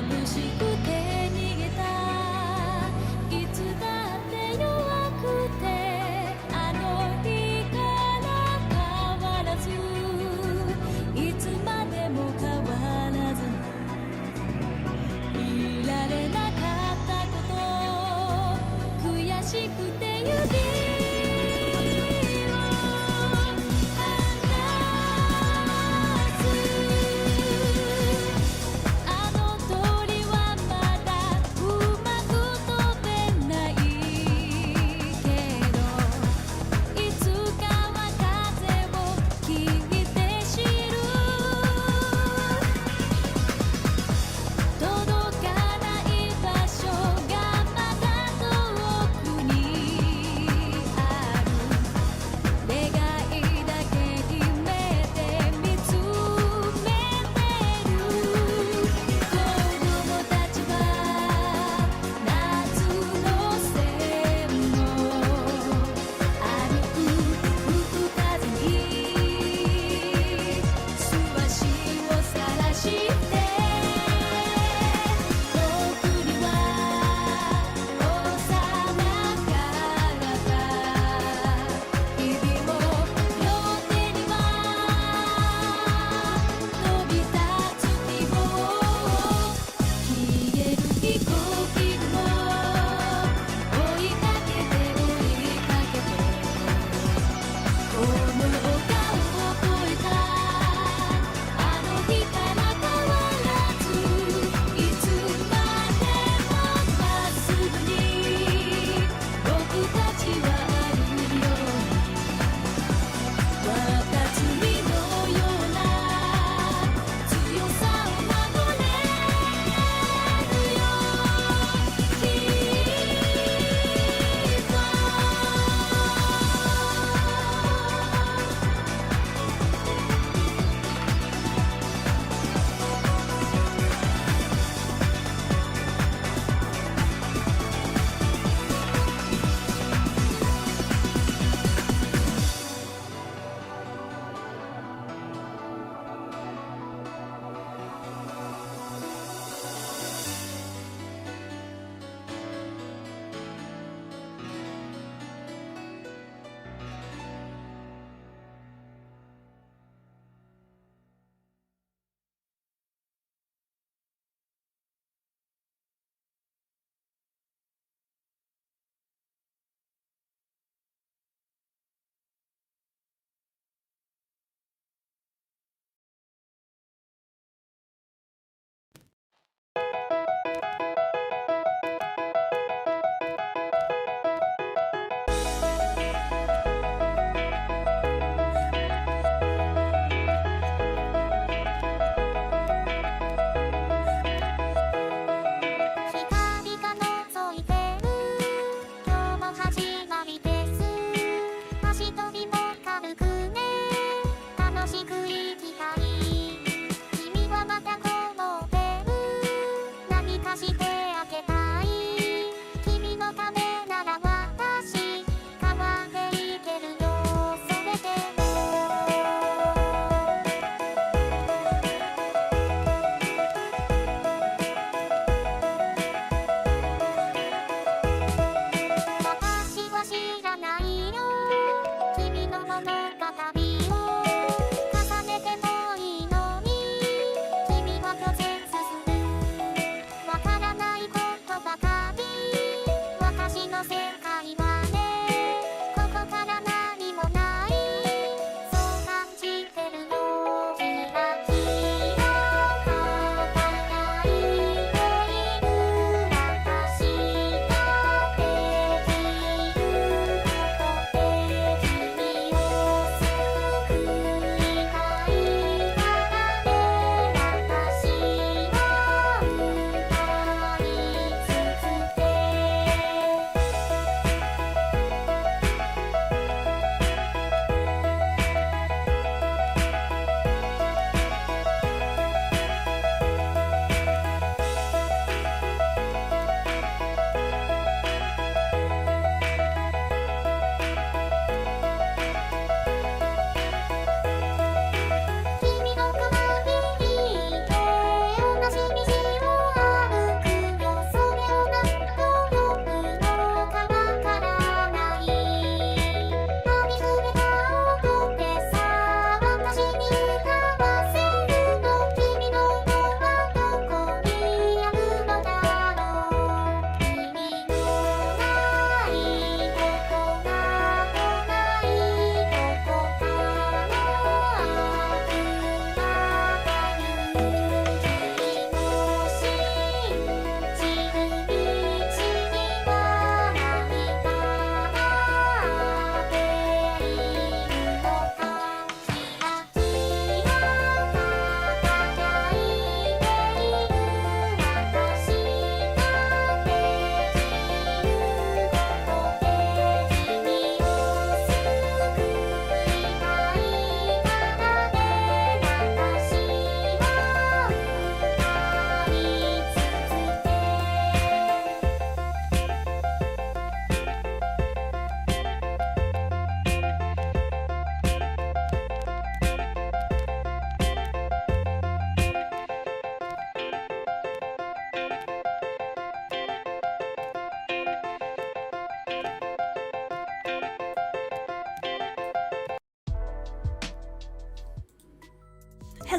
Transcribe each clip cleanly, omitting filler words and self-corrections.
眩しくて逃げたいつだって弱くてあの日から変わらずいつまでも変わらずいられなかったこと悔しくて指を離すあの鳥はま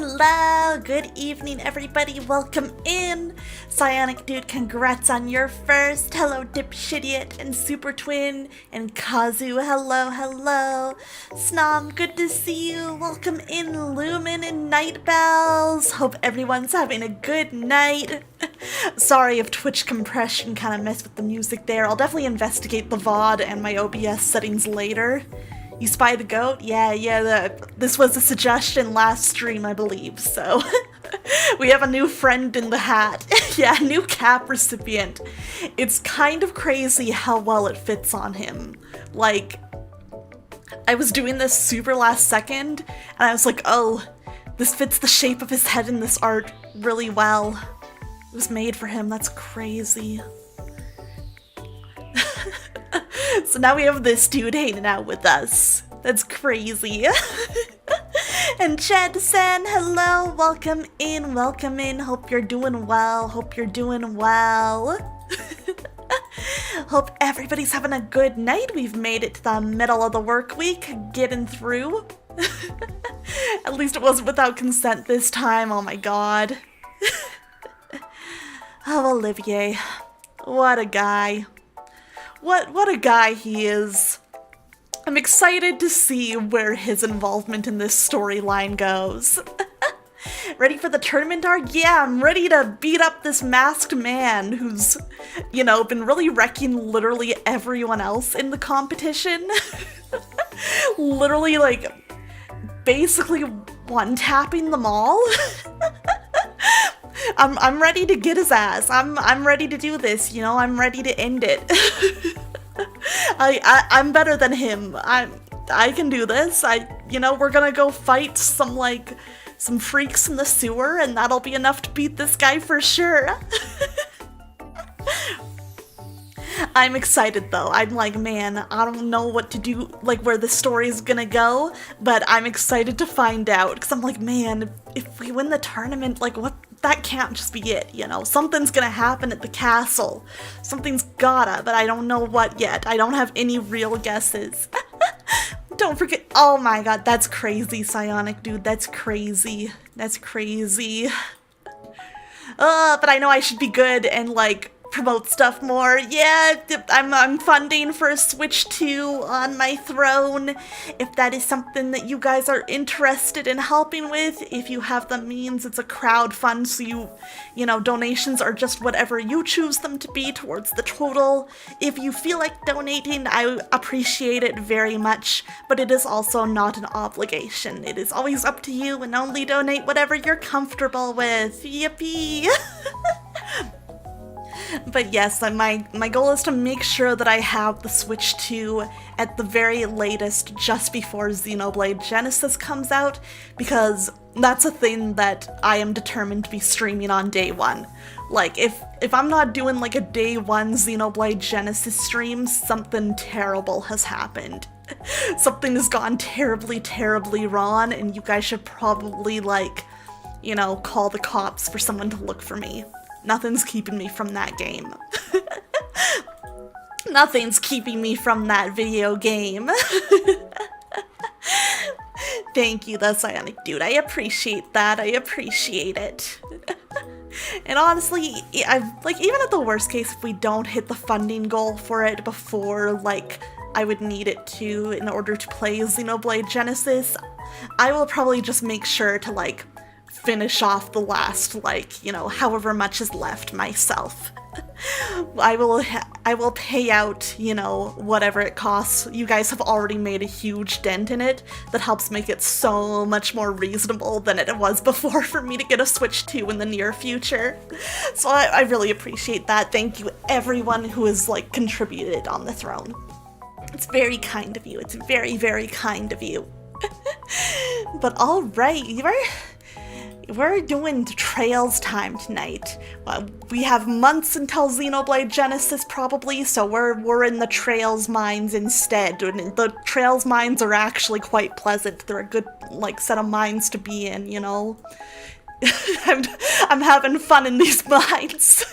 Hello, good evening everybody, welcome in. Psionic Dude, congrats on your first. Hello Dipshitiot and Super Twin and Kazu, hello. Snom, good to see you, welcome in Lumen and Night Bells. Hope everyone's having a good night. Sorry if Twitch compression kind of messed with the music there. I'll definitely investigate the VOD and my OBS settings later. You spy the goat? Yeah, this was a suggestion last stream, I believe, so we have a new friend in the hat. Yeah, new cap recipient. It's kind of crazy how well it fits on him. Like, I was doing this super last second, and I was like, oh, this fits the shape of his head in this art really well. It was made for him, that's crazy. So now we have this dude hanging out with us. That's crazy. And Chad-san, hello, welcome in. Hope you're doing well, Hope everybody's having a good night. We've made it to the middle of the work week, getting through. At least it wasn't without consent this time, oh my god. Oh, Olivier, what a guy. What a guy he is. I'm excited to see where his involvement in this storyline goes. Ready for the tournament arc? Yeah, I'm ready to beat up this masked man who's, you know, been really wrecking literally everyone else in the competition. Literally, like, basically one-tapping them all. I'm ready to get his ass. I'm ready to do this, you know, I'm ready to end it. I'm better than him. I can do this. You know, we're gonna go fight some freaks in the sewer, and that'll be enough to beat this guy for sure. I'm excited though. I'm like, man, I don't know what to do, like where the story's gonna go, but I'm excited to find out, because I'm like, man, if we win the tournament, like what, that can't just be it, you know? Something's gonna happen at the castle. Something's gotta, but I don't know what yet. I don't have any real guesses. Don't forget, oh my god, that's crazy, Psionic Dude, that's crazy. That's crazy. But I know I should be good and like promote stuff more. Yeah, I'm funding for a Switch 2 on my throne. If that is something that you guys are interested in helping with, if you have the means, it's a crowdfund, so you know, donations are just whatever you choose them to be towards the total. If you feel like donating, I appreciate it very much, but it is also not an obligation. It is always up to you, and only donate whatever you're comfortable with. Yippee! But yes, my goal is to make sure that I have the Switch 2 at the very latest just before Xenoblade Genesis comes out, because that's a thing that I am determined to be streaming on day one. Like, if I'm not doing like a day one Xenoblade Genesis stream, something terrible has happened. Something has gone terribly wrong, and you guys should probably, like, you know, call the cops for someone to look for me. Nothing's keeping me from that game. Nothing's keeping me from that video game. Thank you, the Psionic Dude. I appreciate that. I appreciate it. And honestly, like, even at the worst case, if we don't hit the funding goal for it before, like, I would need it to in order to play Xenoblade Genesis, I will probably just make sure to, like, finish off the last, like, you know, however much is left myself. I will pay out, you know, whatever it costs. You guys have already made a huge dent in it that helps make it so much more reasonable than it was before for me to get a Switch 2 in the near future. So I really appreciate that. Thank you everyone who has, like, contributed on the throne. It's very kind of you. It's very kind of you. But alright, we're doing Trails time tonight. We have months until Xenoblade Genesis probably, so we're in the Trails mines instead. And the Trails mines are actually quite pleasant. They're a good, like, set of mines to be in, you know? I'm having fun in these mines.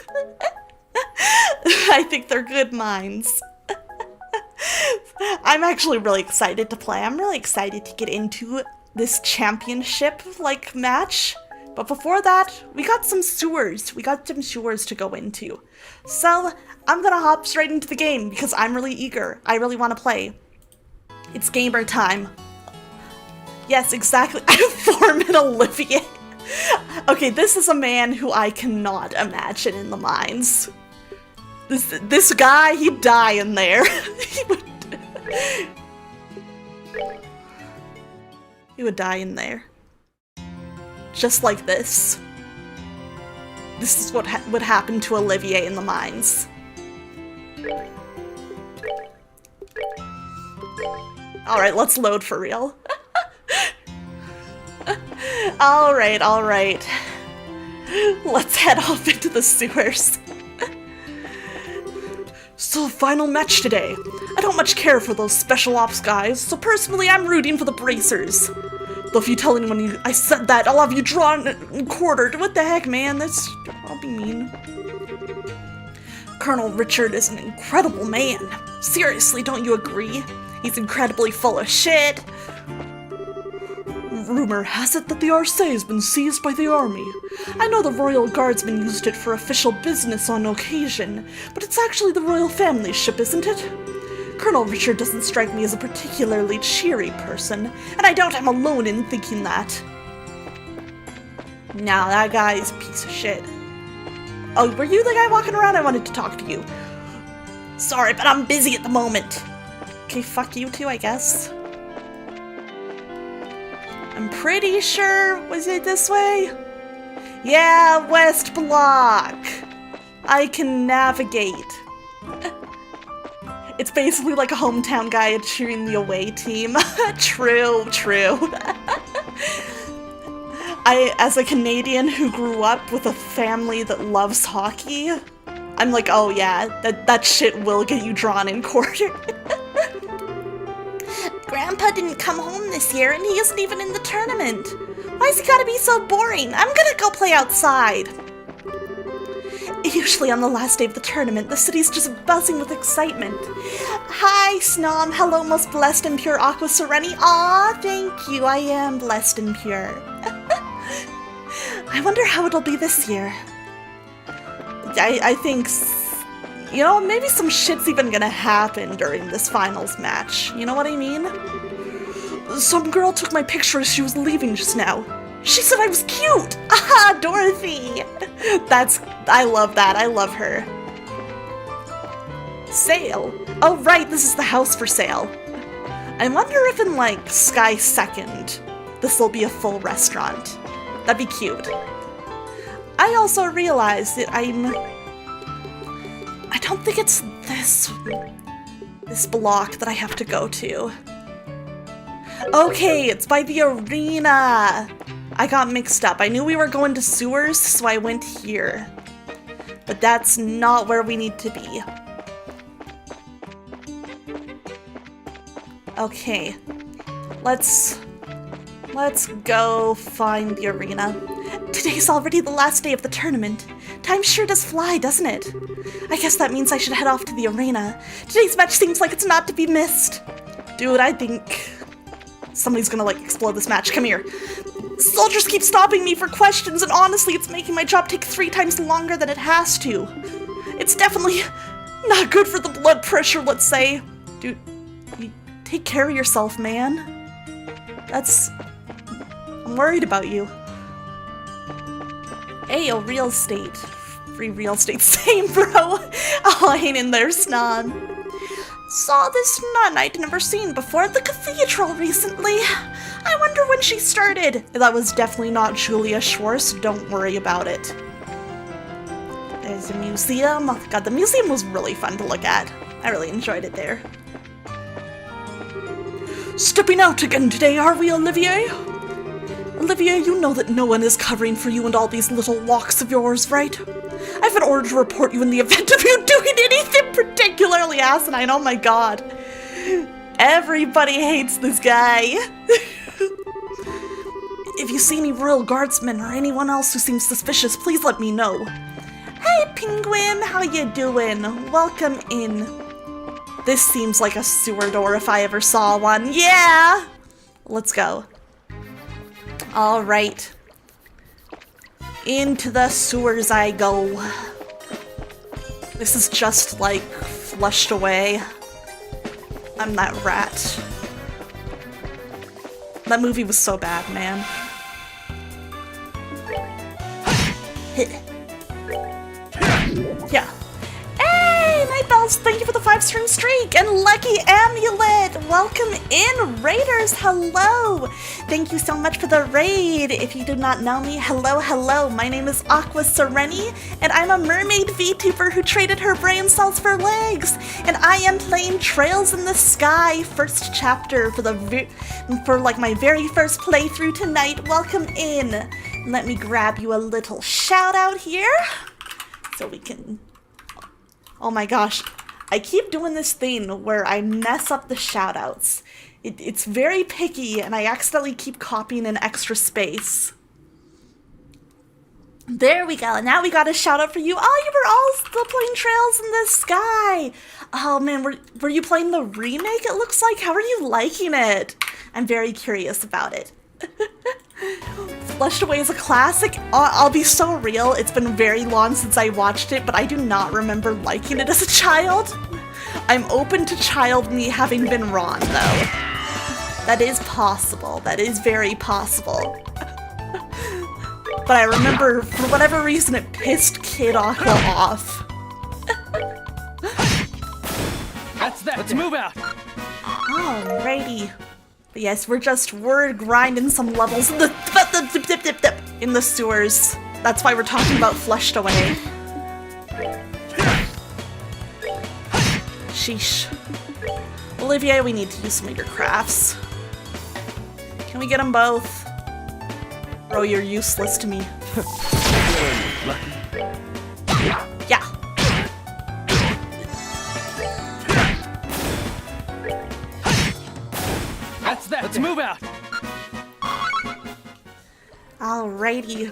I think they're good mines. I'm actually really excited to play. I'm really excited to get into this championship like match. But before that, we got some sewers. We got some sewers to go into. So I'm gonna hop straight into the game because I'm really eager. I really want to play. It's gamer time. Yes, exactly. Foreman Olivier. Okay, this is a man who I cannot imagine in the mines. This guy, he'd die in there. He would die in there. Just like this. This is what would happen to Olivier in the mines. Alright, let's load for real. Alright. Let's head off into the sewers. So, final match today. I don't much care for those special ops guys, so personally I'm rooting for the bracers. Though if you tell anyone I said that, I'll have you drawn and quartered. What the heck, man? I'll be mean. Colonel Richard is an incredible man. Seriously, don't you agree? He's incredibly full of shit. Rumor has it that the RC has been seized by the army. I know the Royal Guardsmen used it for official business on occasion, but it's actually the royal family's ship, isn't it? Colonel Richard doesn't strike me as a particularly cheery person, and I doubt I'm alone in thinking that. Nah, that guy is a piece of shit. Oh, were you the guy walking around? I wanted to talk to you. Sorry, but I'm busy at the moment. Okay, fuck you too, I guess. I'm pretty sure, was it this way? Yeah, West Block. I can navigate. It's basically like a hometown guy cheering the away team. True. As a Canadian who grew up with a family that loves hockey, I'm like, oh yeah, that shit will get you drawn and quartered. Grandpa didn't come home this year and he isn't even in the tournament. Why's he gotta be so boring? I'm gonna go play outside. Usually on the last day of the tournament, the city's just buzzing with excitement. Hi, Snom. Hello, most blessed and pure Aqua Sereni. Aw, thank you. I am blessed and pure. I wonder how it'll be this year. I think, you know, maybe some shit's even gonna happen during this finals match. You know what I mean? Some girl took my picture as she was leaving just now. She said I was cute! Aha, Dorothy! I love that. I love her. Sale? Oh right, this is the house for sale. I wonder if in like Sky 2nd, this will be a full restaurant. That'd be cute. I also realized that I don't think it's this block that I have to go to. Okay, it's by the arena. I got mixed up. I knew we were going to sewers, so I went here. But that's not where we need to be. Okay. Let's go find the arena. Today's already the last day of the tournament. Time sure does fly, doesn't it? I guess that means I should head off to the arena. Today's match seems like it's not to be missed. Dude, I think somebody's gonna like explode this match. Come here. Soldiers keep stopping me for questions, and honestly, it's making my job take 3 times longer than it has to. It's definitely not good for the blood pressure, let's say. Dude, you take care of yourself, man. I'm worried about you. Ayo, real estate. Free real estate. Same, bro. Oh, I ain't in there, Snon. Saw this nun I'd never seen before at the cathedral recently. I wonder when she started. That was definitely not Julia Schwartz, don't worry about it. There's a museum. Oh god, the museum was really fun to look at. I really enjoyed it there. Stepping out again today, are we, Olivier? Olivier, you know that no one is covering for you and all these little walks of yours, right? I've been ordered to report you in the event of you doing anything particularly asinine. Oh my god. Everybody hates this guy. If you see any Royal Guardsmen or anyone else who seems suspicious, please let me know. Hey, Penguin, how you doing? Welcome in. This seems like a sewer door if I ever saw one. Yeah! Let's go. All right. Into the sewers I go. This is just like flushed away. I'm that rat. That movie was so bad, man. Yeah. Hey, Night Bells, thank you for the 5-stream streak. And Lucky Amulet, welcome in. Raiders, hello. Thank you so much for the raid. If you do not know me, hello, hello. My name is Aqua Sereni, and I'm a mermaid VTuber who traded her brain cells for legs. And I am playing Trails in the Sky, first chapter for like my very first playthrough tonight. Welcome in. Let me grab you a little shout out here so we can... Oh my gosh, I keep doing this thing where I mess up the shoutouts. It's very picky, and I accidentally keep copying an extra space. There we go. Now we got a shout out for you. Oh, you were all still playing Trails in the Sky. Oh man, were you playing the remake, it looks like? How are you liking it? I'm very curious about it. Flushed Away is a classic. I'll be so real, it's been very long since I watched it, but I do not remember liking it as a child. I'm open to child me having been wrong, though. That is possible. That is very possible. But I remember, for whatever reason, it pissed Kid Aqua off. That's that. Let's move out. Alrighty. But yes, we're grinding some levels in the sewers. That's why we're talking about Flushed Away. Sheesh. Olivia, we need to use some of your crafts. Can we get them both? Bro, you're useless to me. Yeah. That's that. Let's move out. Alrighty.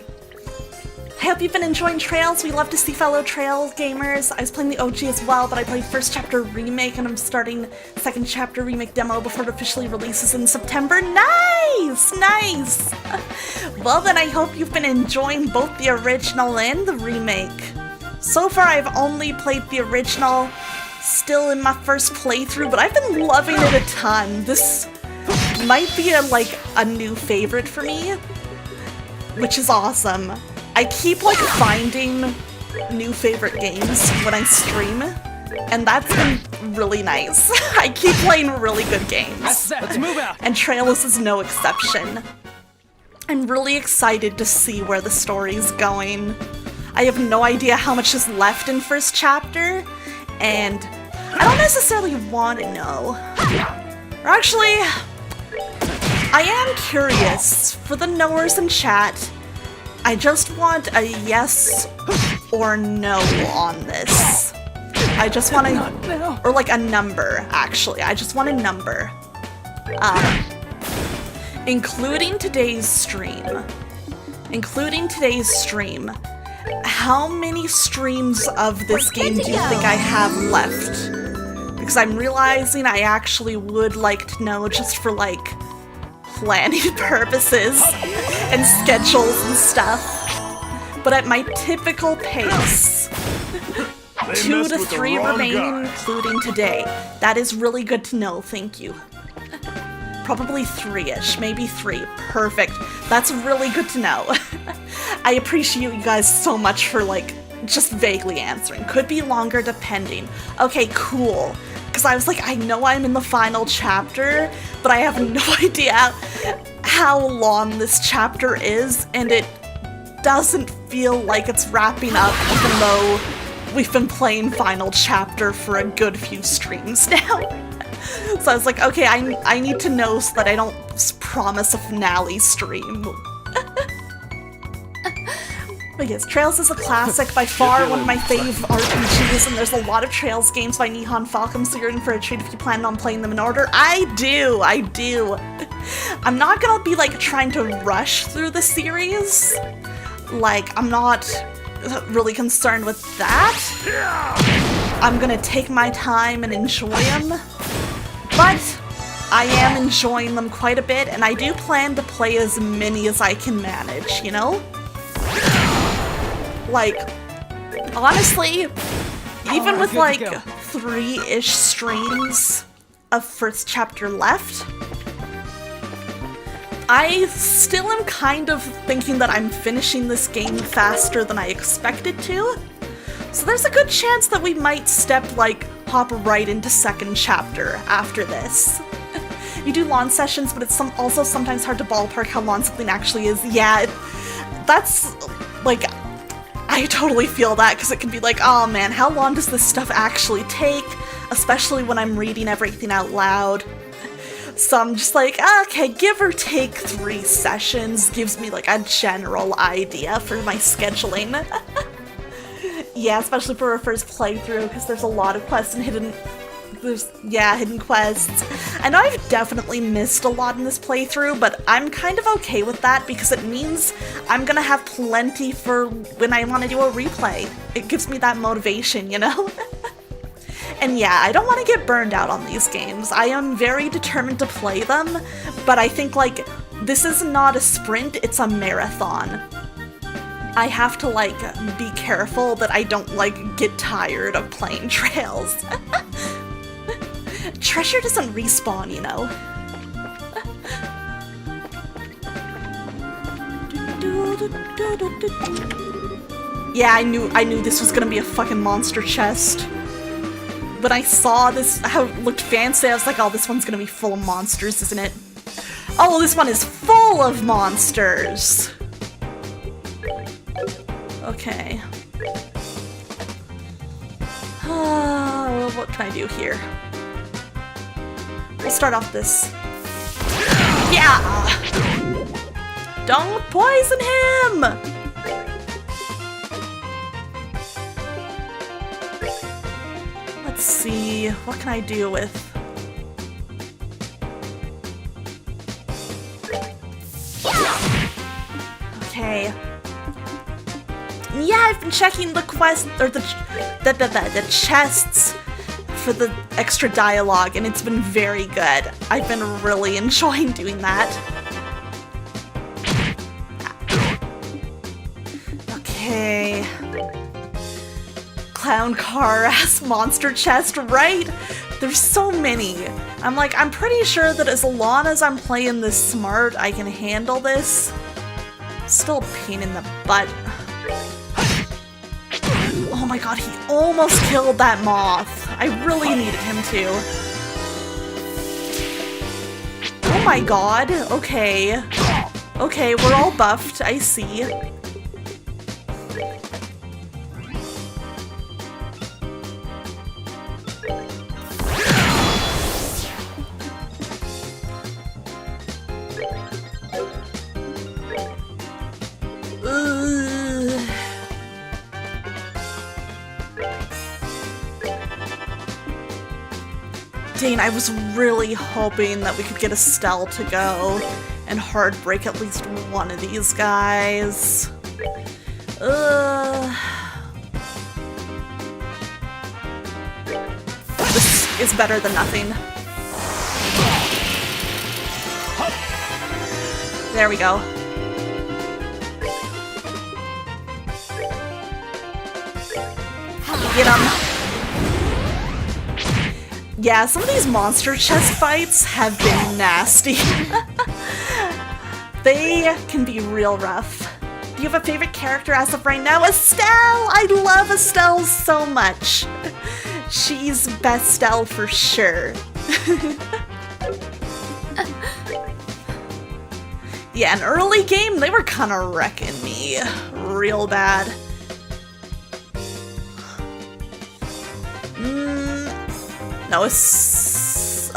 I hope you've been enjoying Trails. We love to see fellow Trails gamers. I was playing the OG as well, but I played first chapter remake, and I'm starting second chapter remake demo before it officially releases in September. Nice! Nice! Well then, I hope you've been enjoying both the original and the remake. So far, I've only played the original, still in my first playthrough, but I've been loving it a ton. This might be a new favorite for me, which is awesome. I keep finding new favorite games when I stream, and that's been really nice. I keep playing really good games. Let's move out. And Trails is no exception. I'm really excited to see where the story's going. I have no idea how much is left in first chapter, and I don't necessarily want to know. Or actually, I am curious. For the knowers in chat, I just want a yes or no on this. I just want to, or a number, actually. I just want a number. Including today's stream. How many streams of this game do you think I have left? Because I'm realizing I actually would like to know, just for planning purposes and schedules and stuff. But at my typical pace, 2 to 3 remaining, including today. That is really good to know, thank you. Probably 3-ish, maybe 3. Perfect. That's really good to know. I appreciate you guys so much for just vaguely answering. Could be longer depending. Okay, cool. Because I was I know I'm in the final chapter, but I have no idea how long this chapter is, and it doesn't feel like it's wrapping up, even though we've been playing final chapter for a good few streams now. So I was okay, I need to know so that I don't promise a finale stream. But yes, Trails is a classic, by far one of my fave RPGs, and there's a lot of Trails games by Nihon Falcom, so you're in for a treat if you plan on playing them in order. I do! I'm not gonna be trying to rush through the series. I'm not really concerned with that. I'm gonna take my time and enjoy them. But I am enjoying them quite a bit, and I do plan to play as many as I can manage, you know? Like, honestly, even with like 3-ish streams of first chapter left, I still am kind of thinking that I'm finishing this game faster than I expected to. So there's a good chance that we might hop right into second chapter after this. You do long sessions, but it's also sometimes hard to ballpark how long something actually is. Yeah, that's, like, I totally feel that, because it can be like, oh man, how long does this stuff actually take? Especially when I'm reading everything out loud. So I'm just like, okay, give or take 3 sessions gives me like a general idea for my scheduling. Yeah, especially for a first playthrough, because there's a lot of quests and hidden quests. I know I've definitely missed a lot in this playthrough, but I'm kind of okay with that because it means I'm gonna have plenty for when I want to do a replay. It gives me that motivation, you know? And yeah, I don't want to get burned out on these games. I am very determined to play them, but I think, like, this is not a sprint, it's a marathon. I have to, like, be careful that I don't, like, get tired of playing Trails. Treasure doesn't respawn, you know. Yeah, I knew this was gonna be a fucking monster chest. When I saw this, how it looked fancy, I was like, oh, this one's gonna be full of monsters, isn't it? Oh, this one is full of monsters! Okay. What can I do here? We'll start off this. Yeah! Don't poison him! Let's see, what can I do with... Okay. Yeah, I've been checking the quest, or the chests for the extra dialogue, and it's been very good. I've been really enjoying doing that. Okay. Clown car ass monster chest, right? There's so many. I'm like, I'm pretty sure that as long as I'm playing this smart, I can handle this. Still a pain in the butt. Oh my god, he almost killed that moth. I really needed him to. Oh my god, okay. Okay, we're all buffed, I see. Dang, I was really hoping that we could get Estelle to go and hard break at least one of these guys. This is better than nothing. There we go. Get him. Yeah, some of these monster chest fights have been nasty. They can be real rough. Do you have a favorite character as of right now? Estelle! I love Estelle so much. She's Bestelle for sure. Yeah, an early game, they were kind of wrecking me real bad. No, it's...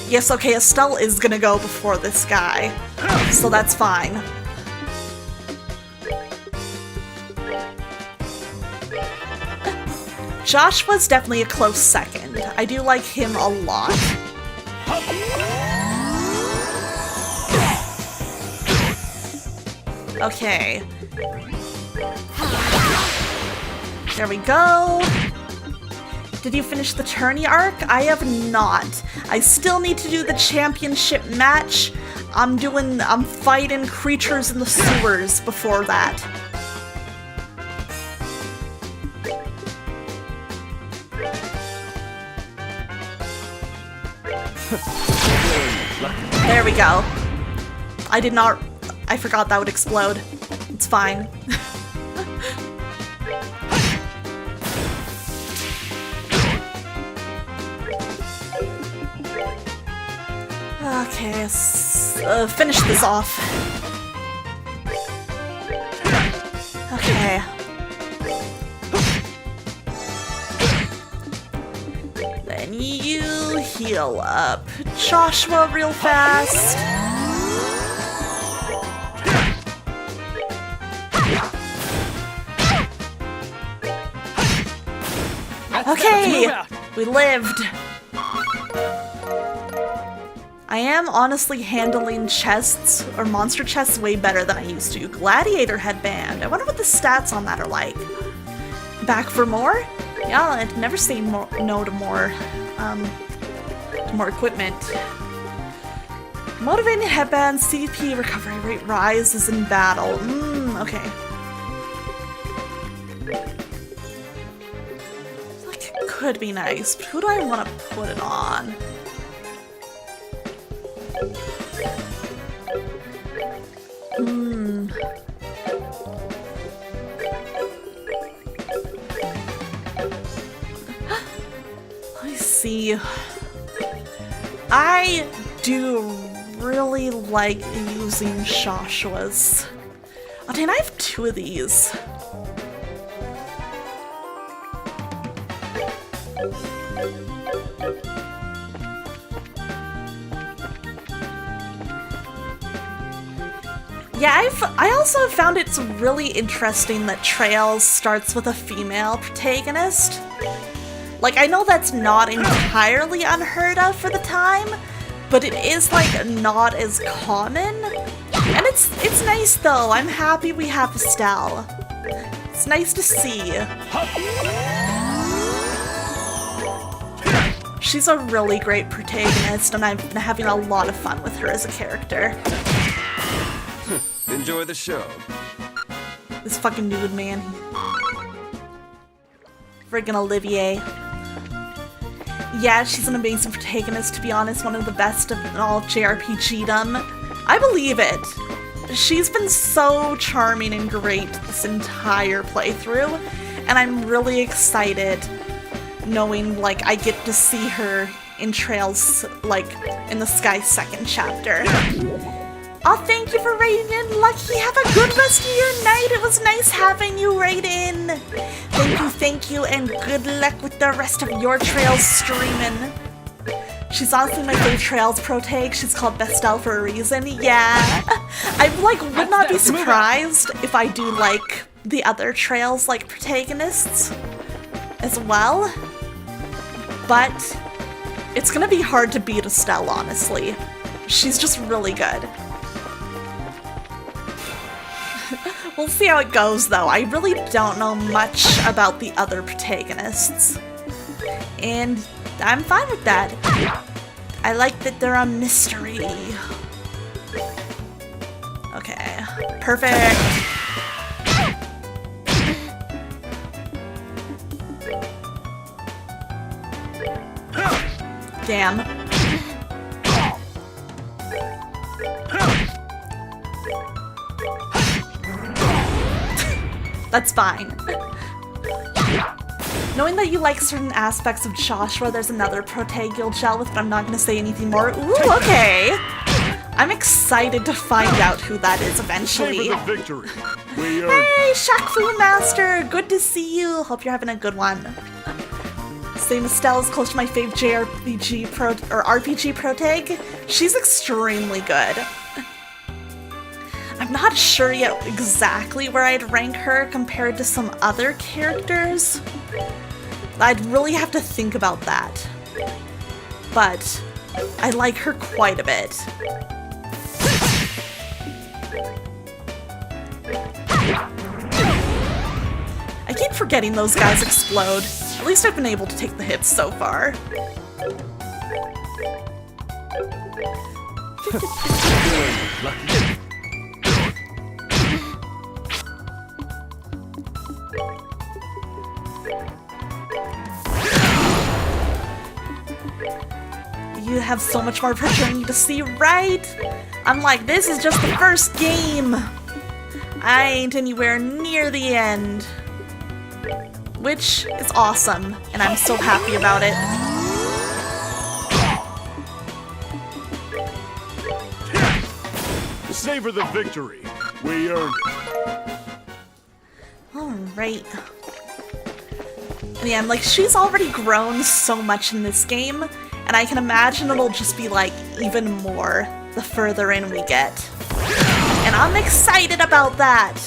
yes, okay, Estelle is gonna go before this guy, so that's fine. Josh was definitely a close second. I do like him a lot. Okay. There we go. Did you finish the tourney arc? I have not. I still need to do the championship match. I'm fighting creatures in the sewers before that. There we go. I forgot that would explode. It's fine. Okay, finish this off. Okay. Then you heal up Joshua real fast. Okay, we lived. I am honestly handling chests or monster chests way better than I used to. Gladiator headband. I wonder what the stats on that are like. Back for more? Yeah, I'd never say no to more equipment. Motivating headband, CP recovery rate rises in battle. Okay. Like it could be nice, but who do I want to put it on? Let me see. I do really like using Joshua's. Oh, dang, I have 2 of these. Yeah, I also found it's really interesting that Trails starts with a female protagonist. Like, I know that's not entirely unheard of for the time, but it is, like, not as common. And it's nice, though. I'm happy we have Estelle. It's nice to see. She's a really great protagonist, and I've been having a lot of fun with her as a character. Enjoy the show. This fucking dude, man. Friggin' Olivier. Yeah, she's an amazing protagonist, to be honest. One of the best of all JRPG-dom. I believe it. She's been so charming and great this entire playthrough. And I'm really excited knowing, like, I get to see her in Trails, like, in the Sky 2nd chapter. Oh, thank you for writing in, Lucky. Have a good rest of your night. It was nice having you write in. Thank you, and good luck with the rest of your Trails streaming. She's honestly my favorite Trails protag. She's called Bestel for a reason. Yeah. I, like, would not be surprised if I do, like, the other Trails, like, protagonists as well. But it's gonna be hard to beat Estelle, honestly. She's just really good. We'll see how it goes, though. I really don't know much about the other protagonists. And I'm fine with that. I like that they're a mystery. Okay, perfect. Damn. That's fine. Knowing that you like certain aspects of Joshua, there's another protag you'll gel with, but I'm not gonna say anything more. Ooh, okay. I'm excited to find out who that is eventually. Savor the victory. Hey, Shaq Master! Good to see you. Hope you're having a good one. Same Estelle is close to my fave JRPG RPG protag. She's extremely good. I'm not sure yet exactly where I'd rank her compared to some other characters. I'd really have to think about that. But I like her quite a bit. I keep forgetting those guys explode. At least I've been able to take the hits so far. You have so much more pressure on you to see, right? I'm like, this is just the first game. I ain't anywhere near the end. Which is awesome, and I'm so happy about it. Savor the victory. We earned it. Alright. Yeah, I'm like, she's already grown so much in this game, and I can imagine it'll just be like even more the further in we get. And I'm excited about that!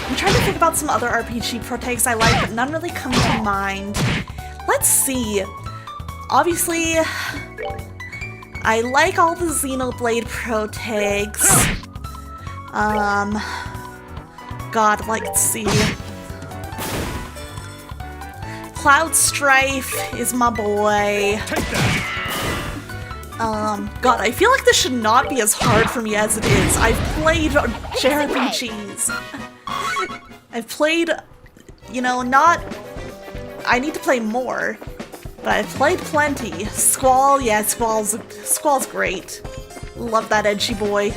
I'm trying to think about some other RPG protags I like, but none really come to mind. Let's see. Obviously, I like all the Xenoblade protags. God, let's see. Cloud Strife is my boy. God, I feel like this should not be as hard for me as it is. I've played JRPGs. I've played, you know, not... I need to play more, but I've played plenty. Squall, yeah, Squall's great. Love that edgy boy.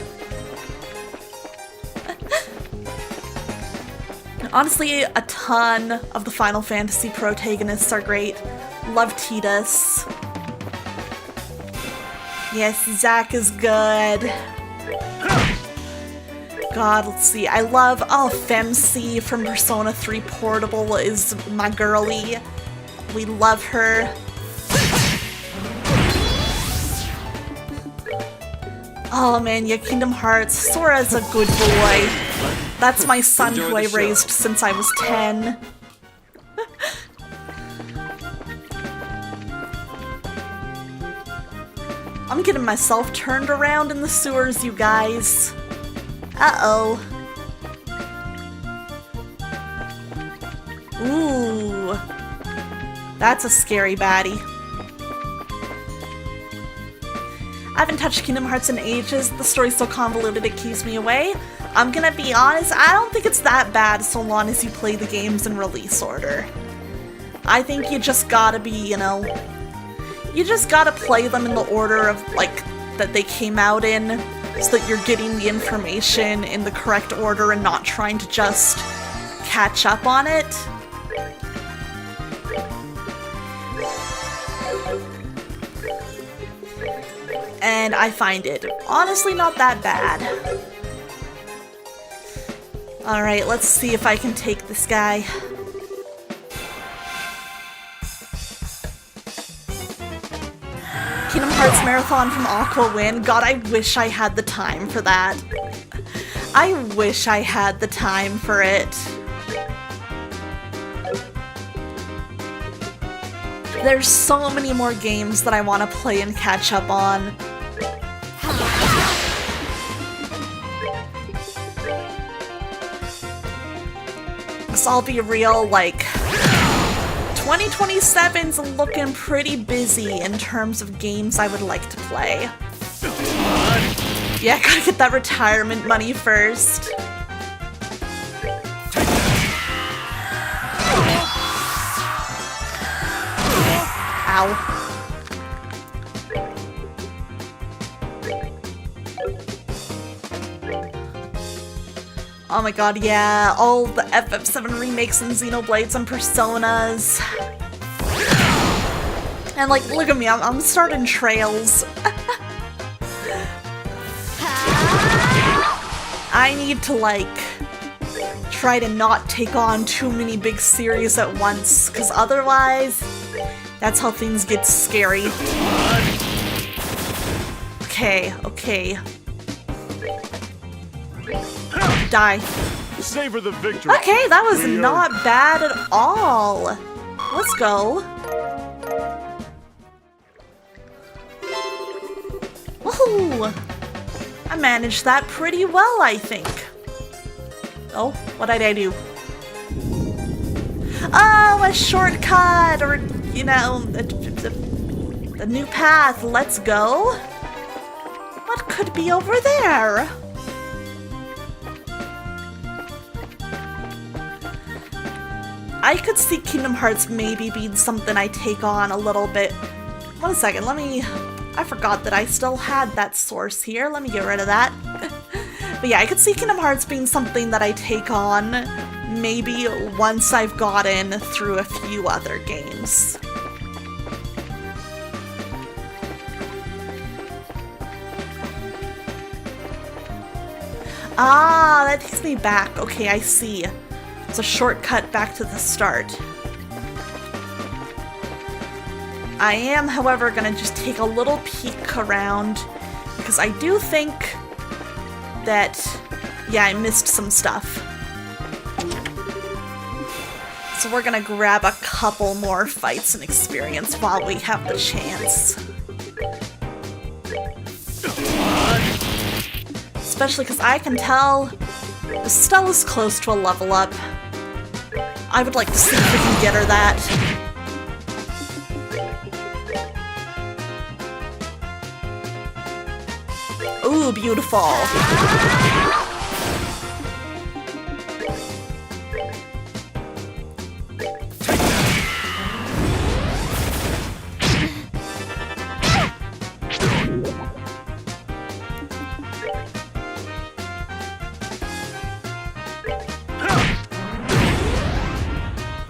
Honestly, a ton of the Final Fantasy protagonists are great. Love Tidus. Yes, Zack is good. God, let's see. I love, Femc from Persona 3 Portable is my girly. We love her. Oh man, yeah, Kingdom Hearts. Sora's a good boy. That's my son who I raised since I was 10. I'm getting myself turned around in the sewers, you guys. Uh-oh. Ooh. That's a scary baddie. I haven't touched Kingdom Hearts in ages. The story's so convoluted it keeps me away. I'm gonna be honest, I don't think it's that bad so long as you play the games in release order. I think you just gotta be, you know, you just gotta play them in the order of, like, that they came out in, so that you're getting the information in the correct order and not trying to just catch up on it. And I find it honestly not that bad. Alright, let's see if I can take this guy. Kingdom Hearts Marathon from Aqua Win. God, I wish I had the time for that. I wish I had the time for it. There's so many more games that I want to play and catch up on. So I'll be real, like, 2027's looking pretty busy in terms of games I would like to play. Yeah, gotta get that retirement money first. Ow. Oh my god, yeah, all the FF7 remakes and Xenoblades and Personas. And like, look at me, I'm starting trails. I need to, like, try to not take on too many big series at once, because otherwise, that's how things get scary. Okay, okay. Die. Savor the victory. Okay, that was not bad at all. Let's go. Woohoo! I managed that pretty well, I think. Oh, what did I do? Oh, a shortcut, or, you know, a new path. Let's go. What could be over there? I could see Kingdom Hearts maybe being something I take on a little bit. 1 second, I forgot that I still had that source here. Let me get rid of that. But yeah, I could see Kingdom Hearts being something that I take on maybe once I've gotten through a few other games. Ah, that takes me back. Okay, I see. It's a shortcut back to the start. I am, however, gonna just take a little peek around because I do think that, yeah, I missed some stuff. So we're gonna grab a couple more fights and experience while we have the chance. Especially because I can tell Stella's close to a level up. I would like to see if we can get her that. Ooh, beautiful.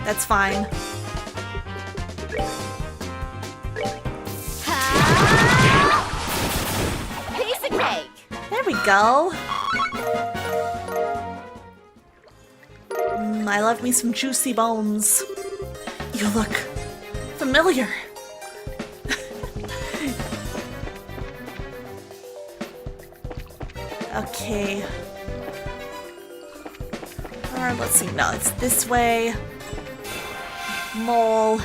That's fine. Piece of cake. There we go. I love me some juicy bones. You look familiar. Okay. Alright, let's see. No, it's this way. Mole.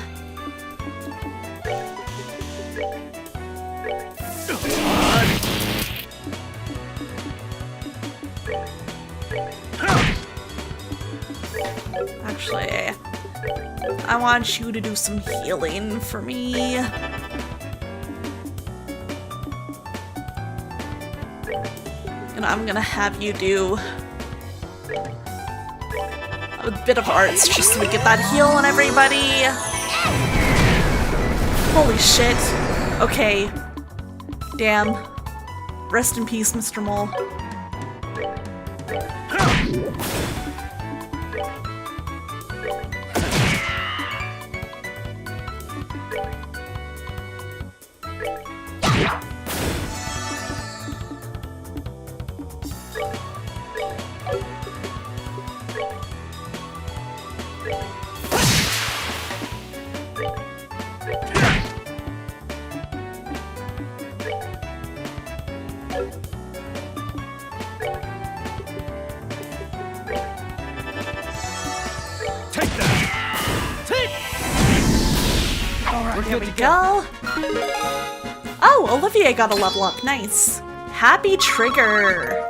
Actually, I want you to do some healing for me. And I'm gonna have you do a bit of arts just so we get that heal on everybody. Holy shit. Okay. Damn. Rest in peace, Mr. Mole. Here we go. Oh, Olivier got a level up. Nice. Happy Trigger.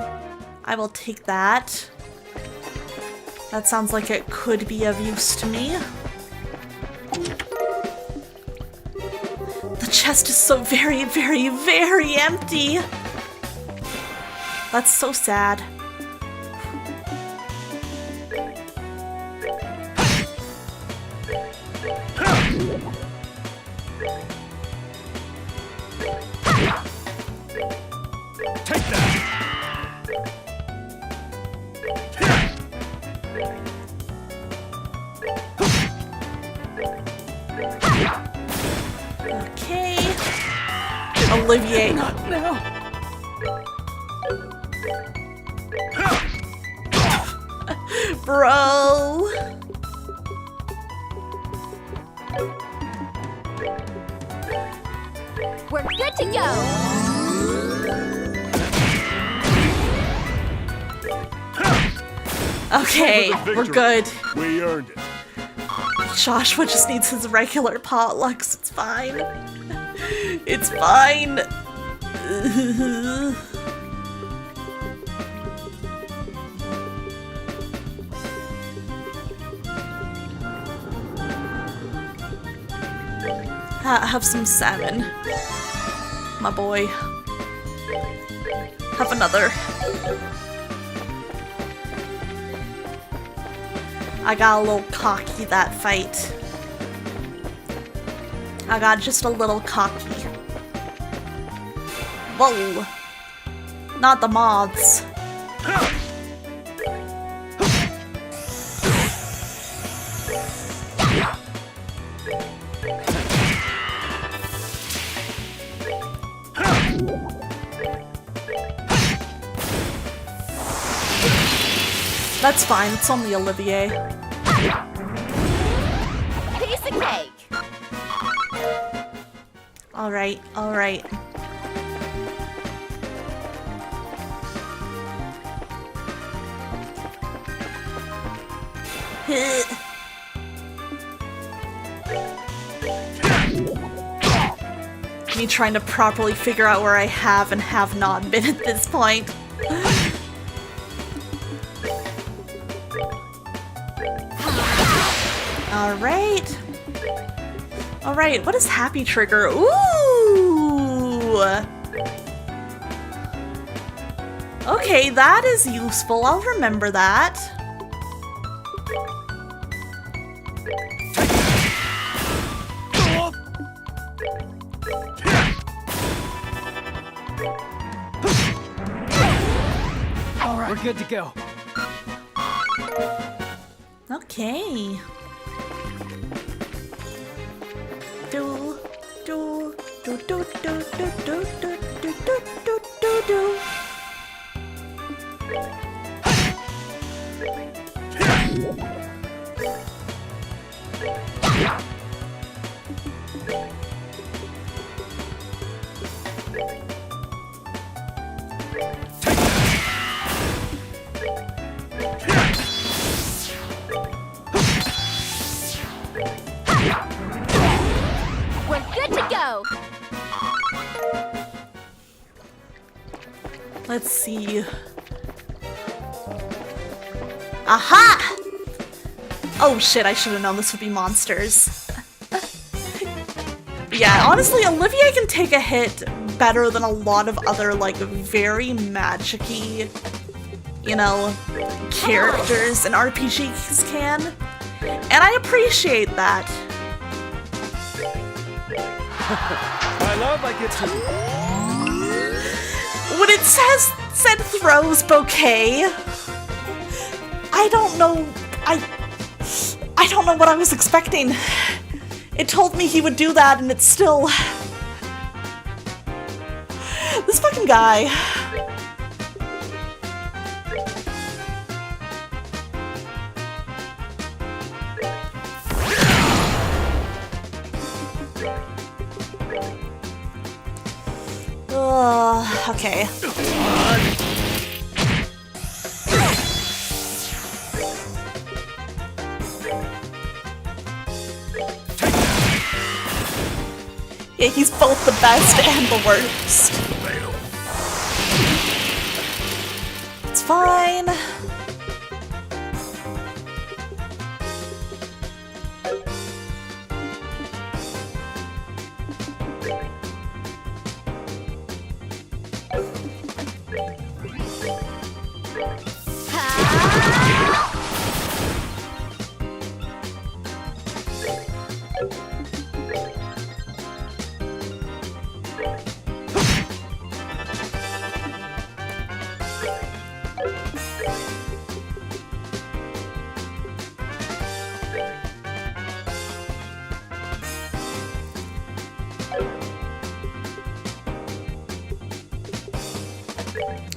I will take that. That sounds like it could be of use to me. The chest is so very, very, very empty. That's so sad. Olivier. Not now. Bro. We're good to go. Okay, we're good. We earned it. Joshua just needs his regular potlucks. It's fine. It's fine. Have some salmon, my boy. Have another. I got a little cocky that fight. I got just a little cocky. Whoa! Not the moths. That's fine, it's only Olivier. Piece of cake. Alright, alright. Me trying to properly figure out where I have and have not been at this point. Alright. Alright, what is happy trigger? Ooh! Okay, that is useful. I'll remember that. All right, we're good to go. Okay. Do do do do do do do do do do do do. We're good to go. Let's see. Aha! Oh shit, I should have known this would be monsters. Yeah, honestly, Olivier can take a hit better than a lot of other, like, very magic-y, you know, characters and RPGs can. And I appreciate that. I love I get to. When it said throws bouquet, I don't know, I don't know what I was expecting. It told me he would do that and it's still... This fucking guy. Okay. Yeah, he's both the best and the worst. It's fine.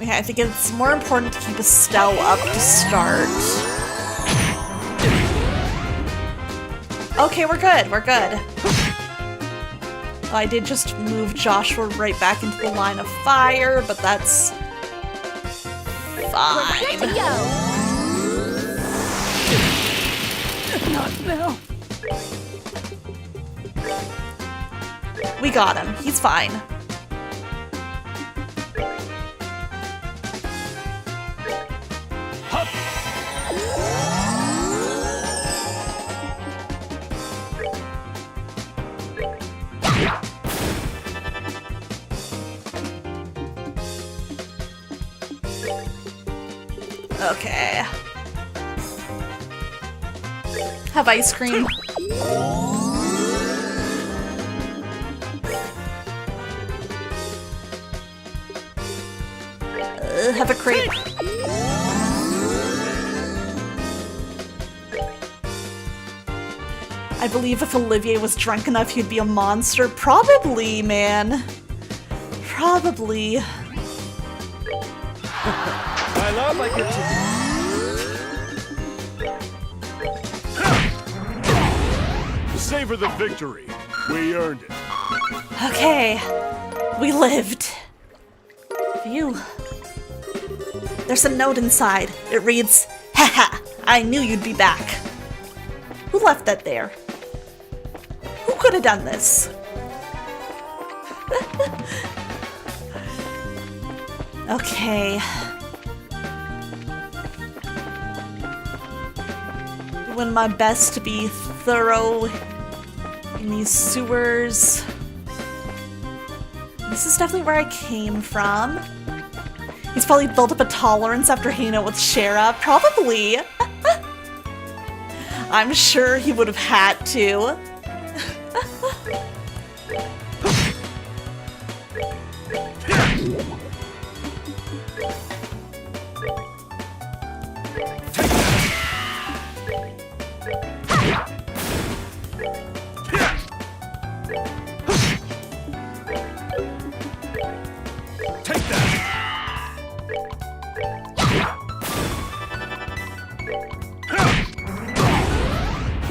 Yeah, I think it's more important to keep Estelle up to start. Okay, we're good, we're good. I did just move Joshua right back into the line of fire, but that's fine. We're good to go. Not now. We got him. He's fine. Okay. Have ice cream. Have a crepe. I believe if Olivier was drunk enough, he'd be a monster. Probably, man. Probably. I love I get to. Savor the victory. We earned it. Okay. We lived. Phew. There's a note inside. It reads, "Haha, I knew you'd be back." Who left that there? Who could have done this? Okay. Doing my best to be thorough in these sewers. This is definitely where I came from. He's probably built up a tolerance after hanging out with Shara. Probably. I'm sure he would have had to.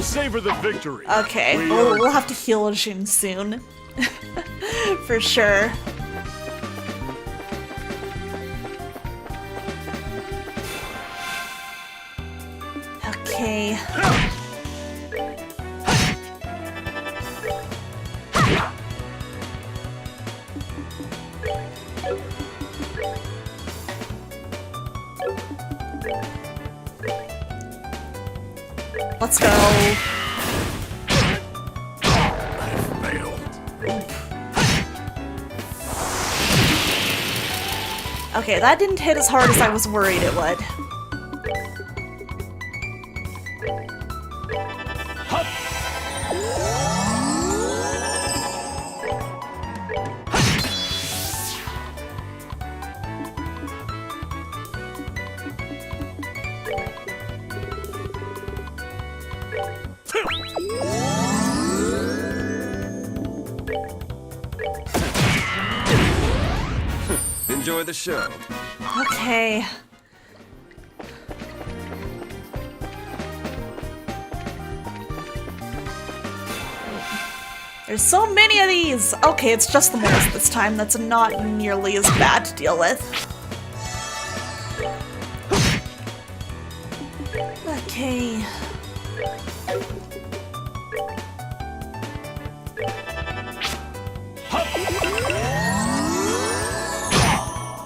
Savor the victory. Okay, we'll have to heal Jin soon. For sure. Okay. Let's go. Okay, that didn't hit as hard as I was worried it would. Enjoy the show. Okay. There's so many of these! Okay, it's just the moles this time. That's not nearly as bad to deal with. Okay.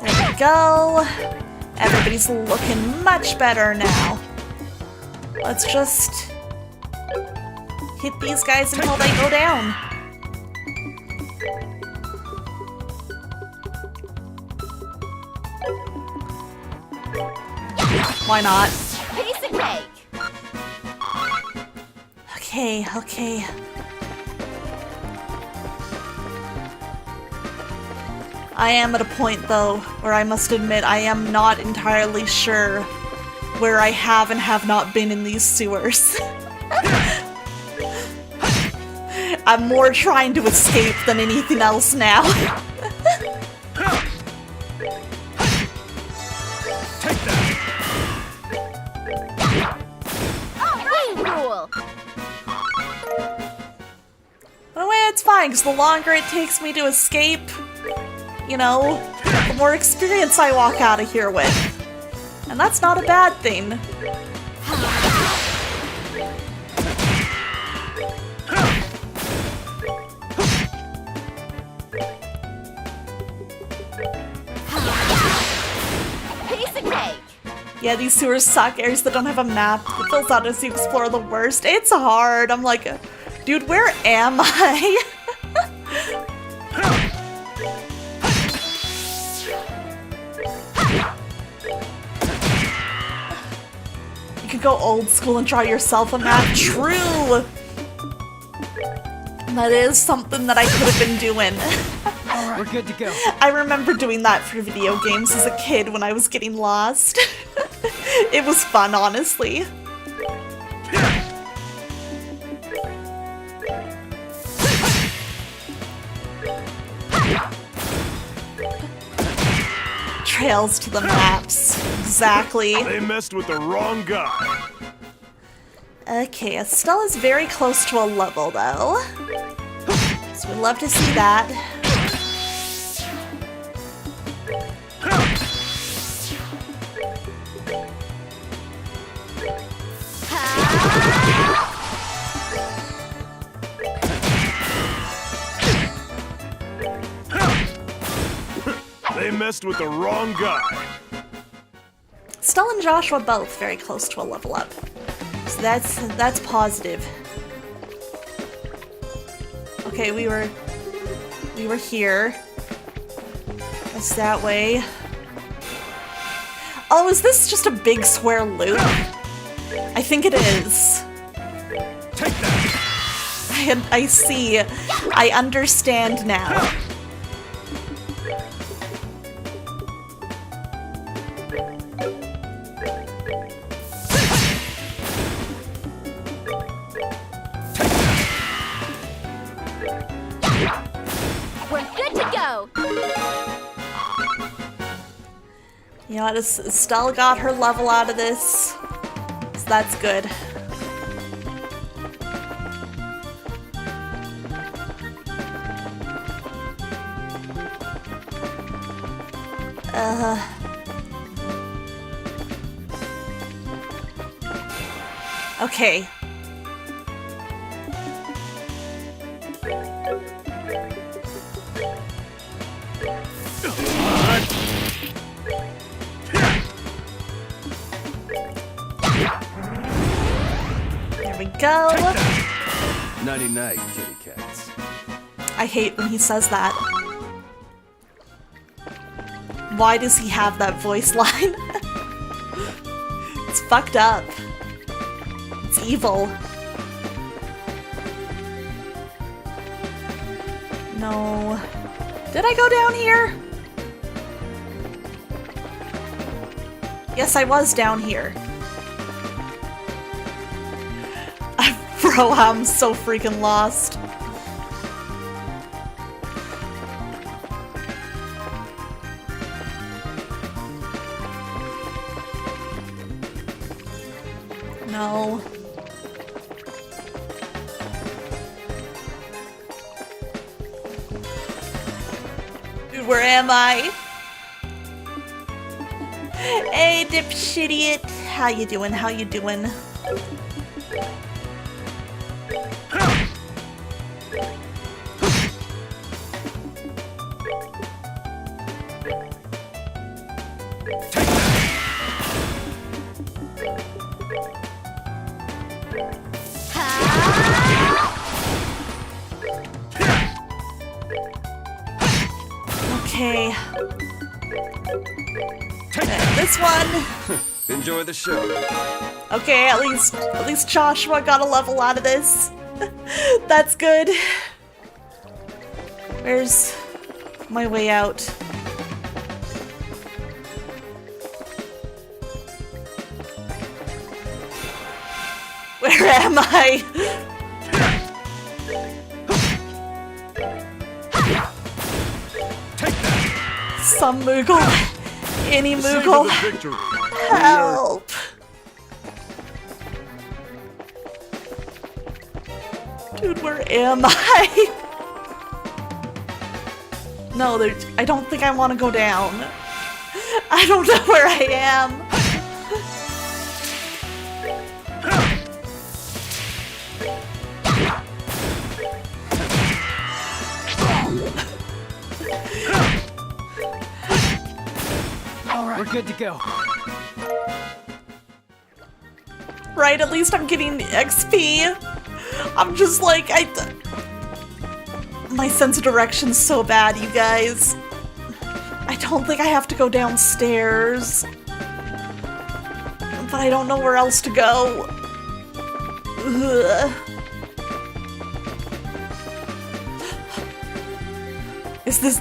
There we go. Everybody's looking much better now. Let's just hit these guys until they go down. Why not? Piece of cake. Okay, okay. I am at a point, though, where I must admit I am not entirely sure where I have and have not been in these sewers. I'm more trying to escape than anything else now. It's fine, because the longer it takes me to escape, you know, the more experience I walk out of here with. And that's not a bad thing. Piece of cake. Yeah, these sewers suck. Areas that don't have a map. It fills out as you explore the worst. It's hard. I'm like, dude, where am I? could go old school and draw yourself a map. True! That is something that I could have been doing. Alright, we're good to go. I remember doing that for video games as a kid when I was getting lost. It was fun, honestly. Trails to the maps. Exactly. They messed with the wrong guy. Okay, Estella's very close to a level, though. So we'd love to see that. They messed with the wrong guy. Stella and Joshua both very close to a level up. So that's positive. Okay, we were here. That's that way. Oh, is this just a big square loop? I think it is. Take that. I see. I understand now. You know what, Estelle got her level out of this, so that's good. Okay. There we go. Nighty-night, kitty cats. I hate when he says that. Why does he have that voice line? It's fucked up. It's evil. No. Did I go down here? Yes, I was down here. Bro, I'm so freaking lost. No. Dude, where am I? Hey, dipshitiot. How you doing? How you doing? Okay. This one. Enjoy the show. Okay, at least Joshua got a level out of this. That's good. Where's my way out? Where am I? Some Moogle. Any Moogle. Help. Dude, where am I? No, I don't think I want to go down. I don't know where I am. Alright, we're good to go. Right, at least I'm getting XP. I'm just like, my sense of direction's so bad, you guys. I don't think I have to go downstairs. but I don't know where else to go. Ugh.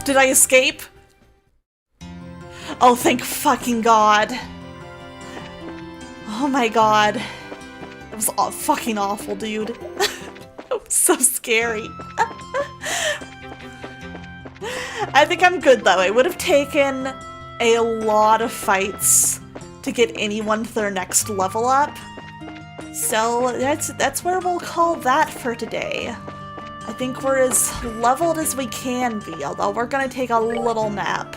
Did I escape? Oh, thank fucking God. Oh my God. That was fucking awful, dude. It was so scary. I think I'm good though. It would have taken a lot of fights to get anyone to their next level up. So that's where we'll call that for today. I think we're as leveled as we can be, although we're gonna take a little nap.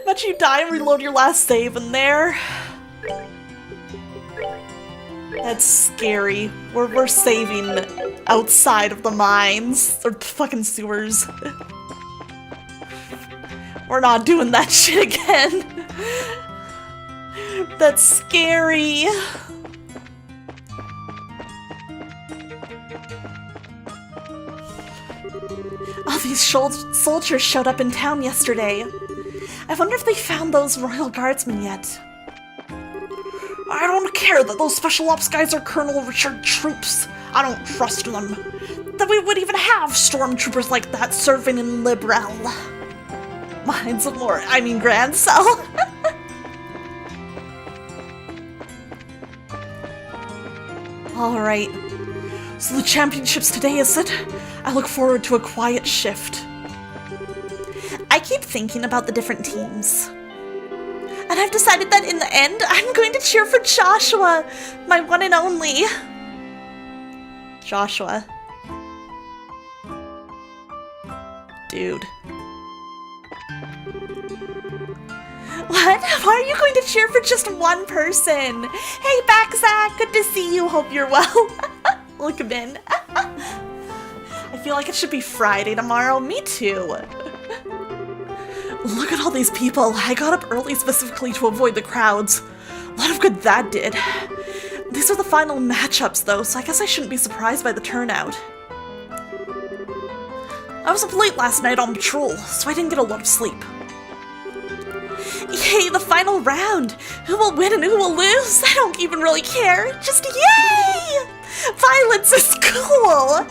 Bet you die and reload your last save in there. That's scary. We're saving outside of the mines or fucking sewers. We're not doing that shit again. That's scary. Oh, these soldiers showed up in town yesterday. I wonder if they found those royal guardsmen yet. I don't care that those special ops guys are Colonel Richard troops. I don't trust them. That we would even have stormtroopers like that serving in Liberal. Mines of more, I mean Grand Cell. Alright. So the championship's today, is it? I look forward to a quiet shift. I keep thinking about the different teams. And I've decided that in the end, I'm going to cheer for Joshua, my one and only. Joshua. Dude. What? Why are you going to cheer for just one person? Hey, Backsack, good to see you. Hope you're well. Look him in. I feel like it should be Friday tomorrow. Me too. Look at all these people. I got up early specifically to avoid the crowds. A lot of good that did. These are the final matchups though, so I guess I shouldn't be surprised by the turnout. I was up late last night on patrol, so I didn't get a lot of sleep. Yay, the final round! Who will win and who will lose? I don't even really care. Just yay! Violence is cool!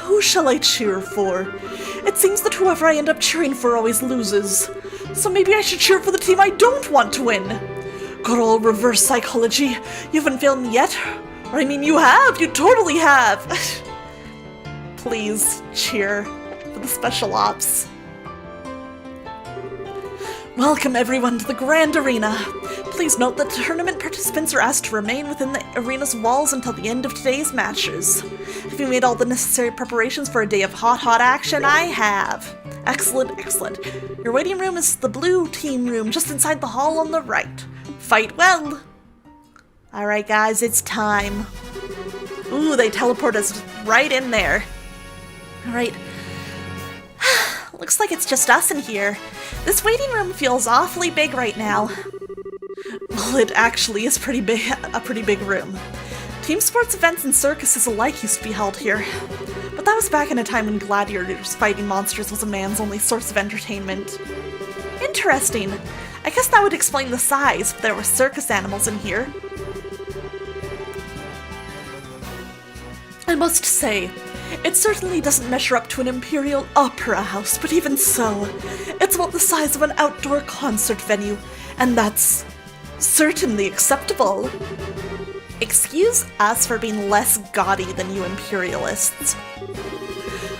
Who shall I cheer for? It seems that whoever I end up cheering for always loses. So maybe I should cheer for the team I don't want to win. Good old reverse psychology. You haven't failed me yet. Or I mean, you have. You totally have. Please cheer for the special ops. Welcome everyone to the Grand Arena. Please note that tournament participants are asked to remain within the arena's walls until the end of today's matches. Have you made all the necessary preparations for a day of hot action? I have. Excellent, excellent. Your waiting room is the blue team room just inside the hall on the right. Fight well. Alright guys, it's time. Ooh, they teleport us right in there. Alright. Looks like it's just us in here. This waiting room feels awfully big right now. Well, it actually is a pretty big room. Team sports events and circuses alike used to be held here. But that was back in a time when gladiators fighting monsters was a man's only source of entertainment. Interesting. I guess that would explain the size if there were circus animals in here. I must say, it certainly doesn't measure up to an imperial opera house, but even so, it's about the size of an outdoor concert venue, and that's certainly acceptable. Excuse us for being less gaudy than you imperialists.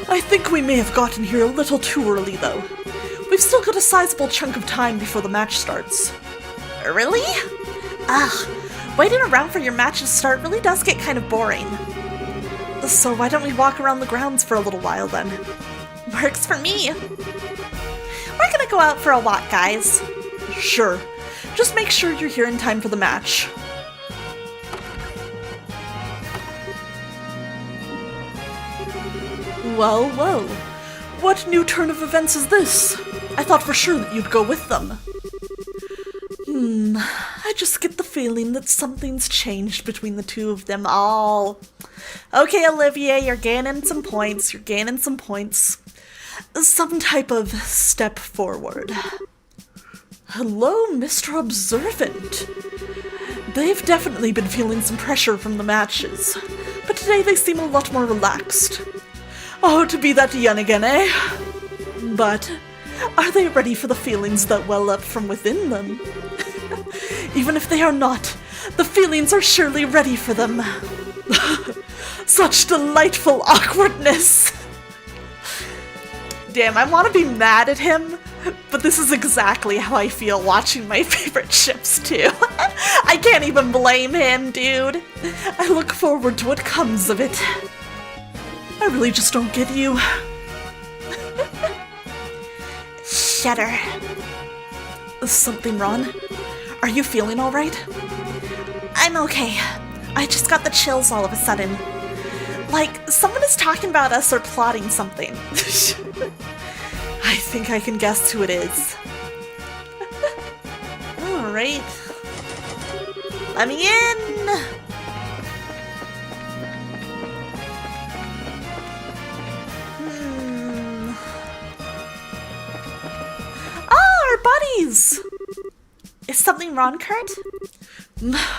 I think we may have gotten here a little too early, though. We've still got a sizable chunk of time before the match starts. Really? Ugh, waiting around for your match to start really does get kind of boring. So why don't we walk around the grounds for a little while then? Works for me. We're gonna go out for a walk, guys. Sure. Just make sure you're here in time for the match. Well, well. What new turn of events is this? I thought for sure that you'd go with them. I just get the feeling that something's changed between the two of them all. Okay, Olivier, you're gaining some points. some type of step forward. Hello, Mr. Observant. They've definitely been feeling some pressure from the matches, but today they seem a lot more relaxed. Oh, to be that young again, eh? But are they ready for the feelings that well up from within them? Even if they are not, the feelings are surely ready for them. Such delightful awkwardness. Damn, I want to be mad at him, but this is exactly how I feel watching my favorite ships too. I can't even blame him, dude. I look forward to what comes of it. I really just don't get you. Shudder. Something wrong? Are you feeling alright? I'm okay. I just got the chills all of a sudden. Like, someone is talking about us or plotting something. I think I can guess who it is. Alright. Let me in! Ah, our buddies! Is something wrong, Kurt?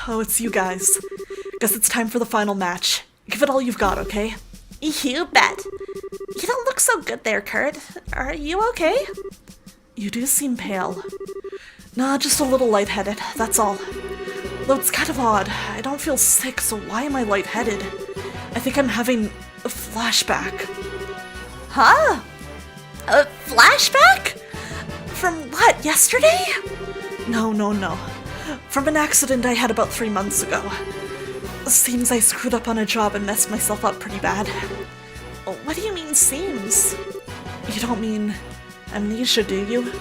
Oh, it's you guys. Guess it's time for the final match. Give it all you've got, okay? You bet. You don't look so good there, Kurt. Are you okay? You do seem pale. Nah, just a little lightheaded, that's all. Though it's kind of odd. I don't feel sick, so why am I lightheaded? I think I'm having a flashback. Huh? A flashback? From what, yesterday? No. From an accident I had about 3 months ago. Seems I screwed up on a job and messed myself up pretty bad. What do you mean, seems? You don't mean amnesia, do you?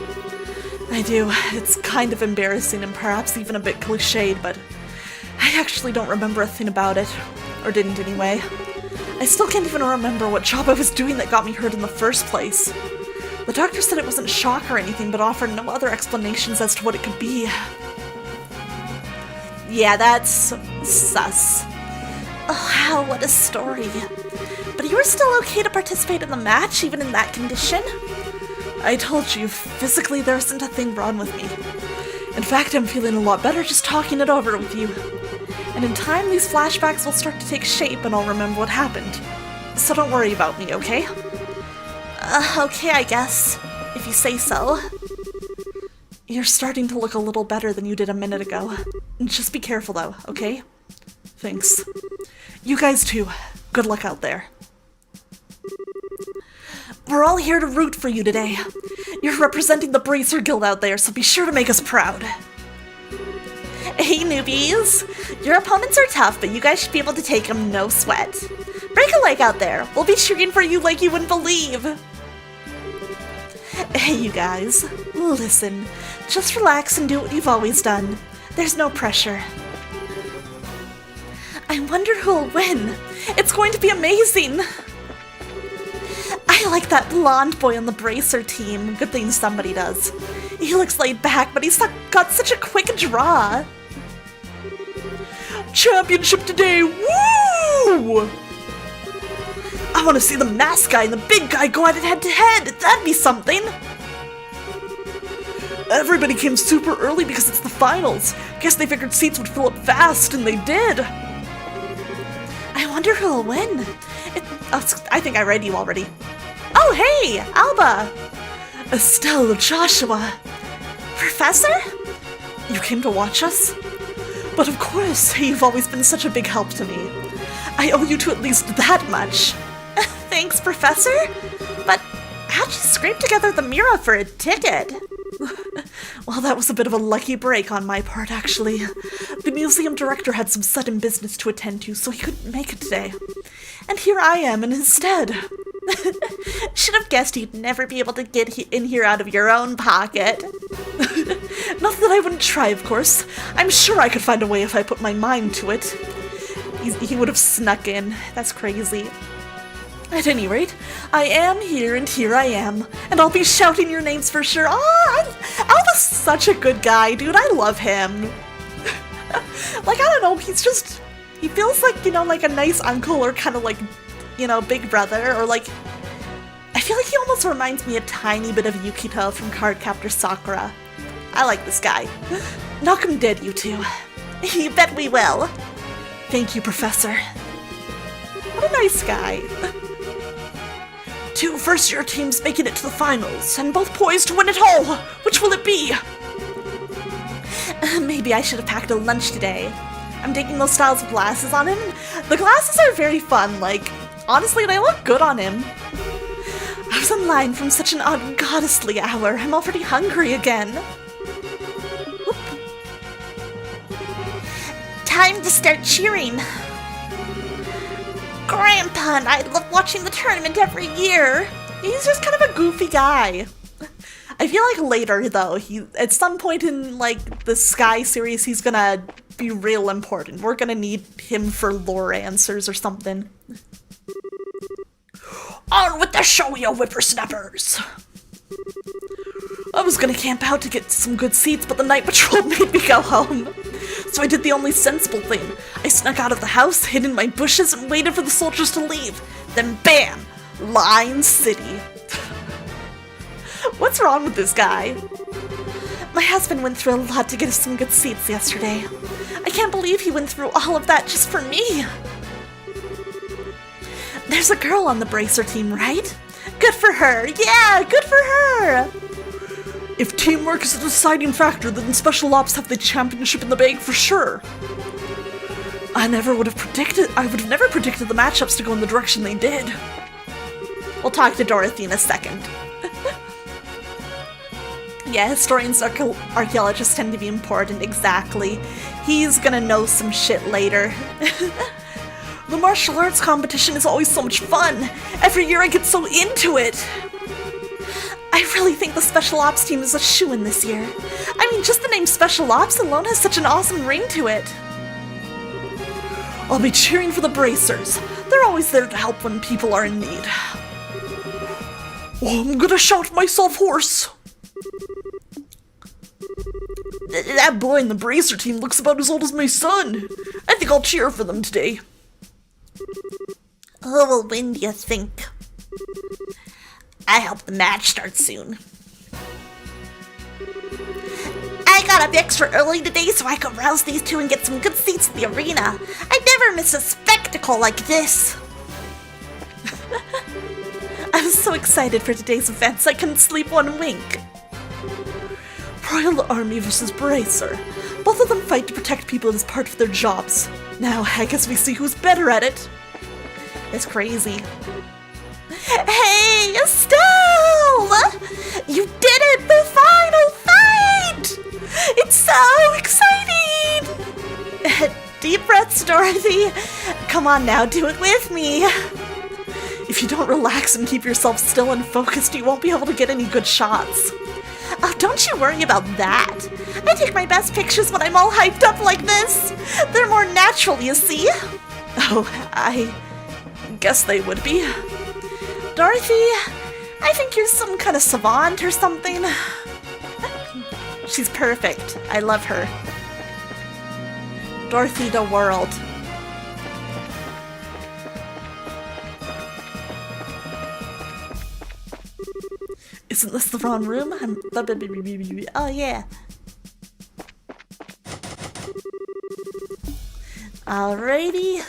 I do. It's kind of embarrassing and perhaps even a bit cliched, but I actually don't remember a thing about it. Or didn't anyway. I still can't even remember what job I was doing that got me hurt in the first place. The doctor said it wasn't shock or anything, but offered no other explanations as to what it could be. Yeah, that's sus. Oh, wow, what a story. But you were still okay to participate in the match, even in that condition? I told you, physically there isn't a thing wrong with me. In fact, I'm feeling a lot better just talking it over with you. And in time, these flashbacks will start to take shape and I'll remember what happened. So don't worry about me, okay? Okay, I guess. If you say so. You're starting to look a little better than you did a minute ago. Just be careful though, okay? Thanks. You guys too. Good luck out there. We're all here to root for you today. You're representing the Bracer Guild out there, so be sure to make us proud. Hey newbies! Your opponents are tough, but you guys should be able to take them, no sweat. Break a leg out there. We'll be cheering for you like you wouldn't believe. Hey you guys, listen. Just relax and do what you've always done. There's no pressure. I wonder who'll win. It's going to be amazing. I like that blonde boy on the Bracer team. Good thing somebody does. He looks laid back, but he's got such a quick draw. Championship today, woo! I want to see the mask guy and the big guy go at it head to head. That'd be something. Everybody came super early because it's the finals. Guess they figured seats would fill up fast, and they did. I wonder who'll win. I think I read you already. Oh, hey, Alba! Estelle, Joshua. Professor? You came to watch us? But of course, you've always been such a big help to me. I owe you to at least that much. Thanks, Professor. But how'd you scrape together the Mira for a ticket? Well, that was a bit of a lucky break on my part, actually. The museum director had some sudden business to attend to, so he couldn't make it today. And here I am in his stead. Should have guessed you'd never be able to get in here out of your own pocket. Not that I wouldn't try, of course. I'm sure I could find a way if I put my mind to it. He would have snuck in. That's crazy. At any rate, I am here and here I am, and I'll be shouting your names for sure. Alba's such a good guy, dude. I love him. Like, I don't know, he feels like, you know, like a nice uncle or kind of like, you know, big brother, or like, I feel like he almost reminds me a tiny bit of Yukito from Cardcaptor Sakura. I like this guy. Knock him dead, you two. You bet we will. Thank you, Professor. What a nice guy. 2 first-year teams making it to the finals, and both poised to win it all. Which will it be? Maybe I should have packed a lunch today. I'm digging those styles of glasses on him. The glasses are very fun, like, honestly, they look good on him. I was online from such an ungoddessly hour. I'm already hungry again. Whoop. Time to start cheering. Grandpa and I love watching the tournament every year. He's just kind of a goofy guy. I feel like later, though, at some point in, like, the Sky series, he's gonna be real important. We're gonna need him for lore answers or something. On with the show, you whippersnappers! I was gonna camp out to get some good seats, but the night patrol made me go home. So I did the only sensible thing. I snuck out of the house, hid in my bushes, and waited for the soldiers to leave. Then bam! Line City. What's wrong with this guy? My husband went through a lot to get us some good seats yesterday. I can't believe he went through all of that just for me. There's a girl on the Bracer team, right? Good for her! Yeah, good for her! If teamwork is a deciding factor, then Special Ops have the championship in the bag for sure. I would have never predicted the matchups to go in the direction they did. We'll talk to Dorothy in a second. Yeah, historians and archaeologists tend to be important, exactly. He's gonna know some shit later. The martial arts competition is always so much fun. Every year I get so into it. I really think the Special Ops team is a shoo-in this year. I mean, just the name Special Ops alone has such an awesome ring to it. I'll be cheering for the Bracers. They're always there to help when people are in need. Oh, I'm gonna shout myself hoarse. That boy in the Bracer team looks about as old as my son. I think I'll cheer for them today. Who will win, do you think? I hope the match starts soon. I got up extra early today so I could rouse these two and get some good seats in the arena. I never miss a spectacle like this. I was so excited for today's events I couldn't sleep one wink. Royal Army versus Bracer. Both of them fight to protect people as part of their jobs. Now, I guess we see who's better at it. It's crazy. Hey, Estelle! You did it! The final fight! It's so exciting! Deep breaths, Dorothy. Come on now, do it with me. If you don't relax and keep yourself still and focused, you won't be able to get any good shots. Oh, don't you worry about that. I take my best pictures when I'm all hyped up like this. They're more natural, you see. Oh, I guess they would be. Dorothy, I think you're some kind of savant or something. She's perfect. I love her. Dorothy the world. Isn't this the wrong room? Oh, yeah. Alrighty.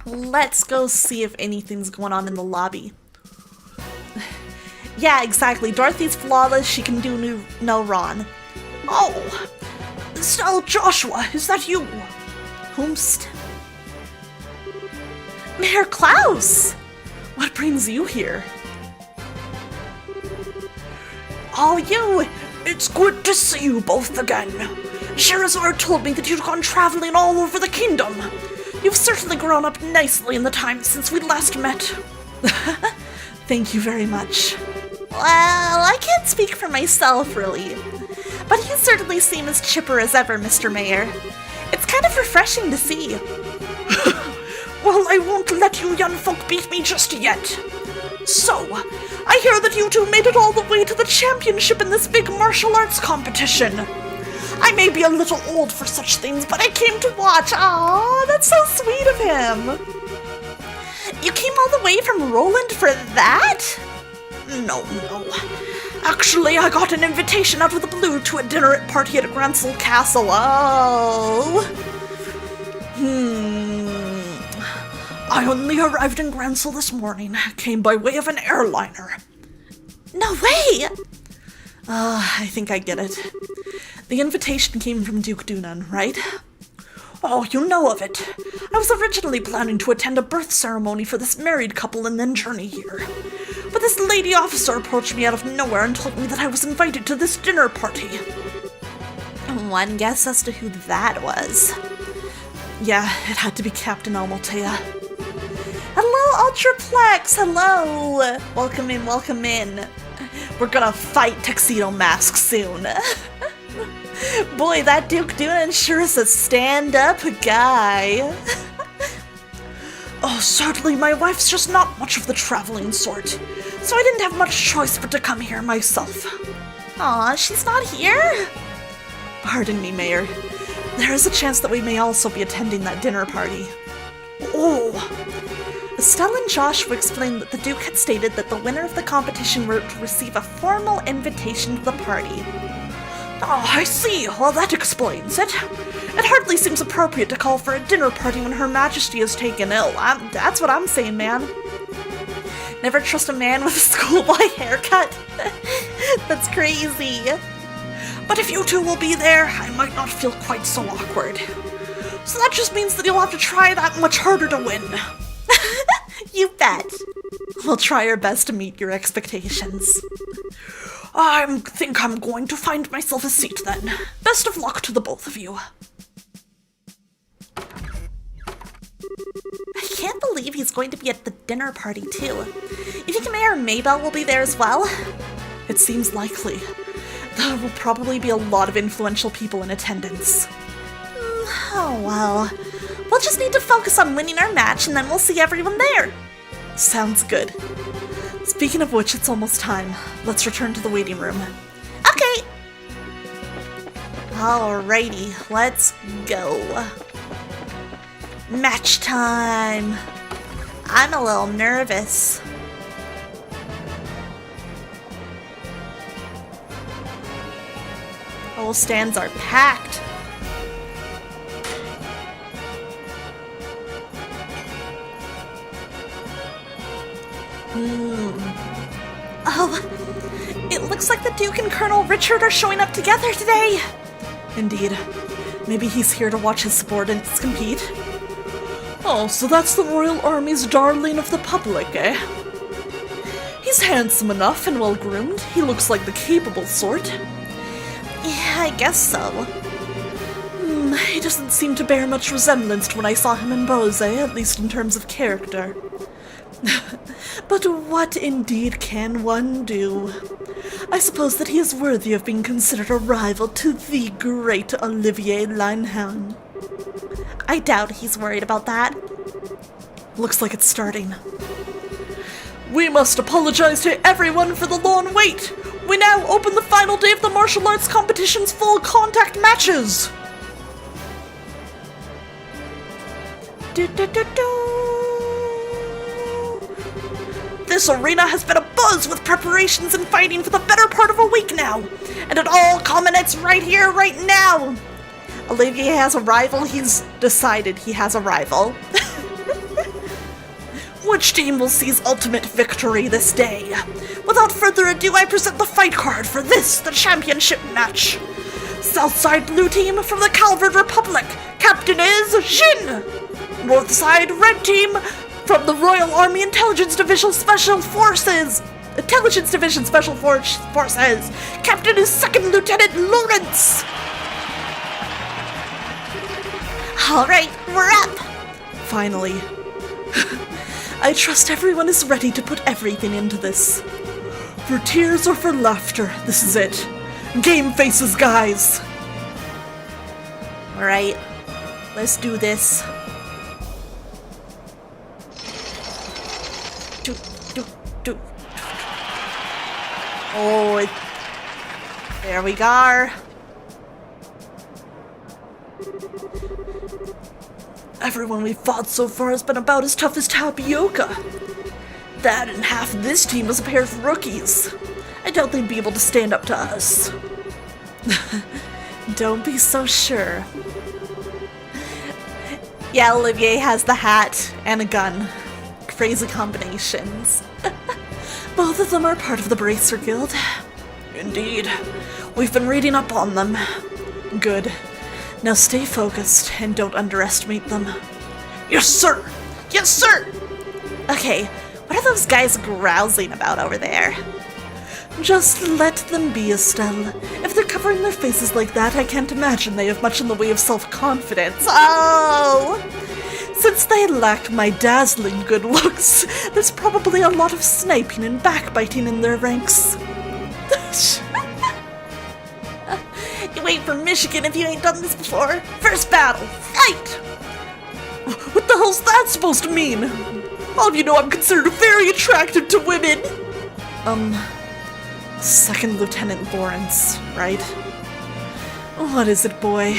Let's go see if anything's going on in the lobby. Yeah, exactly. Dorothy's flawless. She can do no wrong. Oh! So, Joshua, is that you? Whomst? Mayor Klaus! What brings you here? Oh, you! It's good to see you both again. Sherazard told me that you'd gone traveling all over the kingdom. You've certainly grown up nicely in the time since we last met. Thank you very much. Well, I can't speak for myself, really. But you certainly seem as chipper as ever, Mr. Mayor. It's kind of refreshing to see. Well, I won't let you young folk beat me just yet. So, I hear that you two made it all the way to the championship in this big martial arts competition. I may be a little old for such things, but I came to watch. Aw, that's so sweet of him. You came all the way from Roland for that? No. Actually, I got an invitation out of the blue to a dinner party at Grancel Castle. Oh. I only arrived in Grancel this morning. Came by way of an airliner. No way! I think I get it. The invitation came from Duke Dunan, right? Oh, you know of it. I was originally planning to attend a birth ceremony for this married couple and then journey here. But this lady officer approached me out of nowhere and told me that I was invited to this dinner party. One guess as to who that was. Yeah, it had to be Captain Almaltea. Hello, Ultraplex! Hello! Welcome in. We're gonna fight Tuxedo Mask soon. Boy, that Duke Dunan sure is a stand-up guy. Oh, certainly, my wife's just not much of the traveling sort, so I didn't have much choice but to come here myself. Aw, she's not here? Pardon me, Mayor. There is a chance that we may also be attending that dinner party. Oh! Estelle and Joshua explained that the Duke had stated that the winner of the competition were to receive a formal invitation to the party. Oh, I see. Well, that explains it. It hardly seems appropriate to call for a dinner party when Her Majesty is taken ill. That's what I'm saying, man. Never trust a man with a schoolboy haircut. That's crazy. But if you two will be there, I might not feel quite so awkward. So that just means that you'll have to try that much harder to win. You bet. We'll try our best to meet your expectations. I think I'm going to find myself a seat then. Best of luck to the both of you. I can't believe he's going to be at the dinner party too. You think Mayor Maybell will be there as well? It seems likely. There will probably be a lot of influential people in attendance. Oh well. We'll just need to focus on winning our match and then we'll see everyone there. Sounds good. Speaking of which, it's almost time. Let's return to the waiting room. Okay! Alrighty, let's go. Match time! I'm a little nervous. All stands are packed. Oh, it looks like the Duke and Colonel Richard are showing up together today. Indeed. Maybe he's here to watch his subordinates compete. Oh, so that's the Royal Army's darling of the public, eh? He's handsome enough and well-groomed. He looks like the capable sort. Yeah, I guess so. He doesn't seem to bear much resemblance to when I saw him in Bose, at least in terms of character. But what indeed can one do? I suppose that he is worthy of being considered a rival to the great Olivier Linehan. I doubt he's worried about that. Looks like it's starting. We must apologize to everyone for the long wait. We now open the final day of the martial arts competition's full contact matches. This arena has been abuzz with preparations and fighting for the better part of a week now, and it all culminates right here, right now. Olivier has a rival. He's decided he has a rival. Which team will seize ultimate victory this day? Without further ado, I present the fight card for this, the championship match. Southside Blue Team from the Calvert Republic. Captain is Jin. Northside Red Team from the Royal Army Intelligence Division Special Forces. Captain is Second Lieutenant Lawrence. All right, we're up. Finally. I trust everyone is ready to put everything into this. For tears or for laughter, this is it. Game faces, guys. All right, let's do this. Oh, there we go. Everyone we've fought so far has been about as tough as tapioca. That and half of this team was a pair of rookies. I doubt they'd be able to stand up to us. Don't be so sure. Yeah, Olivier has the hat and a gun. Crazy combinations. Both of them are part of the Bracer Guild. Indeed. We've been reading up on them. Good. Now stay focused and don't underestimate them. Yes, sir! Yes, sir! Okay, what are those guys grousing about over there? Just let them be, Estelle. If they're covering their faces like that, I can't imagine they have much in the way of self-confidence. Oh! Since they lack my dazzling good looks, there's probably a lot of sniping and backbiting in their ranks. You ain't from Michigan if you ain't done this before. First battle, fight! What the hell's that supposed to mean? All of you know I'm considered very attractive to women. Second Lieutenant Lawrence, right? What is it, boy?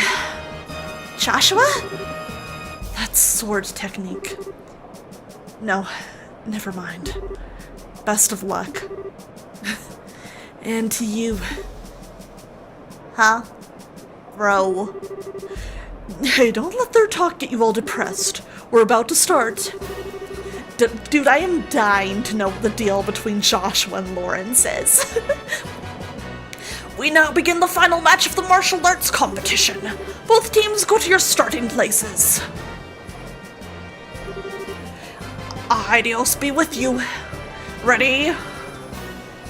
Joshua? That's sword technique. No, never mind. Best of luck. And to you. Huh? Bro. Hey, don't let their talk get you all depressed. We're about to start. Dude, I am dying to know what the deal between Joshua and Lawrence is. We now begin the final match of the martial arts competition. Both teams go to your starting places. Adios be with you. Ready?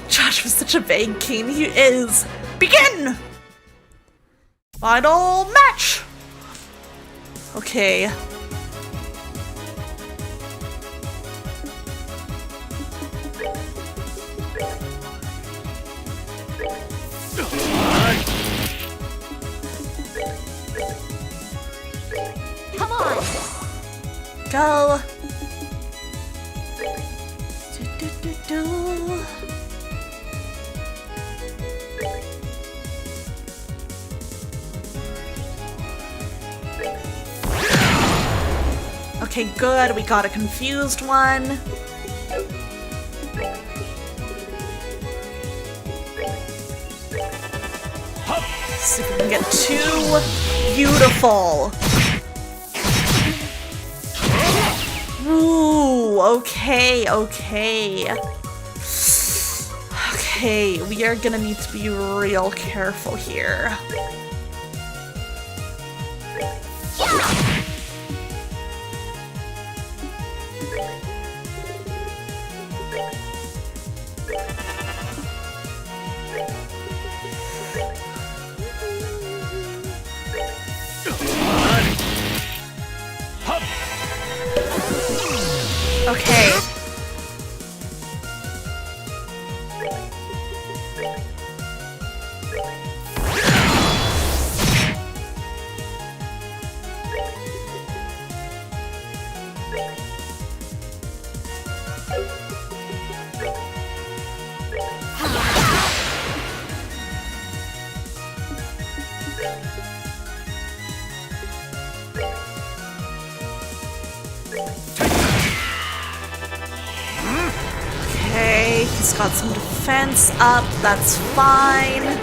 Joshua's such a vague king. He is. Begin! Final match! Okay. Come on! Go! Do. Okay, good. We got a confused one. See if we can get two. Beautiful. Ooh, okay. Okay, we are gonna need to be real careful here. Okay. Okay, he's got some defense up, that's fine.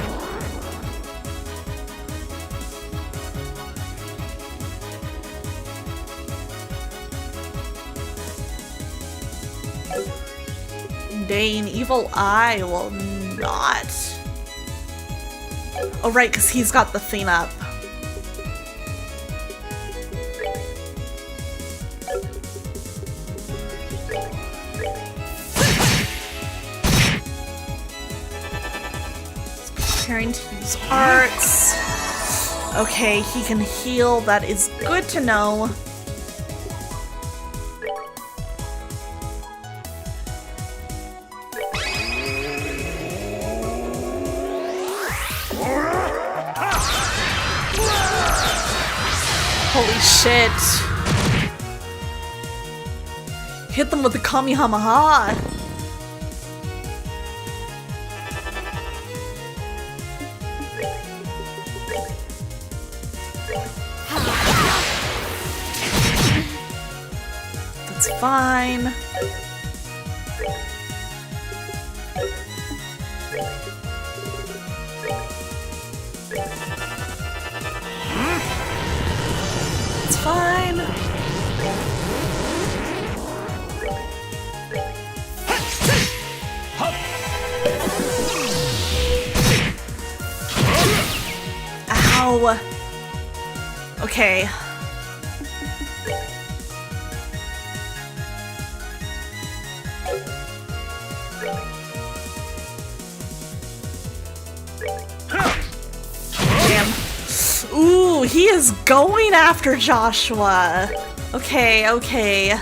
Dane, Evil Eye will not. Oh right, because he's got the thing up. Preparing to use arts. Okay, he can heal. That is good to know. Holy shit. Hit them with the Kamehameha. fine. It's fine. Ow. Okay. Damn. Ooh, he is going after Joshua. Okay, okay.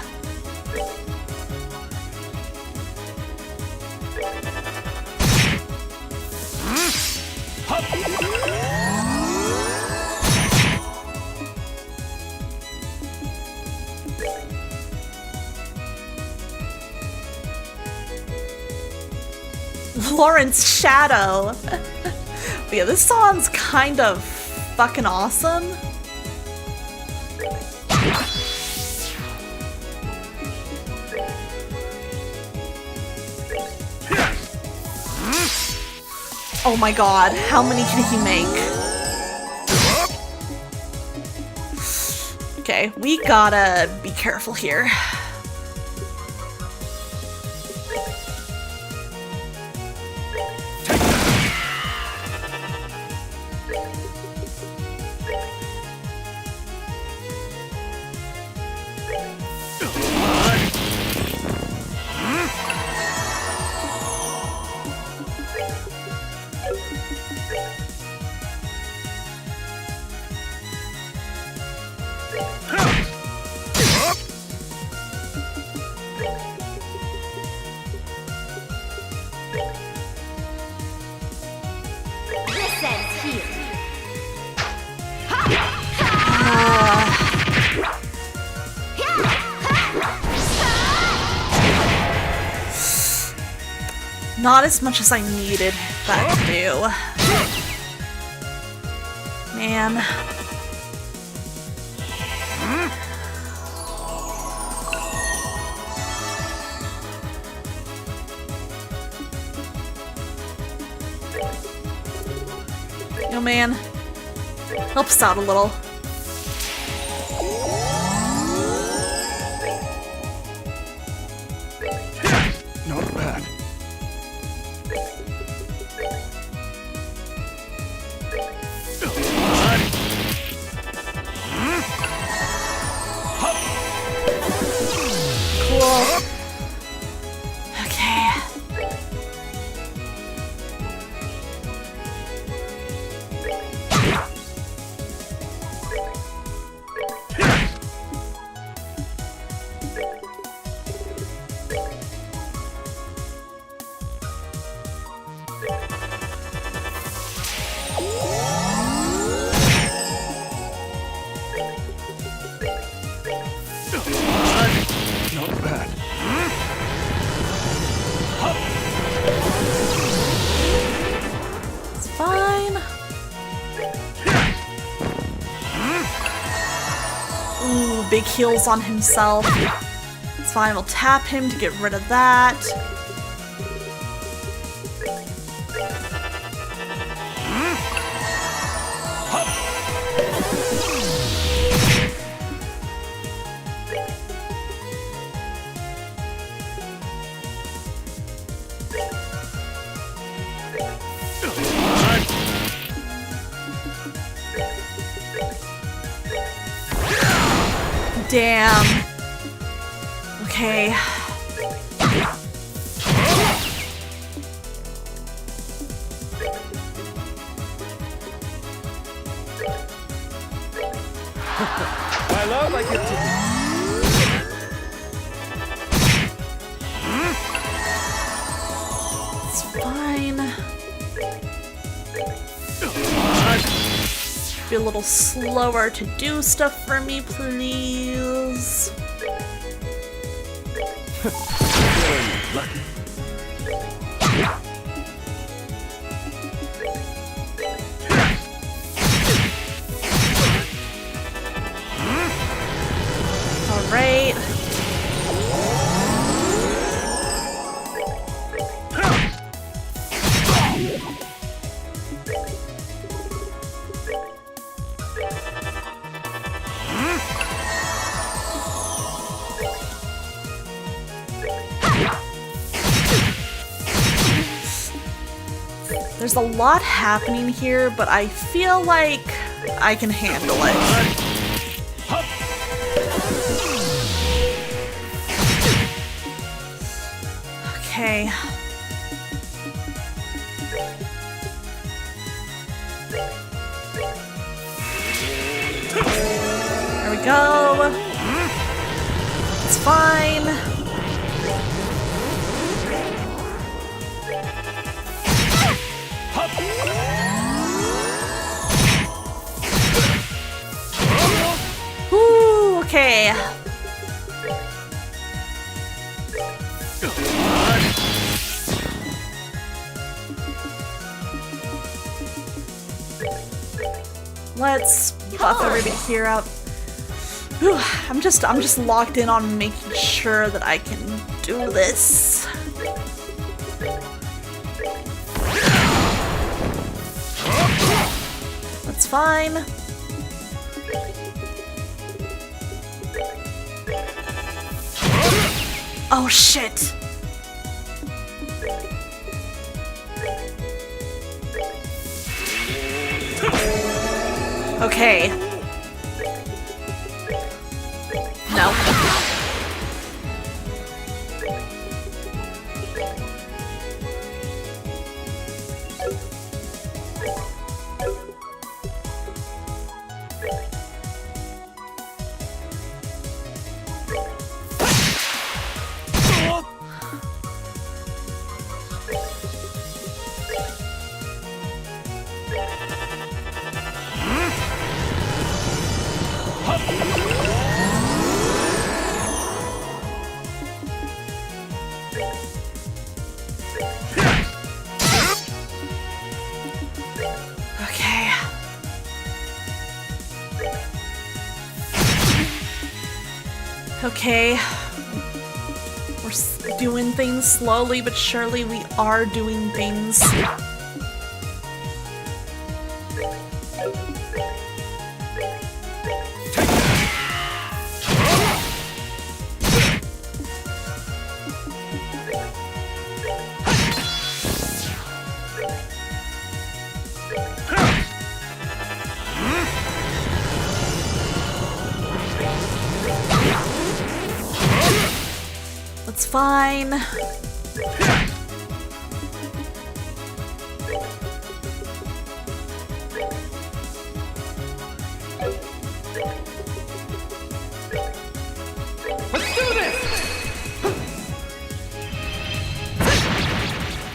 Lauren's shadow. But yeah, this song's kind of fucking awesome. Oh my god, how many can he make? Okay, we gotta be careful here. Not as much as I needed that to do. Man. Yo, man. Help us out a little. Not bad. Cool. Okay. Not bad. It's fine. Ooh, big heals on himself. It's fine, we'll tap him to get rid of that. Damn. Okay. My love, I get to... It's fine. Be a little slower to do stuff for me, please. Feeling lucky. All right. There's a lot happening here, but I feel like I can handle it. Okay. There we go. It's fine. Ooh, okay. Let's buff everybody here up. Whew, I'm just locked in on making sure that I can do this. That's fine. Oh shit. Okay. No. Okay. Okay. We're doing things slowly, but surely we are doing things. That's fine. Let's do this!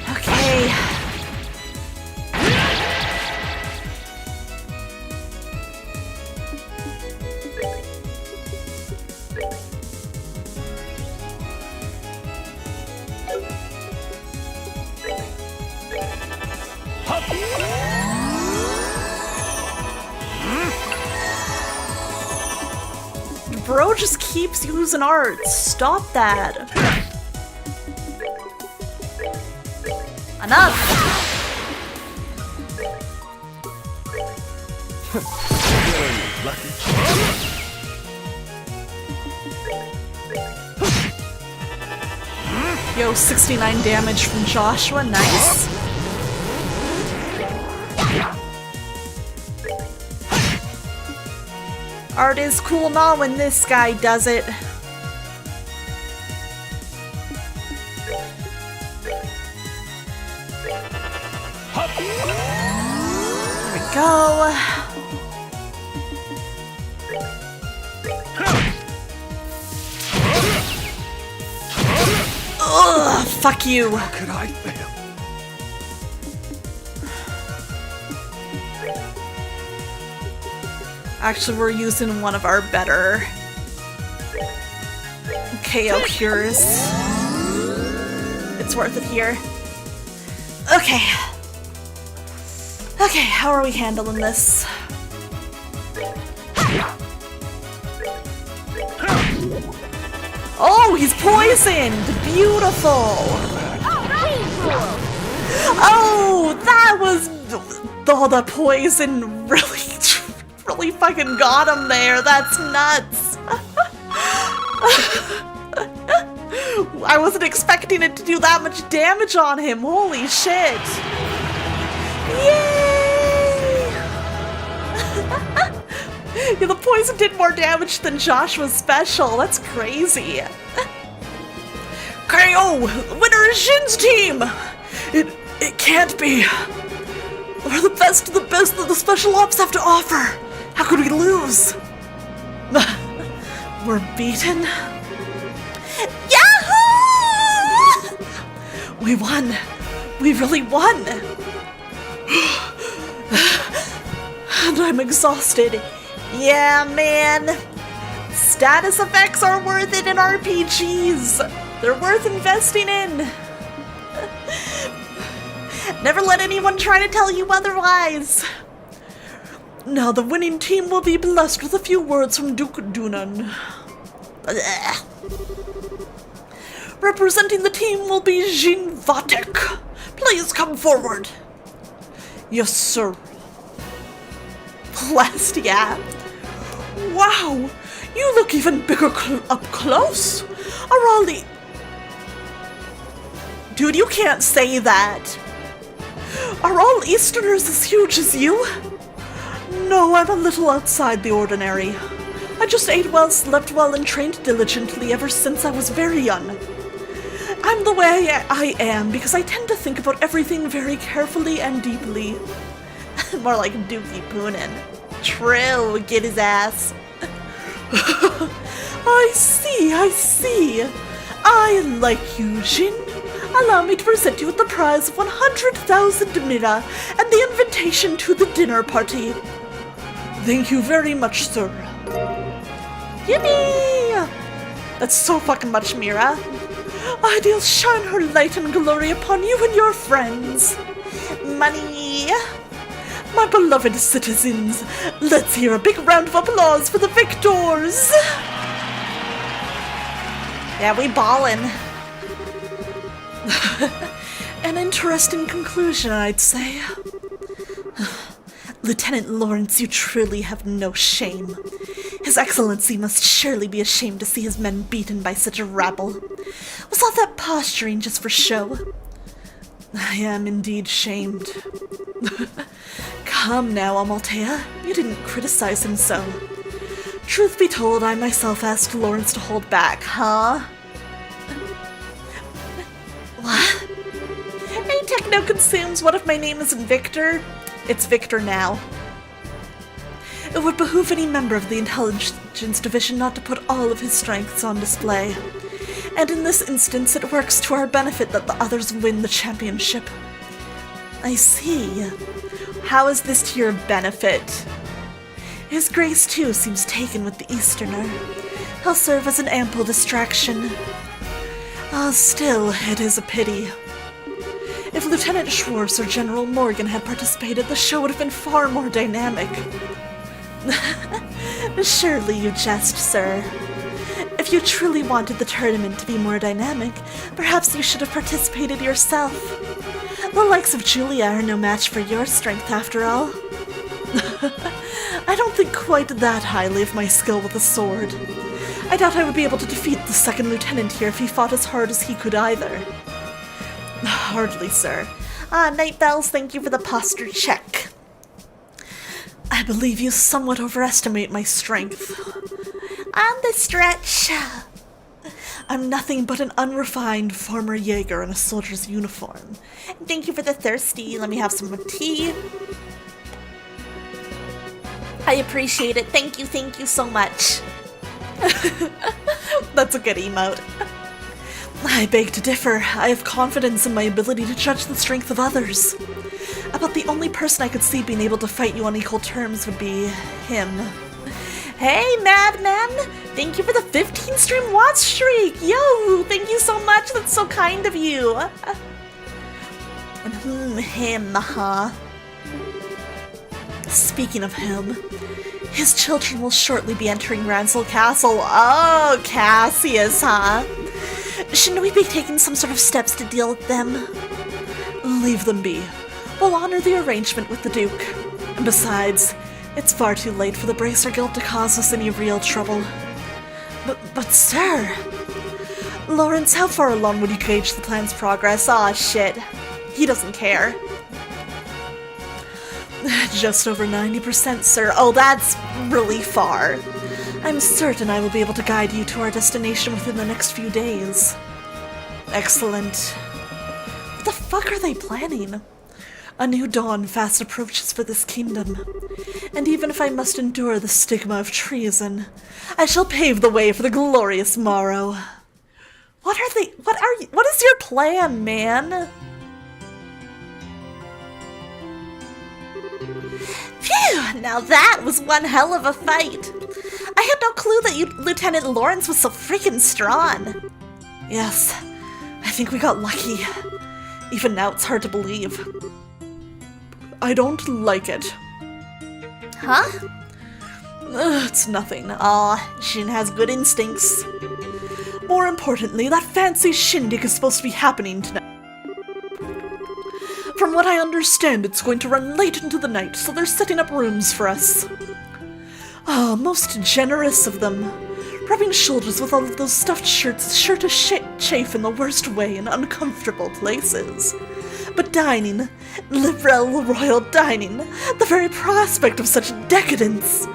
Okay. Bro just keeps using art. Stop that. Enough. Lucky. Yo, 69 damage from Joshua. Nice. Art is cool now when this guy does it. There we go. Ugh, fuck you. How could I fail? Actually, we're using one of our better KO cures. It's worth it here. Okay. Okay, how are we handling this? Oh, he's poisoned! Beautiful! Oh, that was... Oh, the poison really fucking got him there. That's nuts. I wasn't expecting it to do that much damage on him. Holy shit. Yay! Yeah, the poison did more damage than Joshua's special. That's crazy. KO! The winner is Jin's team! It can't be. We're the best of the best that the special ops have to offer. How could we lose? We're beaten. Yahoo! We won. We really won. And I'm exhausted. Yeah, man. Status effects are worth it in RPGs. They're worth investing in. Never let anyone try to tell you otherwise. Now the winning team will be blessed with a few words from Duke Dunan. Representing the team will be Jean Vatek. Please come forward. Yes, sir. Blessed, yeah. Wow, you look even bigger up close. Are all the... Dude, you can't say that. Are all Easterners as huge as you? No, I'm a little outside the ordinary. I just ate well, slept well, and trained diligently ever since I was very young. I'm the way I am because I tend to think about everything very carefully and deeply. More like Dookie Poonin. True, get his ass. I see. I like you, Jin. Allow me to present you with the prize of 100,000 mira and the invitation to the dinner party. Thank you very much, sir. Yippee! That's so fucking much, Mira. Ideal shine her light and glory upon you and your friends. Money! My beloved citizens, let's hear a big round of applause for the victors! Yeah, we ballin'. An interesting conclusion, I'd say. Lieutenant Lawrence, you truly have no shame. His Excellency must surely be ashamed to see his men beaten by such a rabble. Was all that posturing just for show? I am indeed shamed. Come now, Amalthea. You didn't criticize him so. Truth be told, I myself asked Lawrence to hold back, huh? What? Hey, Techno Consumes, what if my name isn't Victor? It's Victor now. It would behoove any member of the Intelligence Division not to put all of his strengths on display. And in this instance, it works to our benefit that the others win the championship. I see. How is this to your benefit? His Grace, too, seems taken with the Easterner. He'll serve as an ample distraction. Still, it is a pity. If Lieutenant Schwartz or General Morgan had participated, the show would have been far more dynamic. Surely you jest, sir. If you truly wanted the tournament to be more dynamic, perhaps you should have participated yourself. The likes of Julia are no match for your strength, after all. I don't think quite that highly of my skill with a sword. I doubt I would be able to defeat the second lieutenant here if he fought as hard as he could either. Hardly, sir. Night Bells, thank you for the posture check. I believe you somewhat overestimate my strength. On the stretch. I'm nothing but an unrefined former Jaeger in a soldier's uniform. Thank you for the thirsty. Let me have some tea. I appreciate it. Thank you so much. That's a good emote. I beg to differ. I have confidence in my ability to judge the strength of others. About the only person I could see being able to fight you on equal terms would be him. Hey, Madman! Thank you for the 15-stream watch streak! Yo! Thank you so much! That's so kind of you! And him, huh? Speaking of him, his children will shortly be entering Ransel Castle. Oh, Cassius, huh? Shouldn't we be taking some sort of steps to deal with them? Leave them be. We'll honor the arrangement with the Duke. And besides, it's far too late for the Bracer Guild to cause us any real trouble. But sir... Lawrence, how far along would you gauge the plan's progress? Aw, shit. He doesn't care. Just over 90%, sir. Oh, that's really far. I'm certain I will be able to guide you to our destination within the next few days. Excellent. What the fuck are they planning? A new dawn fast approaches for this kingdom. And even if I must endure the stigma of treason, I shall pave the way for the glorious morrow. What is your plan, man? Phew, now that was one hell of a fight. I had no clue that Lieutenant Lawrence was so freaking strong. Yes, I think we got lucky. Even now it's hard to believe. I don't like it. Huh? It's nothing. Aw, Shin has good instincts. More importantly, that fancy shindig is supposed to be happening tonight. From what I understand, it's going to run late into the night, so they're setting up rooms for us. Ah, most generous of them. Rubbing shoulders with all of those stuffed shirts sure to chafe in the worst way in uncomfortable places. But dining, liberal royal dining, the very prospect of such decadence.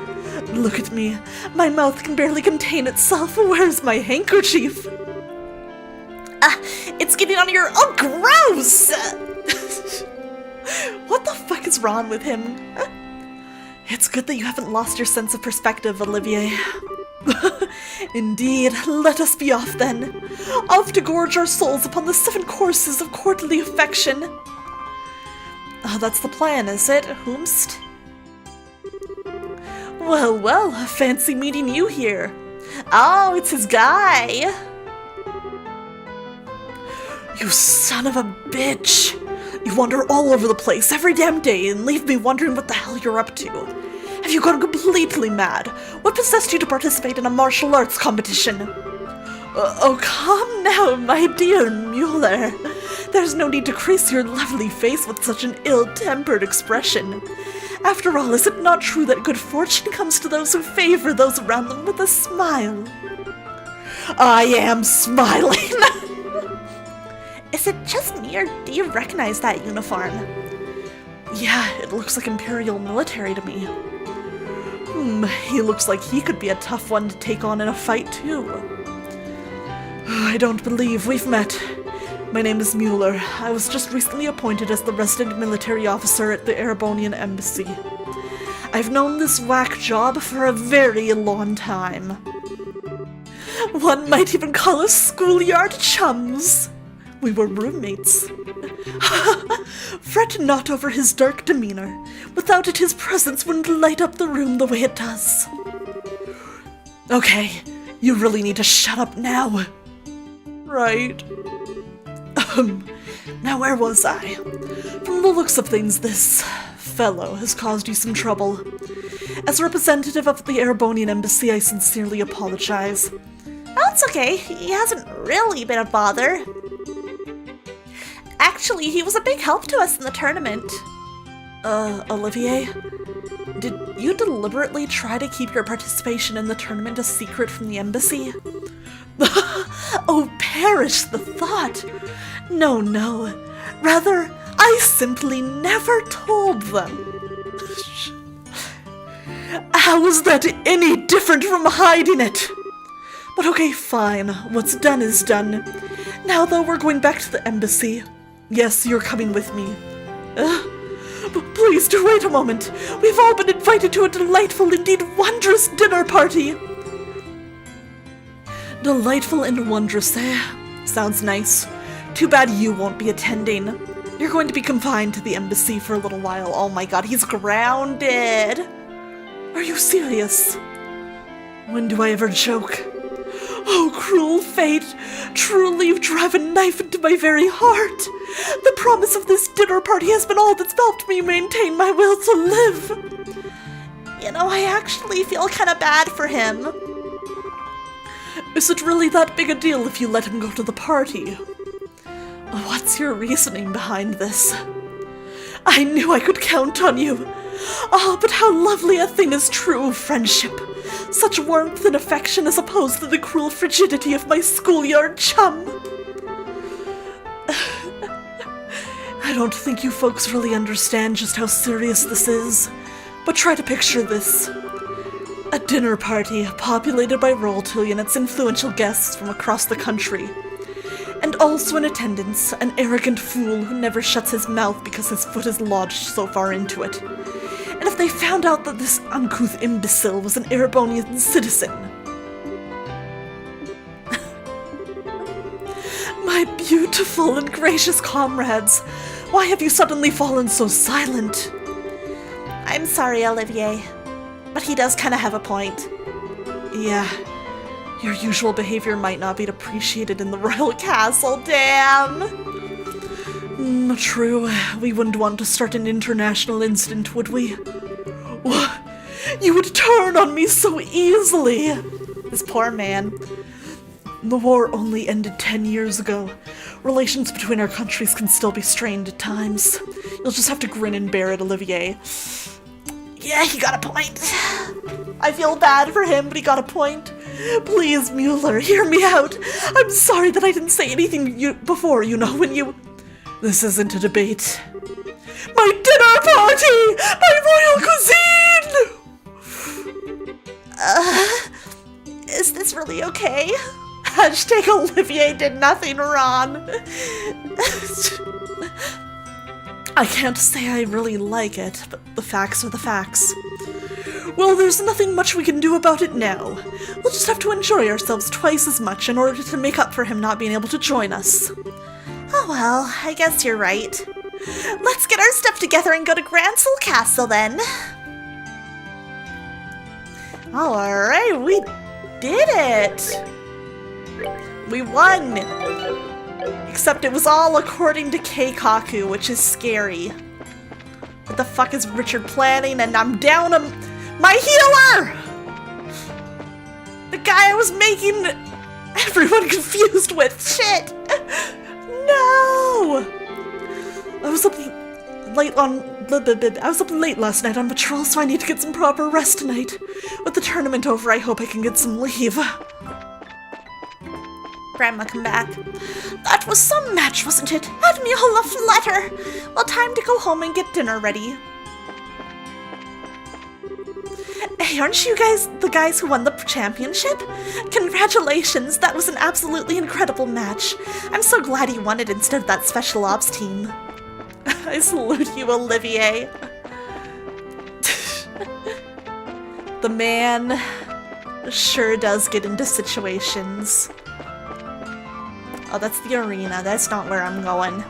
Look at me, my mouth can barely contain itself. Where's my handkerchief? It's getting on your... Oh, gross! What the fuck is wrong with him? It's good that you haven't lost your sense of perspective, Olivier. Indeed, let us be off then. Off to gorge our souls upon the 7 courses of courtly affection. Oh, that's the plan, is it, Whomst? Well, well, fancy meeting you here. Oh, it's his guy. You son of a bitch. You wander all over the place every damn day and leave me wondering what the hell you're up to. Have you gone completely mad? What possessed you to participate in a martial arts competition? Oh, calm now, my dear Mueller. There's no need to crease your lovely face with such an ill-tempered expression. After all, is it not true that good fortune comes to those who favor those around them with a smile? I am smiling! Is it just me, or do you recognize that uniform? Yeah, it looks like Imperial military to me. He looks like he could be a tough one to take on in a fight, too. I don't believe we've met. My name is Mueller. I was just recently appointed as the resident military officer at the Erebonian Embassy. I've known this whack job for a very long time. One might even call us schoolyard chums. We were roommates. Fret not over his dark demeanor. Without it, his presence wouldn't light up the room the way it does. Okay, you really need to shut up now. Right. Now where was I? From the looks of things, this fellow has caused you some trouble. As a representative of the Erebonian Embassy, I sincerely apologize. Oh, it's okay. He hasn't really been a bother. Actually, he was a big help to us in the tournament. Olivier? Did you deliberately try to keep your participation in the tournament a secret from the embassy? Oh, perish the thought! No, no. Rather, I simply never told them. How is that any different from hiding it? But okay, fine. What's done is done. Now, though, we're going back to the embassy. Yes, you're coming with me. Please do wait a moment. We've all been invited to a delightful, indeed wondrous dinner party. Delightful and wondrous, eh? Sounds nice. Too bad you won't be attending. You're going to be confined to the embassy for a little while. Oh my god, he's grounded. Are you serious? When do I ever joke? Oh, cruel fate! Truly you've driven a knife into my very heart! The promise of this dinner party has been all that's helped me maintain my will to live! You know, I actually feel kind of bad for him. Is it really that big a deal if you let him go to the party? What's your reasoning behind this? I knew I could count on you! Oh, but how lovely a thing is true friendship! Such warmth and affection as opposed to the cruel frigidity of my schoolyard chum! don't think you folks really understand just how serious this is, but try to picture this. A dinner party populated by royalty and its influential guests from across the country. And also in attendance, an arrogant fool who never shuts his mouth because his foot is lodged so far into it. And if they found out that this uncouth imbecile was an Erebonian citizen? My beautiful and gracious comrades, why have you suddenly fallen so silent? I'm sorry, Olivier, but he does kind of have a point. Yeah, your usual behavior might not be appreciated in the royal castle, damn! True, we wouldn't want to start an international incident, would we? What? You would turn on me so easily! This poor man. The war only ended 10 years ago. Relations between our countries can still be strained at times. You'll just have to grin and bear it, Olivier. Yeah, he got a point. I feel bad for him, but he got a point. Please, Mueller, hear me out. I'm sorry that I didn't say anything before, when you... This isn't a debate. My dinner party! My royal cuisine! Is this really okay? Hashtag Olivier did nothing wrong. I can't say I really like it, but the facts are the facts. Well, there's nothing much we can do about it now. We'll just have to enjoy ourselves twice as much in order to make up for him not being able to join us. Oh well, I guess you're right. Let's get our stuff together and go to Gransel Castle then. Alright, we did it! We won! Except it was all according to Keikaku, which is scary. What the fuck is Richard planning? And I'm down a... My healer! The guy I was making everyone confused with. Shit! No! I was up late last night on patrol, so I need to get some proper rest tonight. With the tournament over, I hope I can get some leave. Grandma, come back. That was some match, wasn't it? Admiral of Letter. Well, time to go home and get dinner ready. Hey, aren't you guys the guys who won the championship? Congratulations, that was an absolutely incredible match. I'm so glad you won it instead of that special ops team. I salute you, Olivier. The man sure does get into situations. Oh, that's the arena. That's not where I'm going.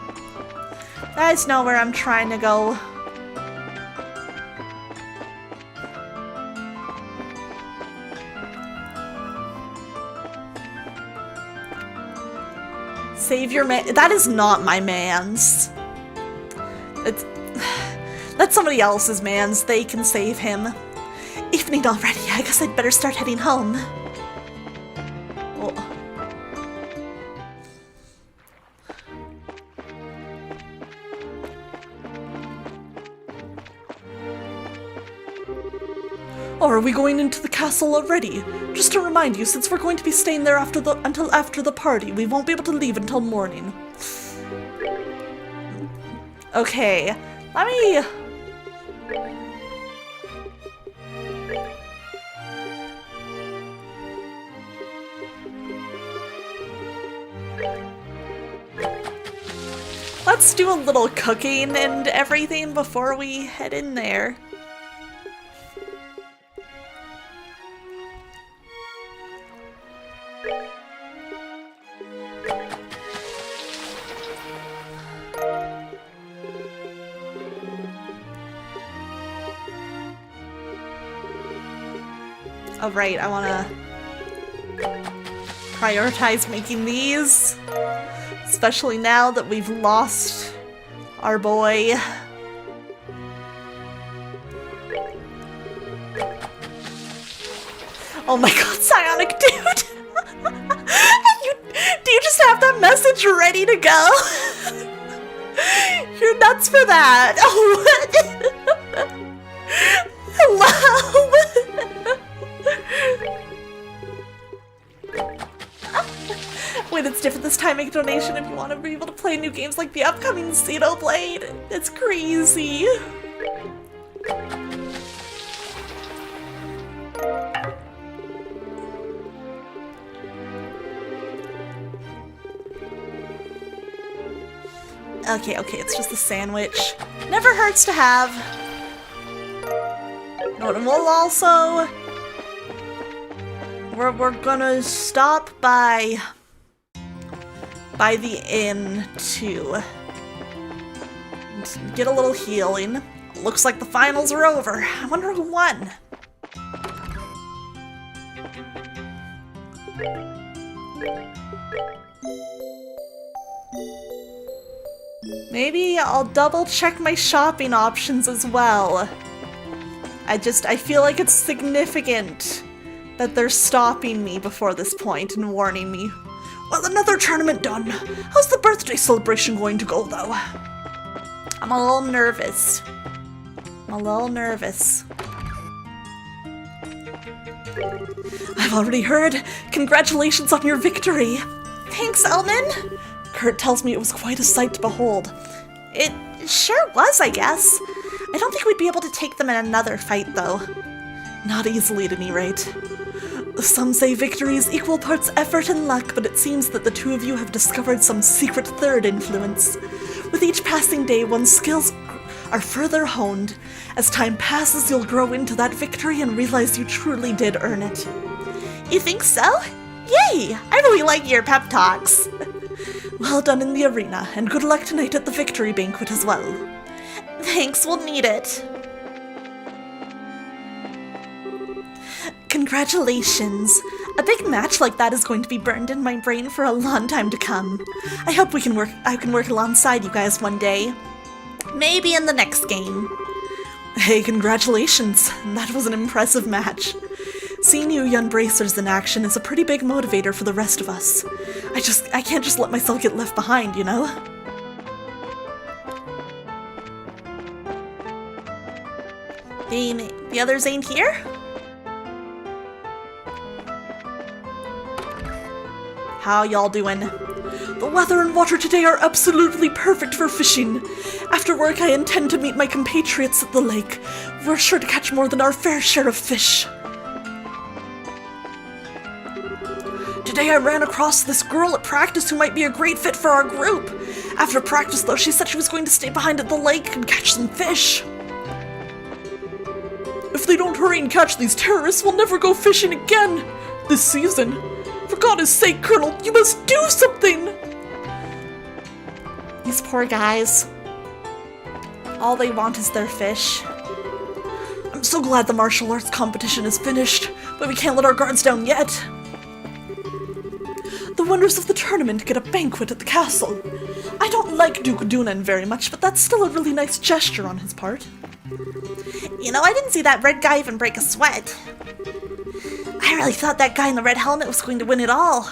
That's not where I'm trying to go. Save your man. That is not my man's. That's somebody else's man's. They can save him. Evening already. I guess I'd better start heading home. Oh. Or are we going into the castle already? Just to remind you, since we're going to be staying there until after the party, we won't be able to leave until morning. Okay, let me... Let's do a little cooking and everything before we head in there. Oh, right, I want to prioritize making these, especially now that we've lost our boy. Oh my god, Psionic dude! Do you just have that message ready to go? You're nuts for that! Oh, what? Hello? Wait, it's different this time. Make a donation if you want to be able to play new games like the upcoming Xenoblade. It's crazy. Okay, it's just a sandwich. Never hurts to have. No, and we'll also... We're gonna stop by the inn too. And get a little healing. Looks like the finals are over. I wonder who won. Maybe I'll double check my shopping options as well. I feel like it's significant that they're stopping me before this point and warning me. Well, another tournament done. How's the birthday celebration going to go, though? I'm a little nervous. I've already heard. Congratulations on your victory. Thanks, Elman. Kurt tells me it was quite a sight to behold. It sure was, I guess. I don't think we'd be able to take them in another fight, though. Not easily, at any rate. Some say victory is equal parts effort and luck, but it seems that the two of you have discovered some secret third influence. With each passing day, one's skills are further honed. As time passes, you'll grow into that victory and realize you truly did earn it. You think so? Yay! I really like your pep talks. Well done in the arena, and good luck tonight at the victory banquet as well. Thanks, we'll need it. Congratulations. A big match like that is going to be burned in my brain for a long time to come. I hope I can work alongside you guys one day. Maybe in the next game. Hey, congratulations. That was an impressive match. Seeing you young bracers in action is a pretty big motivator for the rest of us. I can't just let myself get left behind, you know? The others ain't here? How y'all doing? The weather and water today are absolutely perfect for fishing. After work, I intend to meet my compatriots at the lake. We're sure to catch more than our fair share of fish. Today I ran across this girl at practice who might be a great fit for our group. After practice, though, she said she was going to stay behind at the lake and catch some fish. If they don't hurry and catch these terrorists, we'll never go fishing again this season. For God's sake, Colonel, you must do something! These poor guys. All they want is their fish. I'm so glad the martial arts competition is finished, but we can't let our guards down yet. The winners of the tournament get a banquet at the castle. I don't like Duke Dunan very much, but that's still a really nice gesture on his part. You know, I didn't see that red guy even break a sweat. I really thought that guy in the red helmet was going to win it all.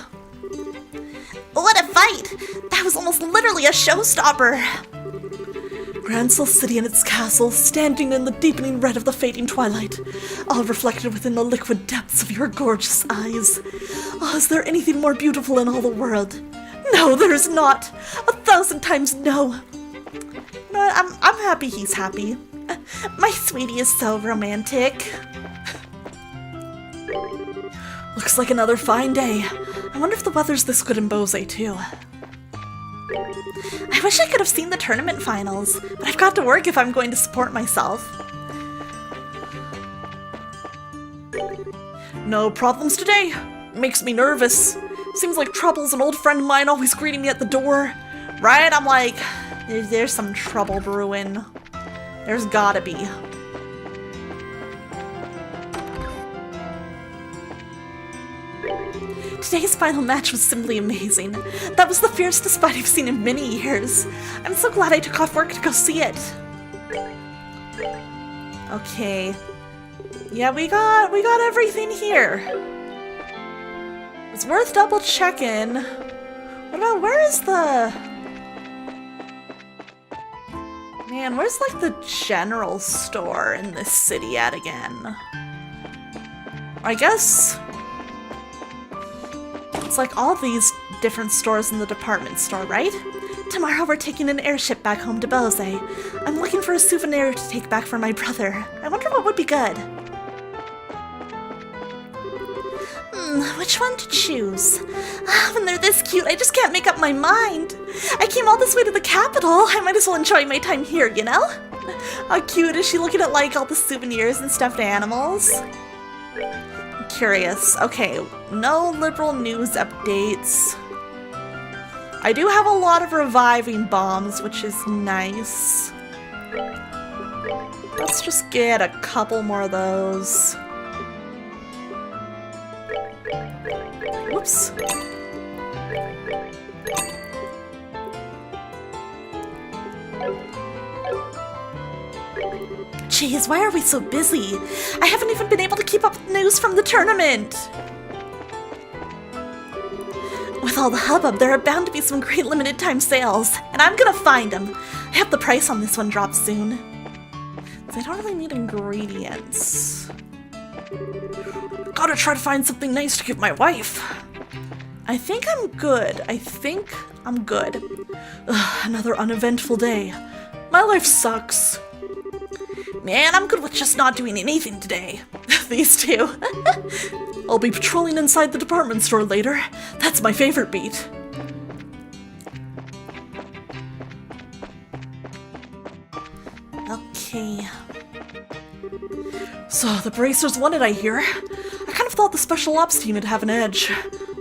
What a fight! That was almost literally a showstopper! Grancel City and its castle, standing in the deepening red of the fading twilight, all reflected within the liquid depths of your gorgeous eyes. Oh, is there anything more beautiful in all the world? No, there is not! 1,000 times no! No, I'm happy he's happy. My sweetie is so romantic. Looks like another fine day. I wonder if the weather's this good in Bose, too. I wish I could have seen the tournament finals, but I've got to work if I'm going to support myself. No problems today. Makes me nervous. Seems like Trouble's an old friend of mine always greeting me at the door. Right? I'm like, there's some trouble brewing. There's gotta be. Today's final match was simply amazing. That was the fiercest fight I've seen in many years. I'm so glad I took off work to go see it. Okay. Yeah, we got everything here. It's worth double checking. What about, where is the... Man, where's like the general store in this city at again? I guess... It's like all these different stores in the department store, right? Tomorrow we're taking an airship back home to Bose. I'm looking for a souvenir to take back for my brother. I wonder what would be good. Which one to choose? When they're this cute, I just can't make up my mind. I came all this way to the capital. I might as well enjoy my time here, you know? How cute is she looking at like all the souvenirs and stuffed animals? I'm curious. Okay, no liberal news updates. I do have a lot of reviving bombs, which is nice. Let's just get a couple more of those. Whoops. Jeez, why are we so busy? I haven't even been able to keep up with news from the tournament. With all the hubbub, there are bound to be some great limited time sales, and I'm gonna find them. I hope the price on this one drops soon. I don't really need ingredients. Gotta try to find something nice to give my wife. I think I'm good. Ugh, another uneventful day. My life sucks. Man, I'm good with just not doing anything today. These two. I'll be patrolling inside the department store later. That's my favorite beat. Okay. So, the Bracers won it, I hear. I kind of thought the Special Ops team would have an edge.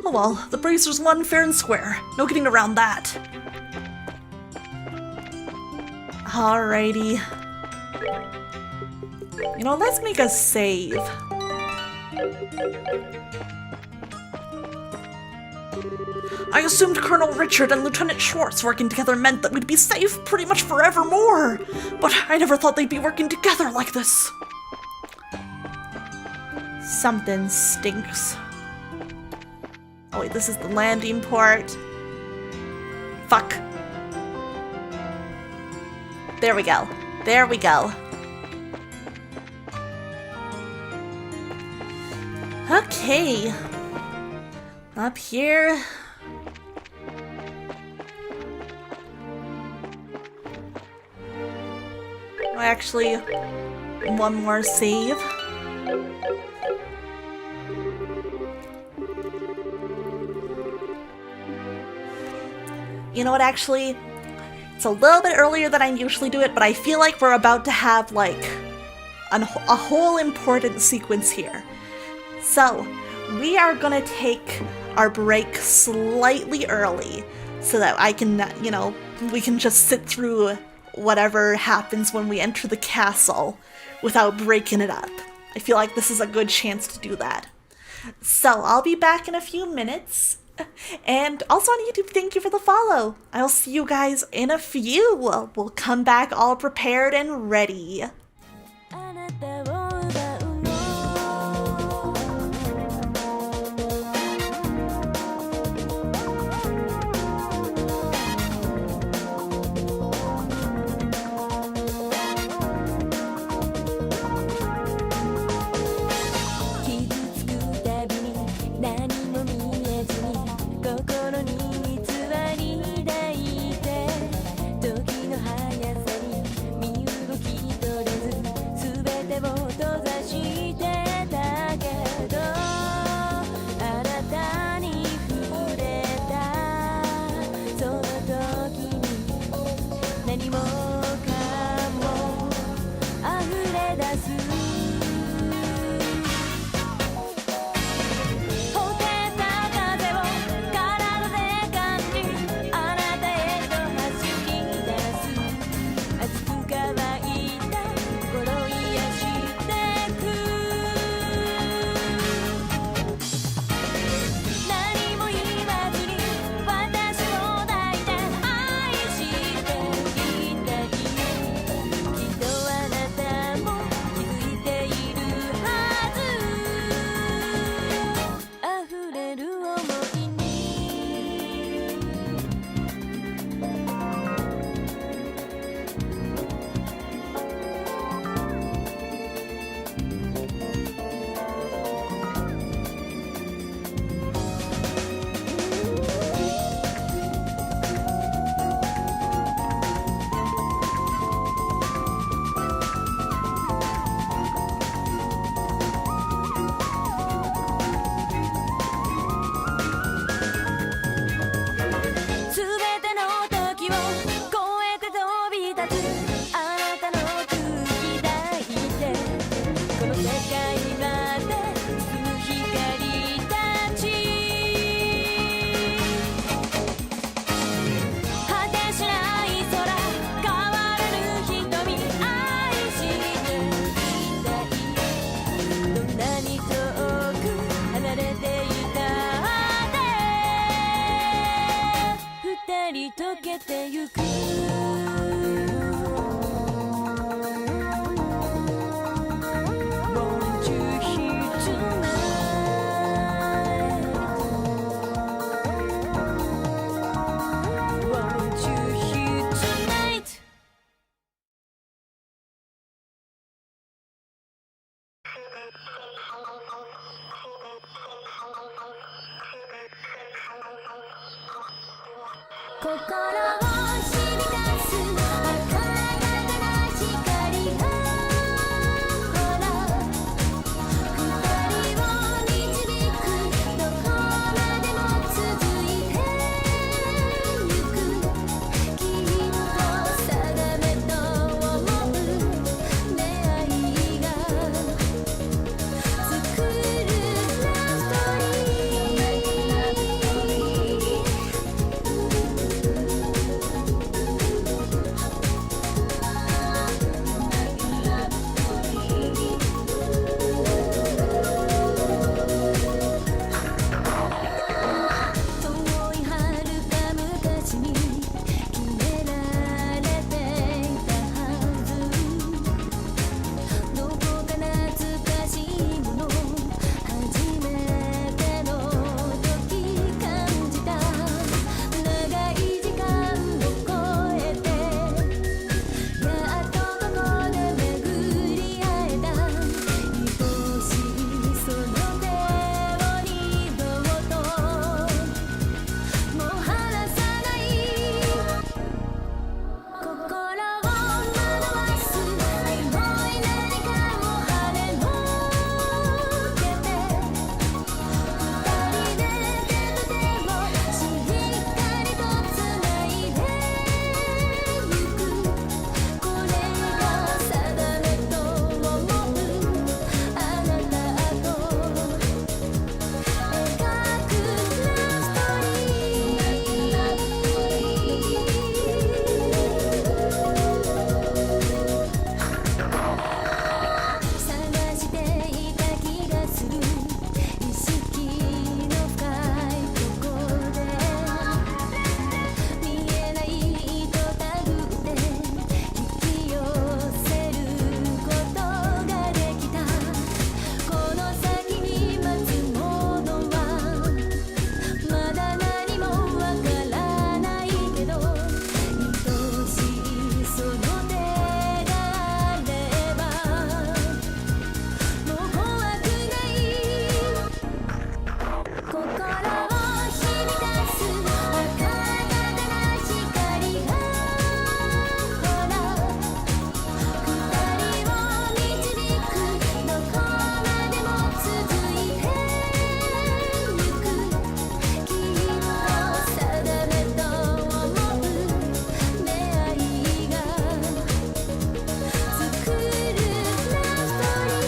Oh well, the Bracers won fair and square. No getting around that. Alrighty. You know, let's make a save. I assumed Colonel Richard and Lieutenant Schwartz working together meant that we'd be safe pretty much forevermore. But I never thought they'd be working together like this. Something stinks. Oh wait, this is the landing port. Fuck. There we go. There we go. Okay. Up here. Oh, actually, one more save. You know what, actually, it's a little bit earlier than I usually do it, but I feel like we're about to have, like, a whole important sequence here. So, we are gonna take our break slightly early so that I can, you know, we can just sit through whatever happens when we enter the castle without breaking it up. I feel like this is a good chance to do that. So, I'll be back in a few minutes. And also on YouTube, thank you for the follow. I'll see you guys in a few. We'll come back all prepared and ready. けてゆくWon't you hear tonight Won't you hear tonight 心を響かす赤な光がほら二人を導くどこまでも続いてゆくきっと定めと思う出会いが作るラストリ遠い遥か昔に決められていたはずどこか懐かしいもの初めての時感じた長い時間を超えてやっとここで巡り会えた愛しいその手を二度ともう離さない心を惑わす曖昧な何かを跳ねのけて二人で手と手をしっかりとつないでゆくこれが定めと思うあなたと描くラストリ探していた気がする意識の深いとこで見えない糸たぐって引き寄せることができたこの先に待つものはまだ何もわからないけど愛しいその手があればもう怖くない心を響かす赤な光がほら二人を導くどこまでも続いてゆくきっと定めと思う出会いが作るラストリ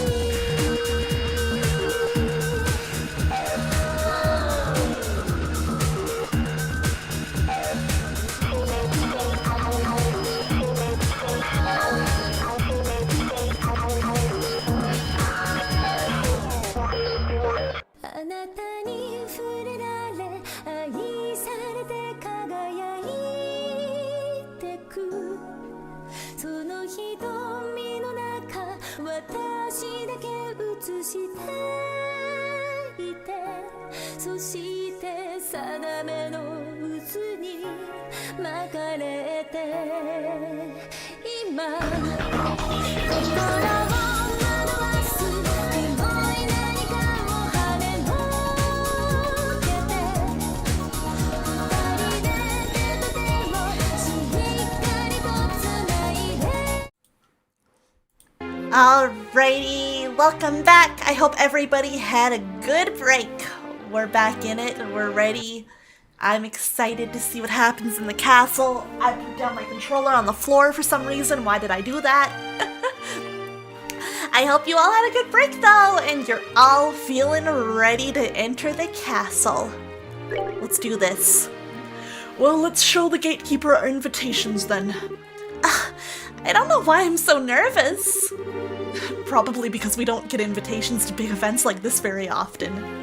あなたに触れられ愛されて輝いてくその瞳の中私だけ映していてそして定めの渦に巻かれて今心を惑わすキモい何かを跳ねのけて二人で手と手をしっかりとつないで Alrighty, welcome back. I hope everybody had a good break. We're back in it and we're ready. I'm excited to see what happens in the castle. I put down my controller on the floor for some reason. Why did I do that? I hope you all had a good break though, and you're all feeling ready to enter the castle. Let's do this. Well, let's show the gatekeeper our invitations then. I don't know why I'm so nervous. Probably because we don't get invitations to big events like this very often.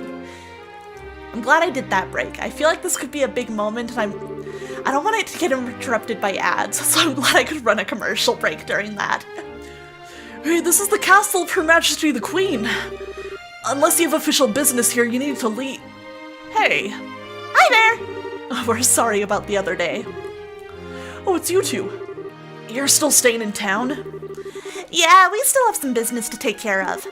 I'm glad I did that break. I feel like this could be a big moment, and I don't want it to get interrupted by ads, so I'm glad I could run a commercial break during that. Hey, this is the castle of Her Majesty the Queen. Unless you have official business here, you need to leave. Hey. Hi there! Oh, we're sorry about the other day. Oh, it's you two. You're still staying in town? Yeah, we still have some business to take care of.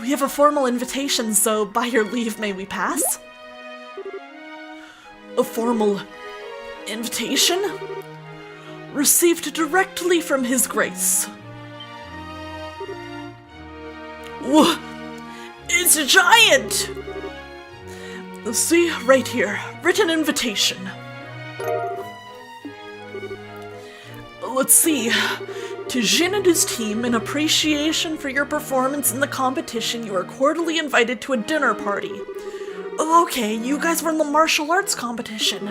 We have a formal invitation, so by your leave, may we pass? A formal invitation? Received directly from His Grace. Whoa! It's a giant! See, right here, written invitation. Let's see. To Jin and his team, in appreciation for your performance in the competition, you are cordially invited to a dinner party. Oh, okay, you guys were in the martial arts competition.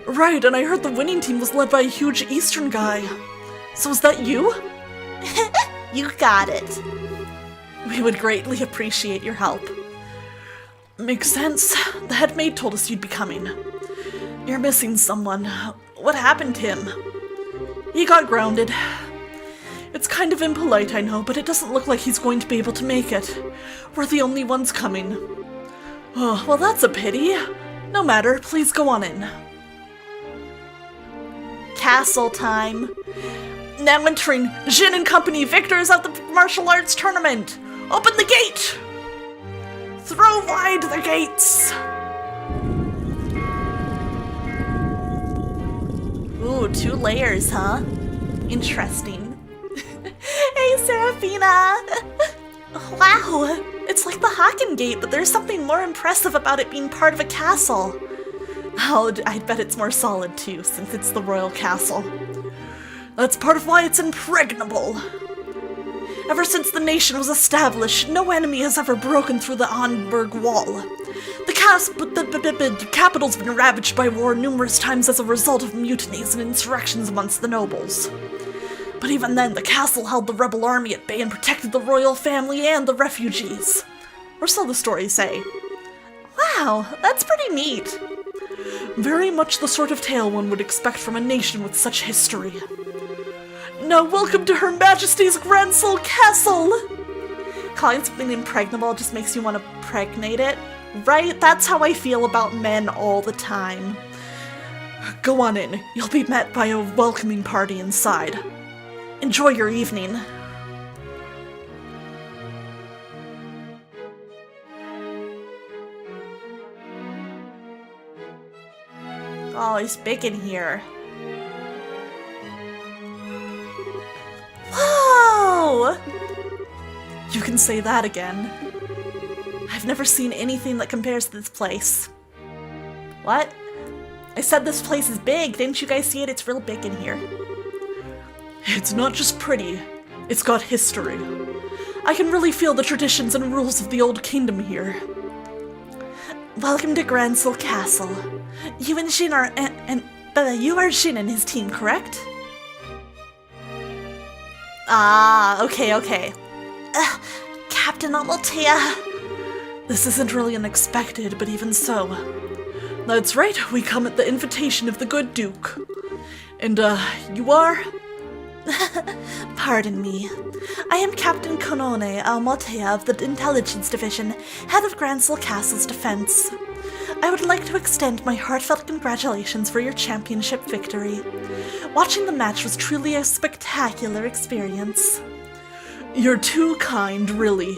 Right, and I heard the winning team was led by a huge Eastern guy. So is that you? You got it. We would greatly appreciate your help. Makes sense. The head maid told us you'd be coming. You're missing someone. What happened to him? He got grounded. It's kind of impolite, I know, but it doesn't look like he's going to be able to make it. We're the only ones coming. Oh, well, that's a pity. No matter, please go on in. Castle time. Now entering Jin and Company, victors of the martial arts tournament. Open the gate! Throw wide the gates! Ooh, 2 layers, huh? Interesting. Hey, Serafina! Wow, it's like the Haken Gate, but there's something more impressive about it being part of a castle. Oh, I bet it's more solid too, since it's the royal castle. That's part of why it's impregnable. Ever since the nation was established, no enemy has ever broken through the Onberg Wall. The capital's been ravaged by war numerous times as a result of mutinies and insurrections amongst the nobles. But even then, the castle held the rebel army at bay and protected the royal family and the refugees. Or so the stories say. Wow, that's pretty neat. Very much the sort of tale one would expect from a nation with such history. Now welcome to Her Majesty's Gransel Castle! Calling something impregnable just makes you want to pregnate it, right? That's how I feel about men all the time. Go on in. You'll be met by a welcoming party inside. Enjoy your evening. Oh, it's big in here. Whoa! You can say that again. I've never seen anything that compares to this place. What? I said this place is big. Didn't you guys see it? It's real big in here. It's not just pretty, it's got history. I can really feel the traditions and rules of the old kingdom here. Welcome to Gransel Castle. You and Jin are you are Jin and his team, correct? Ah, okay. Captain Amaltea. This isn't really unexpected, but even so. That's right, we come at the invitation of the good Duke. And, you are? Pardon me. I am Captain Konone Amaltea of the Intelligence Division, head of Gransel Castle's defense. I would like to extend my heartfelt congratulations for your championship victory. Watching the match was truly a spectacular experience. You're too kind, really.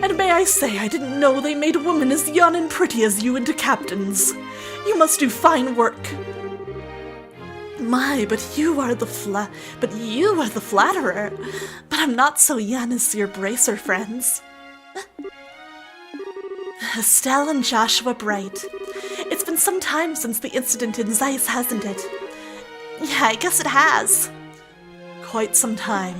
And may I say, I didn't know they made a woman as young and pretty as you into captains. You must do fine work. My, but you are the flatterer. But I'm not so young as your bracer friends. Estelle and Joshua Bright. It's been some time since the incident in Zeiss, hasn't it? Yeah, I guess it has. Quite some time.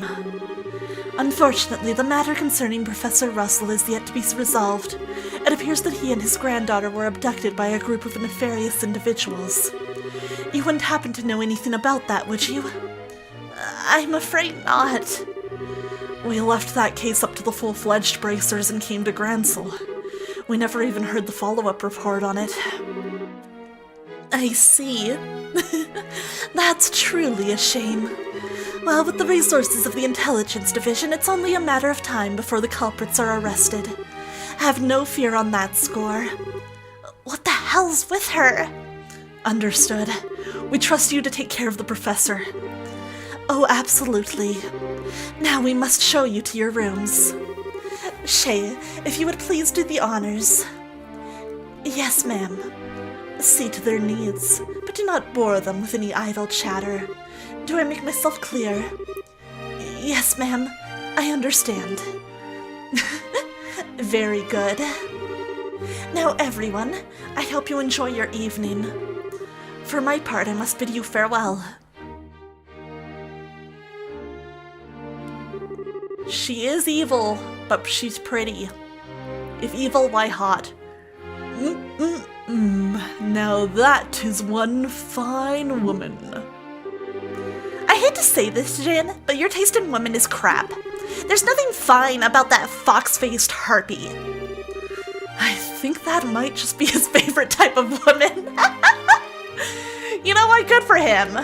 Unfortunately, the matter concerning Professor Russell is yet to be resolved. It appears that he and his granddaughter were abducted by a group of nefarious individuals. You wouldn't happen to know anything about that, would you? I'm afraid not. We left that case up to the full-fledged bracers and came to Gransel. We never even heard the follow-up report on it. I see. That's truly a shame. Well, with the resources of the Intelligence Division, it's only a matter of time before the culprits are arrested. Have no fear on that score. What the hell's with her? Understood. We trust you to take care of the professor. Oh, absolutely. Now we must show you to your rooms. Shay, if you would please do the honors. Yes, ma'am. See to their needs, but do not bore them with any idle chatter. Do I make myself clear? Yes, ma'am. I understand. Very good. Now, everyone, I hope you enjoy your evening. For my part, I must bid you farewell. She is evil, but she's pretty. If evil, why hot? Now that is one fine woman. I hate to say this, Jin, but your taste in women is crap. There's nothing fine about that fox-faced harpy. I think that might just be his favorite type of woman. You know what? Good for him.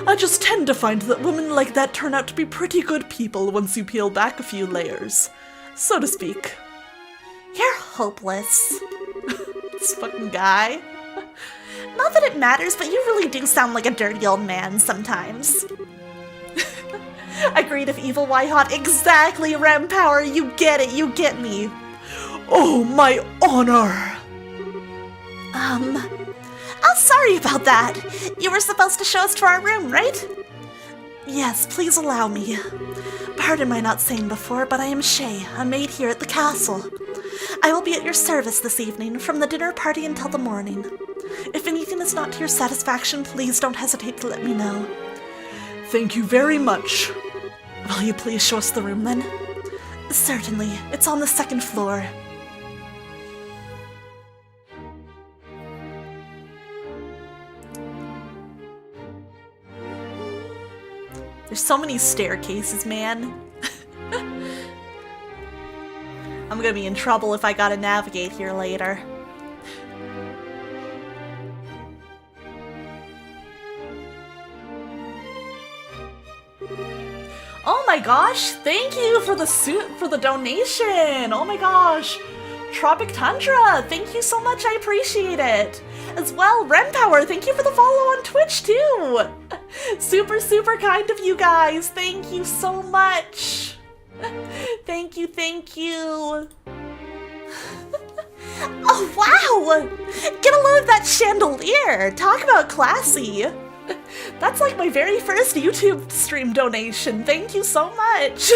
I just tend to find that women like that turn out to be pretty good people once you peel back a few layers, so to speak. You're hopeless. This fucking guy. Not that it matters, but you really do sound like a dirty old man sometimes. Agreed if evil, why hot? Exactly, Rem Power, you get it, you get me. Oh, my honor. Oh, sorry about that. You were supposed to show us to our room, right? Yes, please allow me. Pardon my not saying before, but I am Shay, a maid here at the castle. I will be at your service this evening, from the dinner party until the morning. If anything is not to your satisfaction, please don't hesitate to let me know. Thank you very much. Will you please show us the room then? Certainly. It's on the second floor. There's so many staircases, man. I'm gonna be in trouble if I gotta navigate here later. Oh my gosh, thank you for the donation. Oh my gosh. Tropic Tundra, thank you so much, I appreciate it. As well, Renpower, thank you for the follow on Twitch too. Super, super kind of you guys. Thank you so much. Thank you, thank you. Oh wow! Get a load of that chandelier. Talk about classy. That's like my very first YouTube stream donation. Thank you so much.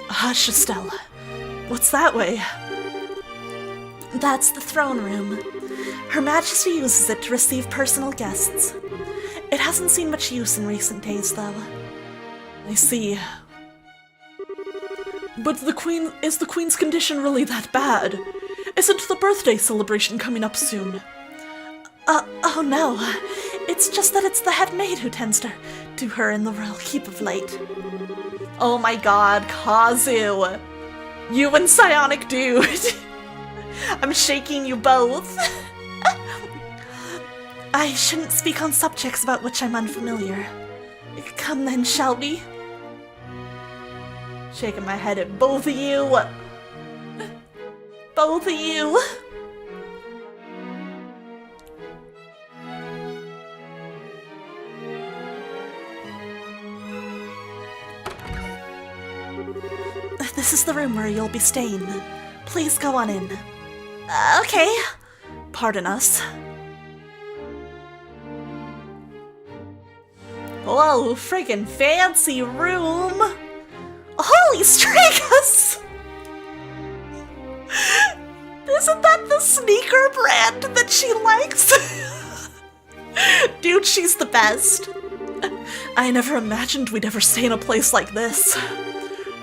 Hush, Estella. What's that way? That's the throne room. Her Majesty uses it to receive personal guests. It hasn't seen much use in recent days, though. I see. But is the Queen's condition really that bad? Isn't the birthday celebration coming up soon? Oh no. It's just that it's the head maid who tends to do her in the royal keep of late. Oh my god, Kazu. You and Psionic Dude. I'm shaking you both. I shouldn't speak on subjects about which I'm unfamiliar. Come then, shall we? Shaking my head at both of you. Both of you. This is the room where you'll be staying. Please go on in. Okay. Pardon us. Whoa, friggin' fancy room! Holy Stragus! Isn't that the sneaker brand that she likes? Dude, she's the best. I never imagined we'd ever stay in a place like this.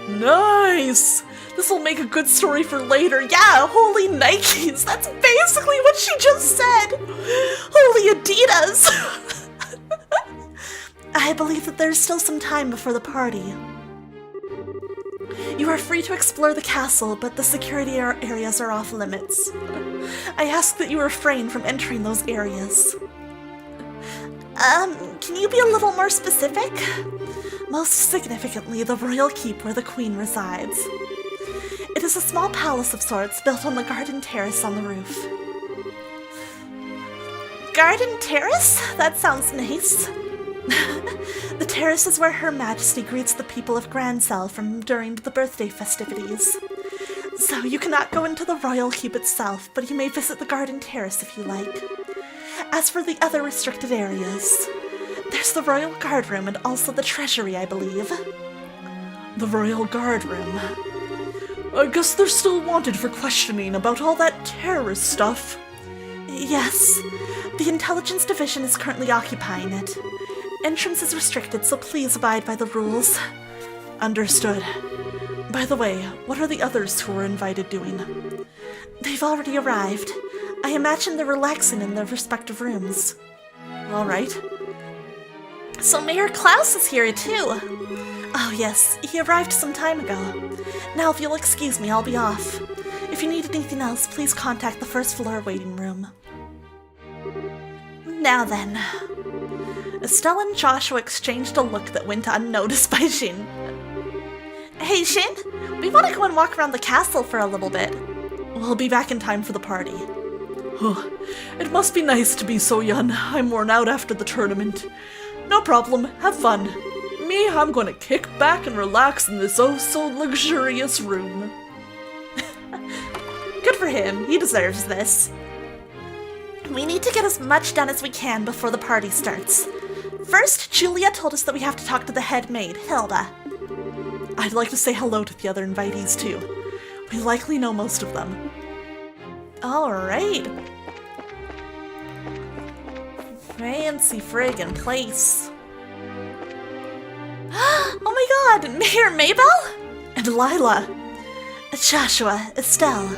Nice! This'll make a good story for later. Yeah, holy Nikes! That's basically what she just said! Holy Adidas! I believe that there's still some time before the party. You are free to explore the castle, but the security areas are off limits. I ask that you refrain from entering those areas. Can you be a little more specific? Most significantly, the royal keep where the queen resides. It is a small palace of sorts built on the garden terrace on the roof. Garden terrace? That sounds nice. The terrace is where Her Majesty greets the people of Grancel from during the birthday festivities. So you cannot go into the royal keep itself, but you may visit the garden terrace if you like. As for the other restricted areas, there's the royal guard room and also the treasury, I believe. The royal guard room. I guess they're still wanted for questioning about all that terrorist stuff. Yes, the intelligence division is currently occupying it. Entrance is restricted, so please abide by the rules. Understood. By the way, what are the others who were invited doing? They've already arrived. I imagine they're relaxing in their respective rooms. All right. So Mayor Klaus is here too. Oh yes, he arrived some time ago. Now if you'll excuse me, I'll be off. If you need anything else, please contact the first floor waiting room. Now then. Estelle and Joshua exchanged a look that went unnoticed by Jin. Hey Shin, we want to go and walk around the castle for a little bit. We'll be back in time for the party. It must be nice to be so young. I'm worn out after the tournament. No problem, have fun. Me, I'm gonna kick back and relax in this oh-so-luxurious room. Good for him, he deserves this. We need to get as much done as we can before the party starts. First, Julia told us that we have to talk to the head maid, Hilda. I'd like to say hello to the other invitees too. We likely know most of them. Alright. Fancy friggin' place. Oh my god, Mayor Mabel? And Lila. Joshua, Estelle.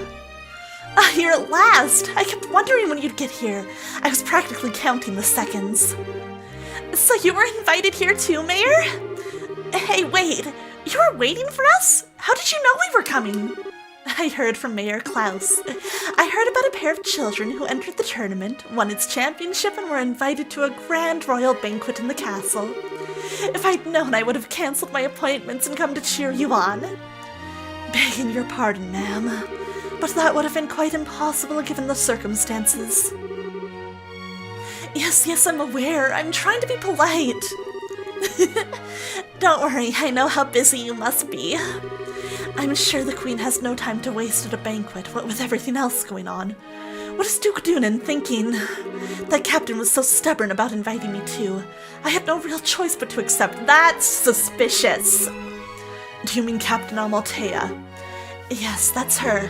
Ah, here at last! I kept wondering when you'd get here. I was practically counting the seconds. So you were invited here too, Mayor? Hey, wait. You were waiting for us? How did you know we were coming? I heard from Mayor Klaus. I heard about a pair of children who entered the tournament, won its championship, and were invited to a grand royal banquet in the castle. If I'd known, I would have cancelled my appointments and come to cheer you on. Begging your pardon, ma'am, but that would have been quite impossible given the circumstances. Yes, I'm aware. I'm trying to be polite. Don't worry, I know how busy you must be. I'm sure the Queen has no time to waste at a banquet, what with everything else going on. What is Duke Dunan thinking? That captain was so stubborn about inviting me too. I had no real choice but to accept. That's suspicious. Do you mean Captain Amaltea? Yes, that's her.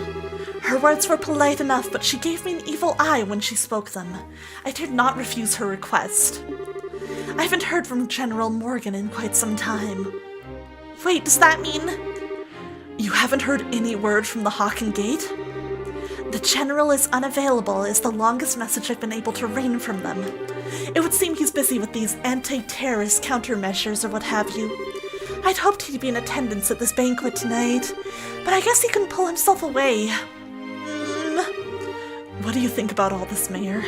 Her words were polite enough, but she gave me an evil eye when she spoke them. I dared not refuse her request. I haven't heard from General Morgan in quite some time. Wait, does that mean... You haven't heard any word from the Hawken Gate? The General is unavailable is the longest message I've been able to wring from them. It would seem he's busy with these anti-terrorist countermeasures or what have you. I'd hoped he'd be in attendance at this banquet tonight, but I guess he couldn't pull himself away. What do you think about all this, Mayor?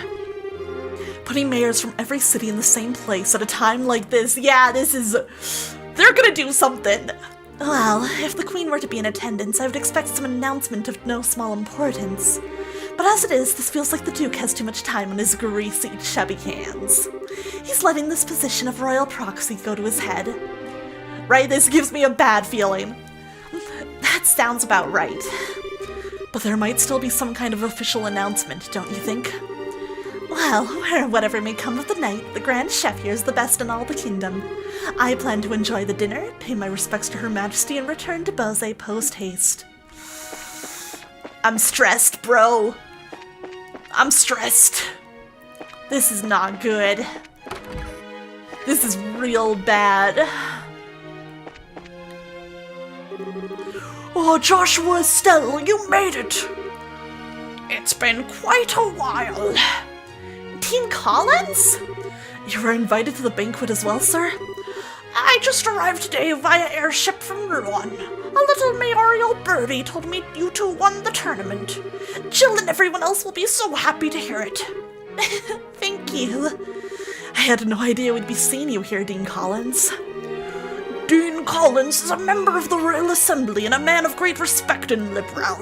Putting mayors from every city in the same place at a time like this, yeah, this is... They're gonna do something! Well, if the Queen were to be in attendance, I would expect some announcement of no small importance. But as it is, this feels like the Duke has too much time on his greasy, chubby hands. He's letting this position of royal proxy go to his head. Right, this gives me a bad feeling. That sounds about right. But there might still be some kind of official announcement, don't you think? Well, whatever may come of the night, the Grand Chef here is the best in all the kingdom. I plan to enjoy the dinner, pay my respects to Her Majesty, and return to Bose post-haste. I'm stressed, bro. I'm stressed. This is not good. This is real bad. Oh, Joshua, Estelle, you made it! It's been quite a while. Dean Collins? You were invited to the banquet as well, sir? I just arrived today via airship from Rouen. A little mayoral birdie told me you two won the tournament. Jill and everyone else will be so happy to hear it. Thank you. I had no idea we'd be seeing you here, Dean Collins. Dean Collins is a member of the Royal Assembly and a man of great respect in Liberal.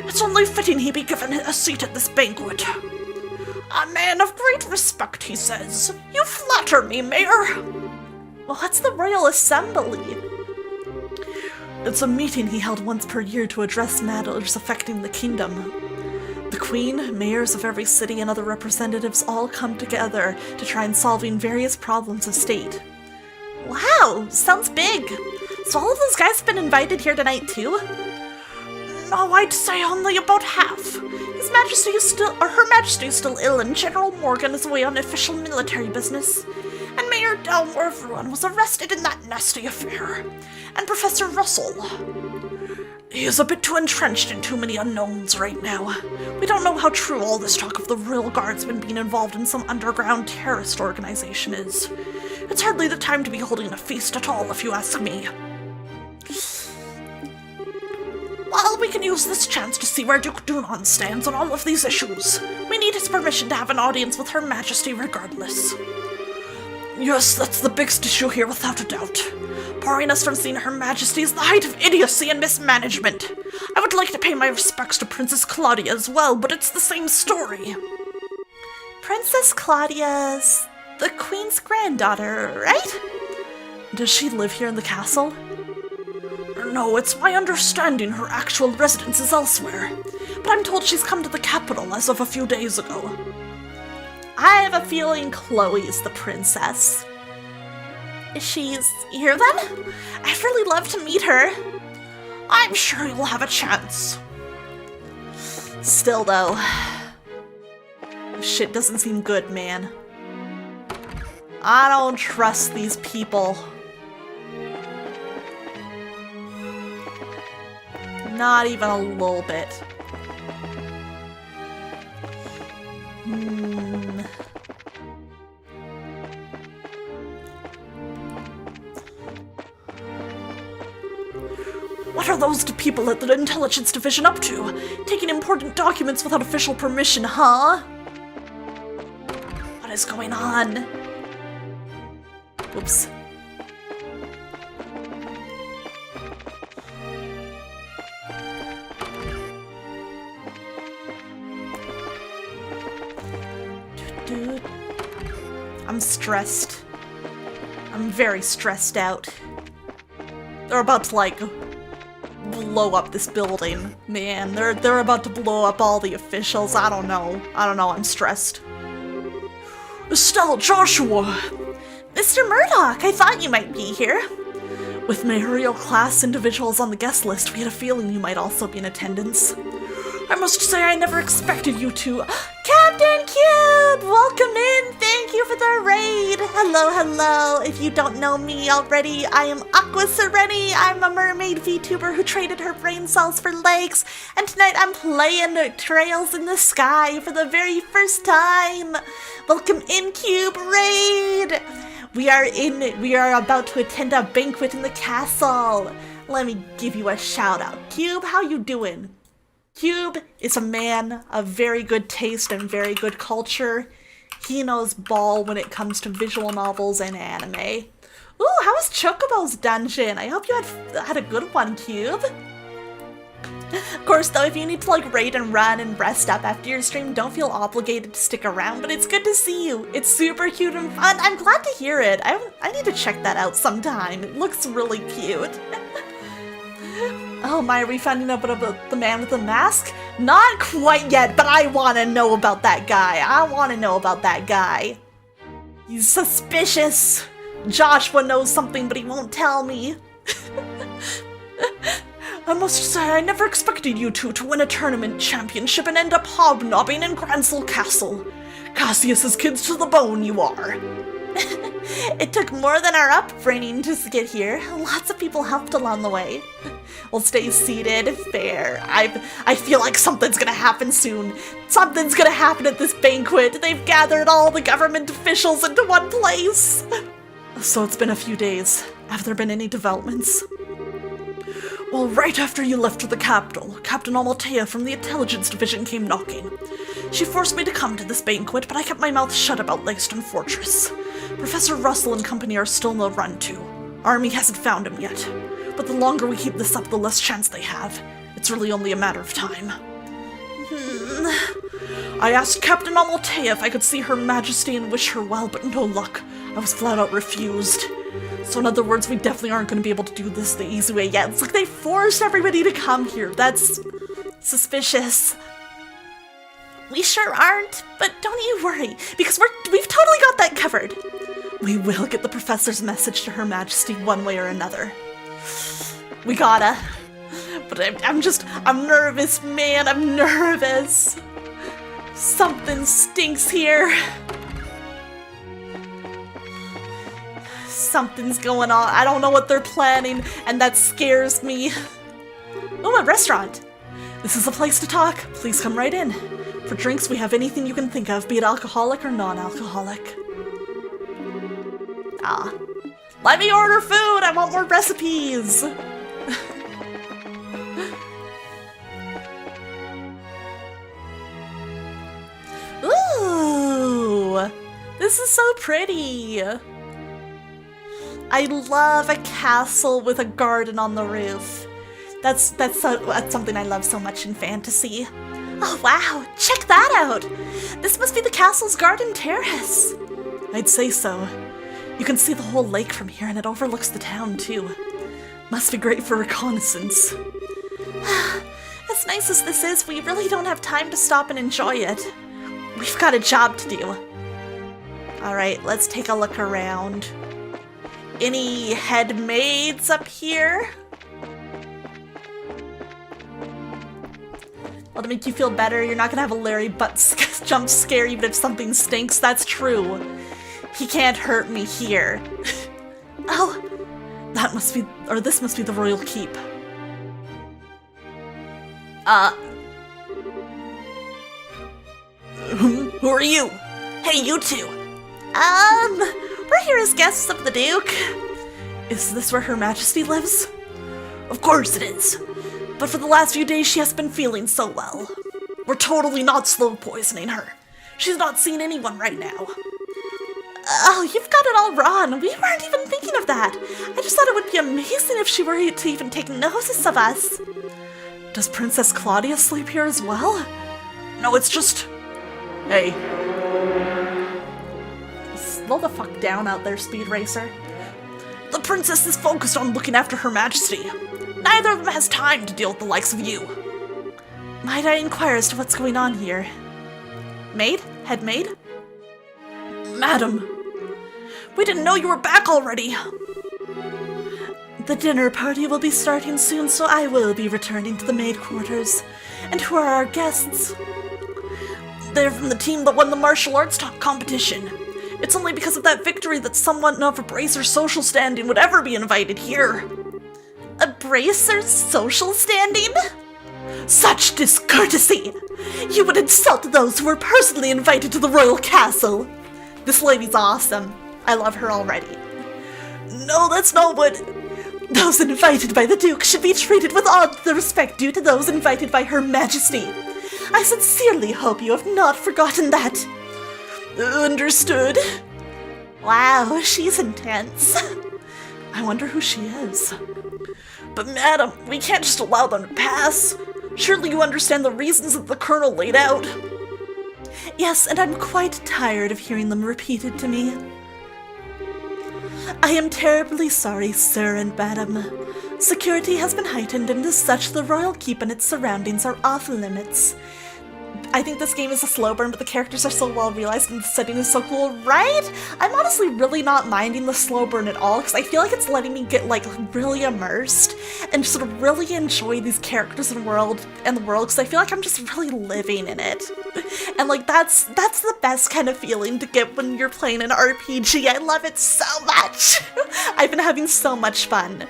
It's only fitting he be given a seat at this banquet. A man of great respect, he says. You flatter me, Mayor. What's the Royal Assembly? It's a meeting he held once per year to address matters affecting the kingdom. The Queen, mayors of every city, and other representatives all come together to try and solving various problems of state. Wow, sounds big. So all of those guys have been invited here tonight too? No, I'd say only about half. His Majesty is still, or Her Majesty is still ill, and General Morgan is away on official military business. And Mayor Delmore of Rouen was arrested in that nasty affair. And Professor Russell. He is a bit too entrenched in too many unknowns right now. We don't know how true all this talk of the Royal Guardsmen being involved in some underground terrorist organization is. It's hardly the time to be holding a feast at all, if you ask me. Well, we can use this chance to see where Duke Dunon stands on all of these issues. We need his permission to have an audience with Her Majesty regardless. Yes, that's the biggest issue here without a doubt. Barring us from seeing Her Majesty is the height of idiocy and mismanagement. I would like to pay my respects to Princess Claudia as well, but it's the same story. Princess Claudia's the Queen's granddaughter, right? Does she live here in the castle? No, it's my understanding her actual residence is elsewhere, but I'm told she's come to the capital as of a few days ago. I have a feeling Chloe's the princess. She's here then? I'd really love to meet her. I'm sure you'll have a chance. Still though, shit doesn't seem good, man. I don't trust these people. Not even a little bit. What are those people at the Intelligence Division up to? Taking important documents without official permission, huh? What is going on? Oops. Dude, I'm stressed. I'm very stressed out. They're about to, like, blow up this building. Man, they're about to blow up all the officials. I don't know, I'm stressed. Estelle, Joshua! Mr. Murdoch, I thought you might be here. With mayoral class individuals on the guest list, we had a feeling you might also be in attendance. I must say I never expected you to— Captain Cube! Welcome in! Thank you for the raid! Hello, hello! If you don't know me already, I am Aqua Sereni. I'm a mermaid VTuber who traded her brain cells for legs, and tonight I'm playing Trails in the Sky for the very first time! Welcome in, Cube Raid! We are about to attend a banquet in the castle. Let me give you a shout out. Cube, how you doing? Cube is a man of very good taste and very good culture. He knows ball when it comes to visual novels and anime. Ooh, how was Chocobo's dungeon? I hope you had a good one, Cube. Of course, though, if you need to like raid and run and rest up after your stream, don't feel obligated to stick around, but it's good to see you. It's super cute and fun. I'm glad to hear it. I need to check that out sometime. It looks really cute. Oh my, are we finding out about the man with the mask? Not quite yet, but I want to know about that guy. He's suspicious. Joshua knows something, but he won't tell me. I must say, I never expected you two to win a tournament championship and end up hobnobbing in Gransel Castle. Cassius's kids to the bone you are. It took more than our upbringing to get here. Lots of people helped along the way. We'll stay seated. Fair. I feel like something's gonna happen soon. Something's gonna happen at this banquet. They've gathered all the government officials into one place. So it's been a few days. Have there been any developments? Well, right after you left for the capital, Captain Amaltea from the Intelligence Division came knocking. She forced me to come to this banquet, but I kept my mouth shut about Langston Fortress. Professor Russell and company are still in the run too. Army hasn't found him yet. But the longer we keep this up, the less chance they have. It's really only a matter of time. I asked Captain Amaltea if I could see Her Majesty and wish her well, but no luck. I was flat out refused. So in other words, we definitely aren't going to be able to do this the easy way yet. It's like they forced everybody to come here. That's suspicious. We sure aren't, but don't you worry, because we've totally got that covered. We will get the professor's message to Her Majesty one way or another. We gotta. But I'm nervous, man, I'm nervous. Something stinks here. Something's going on. I don't know what they're planning, and that scares me. Oh, a restaurant. This is a place to talk. Please come right in. For drinks, we have anything you can think of, be it alcoholic or non-alcoholic. Ah. Let me order food! I want more recipes! Ooh! This is so pretty! I love a castle with a garden on the roof. That's something I love so much in fantasy. Oh wow, check that out! This must be the castle's garden terrace. I'd say so. You can see the whole lake from here, and it overlooks the town too. Must be great for reconnaissance. As nice as this is, we really don't have time to stop and enjoy it. We've got a job to do. Alright, let's take a look around. Any head maids up here? Well, to make you feel better, you're not gonna have a Larry butt jump scare even if something stinks. That's true. He can't hurt me here. Oh, that must be, or this must be the royal keep. Who are you? Hey, you two. We're here as guests of the Duke. Is this where Her Majesty lives? Of course it is. But for the last few days, she hasn't been feeling so well. We're totally not slow poisoning her. She's not seeing anyone right now. Oh, you've got it all wrong. We weren't even thinking of that. I just thought it would be amazing if she were to even take notice of us. Does Princess Claudia sleep here as well? No, it's just... Hey. Slow the fuck down out there, Speed Racer. The princess is focused on looking after Her Majesty. Neither of them has time to deal with the likes of you. Might I inquire as to what's going on here? Maid? Head maid? Madam, we didn't know you were back already. The dinner party will be starting soon, so I will be returning to the maid quarters. And who are our guests? They're from the team that won the martial arts competition. It's only because of that victory that someone of a Bracer's social standing would ever be invited here. A Bracer's social standing? Such discourtesy! You would insult those who were personally invited to the royal castle. This lady's awesome. I love her already. No, that's not what... Those invited by the Duke should be treated with all the respect due to those invited by Her Majesty. I sincerely hope you have not forgotten that. Understood. Wow, she's intense. I wonder who she is. But madam, we can't just allow them to pass. Surely you understand the reasons that the Colonel laid out. Yes, and I'm quite tired of hearing them repeated to me. I am terribly sorry, sir and madam. Security has been heightened, and as such, the royal keep and its surroundings are off limits. I think this game is a slow burn, but the characters are so well realized and the setting is so cool, right? I'm honestly really not minding the slow burn at all, because I feel like it's letting me get, like, really immersed and just sort of really enjoy these characters and the world, because I feel like I'm just really living in it. And, like, that's the best kind of feeling to get when you're playing an RPG. I love it so much! I've been having so much fun.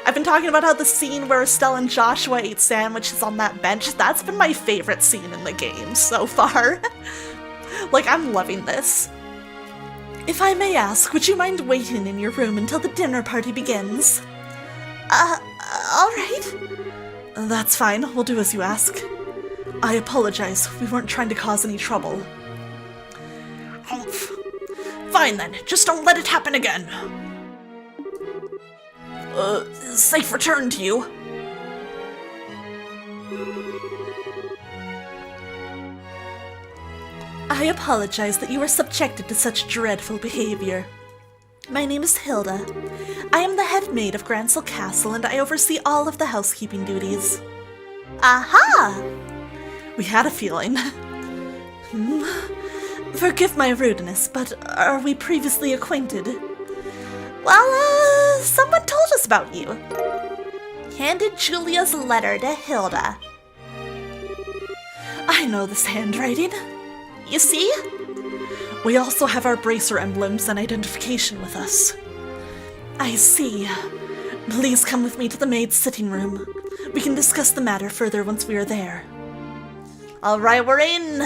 I've been talking about how the scene where Estelle and Joshua ate sandwiches on that bench, that's been my favorite scene in the game so far. Like, I'm loving this. If I may ask, would you mind waiting in your room until the dinner party begins? Alright. That's fine, we'll do as you ask. I apologize, we weren't trying to cause any trouble. Humph. Fine then, just don't let it happen again. Safe return to you. I apologize that you were subjected to such dreadful behavior. My name is Hilda. I am the head maid of Gransel Castle and I oversee all of the housekeeping duties. Aha! We had a feeling. Forgive my rudeness, but are we previously acquainted? Well, someone told us about you. Handed Julia's letter to Hilda. I know this handwriting. You see? We also have our bracer emblems and identification with us. I see. Please come with me to the maid's sitting room. We can discuss the matter further once we are there. Alright, we're in!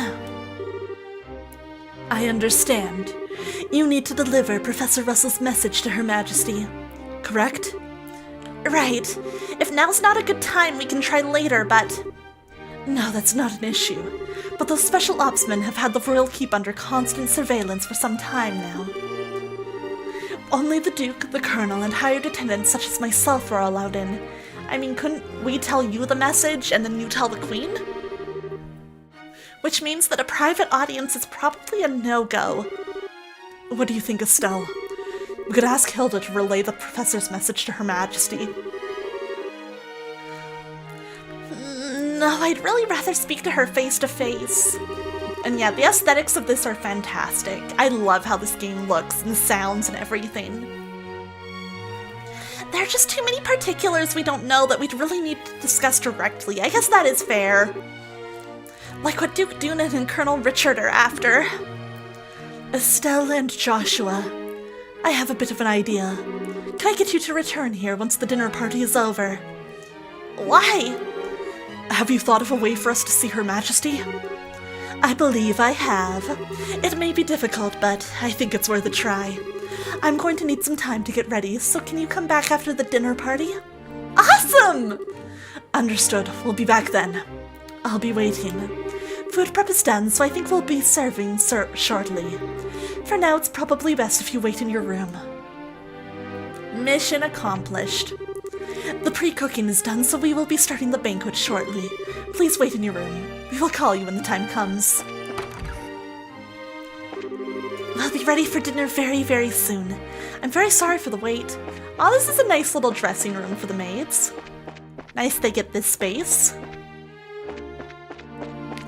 I understand. You need to deliver Professor Russell's message to Her Majesty, correct? Right. If now's not a good time, we can try later, but... No, that's not an issue. But those special opsmen have had the royal keep under constant surveillance for some time now. Only the Duke, the Colonel, and hired attendants such as myself were allowed in. I mean, couldn't we tell you the message and then you tell the Queen? Which means that a private audience is probably a no-go. What do you think, Estelle? We could ask Hilda to relay the Professor's message to Her Majesty. No, I'd really rather speak to her face-to-face. And yeah, the aesthetics of this are fantastic. I love how this game looks and sounds and everything. There are just too many particulars we don't know that we'd really need to discuss directly. I guess that is fair. Like what Duke Dunan and Colonel Richard are after. Estelle and Joshua, I have a bit of an idea. Can I get you to return here once the dinner party is over? Why? Have you thought of a way for us to see Her Majesty? I believe I have. It may be difficult, but I think it's worth a try. I'm going to need some time to get ready, so can you come back after the dinner party? Awesome! Understood. We'll be back then. I'll be waiting. Food prep is done, so I think we'll be serving shortly. For now, it's probably best if you wait in your room. Mission accomplished. The pre-cooking is done, so we will be starting the banquet shortly. Please wait in your room. We will call you when the time comes. We'll be ready for dinner very, very soon. I'm very sorry for the wait. Oh, this is a nice little dressing room for the maids. Nice they get this space.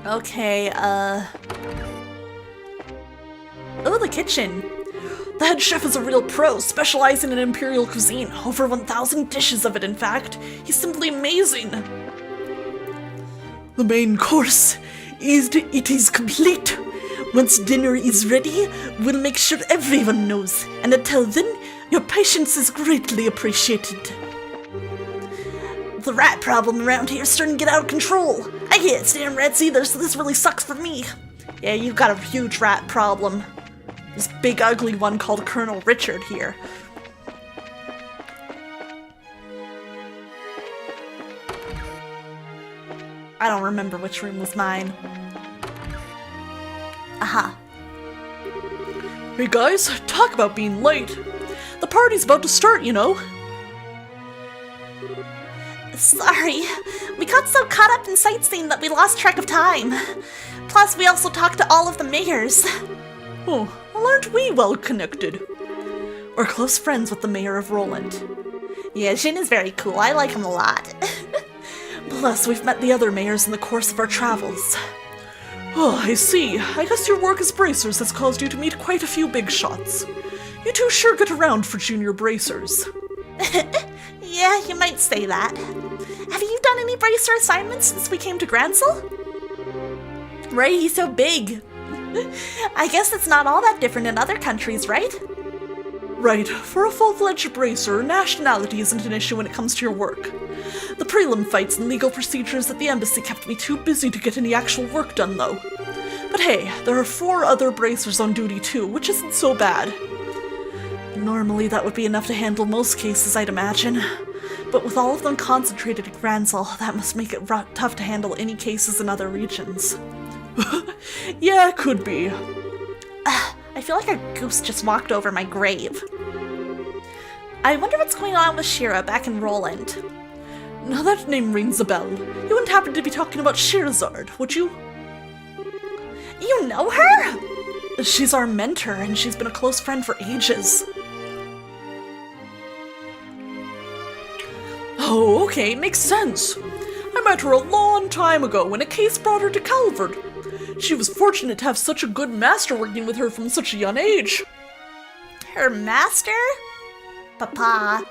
Okay, oh, the kitchen. The head chef is a real pro, specializing in imperial cuisine. Over 1,000 dishes of it, in fact. He's simply amazing. The main course it is complete. Once dinner is ready, we'll make sure everyone knows. And until then, your patience is greatly appreciated. The rat problem around here is starting to get out of control. I can't stand rats either, so this really sucks for me. Yeah, you've got a huge rat problem. This big ugly one called Colonel Richard here. I don't remember which room was mine. Aha. Hey guys, talk about being late. The party's about to start, you know. Sorry, we got so caught up in sightseeing that we lost track of time. Plus, we also talked to all of the mayors. Oh, well, aren't we well connected? We're close friends with the mayor of Roland. Yeah, Jin is very cool. I like him a lot. Plus, we've met the other mayors in the course of our travels. Oh, I see. I guess your work as bracers has caused you to meet quite a few big shots. You two sure get around for junior bracers. Yeah, you might say that. Have you done any bracer assignments since we came to Gransel? Right, he's so big. I guess it's not all that different in other countries, right? Right, for a full-fledged bracer, nationality isn't an issue when it comes to your work. The prelim fights and legal procedures at the embassy kept me too busy to get any actual work done, though. But hey, there are 4 other bracers on duty too, which isn't so bad. Normally that would be enough to handle most cases, I'd imagine. But with all of them concentrated at Gransel, that must make it tough to handle any cases in other regions. Yeah, it could be. I feel like a goose just walked over my grave. I wonder what's going on with Shira back in Roland. Now that name rings a bell. You wouldn't happen to be talking about Shirazard, would you? You know her? She's our mentor, and she's been a close friend for ages. Oh, okay, makes sense. I met her a long time ago when a case brought her to Calvard. She was fortunate to have such a good master working with her from such a young age. Her master? Papa.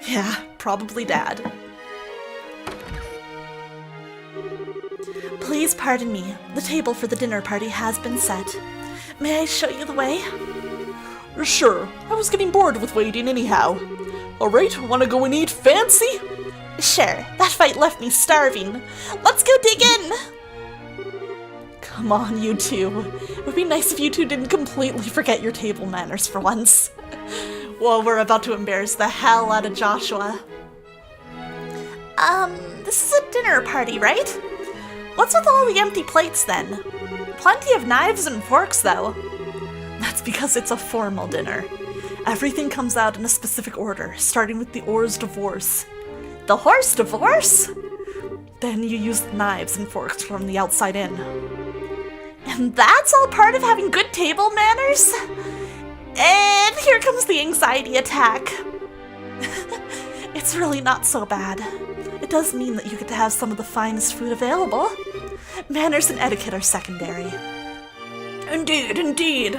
Yeah, probably Dad. Please pardon me. The table for the dinner party has been set. May I show you the way? Sure, I was getting bored with waiting anyhow. Alright, wanna go and eat fancy? Sure, that fight left me starving. Let's go dig in! Come on, you two. It would be nice if you two didn't completely forget your table manners for once. Whoa, we're about to embarrass the hell out of Joshua. This is a dinner party, right? What's with all the empty plates then? Plenty of knives and forks, though. That's because it's a formal dinner. Everything comes out in a specific order, starting with the Orr's divorce. The horse divorce? Then you use the knives and forks from the outside in. And that's all part of having good table manners? And here comes the anxiety attack. It's really not so bad. It does mean that you get to have some of the finest food available. Manners and etiquette are secondary. Indeed, indeed.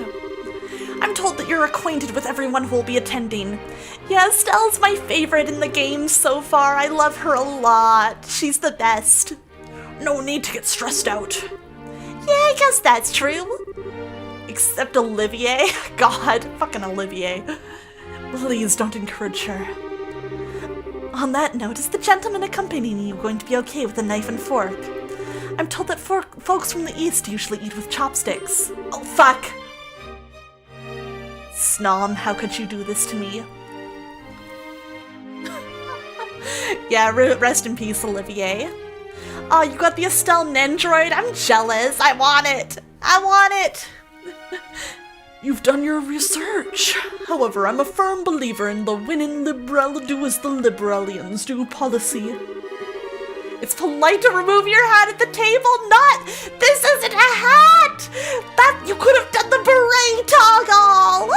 I'm told that you're acquainted with everyone who will be attending. Yeah, Estelle's my favorite in the game so far. I love her a lot. She's the best. No need to get stressed out. Yeah, I guess that's true. Except Olivier. God, fucking Olivier. Please don't encourage her. On that note, is the gentleman accompanying you going to be okay with a knife and fork? I'm told that folks from the East usually eat with chopsticks. Oh, fuck. Snom, how could you do this to me? Yeah, rest in peace, Olivier. Oh, you got the Estelle Nendroid? I'm jealous. I want it. I want it. You've done your research. However, I'm a firm believer in the when in liberal do as the liberalians do policy. It's polite to remove your hat at the table, not this isn't a hat! That you could have done the beret toggle!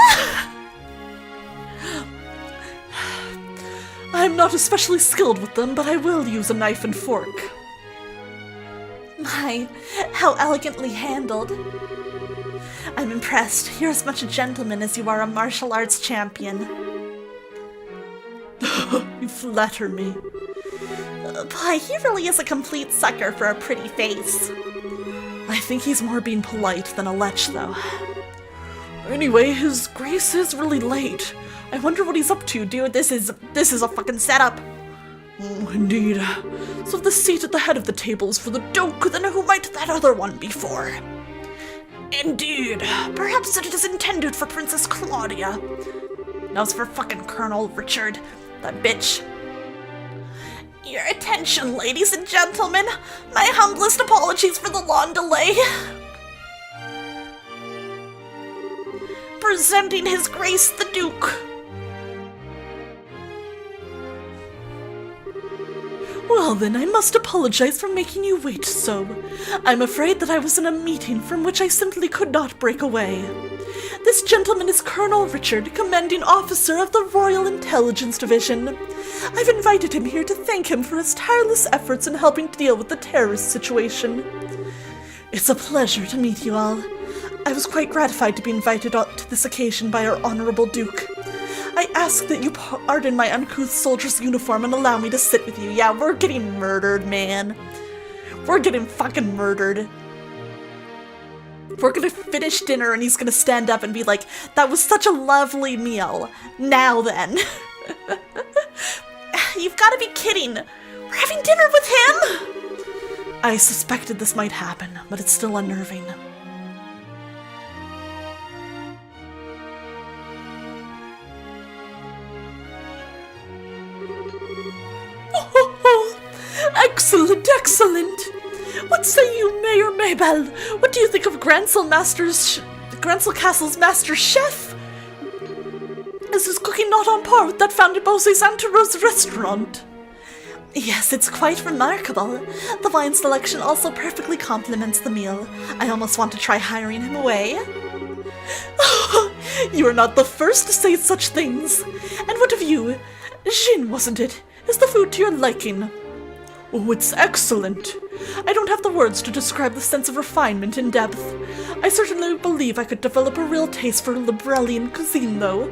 I'm not especially skilled with them, but I will use a knife and fork. My, how elegantly handled. I'm impressed. You're as much a gentleman as you are a martial arts champion. You flatter me. Boy, he really is a complete sucker for a pretty face. I think he's more being polite than a lech, though. Anyway, his grace is really late. I wonder what he's up to, dude. This is a fucking setup. Oh, indeed. So the seat at the head of the table is for the Duke, then who might that other one be for? Indeed. Perhaps it is intended for Princess Claudia. No, it's for fucking Colonel Richard. That bitch. Your attention, ladies and gentlemen. My humblest apologies for the long delay. Presenting His Grace the Duke. Well then, I must apologize for making you wait so. I'm afraid that I was in a meeting from which I simply could not break away. This gentleman is Colonel Richard, commanding officer of the Royal Intelligence Division. I've invited him here to thank him for his tireless efforts in helping to deal with the terrorist situation. It's a pleasure to meet you all. I was quite gratified to be invited to this occasion by our Honorable Duke. I ask that you pardon my uncouth soldier's uniform and allow me to sit with you. Yeah, we're getting murdered, man. We're getting fucking murdered. We're gonna finish dinner and he's gonna stand up and be like, that was such a lovely meal. Now then. You've gotta be kidding. We're having dinner with him? I suspected this might happen, but it's still unnerving. Excellent, excellent! What say you, Mayor Maybell? What do you think of Grancel Castle's master chef? Is his cooking not on par with that found in Bosse's Antero's restaurant? Yes, it's quite remarkable. The wine selection also perfectly complements the meal. I almost want to try hiring him away. You are not the first to say such things. And what of you? Jin, wasn't it? Is the food to your liking? Oh, it's excellent. I don't have the words to describe the sense of refinement in depth. I certainly believe I could develop a real taste for Librelian cuisine, though.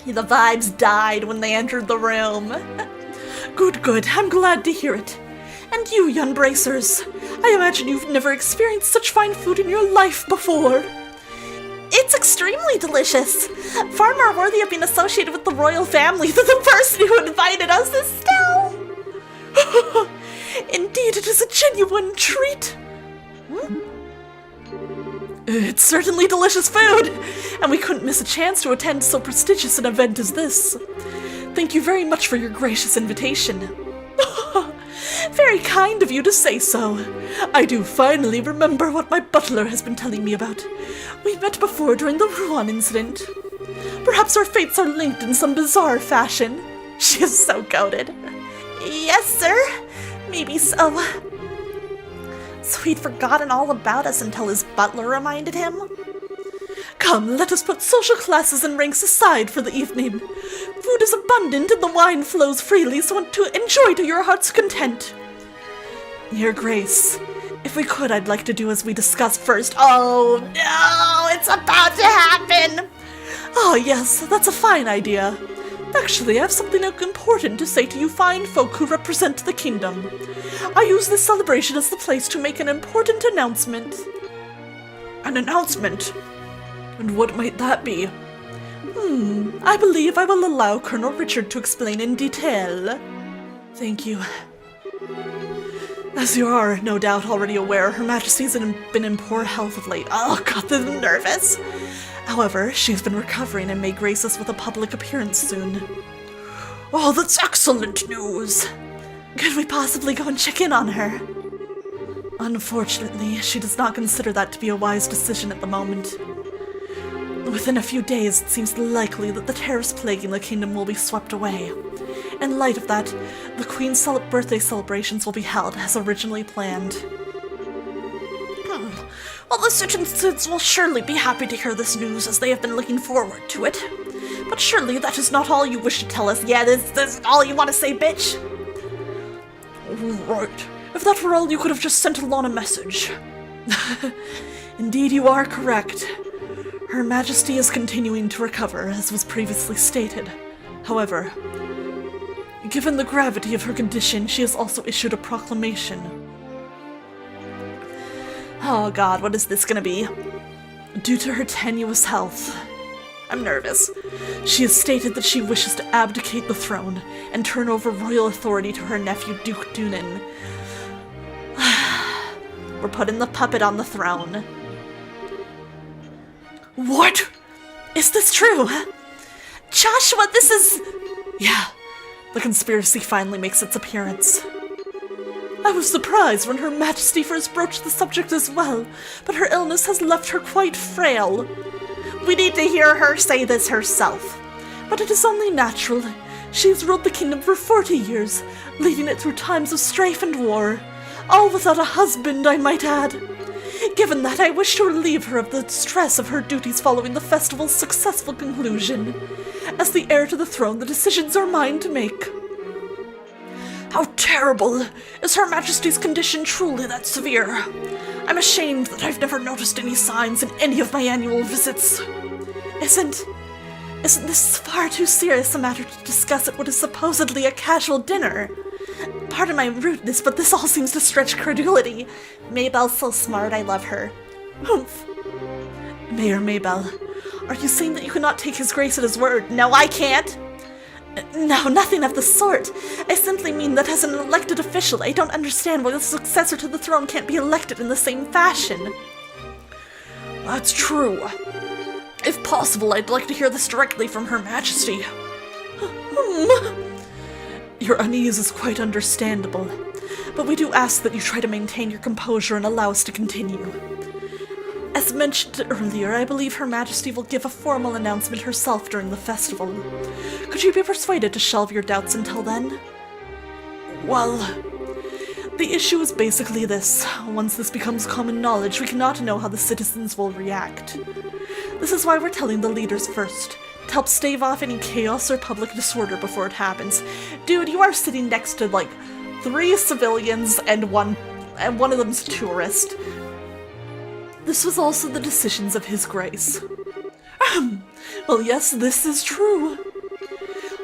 The vibes died when they entered the room. Good, good. I'm glad to hear it. And you, young bracers, I imagine you've never experienced such fine food in your life before. It's extremely delicious. Far more worthy of being associated with the royal family than the person who invited us, Estelle. Indeed, it is a genuine treat. It's certainly delicious food, and we couldn't miss a chance to attend so prestigious an event as this. Thank you very much for your gracious invitation. Very kind of you to say so. I do finally remember what my butler has been telling me about. We met before during the Rouen incident. Perhaps our fates are linked in some bizarre fashion. She is so goated. Yes, sir. Maybe so. So he'd forgotten all about us until his butler reminded him? Come, let us put social classes and ranks aside for the evening. Food is abundant and the wine flows freely, so to enjoy to your heart's content. Your Grace, if we could, I'd like to do as we discussed first. Oh no, it's about to happen! Oh yes, that's a fine idea. Actually, I have something important to say to you fine folk who represent the kingdom. I use this celebration as the place to make an important announcement. An announcement? And what might that be? I believe I will allow Colonel Richard to explain in detail. Thank you. As you are, no doubt, already aware, Her Majesty's been in poor health of late. Oh god, I'm nervous. However, she's been recovering and may grace us with a public appearance soon. Oh, that's excellent news! Could we possibly go and check in on her? Unfortunately, she does not consider that to be a wise decision at the moment. Within a few days, it seems likely that the terrors plaguing the kingdom will be swept away. In light of that, the Queen's birthday celebrations will be held as originally planned. Well, the citizens will surely be happy to hear this news, as they have been looking forward to it. But surely that is not all you wish to tell us. Yeah, this is all you want to say, bitch? Right. If that were all, you could have just sent along a message. Indeed, you are correct. Her Majesty is continuing to recover, as was previously stated. However, given the gravity of her condition, she has also issued a proclamation. Oh god, what is this gonna be? Due to her tenuous health. I'm nervous. She has stated that she wishes to abdicate the throne and turn over royal authority to her nephew Duke Dunan. We're putting the puppet on the throne. What? Is this true? Joshua, this is... Yeah, the conspiracy finally makes its appearance. I was surprised when Her Majesty first broached the subject as well, but her illness has left her quite frail. We need to hear her say this herself. But it is only natural. She has ruled the kingdom for 40 years, leading it through times of strife and war. All without a husband, I might add. Given that, I wish to relieve her of the stress of her duties following the festival's successful conclusion. As the heir to the throne, the decisions are mine to make. How terrible! Is Her Majesty's condition truly that severe? I'm ashamed that I've never noticed any signs in any of my annual visits. Isn't this far too serious a matter to discuss at what is supposedly a casual dinner? Pardon my rudeness, but this all seems to stretch credulity. Maybell's so smart, I love her. Humph. Mayor Maybell, are you saying that you cannot take his grace at his word? No, I can't! No, nothing of the sort. I simply mean that as an elected official, I don't understand why the successor to the throne can't be elected in the same fashion. That's true. If possible, I'd like to hear this directly from Her Majesty. Your unease is quite understandable. but we do ask that you try to maintain your composure and allow us to continue. As mentioned earlier, I believe Her Majesty will give a formal announcement herself during the festival. Could you be persuaded to shelve your doubts until then? Well, the issue is basically this. Once this becomes common knowledge, we cannot know how the citizens will react. This is why we're telling the leaders first, to help stave off any chaos or public disorder before it happens. Dude, you are sitting next to, like, 3 civilians and one of them's a tourist. This was also the decisions of His Grace. Well, yes, this is true.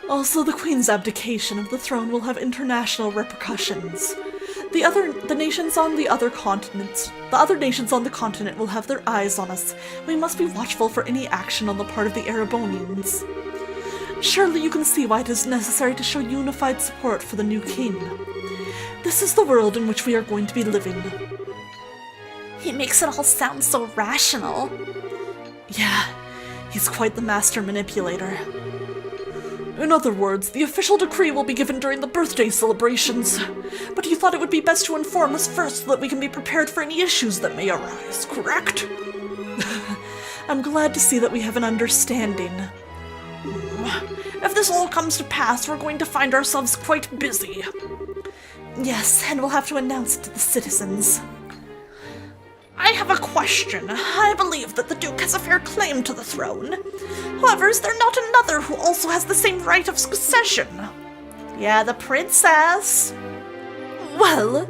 Also, the Queen's abdication of the throne will have international repercussions. The other nations on the continent will have their eyes on us. We must be watchful for any action on the part of the Erebonians. Surely you can see why it is necessary to show unified support for the new king. This is the world in which we are going to be living. He makes it all sound so rational. Yeah, he's quite the master manipulator. In other words, the official decree will be given during the birthday celebrations. But you thought it would be best to inform us first so that we can be prepared for any issues that may arise, correct? I'm glad to see that we have an understanding. If this all comes to pass, we're going to find ourselves quite busy. Yes, and we'll have to announce it to the citizens. I have a question. I believe that the Duke has a fair claim to the throne. However, is there not another who also has the same right of succession? Yeah, the princess. Well,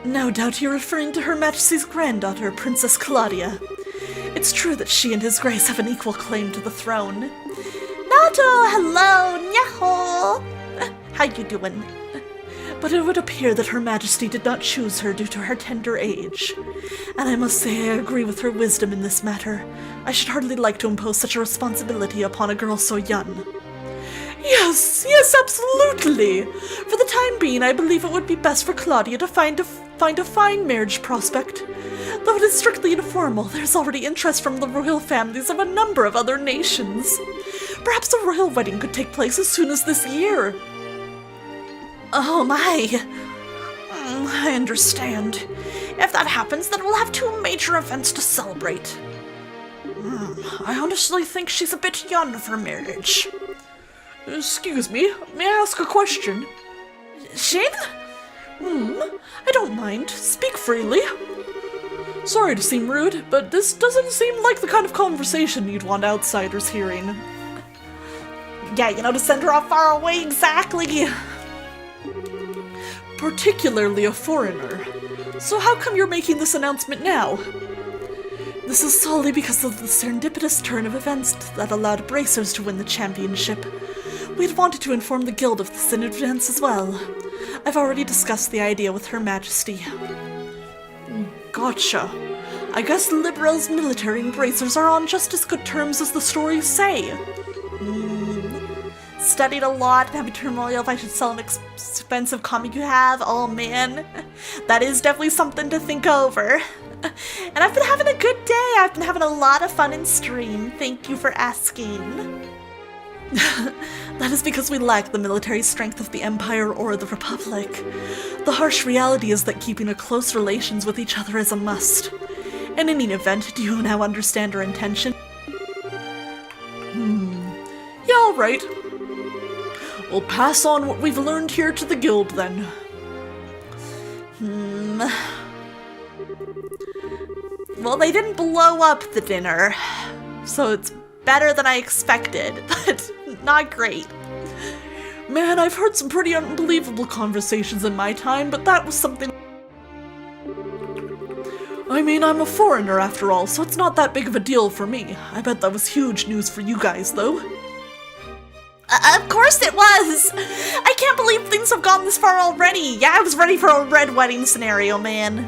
no doubt you're referring to Her Majesty's granddaughter, Princess Claudia. It's true that she and His Grace have an equal claim to the throne. Nato, hello, nyaho. How you doing? But it would appear that Her Majesty did not choose her due to her tender age. And I must say I agree with her wisdom in this matter. I should hardly like to impose such a responsibility upon a girl so young. Yes, absolutely! For the time being, I believe it would be best for Claudia to find a fine marriage prospect. Though it is strictly informal, there's already interest from the royal families of a number of other nations. Perhaps a royal wedding could take place as soon as this year. Oh my. I understand. If that happens, then we'll have 2 major events to celebrate. I honestly think she's a bit young for marriage. Excuse me, may I ask a question? Shin? I don't mind. Speak freely. Sorry to seem rude, but this doesn't seem like the kind of conversation you'd want outsiders hearing. Yeah, to send her off far away, exactly. Particularly a foreigner. So how come you're making this announcement now? This is solely because of the serendipitous turn of events that allowed Bracers to win the championship. We had wanted to inform the guild of this in advance as well. I've already discussed the idea with Her Majesty. Gotcha. I guess Liberal's military and Bracers are on just as good terms as the stories say. Studied a lot, happy turmoil if I should sell an expensive comic you have. Oh man, that is definitely something to think over. And I've been having a good day. I've been having a lot of fun in stream. Thank you for asking. That is because we lack the military strength of the Empire or the Republic. The harsh reality is that keeping a close relations with each other is a must. In any event, do you now understand our intention? Yeah, alright. We'll pass on what we've learned here to the guild, then. Well, they didn't blow up the dinner, so it's better than I expected, but not great. Man, I've heard some pretty unbelievable conversations in my time, but that was something... I mean, I'm a foreigner after all, so it's not that big of a deal for me. I bet that was huge news for you guys, though. Of course it was! I can't believe things have gone this far already. Yeah, I was ready for a red wedding scenario, man.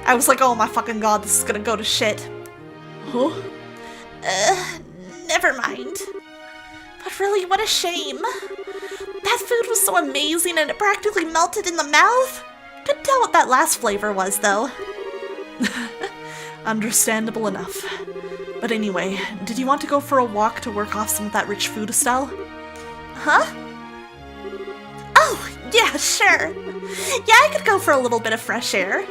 I was like, oh my fucking god, this is gonna go to shit. Huh? Never mind. But really, what a shame. That food was so amazing and it practically melted in the mouth. Couldn't tell what that last flavor was, though. Understandable enough. But anyway, did you want to go for a walk to work off some of that rich food, Estelle? Huh? Oh, Yeah, sure. Yeah, I could go for a little bit of fresh air.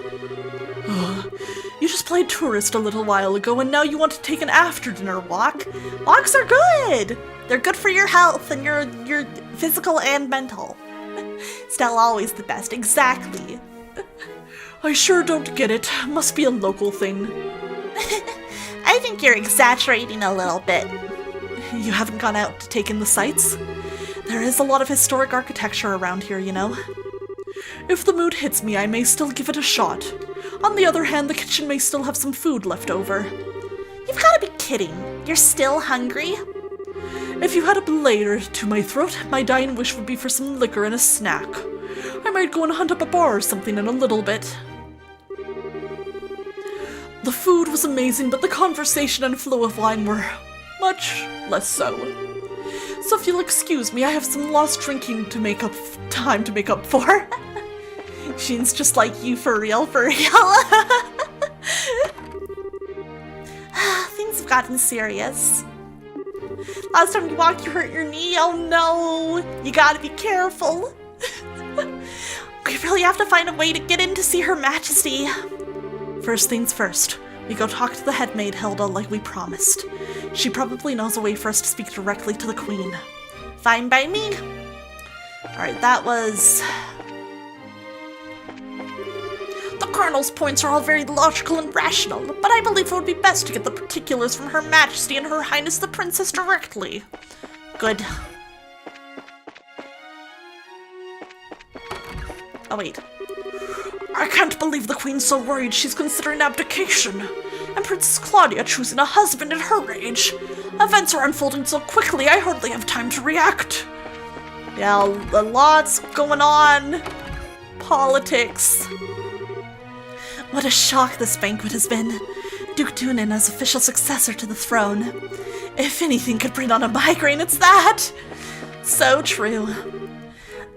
You just played tourist a little while ago, and now you want to take an after-dinner walk? Walks are good. They're good for your health and your physical and mental. Still always the best, exactly. I sure don't get it. Must be a local thing. I think you're exaggerating a little bit. You haven't gone out to take in the sights? There is a lot of historic architecture around here, you know. If the mood hits me, I may still give it a shot. On the other hand, the kitchen may still have some food left over. You've got to be kidding. You're still hungry? If you had a blade to my throat, my dying wish would be for some liquor and a snack. I might go and hunt up a bar or something in a little bit. The food was amazing, but the conversation and flow of wine were much less so. So if you'll excuse me, I have some lost drinking time to make up for. Sheen's just like you, for real, for real. Things have gotten serious. Last time you walked, you hurt your knee. Oh no, you gotta be careful. We really have to find a way to get in to see Her Majesty. First things first, we go talk to the head maid Hilda like we promised. She probably knows a way for us to speak directly to the Queen. Fine by me. Alright, that was... The Colonel's points are all very logical and rational, but I believe it would be best to get the particulars from Her Majesty and Her Highness the Princess directly. Good. Oh wait. I can't believe the Queen's so worried she's considering abdication. And Princess Claudia choosing a husband at her age. Events are unfolding so quickly, I hardly have time to react. Yeah, a lot's going on. Politics. What a shock this banquet has been. Duke Dunan as official successor to the throne. If anything could bring on a migraine, it's that. So true.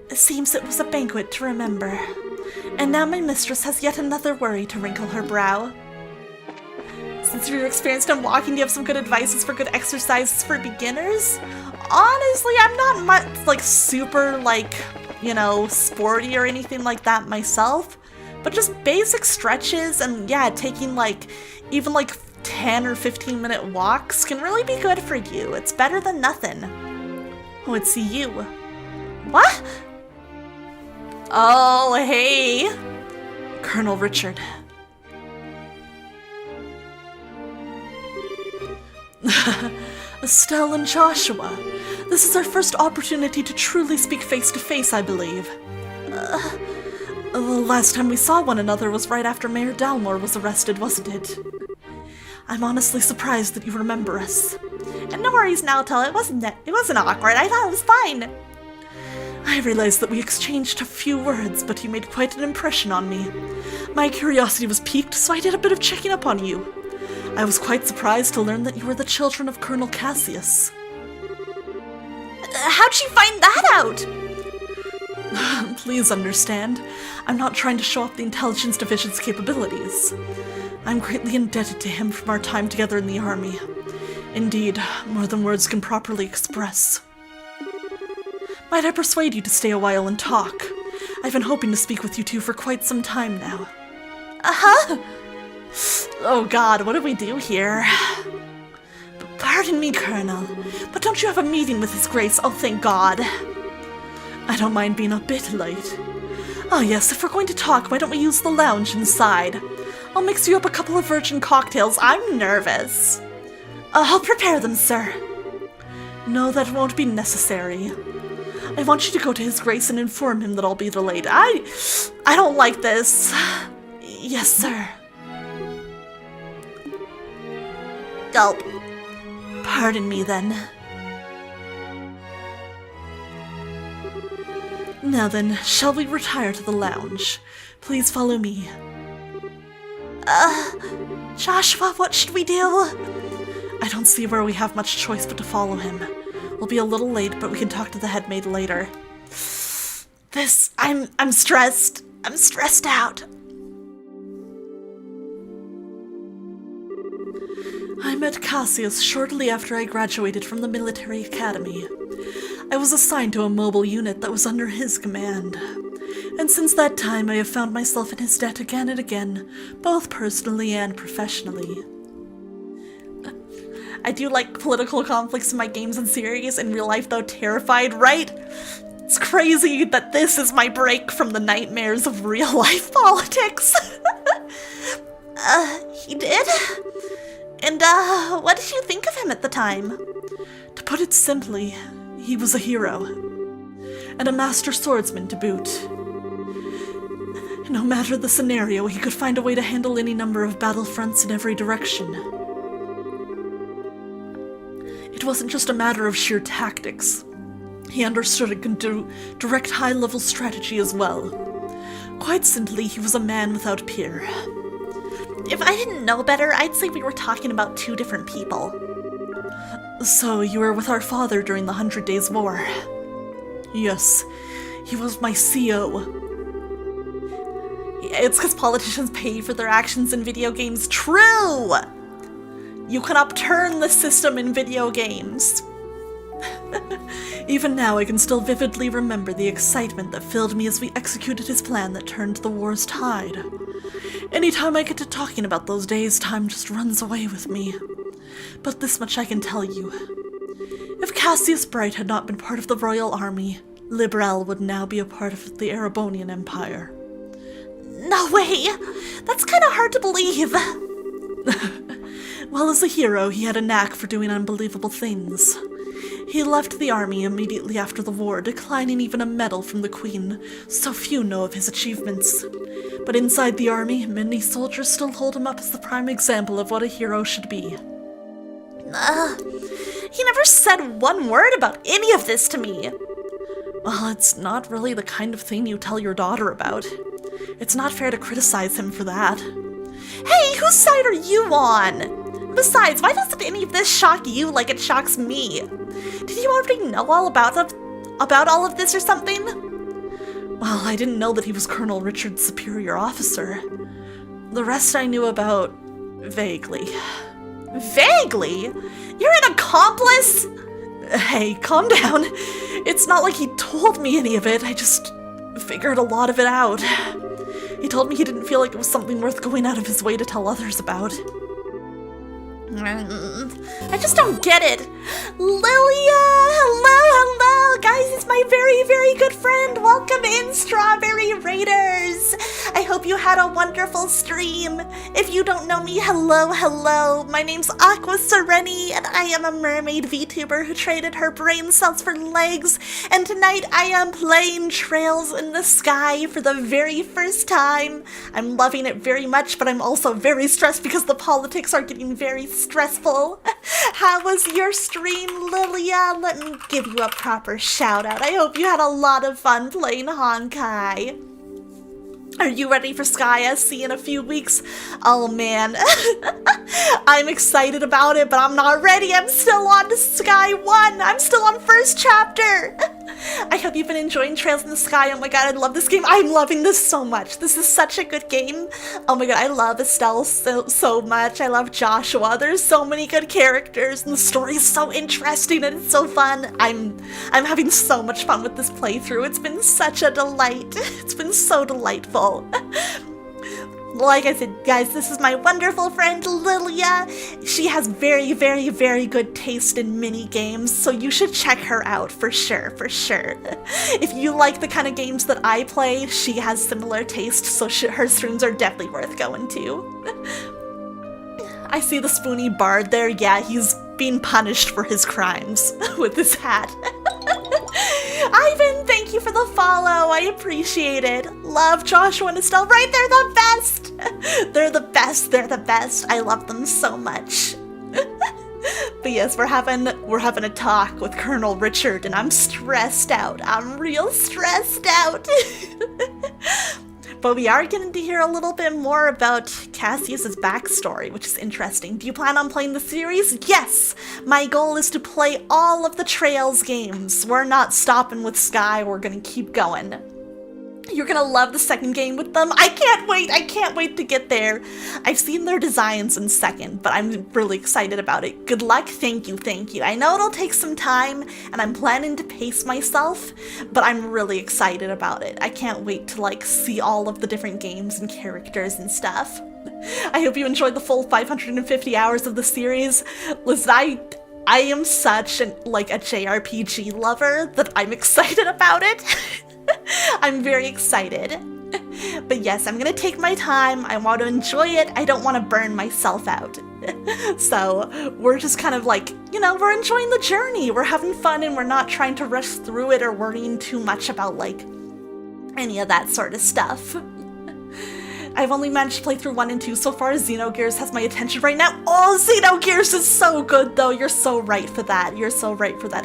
It seems it was a banquet to remember. And now my mistress has yet another worry to wrinkle her brow. Since you're experienced in walking, do you have some good advices for good exercises for beginners? Honestly, I'm not much, like, super, like, you know, sporty or anything like that myself. But just basic stretches and, yeah, taking, like, even, like, 10 or 15-minute walks can really be good for you. It's better than nothing. Oh, it's you. What? Oh, hey. Colonel Richard. Estelle and Joshua. This is our first opportunity to truly speak face to face, I believe. The last time we saw one another was right after Mayor Dalmore was arrested, wasn't it? I'm honestly surprised that you remember us. And no worries now, Tell. It wasn't awkward. I thought it was fine. I realized that we exchanged a few words, but you made quite an impression on me. My curiosity was piqued, so I did a bit of checking up on you. I was quite surprised to learn that you were the children of Colonel Cassius. How'd you find that out? Please understand, I'm not trying to show off the Intelligence Division's capabilities. I'm greatly indebted to him from our time together in the army. Indeed, more than words can properly express. Might I persuade you to stay a while and talk? I've been hoping to speak with you two for quite some time now. Uh-huh. Oh God, what do we do here? Pardon me, Colonel, but don't you have a meeting with His Grace? Oh, thank God. I don't mind being a bit late. Oh yes, if we're going to talk, why don't we use the lounge inside? I'll mix you up a couple of virgin cocktails. I'm nervous. I'll prepare them, sir. No, that won't be necessary. I want you to go to His Grace and inform him that I'll be delayed. I don't like this. Yes, sir. Gulp. Pardon me, then. Now then, shall we retire to the lounge? Please follow me. Joshua, what should we do? I don't see where we have much choice but to follow him. We'll be a little late, but we can talk to the head maid later. I'm stressed. I'm stressed out. I met Cassius shortly after I graduated from the military academy. I was assigned to a mobile unit that was under his command. And since that time, I have found myself in his debt again and again, both personally and professionally. I do like political conflicts in my games and series. In real life, though, terrified, right? It's crazy that this is my break from the nightmares of real life politics. He did? And, what did you think of him at the time? To put it simply, he was a hero. And a master swordsman to boot. No matter the scenario, he could find a way to handle any number of battlefronts in every direction. It wasn't just a matter of sheer tactics. He understood and could direct high-level strategy as well. Quite simply, he was a man without peer. If I didn't know better, I'd say we were talking about two different people. So, you were with our father during the 100 Days War. Yes, he was my CO. It's because politicians pay for their actions in video games. True! You can upturn the system in video games. Even now, I can still vividly remember the excitement that filled me as we executed his plan that turned the war's tide. Anytime I get to talking about those days, time just runs away with me. But this much I can tell you. If Cassius Bright had not been part of the Royal Army, Liberal would now be a part of the Erebonian Empire. No way! That's kind of hard to believe. Well, as a hero, he had a knack for doing unbelievable things. He left the army immediately after the war, declining even a medal from the Queen, so few know of his achievements. But inside the army, many soldiers still hold him up as the prime example of what a hero should be. He never said one word about any of this to me. Well, it's not really the kind of thing you tell your daughter about. It's not fair to criticize him for that. Hey, whose side are you on? Besides, why doesn't any of this shock you like it shocks me? Did you already know all about all of this or something? Well, I didn't know that he was Colonel Richard's superior officer. The rest I knew about vaguely. Vaguely? You're an accomplice? Hey, calm down. It's not like he told me any of it, I just figured a lot of it out. He told me he didn't feel like it was something worth going out of his way to tell others about. I just don't get it. Lilia! Hello! Guys, it's my very, very good friend. Welcome in, Strawberry Raiders. I hope you had a wonderful stream. If you don't know me, hello. My name's Aqua Sereni, and I am a mermaid VTuber who traded her brain cells for legs. And tonight I am playing Trails in the Sky for the very first time. I'm loving it very much, but I'm also very stressed because the politics are getting very stressful. How was your stream, Lilia? Let me give you a proper shout out. I hope you had a lot of fun playing Honkai. Are you ready for Sky SC in a few weeks? Oh man, I'm excited about it, but I'm not ready. I'm still on to Sky 1. I'm still on first chapter. I hope you've been enjoying Trails in the Sky. Oh my god, I love this game. I'm loving this so much. This is such a good game. Oh my god, I love Estelle so much. I love Joshua. There's so many good characters, and the story is so interesting, and it's so fun. I'm having so much fun with this playthrough. It's been such a delight. It's been so delightful. Like I said, guys, this is my wonderful friend Lilia. She has very, very, very good taste in mini games, so you should check her out for sure. If you like the kind of games that I play, she has similar taste, so her streams are definitely worth going to. I see the Spoony Bard there. Yeah, he's being punished for his crimes with his hat. Ivan, thank you for the follow. I appreciate it. Love Joshua and Estelle. Right, they're the best. They're the best. I love them so much. But yes, we're having a talk with Colonel Richard, and I'm stressed out. I'm real stressed out. But we are getting to hear a little bit more about Cassius's backstory, which is interesting. Do you plan on playing the series? Yes! My goal is to play all of the Trails games. We're not stopping with Sky, we're gonna keep going. You're gonna love the second game with them. I can't wait to get there. I've seen their designs in second, but I'm really excited about it. Good luck, thank you. I know it'll take some time, and I'm planning to pace myself, but I'm really excited about it. I can't wait to like see all of the different games and characters and stuff. I hope you enjoyed the full 550 hours of the series. Listen, I am such a JRPG lover that I'm excited about it. I'm very excited. But yes, I'm gonna take my time. I want to enjoy it. I don't want to burn myself out. So we're just kind of like, we're enjoying the journey. We're having fun and we're not trying to rush through it or worrying too much about like any of that sort of stuff. I've only managed to play through 1 and 2 so far. Xenogears has my attention right now. Oh, Xenogears is so good though. You're so right for that.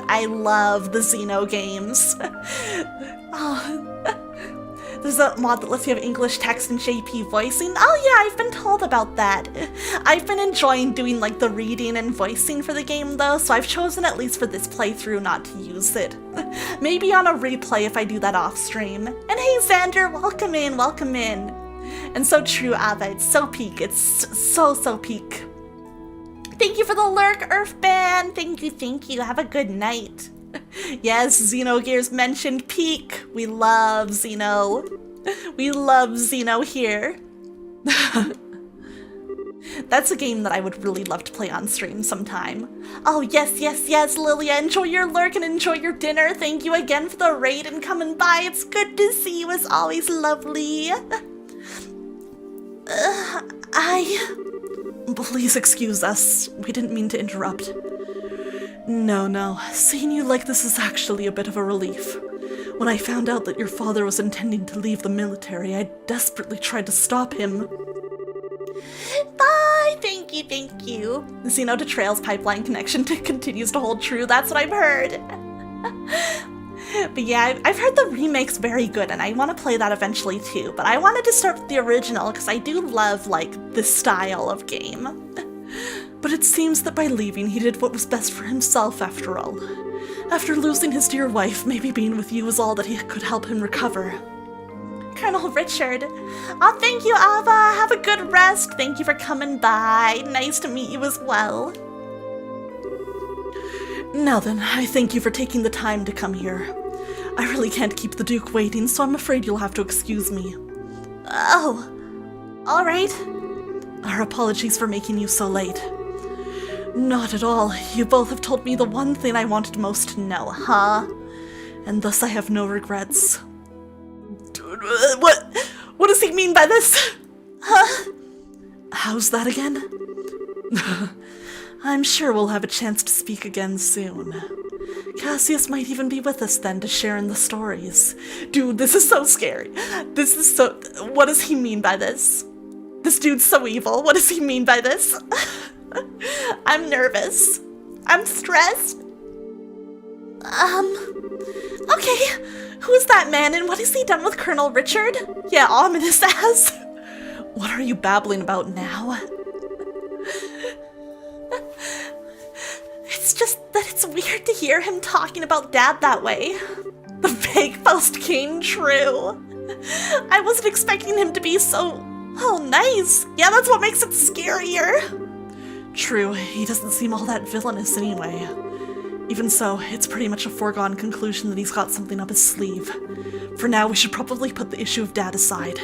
I love the Xeno games. Oh, there's a mod that lets you have English text and JP voicing. Oh yeah, I've been told about that. I've been enjoying doing like the reading and voicing for the game though, so I've chosen at least for this playthrough not to use it. Maybe on a replay if I do that off stream. And hey Xander, welcome in. And so true, Ava, it's so peak. It's so peak. Thank you for the lurk, Earthban. Thank you. Have a good night. Yes, Xenogears mentioned peak. We love Xeno. We love Xeno here. That's a game that I would really love to play on stream sometime. Oh, yes, Lilia. Enjoy your lurk and enjoy your dinner. Thank you again for the raid and coming by. It's good to see you. It's always lovely. Please excuse us. We didn't mean to interrupt. No. Seeing you like this is actually a bit of a relief. When I found out that your father was intending to leave the military, I desperately tried to stop him. Bye! Thank you. Xeno to Trails pipeline connection continues to hold true. That's what I've heard. But yeah, I've heard the remake's very good, and I want to play that eventually too, but I wanted to start with the original, because I do love, like, this style of game. But it seems that by leaving, he did what was best for himself, after all. After losing his dear wife, maybe being with you was all that he could help him recover. Colonel Richard. Oh, thank you, Ava. Have a good rest. Thank you for coming by. Nice to meet you as well. Now then, I thank you for taking the time to come here. I really can't keep the Duke waiting, so I'm afraid you'll have to excuse me. Oh, all right. Our apologies for making you so late. Not at all. You both have told me the one thing I wanted most to know, huh? And thus I have no regrets. What does he mean by this? Huh? How's that again? I'm sure we'll have a chance to speak again soon. Cassius might even be with us then to share in the stories. Dude, this is so scary. What does he mean by this? This dude's so evil. What does he mean by this? I'm nervous. I'm stressed. Okay. Who's that man and what has he done with Colonel Richard? Yeah, ominous ass. What are you babbling about now? It's just that it's weird to hear him talking about Dad that way. The fake post came true. I wasn't expecting him to be so... oh, nice. Yeah, that's what makes it scarier. True, he doesn't seem all that villainous anyway. Even so, it's pretty much a foregone conclusion that he's got something up his sleeve. For now, we should probably put the issue of Dad aside.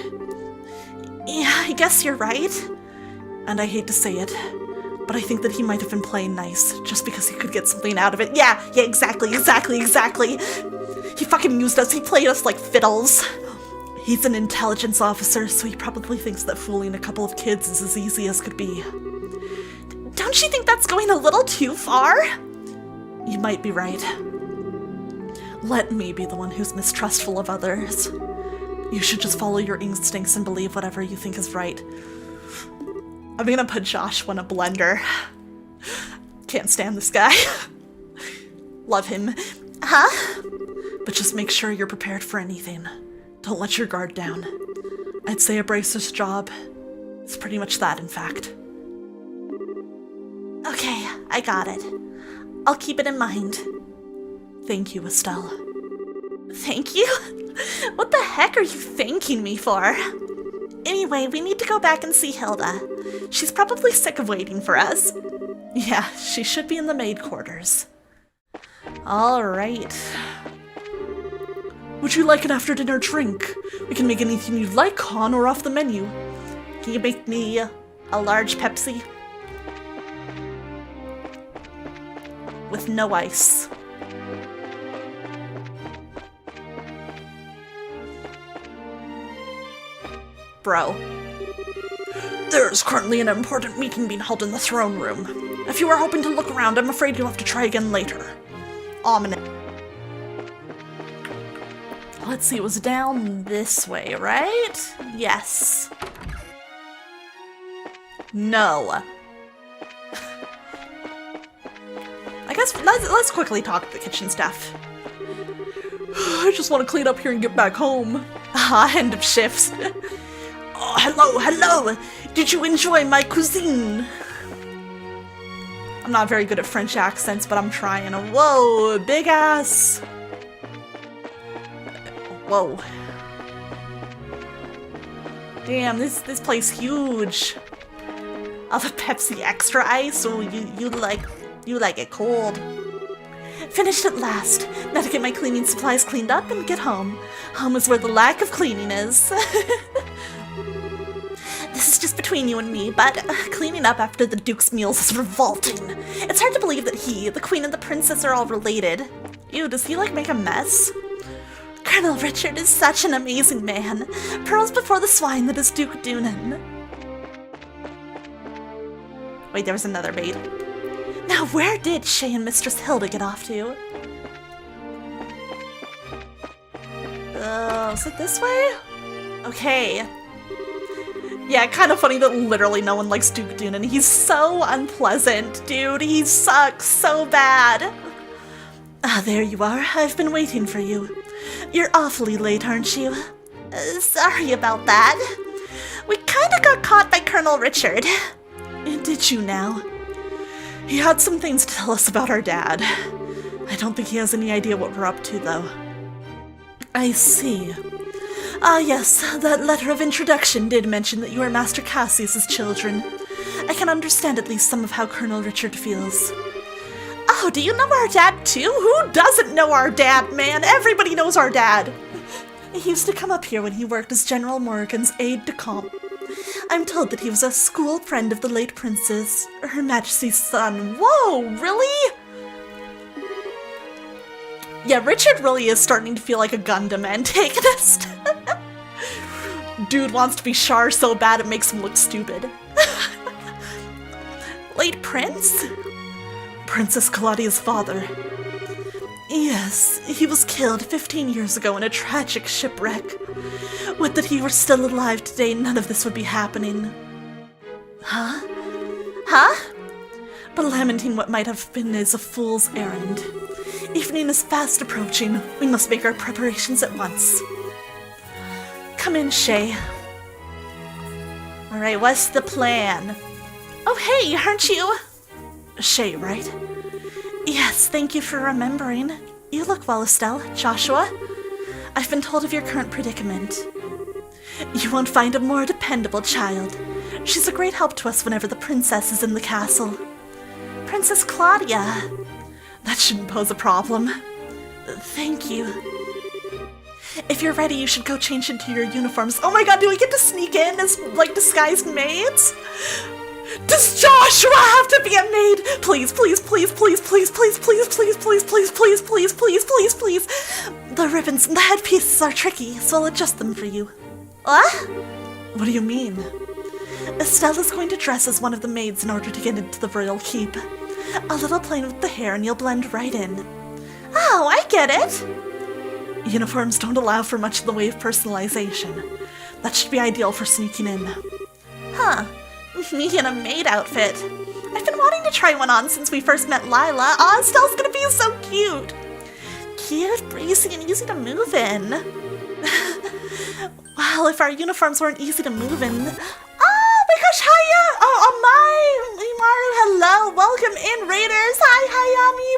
Yeah, I guess you're right. And I hate to say it, but I think that he might have been playing nice, just because he could get something out of it. Yeah, exactly. He fucking used us, he played us like fiddles. He's an intelligence officer, so he probably thinks that fooling a couple of kids is as easy as could be. Don't you think that's going a little too far? You might be right. Let me be the one who's mistrustful of others. You should just follow your instincts and believe whatever you think is right. I'm gonna put Joshua in a blender. Can't stand this guy. Love him. Huh? But just make sure you're prepared for anything. Don't let your guard down. I'd say a bracer's job is pretty much that, in fact. Okay, I got it. I'll keep it in mind. Thank you, Estelle. Thank you? What the heck are you thanking me for? Anyway, we need to go back and see Hilda. She's probably sick of waiting for us. Yeah, she should be in the maid quarters. All right. Would you like an after-dinner drink? We can make anything you'd like, on or off the menu. Can you make me a large Pepsi? With no ice. Bro. There's currently an important meeting being held in the throne room. If you are hoping to look around, I'm afraid you'll have to try again later. Ominous. Let's see, it was down this way, right? Yes. No. I guess let's quickly talk to the kitchen staff. I just want to clean up here and get back home. End of shift. Oh, hello. Did you enjoy my cuisine? I'm not very good at French accents, but I'm trying. Whoa, big ass. Whoa. Damn, this place huge. I'll have Pepsi extra ice, or you like it cold. Finished at last. Now to get my cleaning supplies cleaned up and get home. Home is where the lack of cleaning is. This is just between you and me, but cleaning up after the Duke's meals is revolting. It's hard to believe that he, the Queen, and the Princess are all related. Ew, does he like make a mess? Colonel Richard is such an amazing man. Pearls before the swine that is Duke Doonan. Wait, there was another maid. Now where did Shay and Mistress Hilda get off to? Is it this way? Okay. Yeah, kind of funny that literally no one likes Duke Doonan. He's so unpleasant, dude. He sucks so bad. Ah, there you are. I've been waiting for you. You're awfully late, aren't you? Sorry about that. We kinda got caught by Colonel Richard. Did you now? He had some things to tell us about our dad. I don't think he has any idea what we're up to, though. I see. Ah, yes, that letter of introduction did mention that you are Master Cassius's children. I can understand at least some of how Colonel Richard feels. Oh, do you know our dad too? Who doesn't know our dad, man? Everybody knows our dad. He used to come up here when he worked as General Morgan's aide-de-camp. I'm told that he was a school friend of the late Princess, Her Majesty's son. Whoa, really? Yeah, Richard really is starting to feel like a Gundam antagonist. Dude wants to be Char so bad it makes him look stupid. Late Prince? Princess Claudia's father. Yes, he was killed 15 years ago in a tragic shipwreck. Would that he were still alive today, none of this would be happening. Huh? But lamenting what might have been is a fool's errand. Evening is fast approaching. We must make our preparations at once. Come in, Shay. Alright, what's the plan? Oh, hey, aren't you? Shay, right? Yes, thank you for remembering. You look well, Estelle. Joshua? I've been told of your current predicament. You won't find a more dependable child. She's a great help to us whenever the princess is in the castle. Princess Claudia. That shouldn't pose a problem. Thank you. If you're ready, you should go change into your uniforms. Oh my god, do we get to sneak in as, like, disguised maids? Does Joshua have to be a maid? Please, please, please, please, please, please, please, please, please, please, please, please, please, please, please. The ribbons and the headpieces are tricky, so I'll adjust them for you. What? What do you mean? Estelle is going to dress as one of the maids in order to get into the royal keep. A little playing with the hair and you'll blend right in. Oh, I get it! Uniforms don't allow for much in the way of personalization. That should be ideal for sneaking in. Huh. Me in a maid outfit. I've been wanting to try one on since we first met Lila. Aw, Estelle's gonna be so cute. Cute, breezy, and easy to move in. Well, if our uniforms weren't easy to move in... Oh my gosh, hiya! Oh, Imaru, hello! Welcome in, Raiders! Hi, Hayami!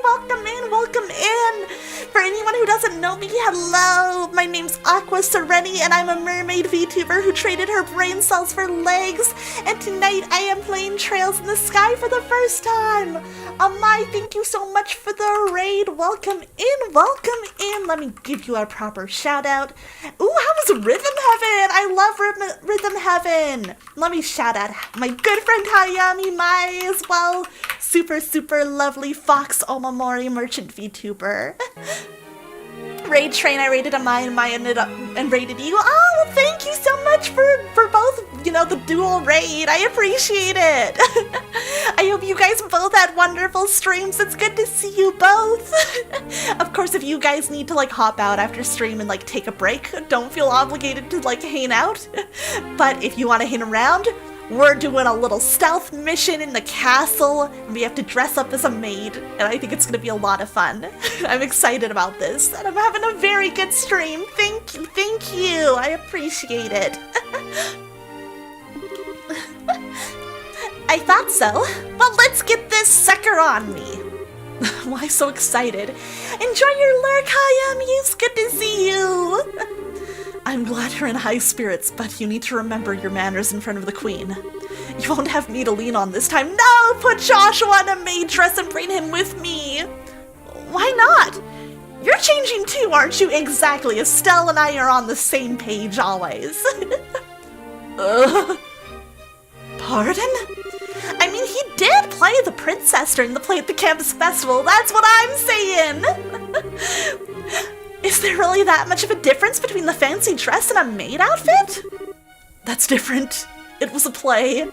Welcome in! For anyone who doesn't know me, hello! My name's Aqua Sereni, and I'm a mermaid VTuber who traded her brain cells for legs. And tonight I am playing Trails in the Sky for the first time. Amai, thank you so much for the raid. Welcome in, welcome in. Let me give you a proper shout out. Ooh, how was Rhythm Heaven? I love Rhythm Heaven. Let me shout out my good friend Hayami Mai as well. Super, super lovely Fox Omamori merchant VTuber. Raid Train, I rated Amai, and Mai ended up and rated you. Oh, well, thank you so much for both, you know, the dual raid. I appreciate it. I hope you guys both had wonderful streams. It's good to see you both. Of course, if you guys need to like hop out after stream and like take a break, don't feel obligated to like hang out. But if you want to hang around, we're doing a little stealth mission in the castle, and we have to dress up as a maid, and I think it's going to be a lot of fun. I'm excited about this, and I'm having a very good stream. Thank you, I appreciate it. I thought so. Well, let's get this sucker on me. Why so excited? Enjoy your lurk, Hayami, it's good to see you. I'm glad you're in high spirits, but you need to remember your manners in front of the queen. You won't have me to lean on this time. No! Put Joshua in a maid dress and bring him with me! Why not? You're changing too, aren't you? Exactly. Estelle and I are on the same page always. Pardon? I mean, he did play the princess during the play at the campus festival. That's what I'm saying! Is there really that much of a difference between the fancy dress and a maid outfit? That's different. It was a play.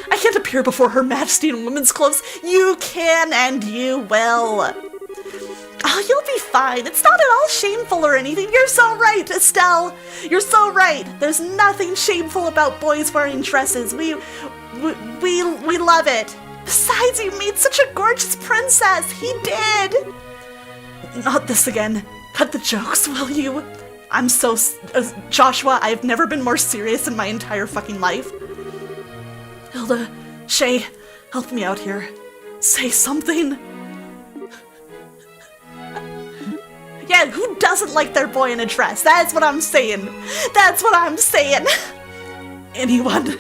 I can't appear before Her Majesty in women's clothes. You can and you will. Oh, you'll be fine. It's not at all shameful or anything. You're so right, Estelle. You're so right. There's nothing shameful about boys wearing dresses. We love it. Besides, you made such a gorgeous princess. He did. Not this again. Cut the jokes, will you? I'm so... Joshua, I've never been more serious in my entire fucking life. Hilda, Shay, help me out here. Say something. Yeah, who doesn't like their boy in a dress? That's what I'm saying. That's what I'm saying. Anyone?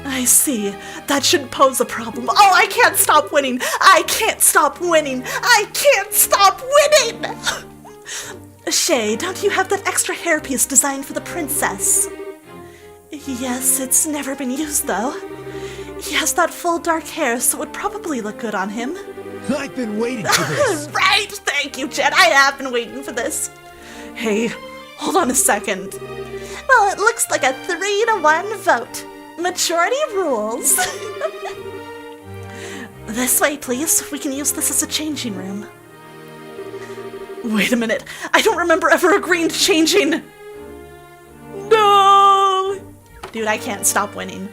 I see. That shouldn't pose a problem. Oh, I can't stop winning. I can't stop winning. I can't stop winning. Shay, don't you have that extra hairpiece designed for the princess? Yes, it's never been used though. He has that full dark hair, so it would probably look good on him. I've been waiting for this. Right! Thank you, Jen. I have been waiting for this. Hey, hold on a second. Well, it looks like a 3-to-1 vote. Majority rules. This way, please. We can use this as a changing room. Wait a minute. I don't remember ever agreeing to changing. No! Dude, I can't stop winning.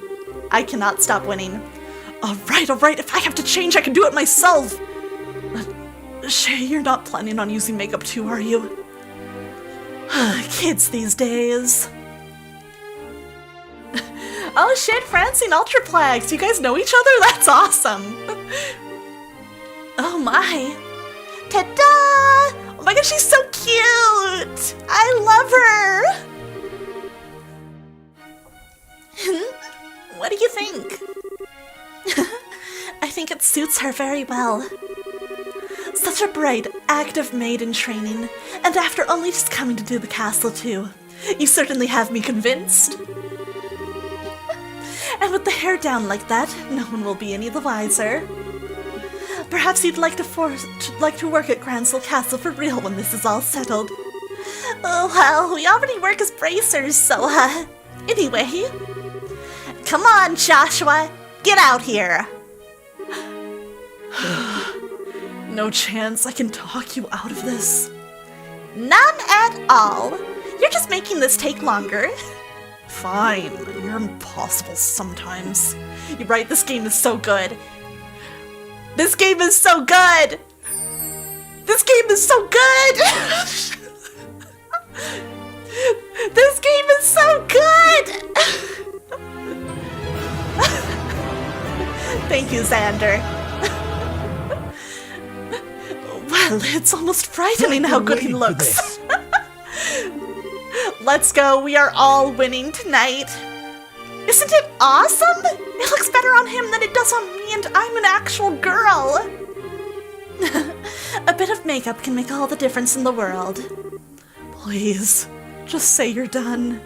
I cannot stop winning. Alright. If I have to change, I can do it myself. Shay, you're not planning on using makeup too, are you? Kids these days. Oh shit, Francine Ultraplex. You guys know each other? That's awesome. Oh my. Ta-da! Oh my god, she's so cute! I love her! What do you think? I think it suits her very well. Such a bright, active maid in training, and after only just coming to do the castle too. You certainly have me convinced. And with the hair down like that, no one will be any the wiser. Perhaps you'd like to work at Gransel Castle for real when this is all settled. Oh well, we already work as bracers, so anyway. Come on, Joshua, get out here. No chance I can talk you out of this. None at all. You're just making this take longer. Fine, you're impossible sometimes. You're right, this game is so good. This game is so good! This game is so good! This game is so good! Thank you, Xander. Well, it's almost frightening how good he Waiting for looks. this. Let's go. We are all winning tonight. Isn't it awesome? It looks better on him than it does on me, and I'm an actual girl. A bit of makeup can make all the difference in the world. Please, just say you're done.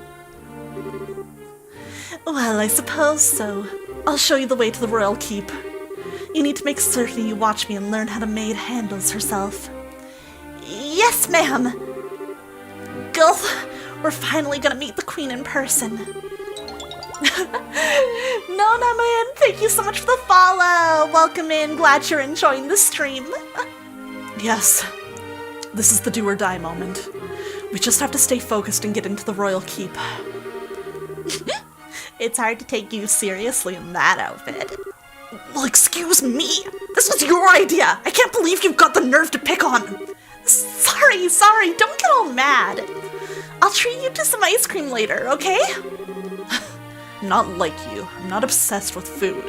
Well, I suppose so. I'll show you the way to the royal keep. You need to make certain you watch me and learn how the maid handles herself. Yes, ma'am. Gulf, we're finally gonna meet the queen in person. Nona man, thank you so much for the follow. Welcome in, glad you're enjoying the stream. Yes, this is the do or die moment. We just have to stay focused and get into the royal keep. It's hard to take you seriously in that outfit. Well, excuse me. This was your idea. I can't believe you've got the nerve to pick on. Sorry, don't get all mad. I'll treat you to some ice cream later, okay? Not like you. I'm not obsessed with food.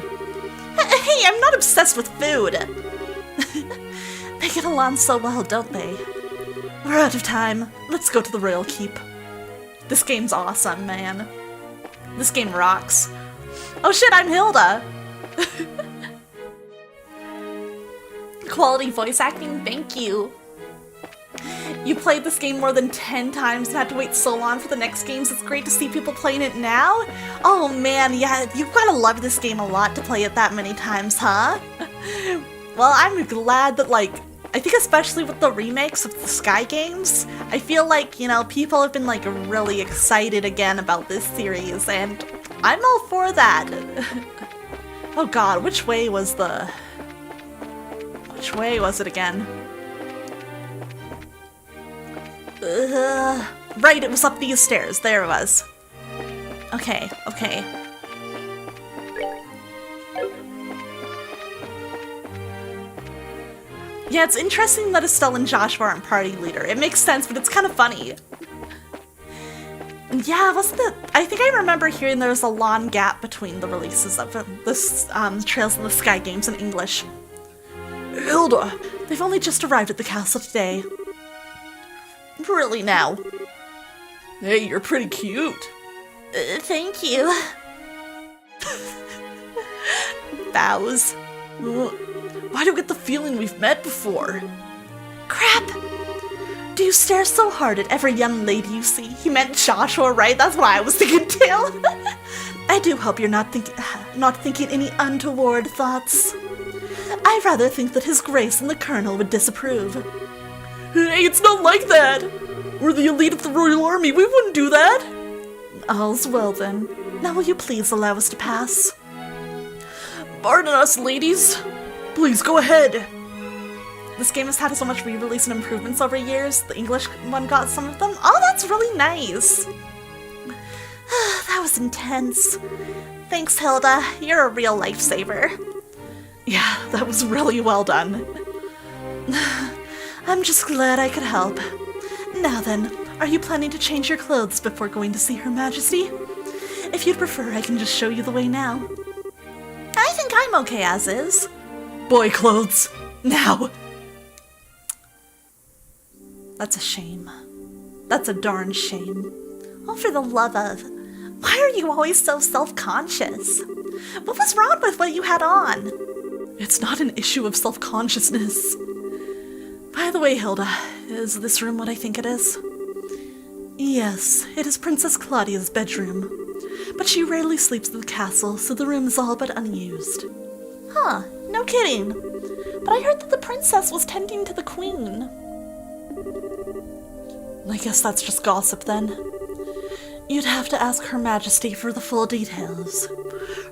Hey, I'm not obsessed with food. They get along so well, don't they? We're out of time. Let's go to the royal keep. This game's awesome, man. This game rocks. Oh shit, I'm Hilda. Quality voice acting, thank you. You played this game more than 10 times and had to wait so long for the next games. It's great to see people playing it now. Oh man, yeah, you've gotta love this game a lot to play it that many times, huh? Well, I'm glad that, like, I think especially with the remakes of the Sky games, I feel like, you know, people have been, like, really excited again about this series, and I'm all for that. Oh god, which way was it again? Right, it was up these stairs. There it was. Okay. Yeah, it's interesting that Estelle and Joshua aren't party leader. It makes sense, but it's kind of funny. Yeah, I think I remember hearing there was a long gap between the releases of this Trails in the Sky games in English. Hilda, they've only just arrived at the castle today. Really now? Hey, you're pretty cute. Thank you. Bows. Why do I get the feeling we've met before? Crap! Do you stare so hard at every young lady you see? You meant Joshua, right? That's what I was thinking too. I do hope you're not thinking any untoward thoughts. I rather think that His Grace and the Colonel would disapprove. Hey, it's not like that! We're the elite of the Royal Army, we wouldn't do that! All's well then. Now will you please allow us to pass? Pardon us, ladies. Please go ahead. This game has had so much re-release and improvements over years. The English one got some of them. Oh, that's really nice. That was intense. Thanks, Hilda. You're a real lifesaver. Yeah, that was really well done. I'm just glad I could help. Now then, are you planning to change your clothes before going to see Her Majesty? If you'd prefer, I can just show you the way now. I think I'm okay as is. Boy clothes, now! That's a shame. That's a darn shame. Oh, for the love of... Why are you always so self-conscious? What was wrong with what you had on? It's not an issue of self-consciousness. By the way, Hilda, is this room what I think it is? Yes, it is Princess Claudia's bedroom. But she rarely sleeps in the castle, so the room is all but unused. Huh, no kidding. But I heard that the princess was tending to the queen. I guess that's just gossip then. You'd have to ask Her Majesty for the full details.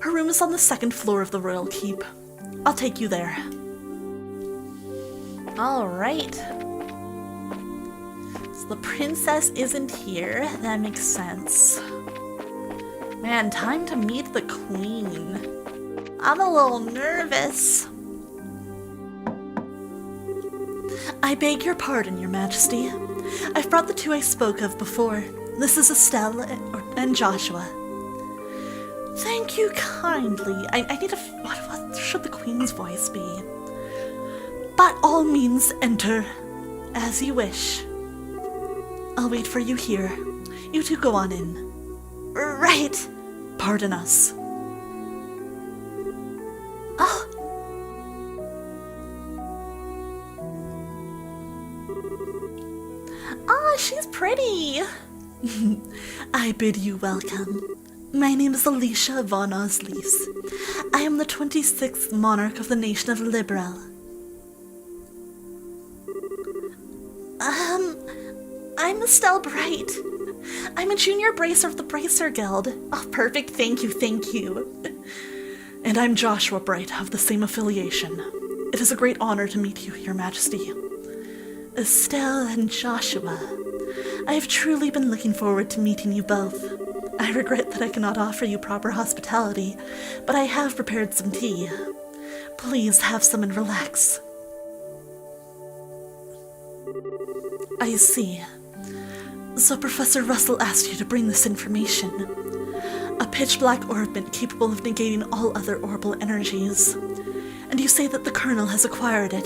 Her room is on the second floor of the royal keep. I'll take you there. Alright. So the princess isn't here. That makes sense. Man, time to meet the queen. I'm a little nervous. I beg your pardon, Your Majesty. I've brought the two I spoke of before. This is Estelle and Joshua. Thank you kindly. I need a... What should the queen's voice be? By all means, enter. As you wish. I'll wait for you here. You two go on in. Right. Pardon us. Oh. Ah, she's pretty. I bid you welcome. My name is Alicia von Oslies. I am the 26th monarch of the nation of Liberal. I'm Estelle Bright. I'm a junior bracer of the Bracer Guild. Oh, perfect. Thank you. And I'm Joshua Bright of the same affiliation. It is a great honor to meet you, Your Majesty. Estelle and Joshua. I have truly been looking forward to meeting you both. I regret that I cannot offer you proper hospitality, but I have prepared some tea. Please have some and relax. I see. So Professor Russell asked you to bring this information. A pitch-black orbment capable of negating all other orbital energies. And you say that the Colonel has acquired it.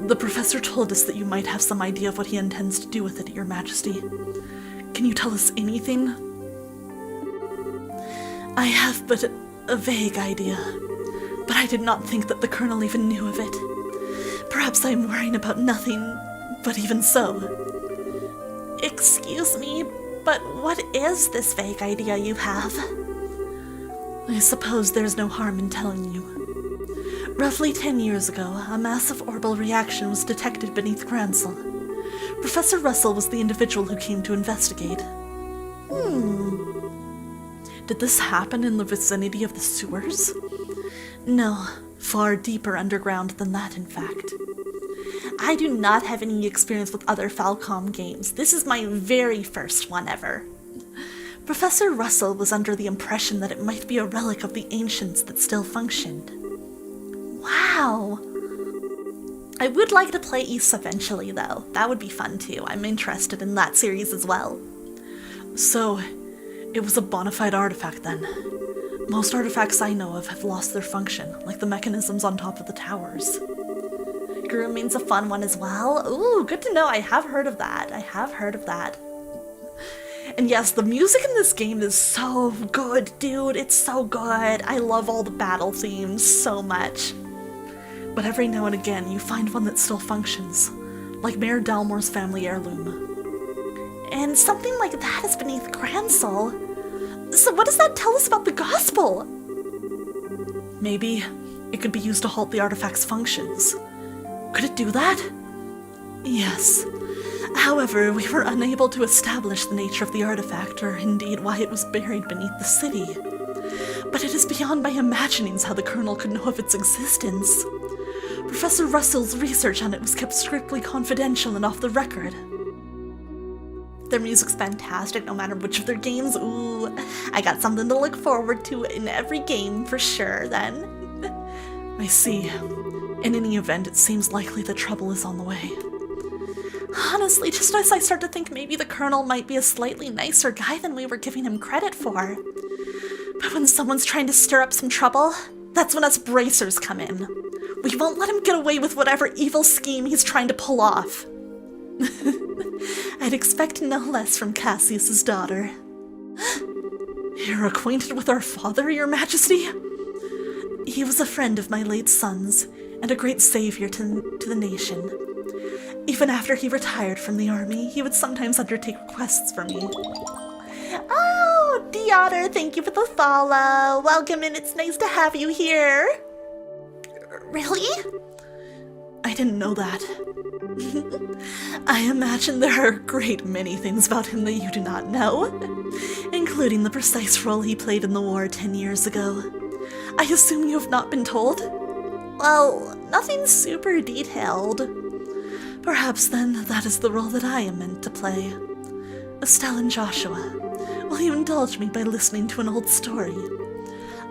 The professor told us that you might have some idea of what he intends to do with it, Your Majesty. Can you tell us anything? I have but a vague idea, but I did not think that the Colonel even knew of it. Perhaps I am worrying about nothing, but even so. Excuse me, but what is this vague idea you have? I suppose there's no harm in telling you. Roughly 10 years ago, a massive orbital reaction was detected beneath Gransel. Professor Russell was the individual who came to investigate. Did this happen in the vicinity of the sewers? No, far deeper underground than that, in fact. I do not have any experience with other Falcom games. This is my very first one ever. Professor Russell was under the impression that it might be a relic of the ancients that still functioned. Wow! I would like to play Ys eventually, though. That would be fun, too. I'm interested in that series as well. So, it was a bona fide artifact, then. Most artifacts I know of have lost their function, like the mechanisms on top of the towers. Grooming's a fun one as well. Ooh, good to know. I have heard of that. And yes, the music in this game is so good, dude. It's so good. I love all the battle themes so much. But every now and again, you find one that still functions, like Mayor Dalmore's family heirloom. And something like that is beneath Gransel. So what does that tell us about the gospel? Maybe it could be used to halt the artifact's functions. Could it do that? Yes. However, we were unable to establish the nature of the artifact, or indeed why it was buried beneath the city. But it is beyond my imaginings how the Colonel could know of its existence. Professor Russell's research on it was kept strictly confidential and off the record. Their music's fantastic no matter which of their games. Ooh, I got something to look forward to in every game for sure, then. I see. In any event, it seems likely that trouble is on the way. Honestly, just as I start to think maybe the Colonel might be a slightly nicer guy than we were giving him credit for. But when someone's trying to stir up some trouble, that's when us bracers come in. We won't let him get away with whatever evil scheme he's trying to pull off. I'd expect no less from Cassius's daughter. You're acquainted with our father, Your Majesty? He was a friend of my late son's, and a great savior to the nation. Even after he retired from the army, he would sometimes undertake requests for me. Oh, Deotter, thank you for the follow. Welcome, and it's nice to have you here. Really? I didn't know that. I imagine there are a great many things about him that you do not know, including the precise role he played in the war 10 years ago. I assume you have not been told? Well, nothing super detailed. Perhaps then that is the role that I am meant to play. Estelle and Joshua, will you indulge me by listening to an old story?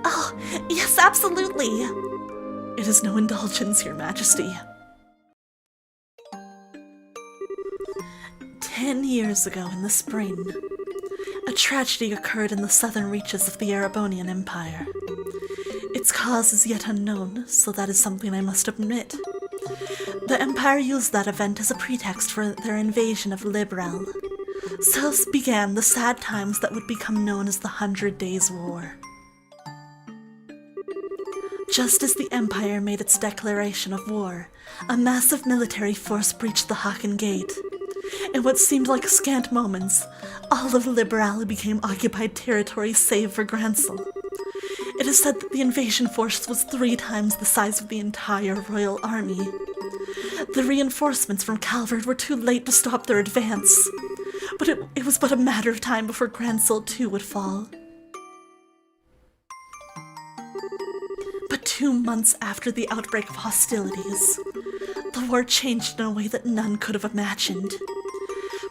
Oh, yes, absolutely. It is no indulgence, Your Majesty. 10 years ago in the spring, a tragedy occurred in the southern reaches of the Erebonian Empire. Its cause is yet unknown, so that is something I must admit. The Empire used that event as a pretext for their invasion of Liberal. So thus began the sad times that would become known as the 100 Days' War. Just as the Empire made its declaration of war, a massive military force breached the Haken Gate. In what seemed like scant moments, all of Liberal became occupied territory save for Gransel. It is said that the invasion force was 3 times the size of the entire royal army. The reinforcements from Calvard were too late to stop their advance, but it was but a matter of time before Gransel too would fall. But 2 months after the outbreak of hostilities, the war changed in a way that none could have imagined.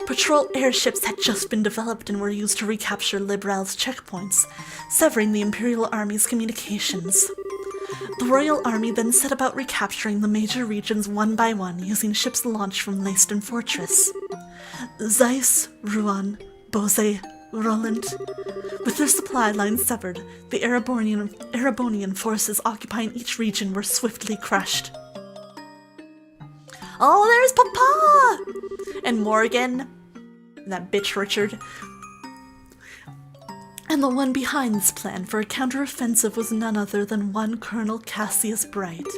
Patrol airships had just been developed and were used to recapture Liberal's checkpoints, severing the Imperial Army's communications. The Royal Army then set about recapturing the major regions one by one using ships launched from Leiston Fortress. Zeiss, Rouen, Bose, Roland. With their supply lines severed, the Erebonian forces occupying each region were swiftly crushed. Oh, there's Papa! And Morgan. And that bitch Richard. And the one behind this plan for a counteroffensive was none other than one Colonel Cassius Bright.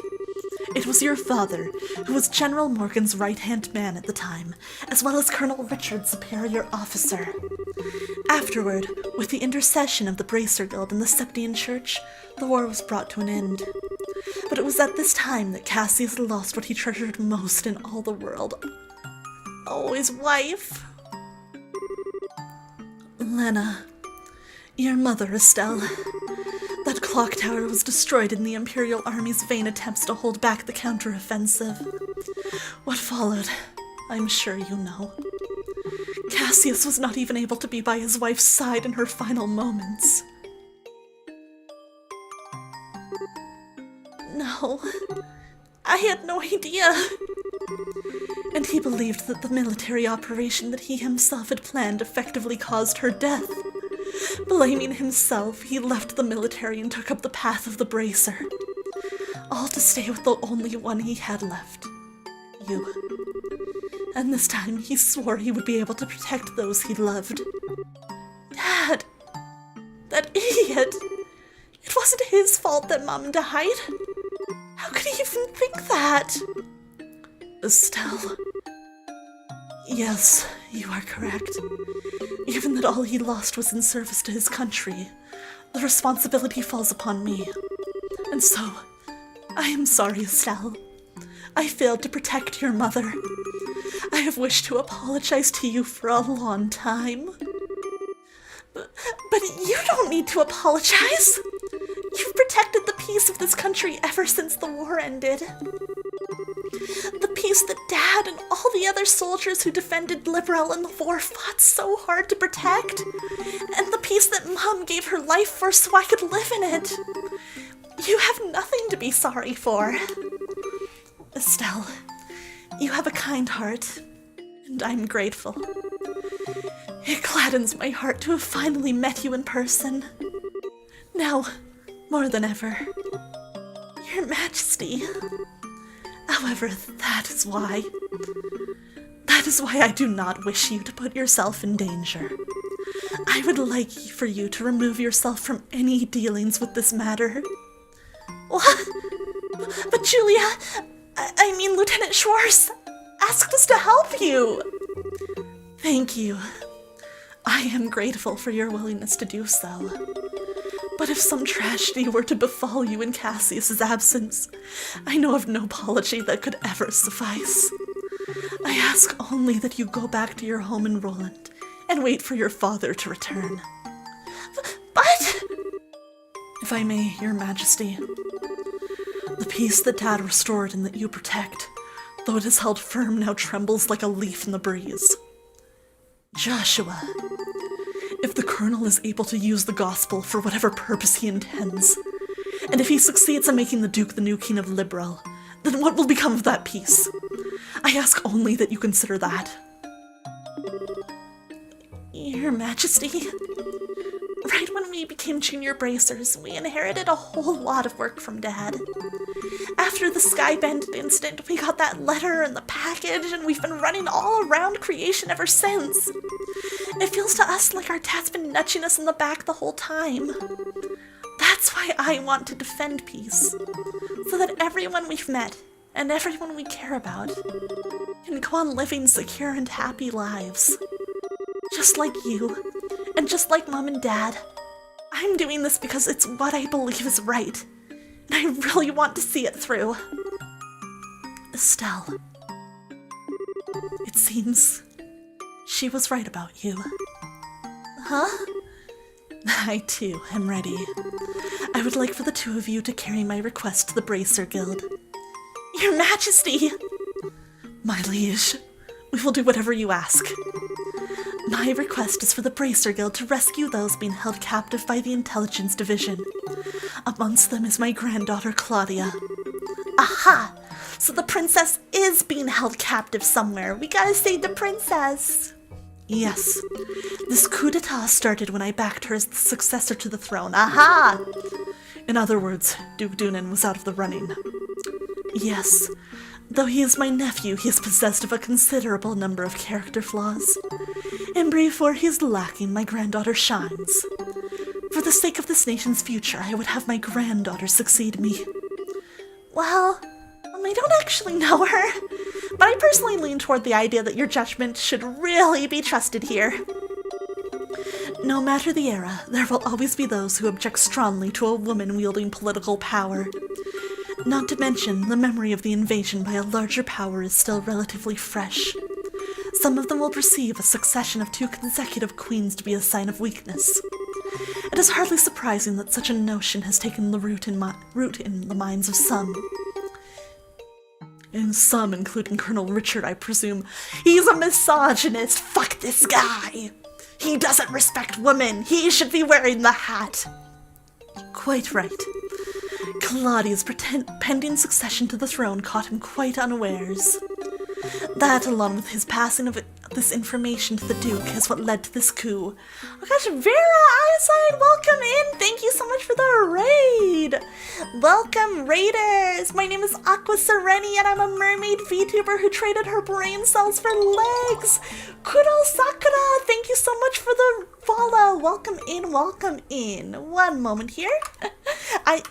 It was your father, who was General Morgan's right-hand man at the time, as well as Colonel Richard's superior officer. Afterward, with the intercession of the Bracer Guild and the Septian Church, the war was brought to an end. But it was at this time that Cassius lost what he treasured most in all the world. Oh, his wife. Lena. Your mother, Estelle. That clock tower was destroyed in the Imperial Army's vain attempts to hold back the counteroffensive. What followed, I'm sure you know. Cassius was not even able to be by his wife's side in her final moments. No, I had no idea. And he believed that the military operation that he himself had planned effectively caused her death. Blaming himself, he left the military and took up the path of the Bracer. All to stay with the only one he had left. You. And this time he swore he would be able to protect those he loved. Dad! That idiot! It wasn't his fault that Mom died. How could he even think that? Estelle. Yes, you are correct. Given that all he lost was in service to his country, the responsibility falls upon me. And so, I am sorry, Estelle. I failed to protect your mother. I have wished to apologize to you for a long time. But you don't need to apologize. You've protected the peace of this country ever since the war ended. The peace that Dad and all the other soldiers who defended Liberal in the war fought so hard to protect. And the peace that Mom gave her life for so I could live in it. You have nothing to be sorry for. Estelle, you have a kind heart, and I'm grateful. It gladdens my heart to have finally met you in person. Now, more than ever, Your Majesty. However, that is why I do not wish you to put yourself in danger. I would like for you to remove yourself from any dealings with this matter. What? But Julia, I mean Lieutenant Schwartz, asked us to help you. Thank you. I am grateful for your willingness to do so. But if some tragedy were to befall you in Cassius's absence, I know of no apology that could ever suffice. I ask only that you go back to your home in Roland and wait for your father to return. But... If I may, Your Majesty, the peace that Dad restored and that you protect, though it is held firm, now trembles like a leaf in the breeze. Joshua, if the Colonel is able to use the gospel for whatever purpose he intends, and if he succeeds in making the Duke the new King of Liberal, then what will become of that peace? I ask only that you consider that. Your Majesty, Right when we became junior bracers, we inherited a whole lot of work from Dad. After the Sky Bandit incident, we got that letter and the package, and we've been running all around creation ever since. It feels to us like our dad's been nudging us in the back the whole time. That's why I want to defend peace, so that everyone we've met and everyone we care about can go on living secure and happy lives. Just like you, and just like Mom and Dad, I'm doing this because it's what I believe is right, and I really want to see it through. Estelle. It seems she was right about you. Huh? I, too, am ready. I would like for the two of you to carry my request to the Bracer Guild. Your Majesty! My liege, we will do whatever you ask. My request is for the Bracer Guild to rescue those being held captive by the Intelligence Division. Amongst them is my granddaughter, Claudia. Aha! So the princess is being held captive somewhere. We gotta save the princess! Yes. This coup d'etat started when I backed her as the successor to the throne. Aha! In other words, Duke Dunan was out of the running. Yes. Though he is my nephew, he is possessed of a considerable number of character flaws. In brief, where he is lacking, my granddaughter shines. For the sake of this nation's future, I would have my granddaughter succeed me. Well, I don't actually know her, but I personally lean toward the idea that your judgment should really be trusted here. No matter the era, there will always be those who object strongly to a woman wielding political power. Not to mention, the memory of the invasion by a larger power is still relatively fresh. Some of them will perceive a succession of 2 consecutive queens to be a sign of weakness. It is hardly surprising that such a notion has taken the root in the minds of some. And some, including Colonel Richard, I presume. He's a misogynist! Fuck this guy! He doesn't respect women! He should be wearing the hat! Quite right. Claudia's pending succession to the throne caught him quite unawares. That, along with his passing of this information to the Duke, is what led to this coup. Oh gosh, Vera Eyesight, welcome in! Thank you so much for the raid! Welcome, raiders! My name is Aqua Sereni, and I'm a mermaid VTuber who traded her brain cells for legs! Kuro Sakura, thank you so much for the follow! Welcome in, welcome in. One moment here.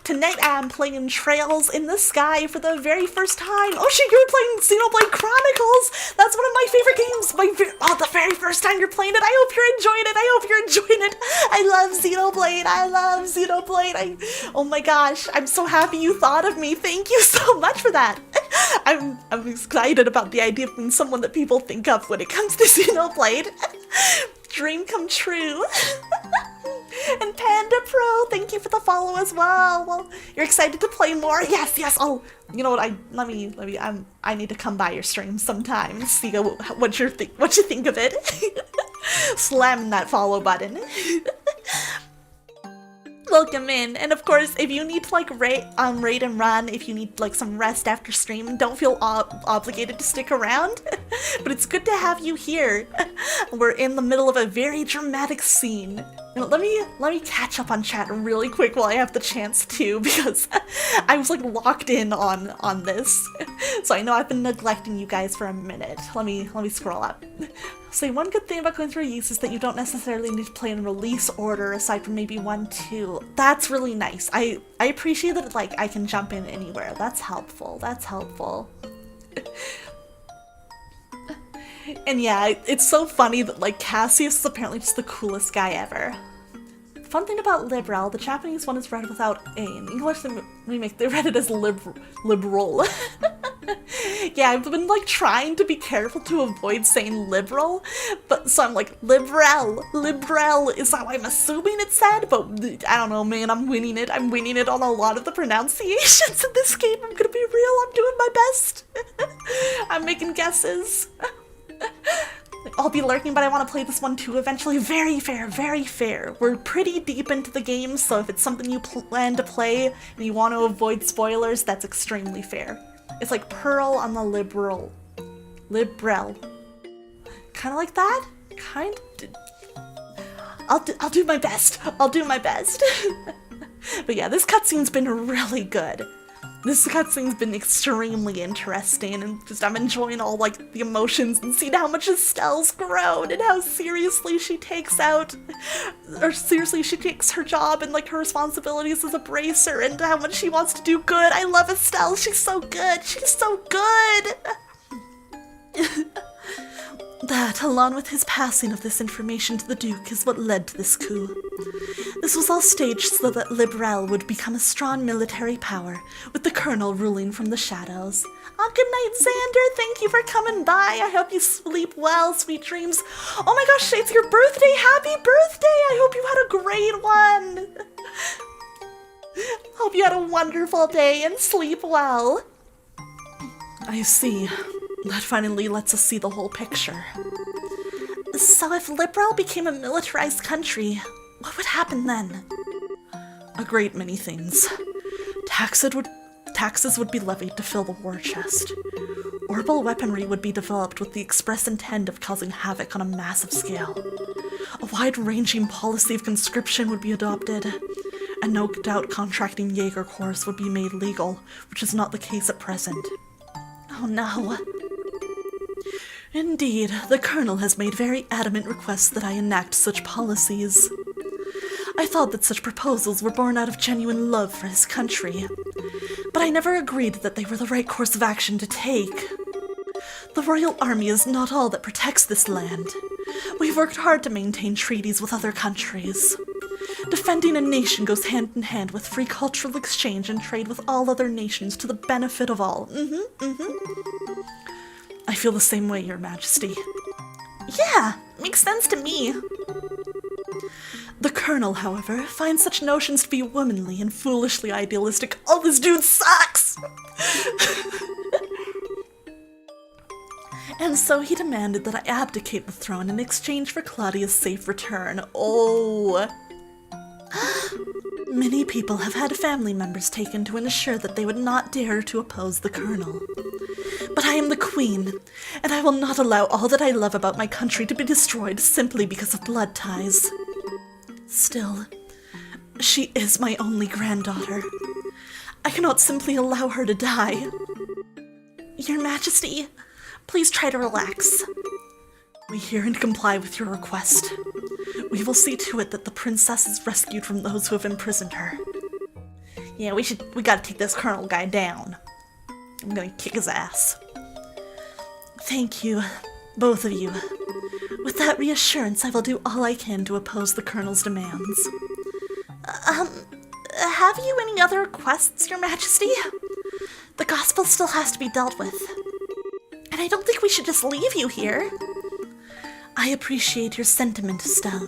Tonight I'm playing Trails in the Sky for the very first time. Oh shit, you're playing Xenoblade Chronicles! That's one of my favorite games! The very first time you're playing it! I hope you're enjoying it! I hope you're enjoying it! I love Xenoblade! I love Xenoblade! Oh my gosh, I'm so happy you thought of me! Thank you so much for that! I'm excited about the idea of being someone that people think of when it comes to Xenoblade. Dream come true. And Panda Pro, thank you for the follow as well. Well, you're excited to play more? Yes, yes. Oh, you know what? I need to come by your stream sometime and see what you think of it. Slam that follow button. Welcome in, and of course, if you need to like raid and run, if you need like some rest after stream, don't feel obligated to stick around. But it's good to have you here. We're in the middle of a very dramatic scene. Now, let me catch up on chat really quick while I have the chance to, because I was like locked in on this. So I know I've been neglecting you guys for a minute. Let me scroll up. So one good thing about going through Ys is that you don't necessarily need to play in release order aside from maybe 1, 2. That's really nice. I appreciate that like I can jump in anywhere. That's helpful. That's helpful. And yeah, it's so funny that like Cassius is apparently just the coolest guy ever. The fun thing about liberal, the Japanese one is read without A. In English, they read it as liberal. Yeah, I've been like trying to be careful to avoid saying liberal, but so I'm like liberal is how I'm assuming it's said, but I don't know, man, I'm winning it on a lot of the pronunciations in this game. I'm gonna be real, I'm doing my best. I'm making guesses. I'll be lurking, but I want to play this one too eventually. Very fair, very fair. We're pretty deep into the game, so if it's something you plan to play and you want to avoid spoilers, that's extremely fair. It's like Pearl on the liberal. Kind of like that? I'll do my best. I'll do my best. But yeah, this cutscene's been really good. This cutscene's been extremely interesting, and just I'm enjoying all like the emotions and seeing how much Estelle's grown and how seriously she takes her job and like her responsibilities as a bracer and how much she wants to do good. I love Estelle. She's so good. She's so good. That, along with his passing of this information to the Duke, is what led to this coup. This was all staged so that Liberal would become a strong military power, with the Colonel ruling from the shadows. Oh, good night, Xander. Thank you for coming by. I hope you sleep well, sweet dreams. Oh my gosh, it's your birthday. Happy birthday. I hope you had a great one. Hope you had a wonderful day and sleep well. I see. That finally lets us see the whole picture. So if Liberal became a militarized country, what would happen then? A great many things. Taxes would be levied to fill the war chest. Orbital weaponry would be developed with the express intent of causing havoc on a massive scale. A wide-ranging policy of conscription would be adopted, and no doubt contracting Jaeger Corps would be made legal, which is not the case at present. Oh no. Indeed, the Colonel has made very adamant requests that I enact such policies. I thought that such proposals were born out of genuine love for his country, but I never agreed that they were the right course of action to take. The Royal Army is not all that protects this land. We've worked hard to maintain treaties with other countries. Defending a nation goes hand in hand with free cultural exchange and trade with all other nations to the benefit of all. I feel the same way, Your Majesty. Yeah, makes sense to me. The Colonel, however, finds such notions to be womanly and foolishly idealistic. Oh, this dude sucks! And so he demanded that I abdicate the throne in exchange for Claudia's safe return. Oh. Many people have had family members taken to ensure that they would not dare to oppose the Colonel. But I am the Queen, and I will not allow all that I love about my country to be destroyed simply because of blood ties. Still, she is my only granddaughter. I cannot simply allow her to die. Your Majesty, please try to relax. We hear and comply with your request. We will see to it that the princess is rescued from those who have imprisoned her. Yeah, we gotta take this Colonel guy down. I'm gonna kick his ass. Thank you, both of you. With that reassurance, I will do all I can to oppose the Colonel's demands. Have you any other requests, Your Majesty? The gospel still has to be dealt with. And I don't think we should just leave you here. I appreciate your sentiment, Estelle,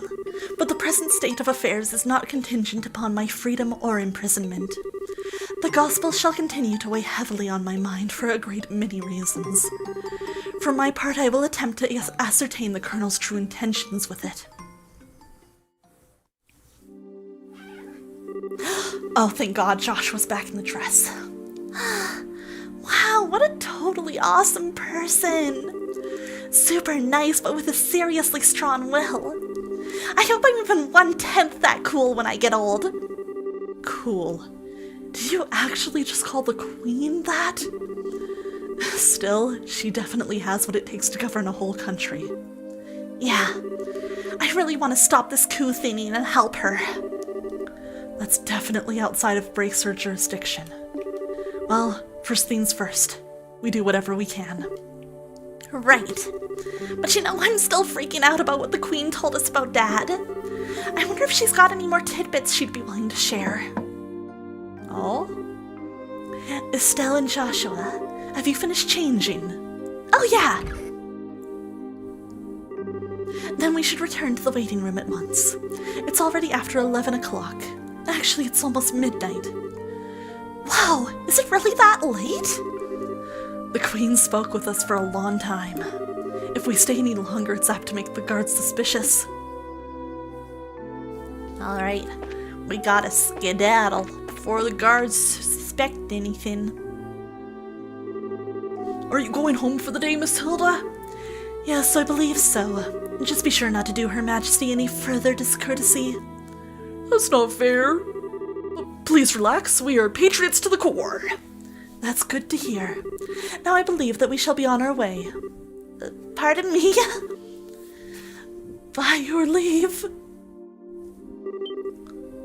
but the present state of affairs is not contingent upon my freedom or imprisonment. The gospel shall continue to weigh heavily on my mind for a great many reasons. For my part, I will attempt to ascertain the Colonel's true intentions with it. Oh, thank God Joshua's back in the dress. Wow, what a totally awesome person. Super nice, but with a seriously strong will. I hope I'm even 1/10 that cool when I get old. Cool. Did you actually just call the Queen that? Still, she definitely has what it takes to govern a whole country. Yeah, I really want to stop this coup thingy and help her. That's definitely outside of Bracer jurisdiction. Well, first things first. We do whatever we can. Right. But you know, I'm still freaking out about what the Queen told us about Dad. I wonder if she's got any more tidbits she'd be willing to share. Oh? Estelle and Joshua, have you finished changing? Oh yeah! Then we should return to the waiting room at once. It's already after 11 o'clock. Actually, it's almost midnight. Wow, is it really that late? The Queen spoke with us for a long time. If we stay any longer, it's apt to make the guards suspicious. Alright, we gotta skedaddle before the guards suspect anything. Are you going home for the day, Miss Hilda? Yes, I believe so. Just be sure not to do Her Majesty any further discourtesy. That's not fair. Please relax, we are patriots to the core. That's good to hear. Now I believe that we shall be on our way. Pardon me? By your leave.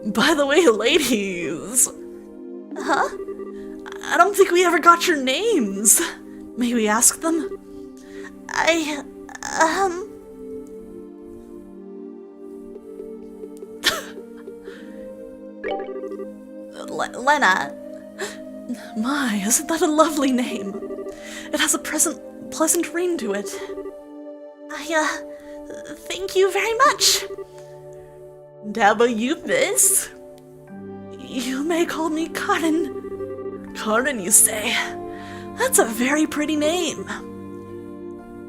By the way, ladies. Huh? I don't think we ever got your names. May we ask them? Lena. My, isn't that a lovely name? It has a pleasant ring to it. Thank you very much. And how about you, miss? You may call me Karen. Karen, you say? That's a very pretty name.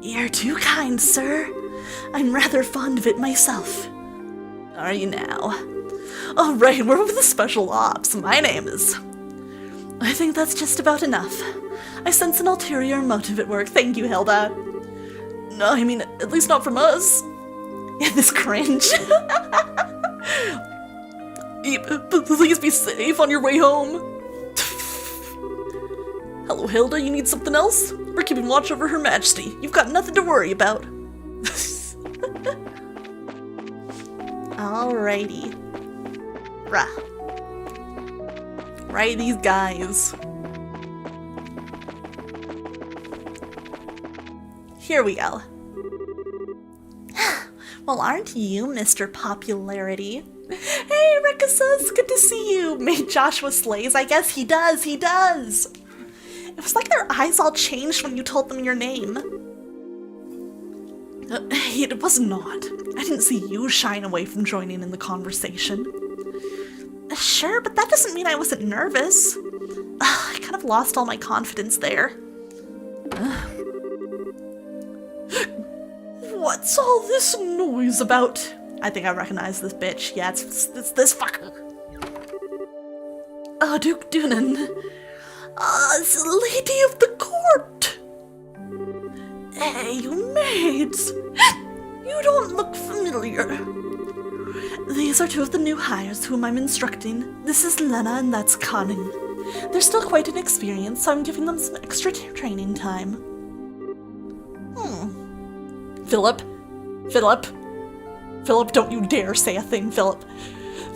You're too kind, sir. I'm rather fond of it myself. Are you now? All right, we're with the special ops. My name is... I think that's just about enough. I sense an ulterior motive at work. Thank you, Hilda. No, I mean, at least not from us. This cringe. Please be safe on your way home. Hello, Hilda, you need something else? We're keeping watch over Her Majesty. You've got nothing to worry about. Alrighty. Rah. Right, these guys. Here we go. Well, aren't you Mr. Popularity? Hey, Rikasus, good to see you. Made Joshua slays. I guess he does. It was like their eyes all changed when you told them your name. It was not. I didn't see you shying away from joining in the conversation. Sure, but that doesn't mean I wasn't nervous. I kind of lost all my confidence there. What's all this noise about? I think I recognize this bitch. Yeah, it's this fucker. Duke Dunan. It's the lady of the court. Hey, you maids. You don't look familiar. These are two of the new hires whom I'm instructing. This is Lena and that's Karen. They're still quite inexperienced, so I'm giving them some extra training time. Philip, don't you dare say a thing, Philip.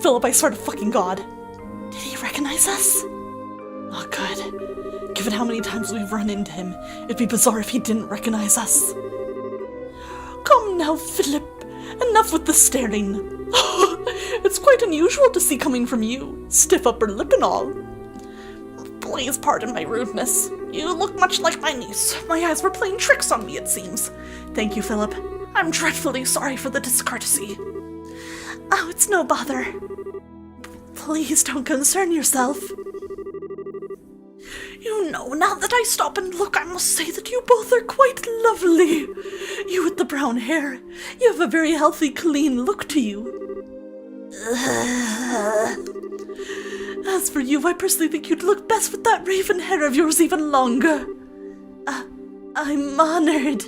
Philip, I swear to fucking God. Did he recognize us? Oh, good. Given how many times we've run into him, it'd be bizarre if he didn't recognize us. Come now, Philip. Enough with the staring. It's quite unusual to see coming from you, stiff upper lip and all. Please pardon my rudeness. You look much like my niece. My eyes were playing tricks on me, it seems. Thank you, Philip. I'm dreadfully sorry for the discourtesy. Oh, it's no bother. Please don't concern yourself. You know, now that I stop and look, I must say that you both are quite lovely. You with the brown hair. You have a very healthy, clean look to you. As for you, I personally think you'd look best with that raven hair of yours even longer. I'm honored.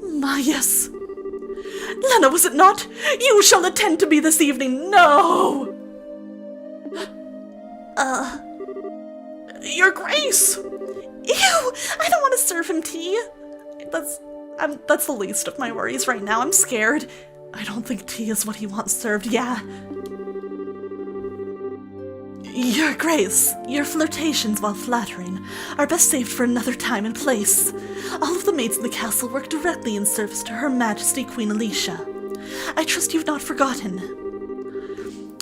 My, yes. Lena, was it not? You shall attend to me this evening. No! Your Grace! Ew! I don't want to serve him tea. That's the least of my worries right now. I'm scared. I don't think tea is what he wants served, yeah. Your Grace, your flirtations, while flattering, are best saved for another time and place. All of the maids in the castle work directly in service to Her Majesty Queen Alicia. I trust you've not forgotten.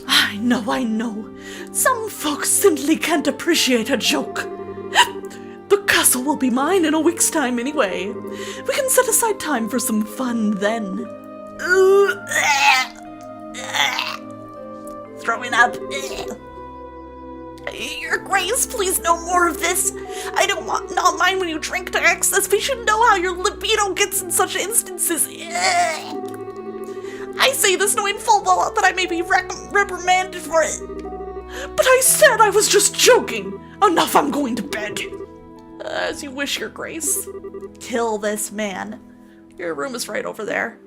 I know. Some folks simply can't appreciate a joke. The castle will be mine in a week's time anyway. We can set aside time for some fun then. Throwing up. Your Grace, please no more of this. I not mind when you drink to excess. We should know how your libido gets in such instances. I say this knowing full well that I may be reprimanded for it. But I said I was just joking. Enough, I'm going to bed. As you wish, Your Grace. Kill this man. Your room is right over there.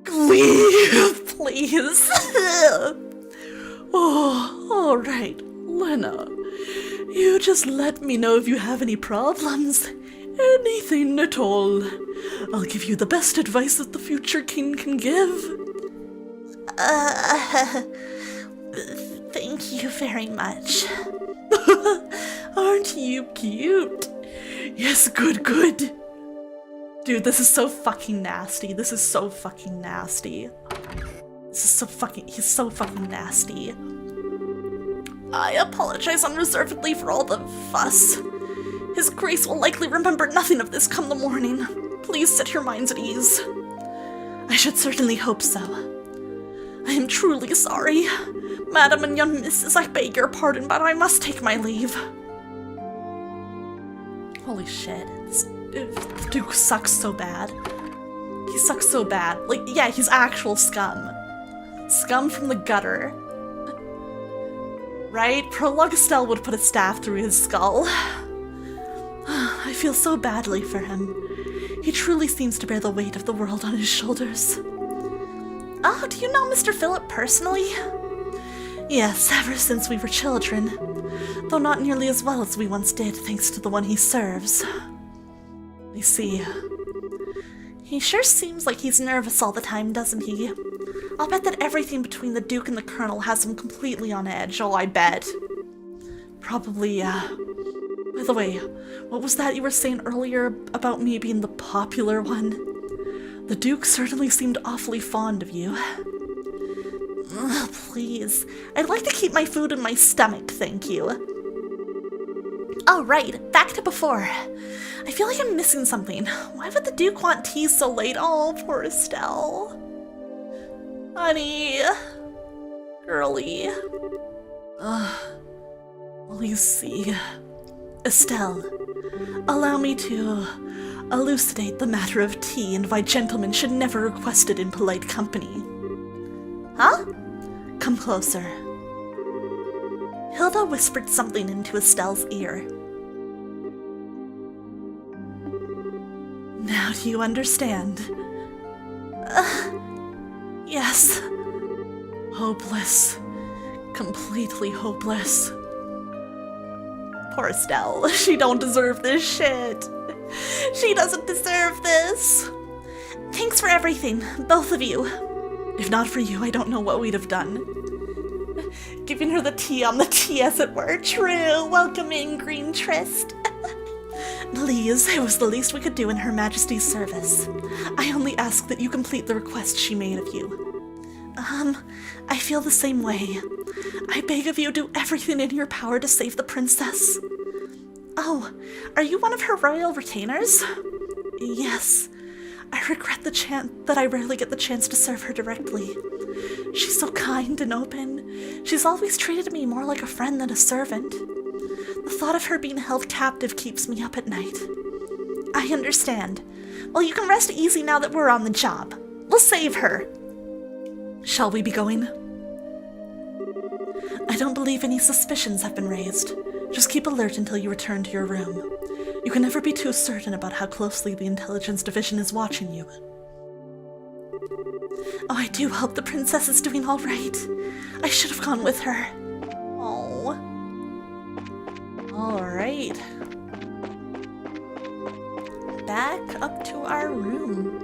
Leave, please. Oh, all right, Lena. You just let me know if you have any problems. Anything at all. I'll give you the best advice that the future king can give. Thank you very much. Aren't you cute? Yes, good. Dude, this is so fucking nasty. This is so fucking nasty. He's so fucking nasty. I apologize unreservedly for all the fuss. His Grace will likely remember nothing of this come the morning. Please set your minds at ease. I should certainly hope so. I am truly sorry. Madam and young missus, I beg your pardon, but I must take my leave. Holy shit. The Duke sucks so bad. He sucks so bad. Like, yeah, he's actual scum. Scum from the gutter. Right? Prologue Estelle would put a staff through his skull. I feel so badly for him. He truly seems to bear the weight of the world on his shoulders. Oh, do you know Mr. Philip personally? Yes, ever since we were children. Though not nearly as well as we once did, thanks to the one he serves. I see. He sure seems like he's nervous all the time, doesn't he? I'll bet that everything between the Duke and the Colonel has him completely on edge. Oh, I bet. Probably, By the way, what was that you were saying earlier about me being the popular one? The Duke certainly seemed awfully fond of you. Ugh, please. I'd like to keep my food in my stomach, thank you. Oh, right. Back to before. I feel like I'm missing something. Why would the Duke want tea so late? Oh, poor Estelle. Honey. Girly. Well, you see. Estelle, allow me to elucidate the matter of tea and why gentlemen should never request it in polite company. Huh? Come closer. Hilda whispered something into Estelle's ear. Now do you understand? Yes. Hopeless. Completely hopeless. Poor Estelle. She don't deserve this shit. She doesn't deserve this. Thanks for everything, both of you. If not for you, I don't know what we'd have done. Giving her the tea on the tea, as it were. True. Welcome in, Green Trist. Please, it was the least we could do in Her Majesty's service. I only ask that you complete the request she made of you. I feel the same way. I beg of you, do everything in your power to save the princess. Oh, are you one of her royal retainers? Yes. I regret that I rarely get the chance to serve her directly. She's so kind and open. She's always treated me more like a friend than a servant. The thought of her being held captive keeps me up at night. I understand. Well, you can rest easy now that we're on the job. We'll save her. Shall we be going? I don't believe any suspicions have been raised. Just keep alert until you return to your room. You can never be too certain about how closely the intelligence division is watching you. Oh, I do hope the princess is doing all right. I should have gone with her. Oh. All right. Back up to our room.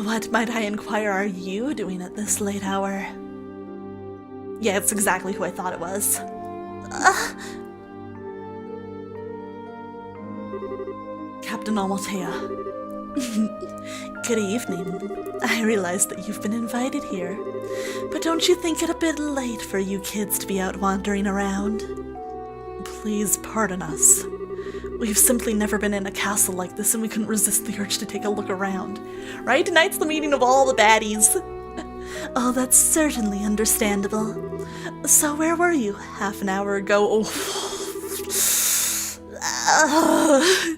What, might I inquire, are you doing at this late hour? Yeah, it's exactly who I thought it was. Captain Amalthea. Good evening. I realize that you've been invited here, but don't you think it a bit late for you kids to be out wandering around? Please pardon us. We've simply never been in a castle like this, and we couldn't resist the urge to take a look around. Right? Tonight's the meeting of all the baddies. Oh, that's certainly understandable. So where were you half an hour ago? Oh.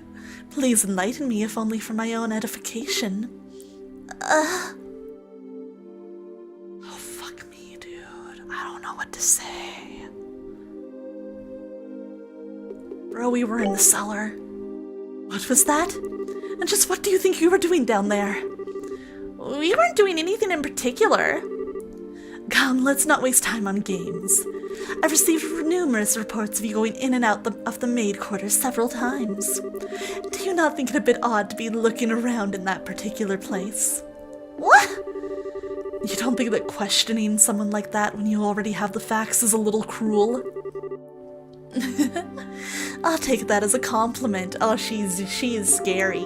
Please enlighten me, if only for my own edification. Oh, fuck me, dude. I don't know what to say. Bro, we were in the cellar. What was that? And just what do you think you were doing down there? We weren't doing anything in particular. Come, let's not waste time on games. I've received numerous reports of you going in and out of the maid quarters several times. Do you not think it a bit odd to be looking around in that particular place? What? You don't think that questioning someone like that when you already have the facts is a little cruel? I'll take that as a compliment. Oh, she is scary.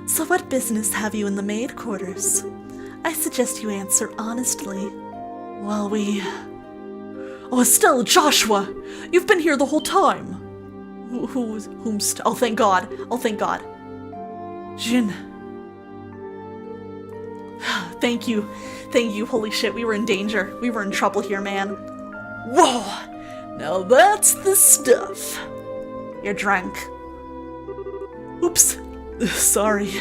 So what business have you in the maid quarters? I suggest you answer honestly. Well, Oh, Estelle, Joshua! You've been here the whole time! Oh, thank God. Oh, thank God. Jin. Thank you. Thank you. Holy shit, we were in danger. We were in trouble here, man. Whoa! Now that's the stuff. You're drunk. Oops. Sorry.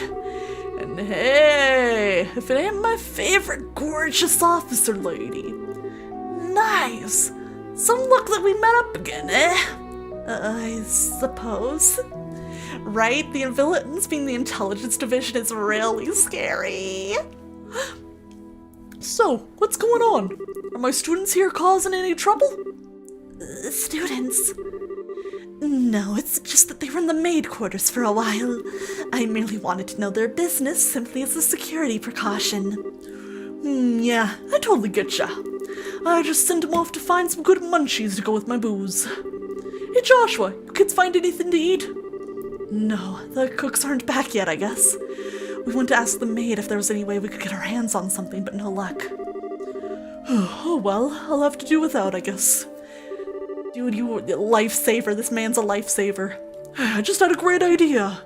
And hey, if it ain't my favorite gorgeous officer lady. Nice. So look that we met up again, eh? I suppose. Right? The villains being the intelligence division is really scary. So, what's going on? Are my students here causing any trouble? Students? No, it's just that they were in the maid quarters for a while. I merely wanted to know their business simply as a security precaution. Yeah, I totally get ya. I just sent them off to find some good munchies to go with my booze. Hey Joshua, you kids find anything to eat? No, the cooks aren't back yet, I guess. We went to ask the maid if there was any way we could get our hands on something, but no luck. Oh well, I'll have to do without, I guess. Dude, you a lifesaver. This man's a lifesaver. I just had a great idea.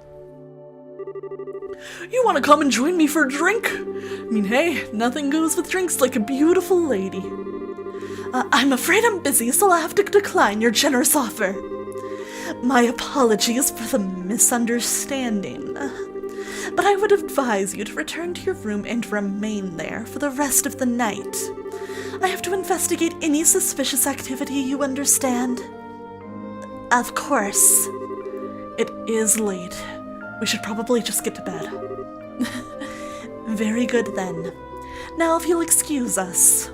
You want to come and join me for a drink? I mean, hey, nothing goes with drinks like a beautiful lady. I'm afraid I'm busy, so I'll have to decline your generous offer. My apologies for the misunderstanding. But I would advise you to return to your room and remain there for the rest of the night. I have to investigate any suspicious activity, you understand? Of course. It is late. We should probably just get to bed. Very good then. Now if you'll excuse us.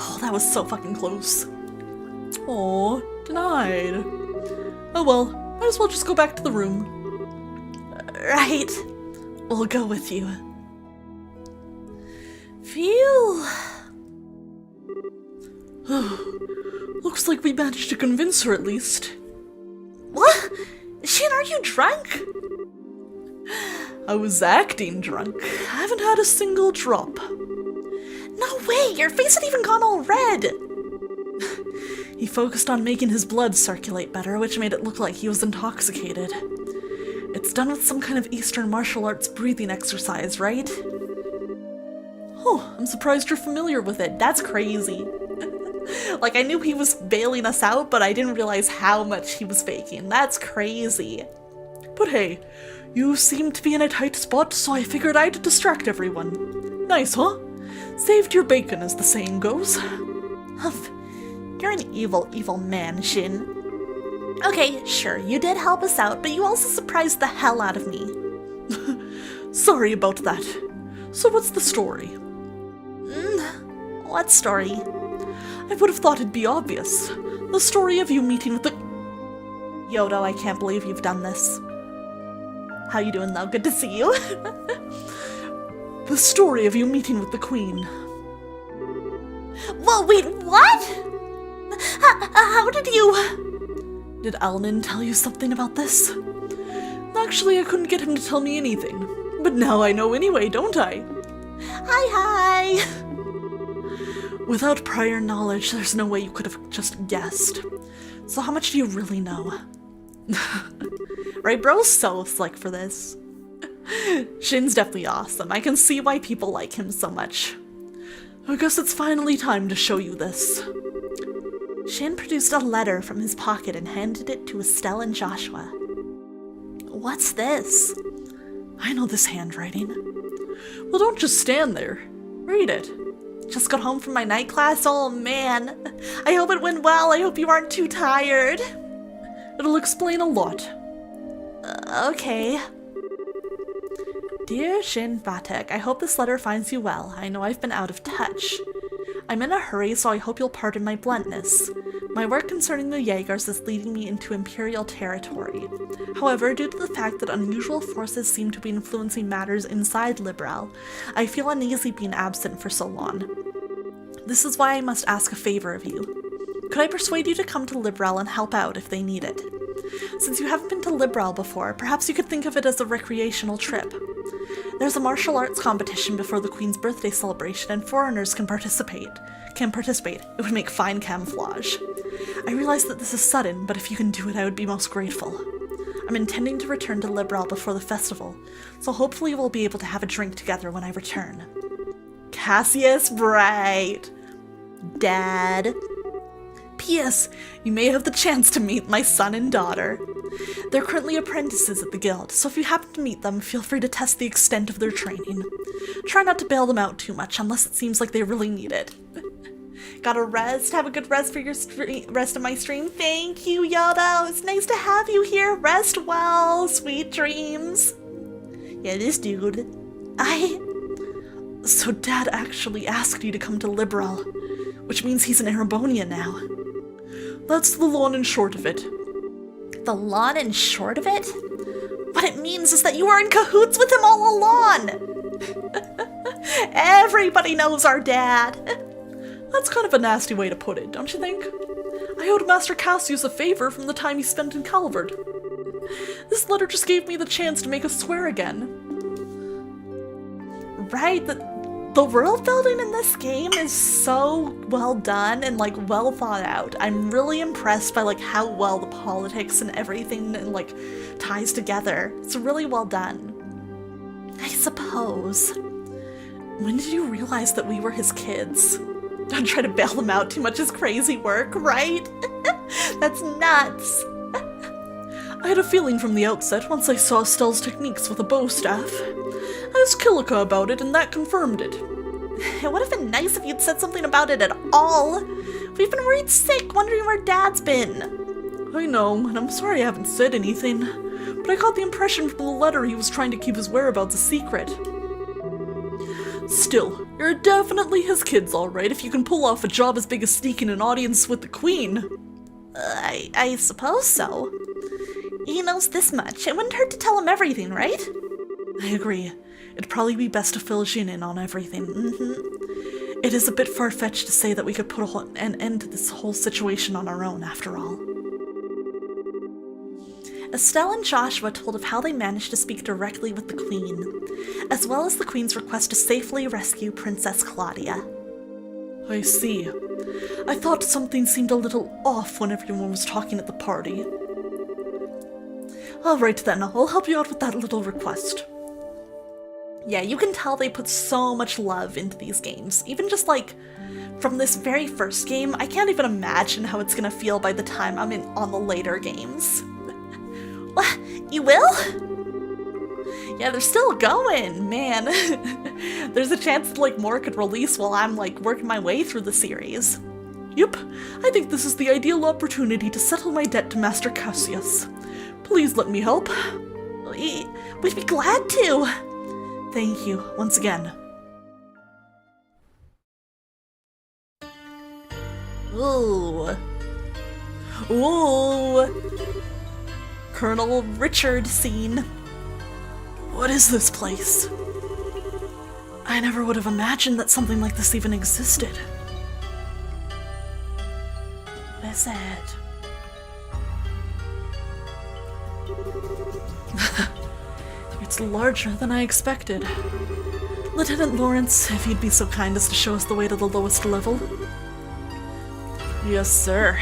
Oh, that was so fucking close. Oh, denied. Oh well, might as well just go back to the room. Right. We'll go with you. Phew. Looks like we managed to convince her at least. What? Shin, are you drunk? I was acting drunk. I haven't had a single drop. No way! Your face had even gone all red! He focused on making his blood circulate better, which made it look like he was intoxicated. It's done with some kind of Eastern martial arts breathing exercise, right? Oh, I'm surprised you're familiar with it. That's crazy. Like, I knew he was bailing us out, but I didn't realize how much he was faking. That's crazy. But hey, you seem to be in a tight spot, so I figured I'd distract everyone. Nice, huh? Saved your bacon, as the saying goes. Humph. You're an evil, evil man, Shin. Okay, sure, you did help us out, but you also surprised the hell out of me. Sorry about that. So what's the story? What story? I would have thought it'd be obvious. The story of you meeting with the... Yodo, I can't believe you've done this. How you doing, though? Good to see you. The story of you meeting with the queen. Whoa, wait, what? How did you... Did Alnin tell you something about this? Actually, I couldn't get him to tell me anything. But now I know anyway, don't I? Hi. Without prior knowledge, there's no way you could have just guessed. So how much do you really know? Right, bro's so slick for this. Shin's definitely awesome. I can see why people like him so much. I guess it's finally time to show you this. Shin produced a letter from his pocket and handed it to Estelle and Joshua. What's this? I know this handwriting. Well, don't just stand there. Read it. Just got home from my night class? Oh man. I hope it went well. I hope you aren't too tired. It'll explain a lot. Okay. Dear Shin Batek, I hope this letter finds you well. I know I've been out of touch. I'm in a hurry, so I hope you'll pardon my bluntness. My work concerning the Jaegers is leading me into Imperial territory. However, due to the fact that unusual forces seem to be influencing matters inside Liberal, I feel uneasy being absent for so long. This is why I must ask a favor of you. Could I persuade you to come to Liberal and help out if they need it? Since you haven't been to Liberal before, perhaps you could think of it as a recreational trip. There's a martial arts competition before the Queen's birthday celebration, and foreigners can participate. It would make fine camouflage. I realize that this is sudden, but if you can do it, I would be most grateful. I'm intending to return to Liberal before the festival, so hopefully we'll be able to have a drink together when I return. Cassius Bright. Dad. P.S. You may have the chance to meet my son and daughter. They're currently apprentices at the guild, so if you happen to meet them, feel free to test the extent of their training. Try not to bail them out too much unless it seems like they really need it. Gotta rest. Have a good rest for your rest of my stream. Thank you, Yoda. It's nice to have you here. Rest well. Sweet dreams. Yeah, this dude. So Dad actually asked you to come to Liberal, which means he's an Erebonian now. That's the long and short of it. The long and short of it? What it means is that you were in cahoots with him all along! Everybody knows our dad! That's kind of a nasty way to put it, don't you think? I owed Master Cassius a favor from the time he spent in Calvard. This letter just gave me the chance to make us swear again. Right, the world building in this game is so well done and like well thought out. I'm really impressed by like how well the politics and everything like ties together. It's really well done. I suppose. When did you realize that we were his kids? Don't try to bail them out too much is crazy work, right? That's nuts. I had a feeling from the outset once I saw Stell's techniques with a bow staff. I asked Kilika about it and that confirmed it. It would have been nice if you'd said something about it at all. We've been worried sick, wondering where Dad's been. I know, and I'm sorry I haven't said anything, but I got the impression from the letter he was trying to keep his whereabouts a secret. Still, you're definitely his kids alright if you can pull off a job as big as sneaking an audience with the Queen. I suppose so. He knows this much. It wouldn't hurt to tell him everything, right? I agree. It'd probably be best to fill Jin in on everything. It is a bit far-fetched to say that we could put an end to this whole situation on our own, after all. Estelle and Joshua told of how they managed to speak directly with the Queen, as well as the Queen's request to safely rescue Princess Claudia. I see. I thought something seemed a little off when everyone was talking at the party. Alright then, I'll help you out with that little request. Yeah, you can tell they put so much love into these games. Even just like, from this very first game, I can't even imagine how it's gonna feel by the time I'm on the later games. What? You will? Yeah, they're still going, man. There's a chance that like more could release while I'm like working my way through the series. Yep, I think this is the ideal opportunity to settle my debt to Master Cassius. Please let me help. We'd be glad to. Thank you, once again. Ooh. Ooh. Colonel Richard scene. What is this place? I never would have imagined that something like this even existed. What is it? It's larger than I expected. Lieutenant Lawrence, if you'd be so kind as to show us the way to the lowest level. Yes, sir.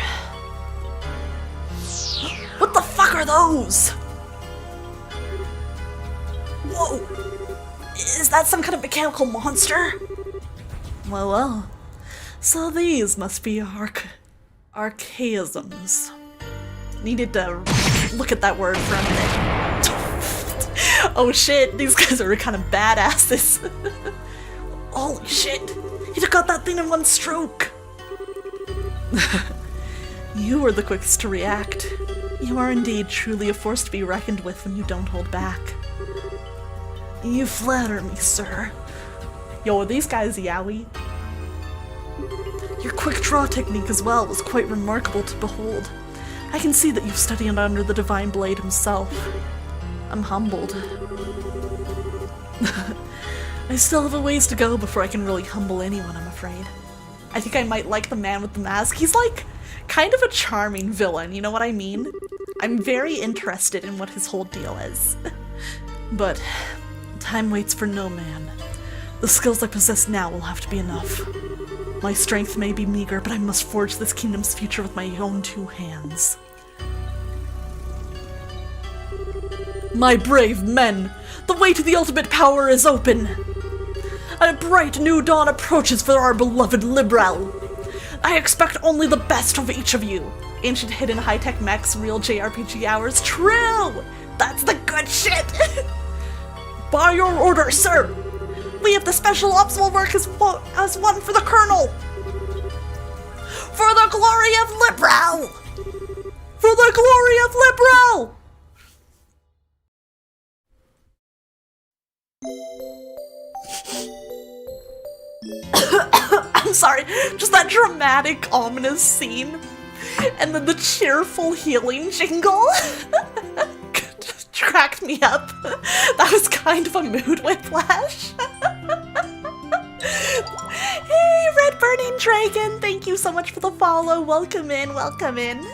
What the fuck are those? Whoa! Is that some kind of mechanical monster? Well. So these must be archaisms. Needed to look at that word for a minute. Oh shit, these guys are kind of badasses. Holy shit. He took out that thing in one stroke! You were the quickest to react. You are indeed truly a force to be reckoned with when you don't hold back. You flatter me, sir. Yo, are these guys yaoi? Your quick draw technique as well was quite remarkable to behold. I can see that you've studied under the Divine Blade himself. I'm humbled. I still have a ways to go before I can really humble anyone, I'm afraid. I think I might like the man with the mask. He's like, kind of a charming villain, you know what I mean? I'm very interested in what his whole deal is. But time waits for no man. The skills I possess now will have to be enough. My strength may be meager, but I must forge this kingdom's future with my own two hands. My brave men! The way to the ultimate power is open! A bright new dawn approaches for our beloved Liberal. I expect only the best of each of you. Ancient hidden high-tech mechs, real JRPG hours. True! That's the good shit! By your order, sir! We have the special ops will work as one for the Colonel! For the glory of Liberal! For the glory of Liberal! I'm sorry, just that dramatic, ominous scene. And then the cheerful healing jingle. Just cracked me up. That was kind of a mood whiplash. Hey, Red Burning Dragon, thank you so much for the follow. Welcome in, welcome in.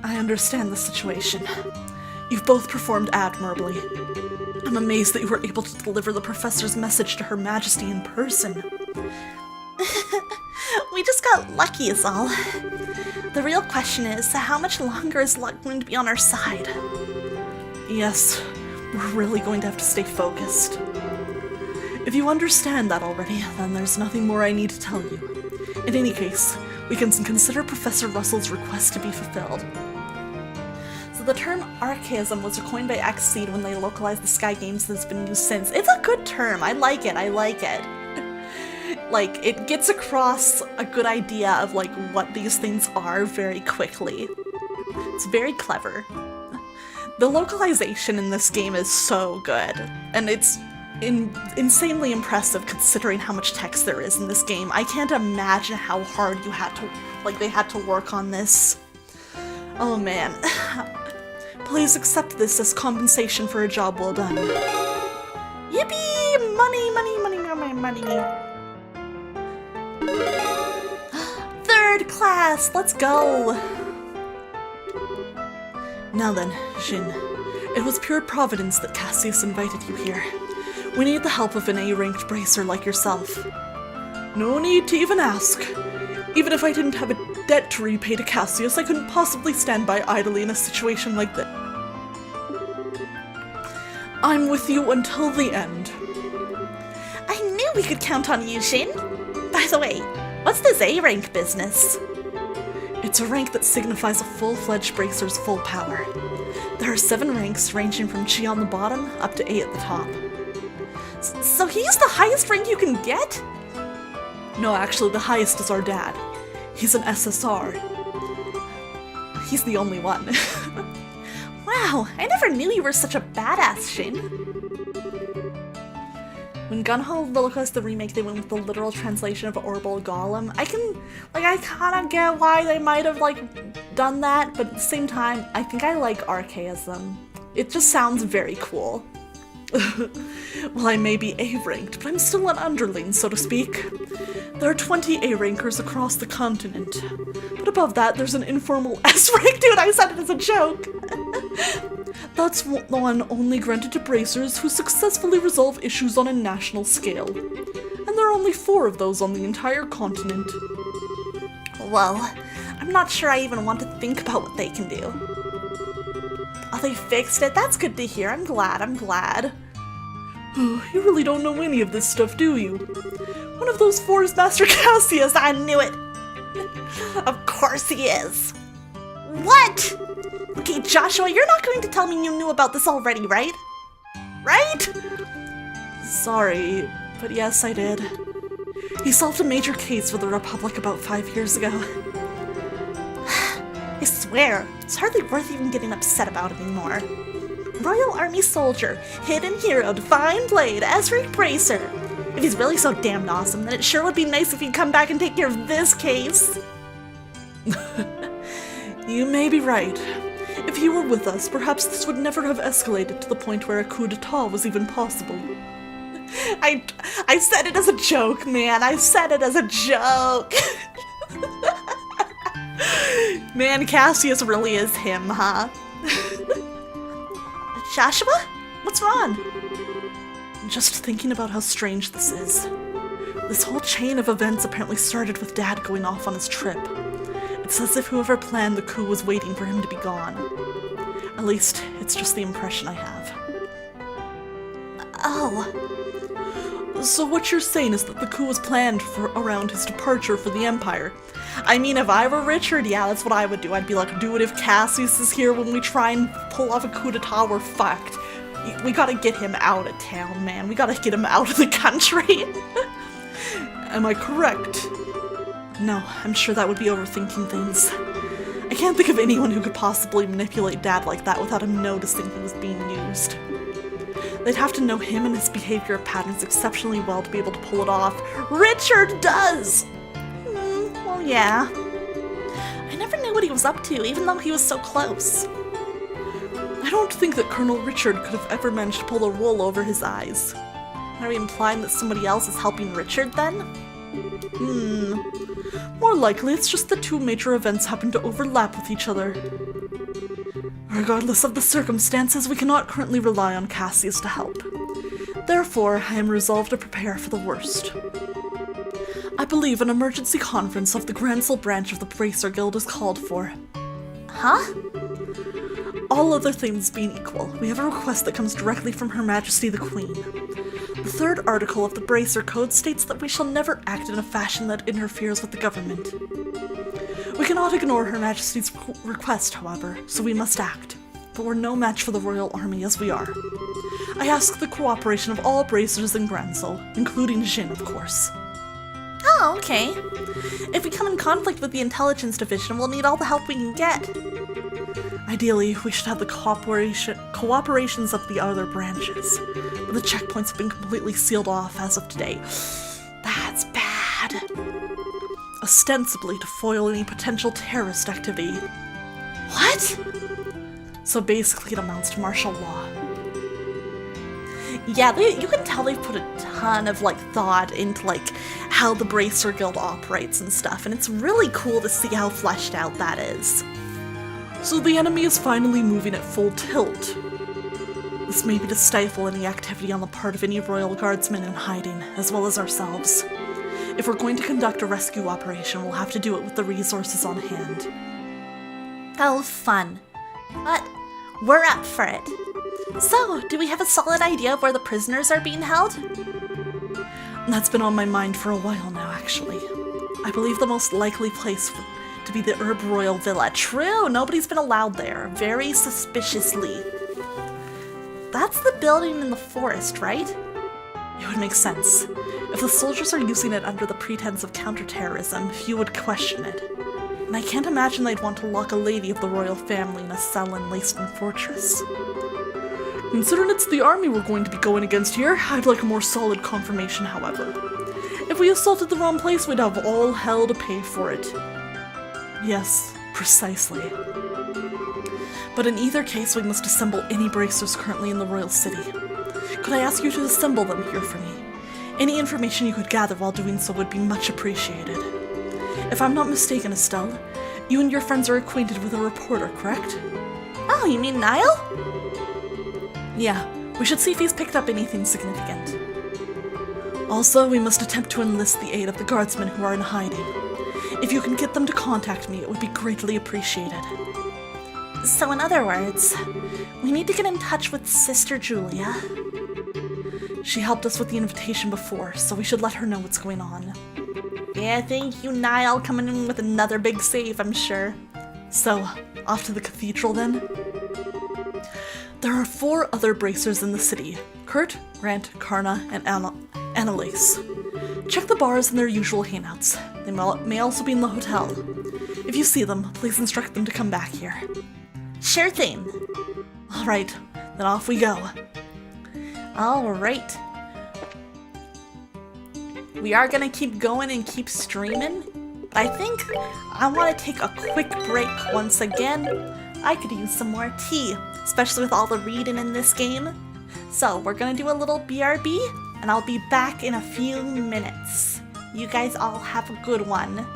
I understand the situation. You've both performed admirably. I'm amazed that you were able to deliver the professor's message to Her Majesty in person. We just got lucky is all. The real question is, how much longer is luck going to be on our side? Yes, we're really going to have to stay focused. If you understand that already, then there's nothing more I need to tell you. In any case, we can consider Professor Russell's request to be fulfilled. So the term archaism was coined by Xseed when they localized the Sky games and has been used since. It's a good term, I like it, I like it. Like, it gets across a good idea of, like, what these things are very quickly. It's very clever. The localization in this game is so good, and it's insanely impressive considering how much text there is in this game. I can't imagine how hard they had to work on this. Oh man. Please accept this as compensation for a job well done. Yippee! Money, money, money, money, money. Third class, let's go! Now then, Jin, it was pure providence that Cassius invited you here. We need the help of an A-ranked bracer like yourself. No need to even ask. Even if I didn't have a debt to repay to Cassius, I couldn't possibly stand by idly in a situation like this. I'm with you until the end. I knew we could count on you, Jin. By the way, what's this A-rank business? It's a rank that signifies a full-fledged bracer's full power. There are 7 ranks ranging from Chi on the bottom up to A at the top. So he's the highest rank you can get? No, actually, the highest is our dad. He's an SSR. He's the only one. Wow, I never knew you were such a badass, Shin. When Gunho localized the remake, they went with the literal translation of Orbal Golem. I kinda get why they might have, done that, but at the same time, I think I like Archaism. It just sounds very cool. Well, I may be A-ranked, but I'm still an underling, so to speak. There are 20 A-rankers across the continent. But above that, there's an informal S-rank. Dude, I said it as a joke! That's one only granted to bracers who successfully resolve issues on a national scale. And there are only 4 of those on the entire continent. Well, I'm not sure I even want to think about what they can do. Oh, they fixed it? That's good to hear. I'm glad. You really don't know any of this stuff, do you? One of those 4 is Master Cassius. I knew it. Of course he is. What? Okay, Joshua, you're not going to tell me you knew about this already, right? Right? Sorry, But yes, I did. He solved a major case for the Republic about 5 years ago. I swear, it's hardly worth even getting upset about anymore. Royal Army soldier, hidden hero, divine blade, Ezric Bracer. If he's really so damned awesome, then it sure would be nice if he'd come back and take care of this case. You may be right. If you were with us, perhaps this would never have escalated to the point where a coup d'etat was even possible. I said it as a joke, man. I said it as a joke. Man, Cassius really is him, huh? Joshua? What's wrong? Just thinking about how strange this is. This whole chain of events apparently started with Dad going off on his trip. It's as if whoever planned the coup was waiting for him to be gone. At least, it's just the impression I have. Oh. So what you're saying is that the coup was planned around his departure for the Empire. I mean, if I were Richard, yeah, that's what I would do. I'd be like, dude, if Cassius is here when we try and pull off a coup d'etat, we're fucked. We gotta get him out of town, man. We gotta get him out of the country. Am I correct? No, I'm sure that would be overthinking things. I can't think of anyone who could possibly manipulate Dad like that without him noticing he was being used. They'd have to know him and his behavior patterns exceptionally well to be able to pull it off. Richard does! Well, yeah. I never knew what he was up to, even though he was so close. I don't think that Colonel Richard could have ever managed to pull a wool over his eyes. Are we implying that somebody else is helping Richard, then? More likely, it's just that two major events happen to overlap with each other. Regardless of the circumstances, we cannot currently rely on Cassius to help. Therefore, I am resolved to prepare for the worst. I believe an emergency conference of the Grancel branch of the Bracer Guild is called for. Huh? All other things being equal, we have a request that comes directly from Her Majesty the Queen. The third article of the Bracer Code states that we shall never act in a fashion that interferes with the government. We cannot ignore Her Majesty's request, however, so we must act. But we're no match for the Royal Army as we are. I ask the cooperation of all Bracers in Grancel, including Jin, of course. Oh, okay. If we come in conflict with the Intelligence Division, we'll need all the help we can get. Ideally, we should have the cooperations of the other branches, but the checkpoints have been completely sealed off as of today. That's bad. Ostensibly to foil any potential terrorist activity. What? So basically it amounts to martial law. Yeah, you can tell they've put a ton of, thought into, how the Bracer Guild operates and stuff, and it's really cool to see how fleshed out that is. So the enemy is finally moving at full tilt. This may be to stifle any activity on the part of any Royal Guardsmen in hiding, as well as ourselves. If we're going to conduct a rescue operation, we'll have to do it with the resources on hand. Oh, fun. But we're up for it. So, do we have a solid idea of where the prisoners are being held? That's been on my mind for a while now, actually. I believe the most likely place to be the Herb Royal Villa. True, nobody's been allowed there. Very suspiciously. That's the building in the forest, right? It would make sense. If the soldiers are using it under the pretense of counterterrorism, few would question it. And I can't imagine they'd want to lock a lady of the royal family in a cell in Leyston Fortress. Considering it's the army we're going to be going against here, I'd like a more solid confirmation, however. If we assaulted the wrong place, we'd have all hell to pay for it. Yes, precisely. But in either case, we must assemble any bracers currently in the royal city. Could I ask you to assemble them here for me? Any information you could gather while doing so would be much appreciated. If I'm not mistaken, Estelle, you and your friends are acquainted with a reporter, correct? Oh, you mean Niall? Yeah, we should see if he's picked up anything significant. Also, we must attempt to enlist the aid of the guardsmen who are in hiding. If you can get them to contact me, it would be greatly appreciated. So in other words, we need to get in touch with Sister Julia. She helped us with the invitation before, so we should let her know what's going on. Yeah, thank you, Niall, coming in with another big save, I'm sure. So, off to the cathedral then? There are 4 other bracers in the city: Kurt, Grant, Karna, and Annalise. Check the bars and their usual hangouts. They may also be in the hotel. If you see them, please instruct them to come back here. Sure thing. Alright, then off we go. Alright. We are gonna keep going and keep streaming. But I think I want to take a quick break once again. I could use some more tea, especially with all the reading in this game. So we're gonna do a little BRB, and I'll be back in a few minutes. You guys all have a good one.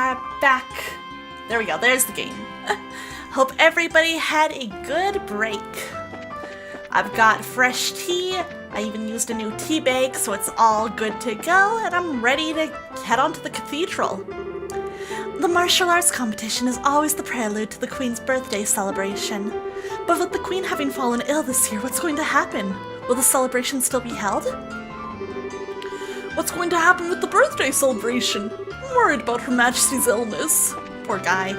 are back. There we go, there's the game. Hope everybody had a good break. I've got fresh tea. I even used a new tea bag, so it's all good to go, and I'm ready to head on to the cathedral. The martial arts competition is always the prelude to the Queen's birthday celebration. But with the Queen having fallen ill this year, what's going to happen? Will the celebration still be held? What's going to happen with the birthday celebration? I'm worried about Her Majesty's illness. Poor guy.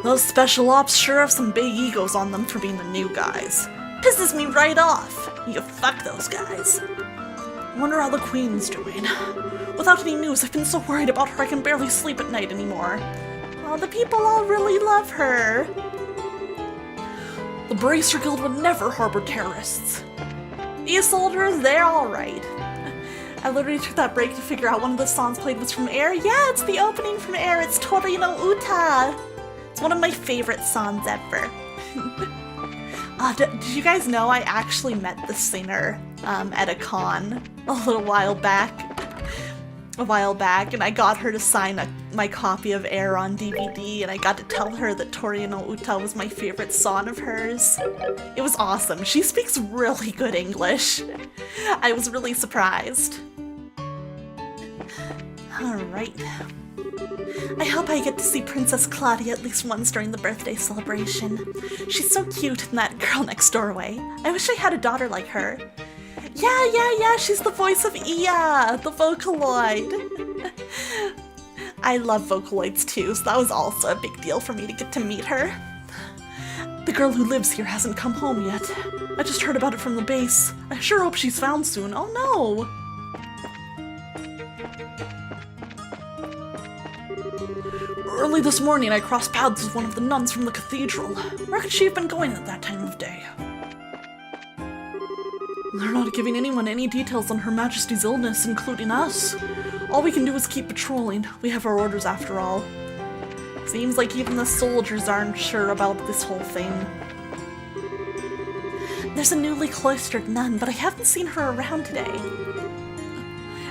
Those special ops sure have some big egos on them for being the new guys. Pisses me right off. You fuck those guys. Wonder how the Queen's doing. Without any news, I've been so worried about her I can barely sleep at night anymore. Oh, the people all really love her. The Bracer Guild would never harbor terrorists. These soldiers, they're alright. I literally took that break to figure out one of the songs played was from Air. Yeah, it's the opening from Air. It's Tori no Uta. It's one of my favorite songs ever. Did you guys know I actually met the singer at a con a while back, and I got her to sign my copy of Air on DVD, and I got to tell her that Tori no Uta was my favorite song of hers. It was awesome. She speaks really good English. I was really surprised. Alright. I hope I get to see Princess Claudia at least once during the birthday celebration. She's so cute in that girl next doorway. I wish I had a daughter like her. Yeah, she's the voice of Iya, the Vocaloid. I love Vocaloids too, so that was also a big deal for me to get to meet her. The girl who lives here hasn't come home yet. I just heard about it from the base. I sure hope she's found soon. Oh no! Early this morning, I crossed paths with one of the nuns from the cathedral. Where could she have been going at that time of day? They're not giving anyone any details on Her Majesty's illness, including us. All we can do is keep patrolling. We have our orders after all. Seems like even the soldiers aren't sure about this whole thing. There's a newly cloistered nun, but I haven't seen her around today.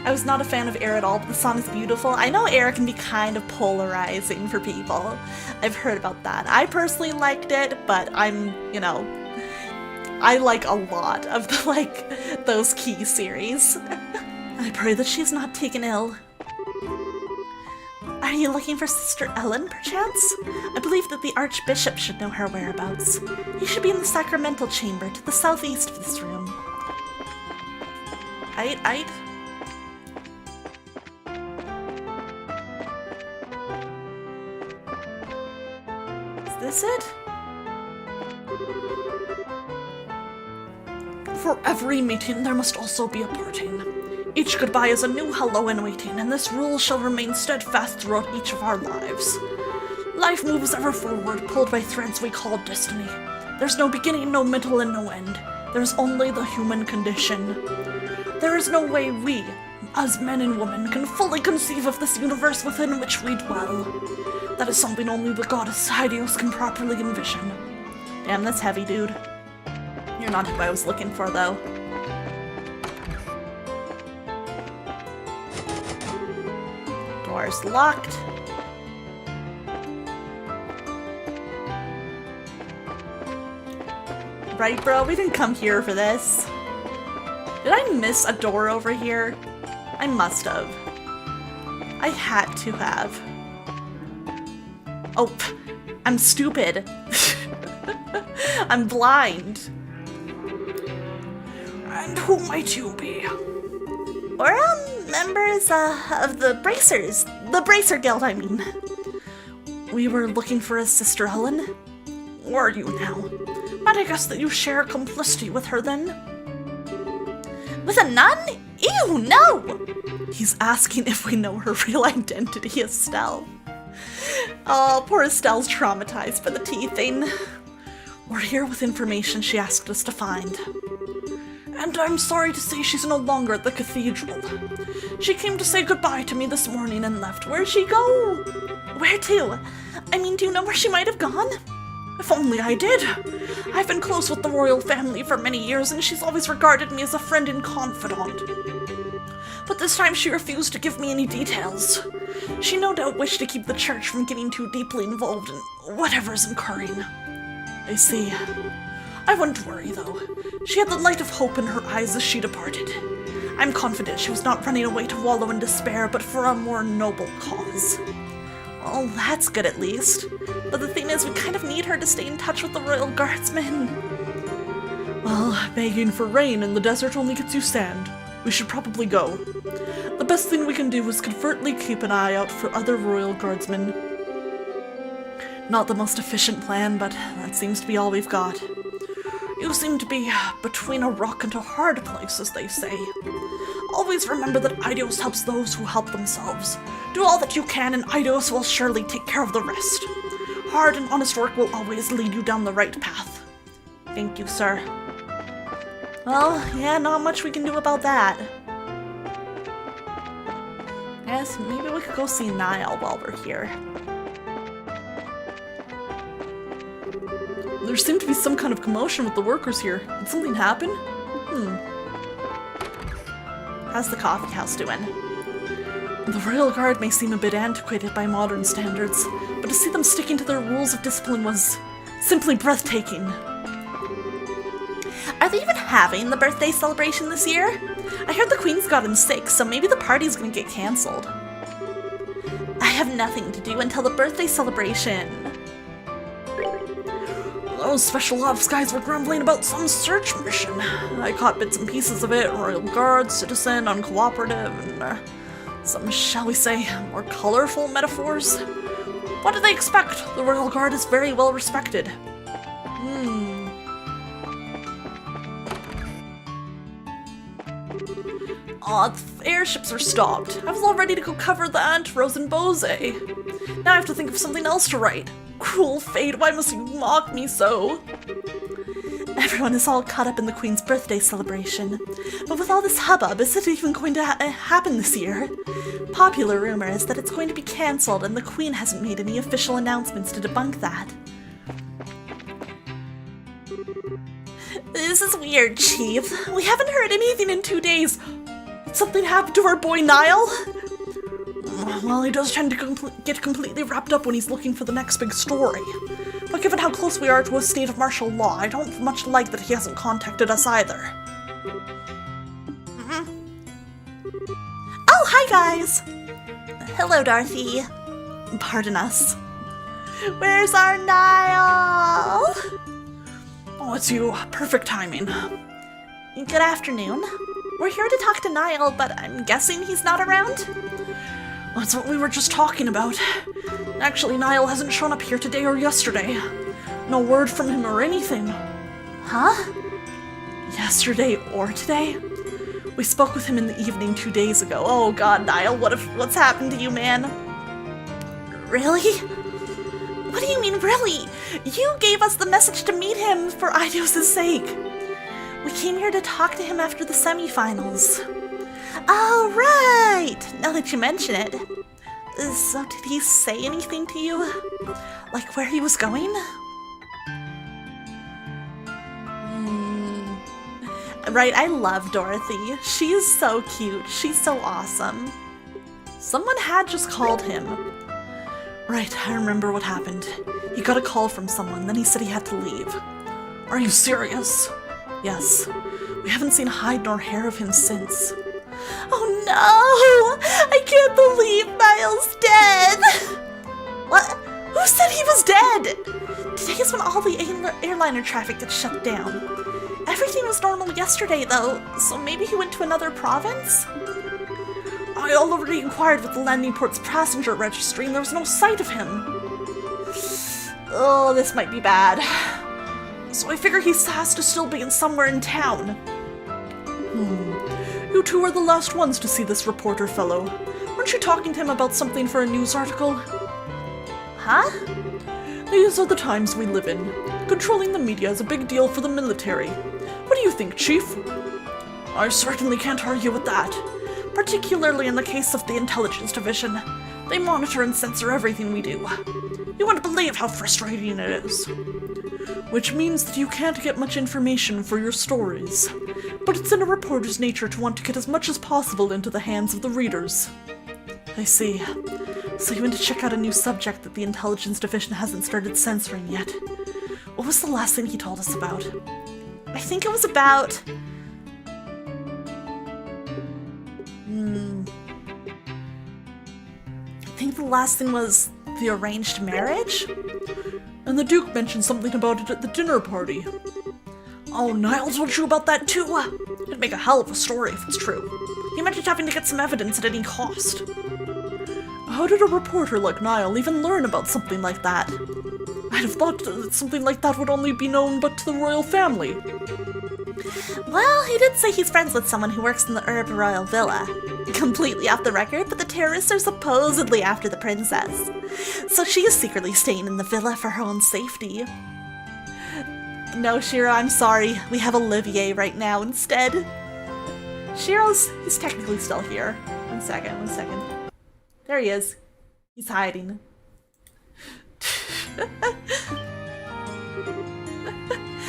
I was not a fan of Air at all, but the song is beautiful. I know Air can be kind of polarizing for people. I've heard about that. I personally liked it, but I like a lot of those Key series. I pray that she's not taken ill. Are you looking for Sister Ellen, perchance? I believe that the Archbishop should know her whereabouts. He should be in the sacramental chamber to the southeast of this room. Aight. Is this it? For every meeting, there must also be a parting. Each goodbye is a new hello in waiting, and this rule shall remain steadfast throughout each of our lives. Life moves ever forward, pulled by threads we call destiny. There's no beginning, no middle, and no end. There's only the human condition. There is no way we, as men and women, can fully conceive of this universe within which we dwell. That is something only the goddess Hydeos can properly envision. Damn, that's heavy, dude. You're not who I was looking for, though. Door's locked. Right, bro? We didn't come here for this. Did I miss a door over here? I must have. I had to have. Oh, I'm stupid. I'm blind. And who might you be? We're members of the Bracers. The Bracer Guild, I mean. We were looking for a Sister Helen. Were you now? Might I guess that you share complicity with her then? With a nun? Ew, no! He's asking if we know her real identity, Estelle. Oh, poor Estelle's traumatized by the tea thing. We're here with information she asked us to find. And I'm sorry to say she's no longer at the cathedral. She came to say goodbye to me this morning and left. Where'd she go? Where to? I mean, do you know where she might have gone? If only I did. I've been close with the royal family for many years, and she's always regarded me as a friend and confidant. But this time she refused to give me any details. She no doubt wished to keep the church from getting too deeply involved in whatever's occurring. I see. I wouldn't worry, though. She had the light of hope in her eyes as she departed. I'm confident she was not running away to wallow in despair, but for a more noble cause. Well, that's good at least. But the thing is, we kind of need her to stay in touch with the Royal Guardsmen. Well, begging for rain in the desert only gets you sand. We should probably go. The best thing we can do is covertly keep an eye out for other Royal Guardsmen. Not the most efficient plan, but that seems to be all we've got. You seem to be between a rock and a hard place, as they say. Always remember that Eidos helps those who help themselves. Do all that you can, and Eidos will surely take care of the rest. Hard and honest work will always lead you down the right path. Thank you, sir. Well, yeah, not much we can do about that. Yes, maybe we could go see Niall while we're here. There seemed to be some kind of commotion with the workers here. Did something happen? How's the coffee house doing? The Royal Guard may seem a bit antiquated by modern standards, but to see them sticking to their rules of discipline was simply breathtaking. Are they even having the birthday celebration this year? I heard the Queen's gotten sick, so maybe the party's gonna get cancelled. I have nothing to do until the birthday celebration. Those special ops guys were grumbling about some search mission. I caught bits and pieces of it. Royal Guard, citizen, uncooperative, and some, shall we say, more colorful metaphors. What do they expect? The Royal Guard is very well respected. Aw, the airships are stopped. I was all ready to go cover the Aunt Rose and Bose. Now I have to think of something else to write. Cruel fate, why must you mock me so? Everyone is all caught up in the Queen's birthday celebration. But with all this hubbub, is it even going to happen this year? Popular rumor is that it's going to be cancelled, and the Queen hasn't made any official announcements to debunk that. This is weird, Chief. We haven't heard anything in 2 days. Did something happen to our boy Niall? Well, he does tend to get completely wrapped up when he's looking for the next big story. But given how close we are to a state of martial law, I don't much like that he hasn't contacted us either. Oh, hi guys! Hello, Dorothy. Pardon us. Where's our Niall? Oh, it's you. Perfect timing. Good afternoon. We're here to talk to Niall, but I'm guessing he's not around? That's what we were just talking about. Actually, Niall hasn't shown up here today or yesterday. No word from him or anything. Huh? Yesterday or today? We spoke with him in the evening 2 days ago. Oh god, Niall, what's happened to you, man? Really? What do you mean, really? You gave us the message to meet him for Eidos' sake. We came here to talk to him after the semifinals. Oh, right! Now that you mention it. So did he say anything to you? Like where he was going? Right, I love Dorothy. She's so cute. She's so awesome. Someone had just called him. Right, I remember what happened. He got a call from someone, then he said he had to leave. Are you serious? Yes. We haven't seen hide nor hair of him since. Oh no! I can't believe Niall's dead! What? Who said he was dead? Today is when all the airliner traffic gets shut down. Everything was normal yesterday though, so maybe he went to another province? I already inquired with the landing port's passenger registry and there was no sight of him. Oh, this might be bad. So I figure he has to still be somewhere in town. You two were the last ones to see this reporter fellow. Weren't you talking to him about something for a news article? Huh? These are the times we live in. Controlling the media is a big deal for the military. What do you think, Chief? I certainly can't argue with that. Particularly in the case of the Intelligence Division. They monitor and censor everything we do. You wouldn't believe how frustrating it is. Which means that you can't get much information for your stories. But it's in a reporter's nature to want to get as much as possible into the hands of the readers. I see. So you went to check out a new subject that the intelligence division hasn't started censoring yet. What was the last thing he told us about? I think it was about... I think the last thing was the arranged marriage? And the Duke mentioned something about it at the dinner party. Oh, Niall told you about that too? It'd make a hell of a story if it's true. He mentioned having to get some evidence at any cost. How did a reporter like Niall even learn about something like that? I'd have thought that something like that would only be known but to the royal family. Well, he did say he's friends with someone who works in the Herb Royal Villa. Completely off the record, but the terrorists are supposedly after the princess. So she is secretly staying in the villa for her own safety. No, Shiro, I'm sorry. We have Olivier right now instead. He's technically still here. One second. There he is. He's hiding.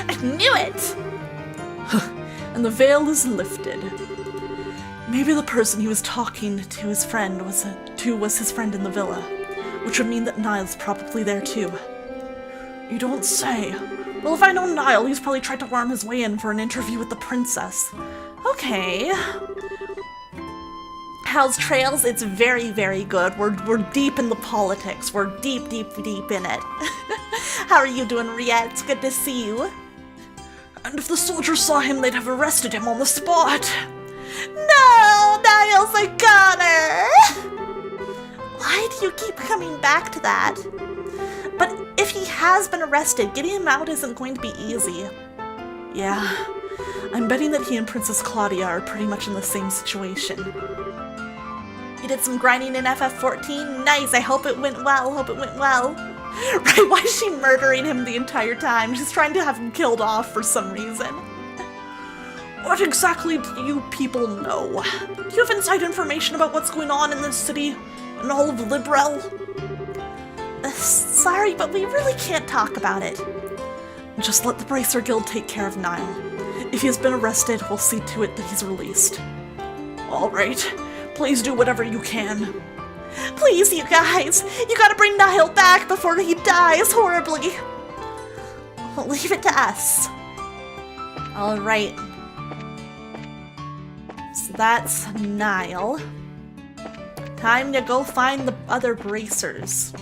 I knew it! And the veil is lifted. Maybe the person he was talking to his friend was his friend in the villa, which would mean that Niall's probably there too. You don't say. Well, if I know Niall, he's probably tried to worm his way in for an interview with the princess. Okay. How's Trails? It's very, very good. We're deep in the politics. We're deep in it. How are you doing, Ria? It's good to see you. And if the soldiers saw him, they'd have arrested him on the spot. No! Niles, I got her! Why do you keep coming back to that? But if he has been arrested, getting him out isn't going to be easy. Yeah, I'm betting that he and Princess Claudia are pretty much in the same situation. You did some grinding in FF14? Nice, I hope it went well. Right, why is she murdering him the entire time? She's trying to have him killed off for some reason. What exactly do you people know? Do you have inside information about what's going on in this city and all of Librel? Sorry, but we really can't talk about it. Just let the Bracer Guild take care of Niall. If he has been arrested, we'll see to it that he's released. All right, please do whatever you can. Please, you guys, you gotta bring Niall back before he dies horribly. Leave it to us. All right. So that's Niall. Time to go find the other bracers.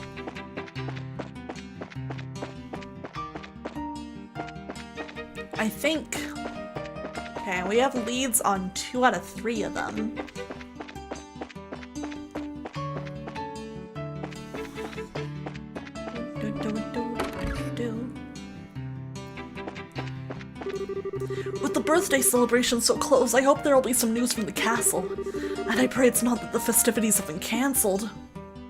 I think... Okay, we have leads on 2 out of 3 of them. With the birthday celebration so close, I hope there will be some news from the castle. And I pray it's not that the festivities have been cancelled.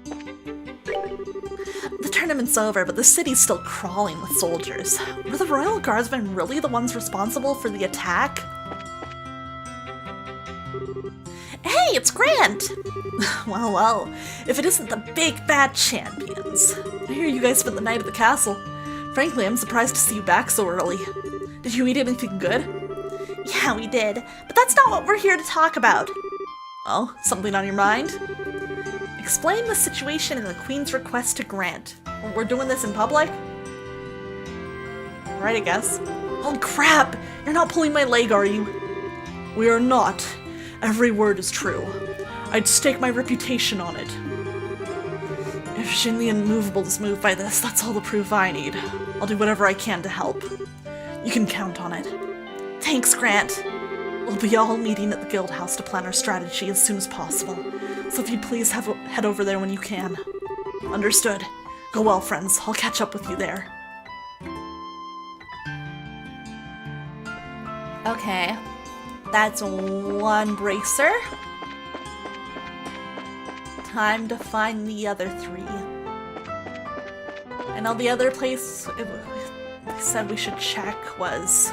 The tournament's over, but the city's still crawling with soldiers. Were the Royal Guardsmen really the ones responsible for the attack? Hey, it's Grant! Well, if it isn't the big bad champions. I hear you guys spent the night at the castle. Frankly, I'm surprised to see you back so early. Did you eat anything good? Yeah, we did, but that's not what we're here to talk about. Oh, something on your mind? Explain the situation and the Queen's request to Grant. We're doing this in public? Right, I guess. Holy crap! You're not pulling my leg, are you? We are not. Every word is true. I'd stake my reputation on it. If Shin the Immovable is moved by this, that's all the proof I need. I'll do whatever I can to help. You can count on it. Thanks, Grant. We'll be all meeting at the guild house to plan our strategy as soon as possible, so if you'd please head over there when you can. Understood. Go well, friends. I'll catch up with you there. Okay. That's 1 bracer. Time to find the other 3. I know the other place they said we should check was...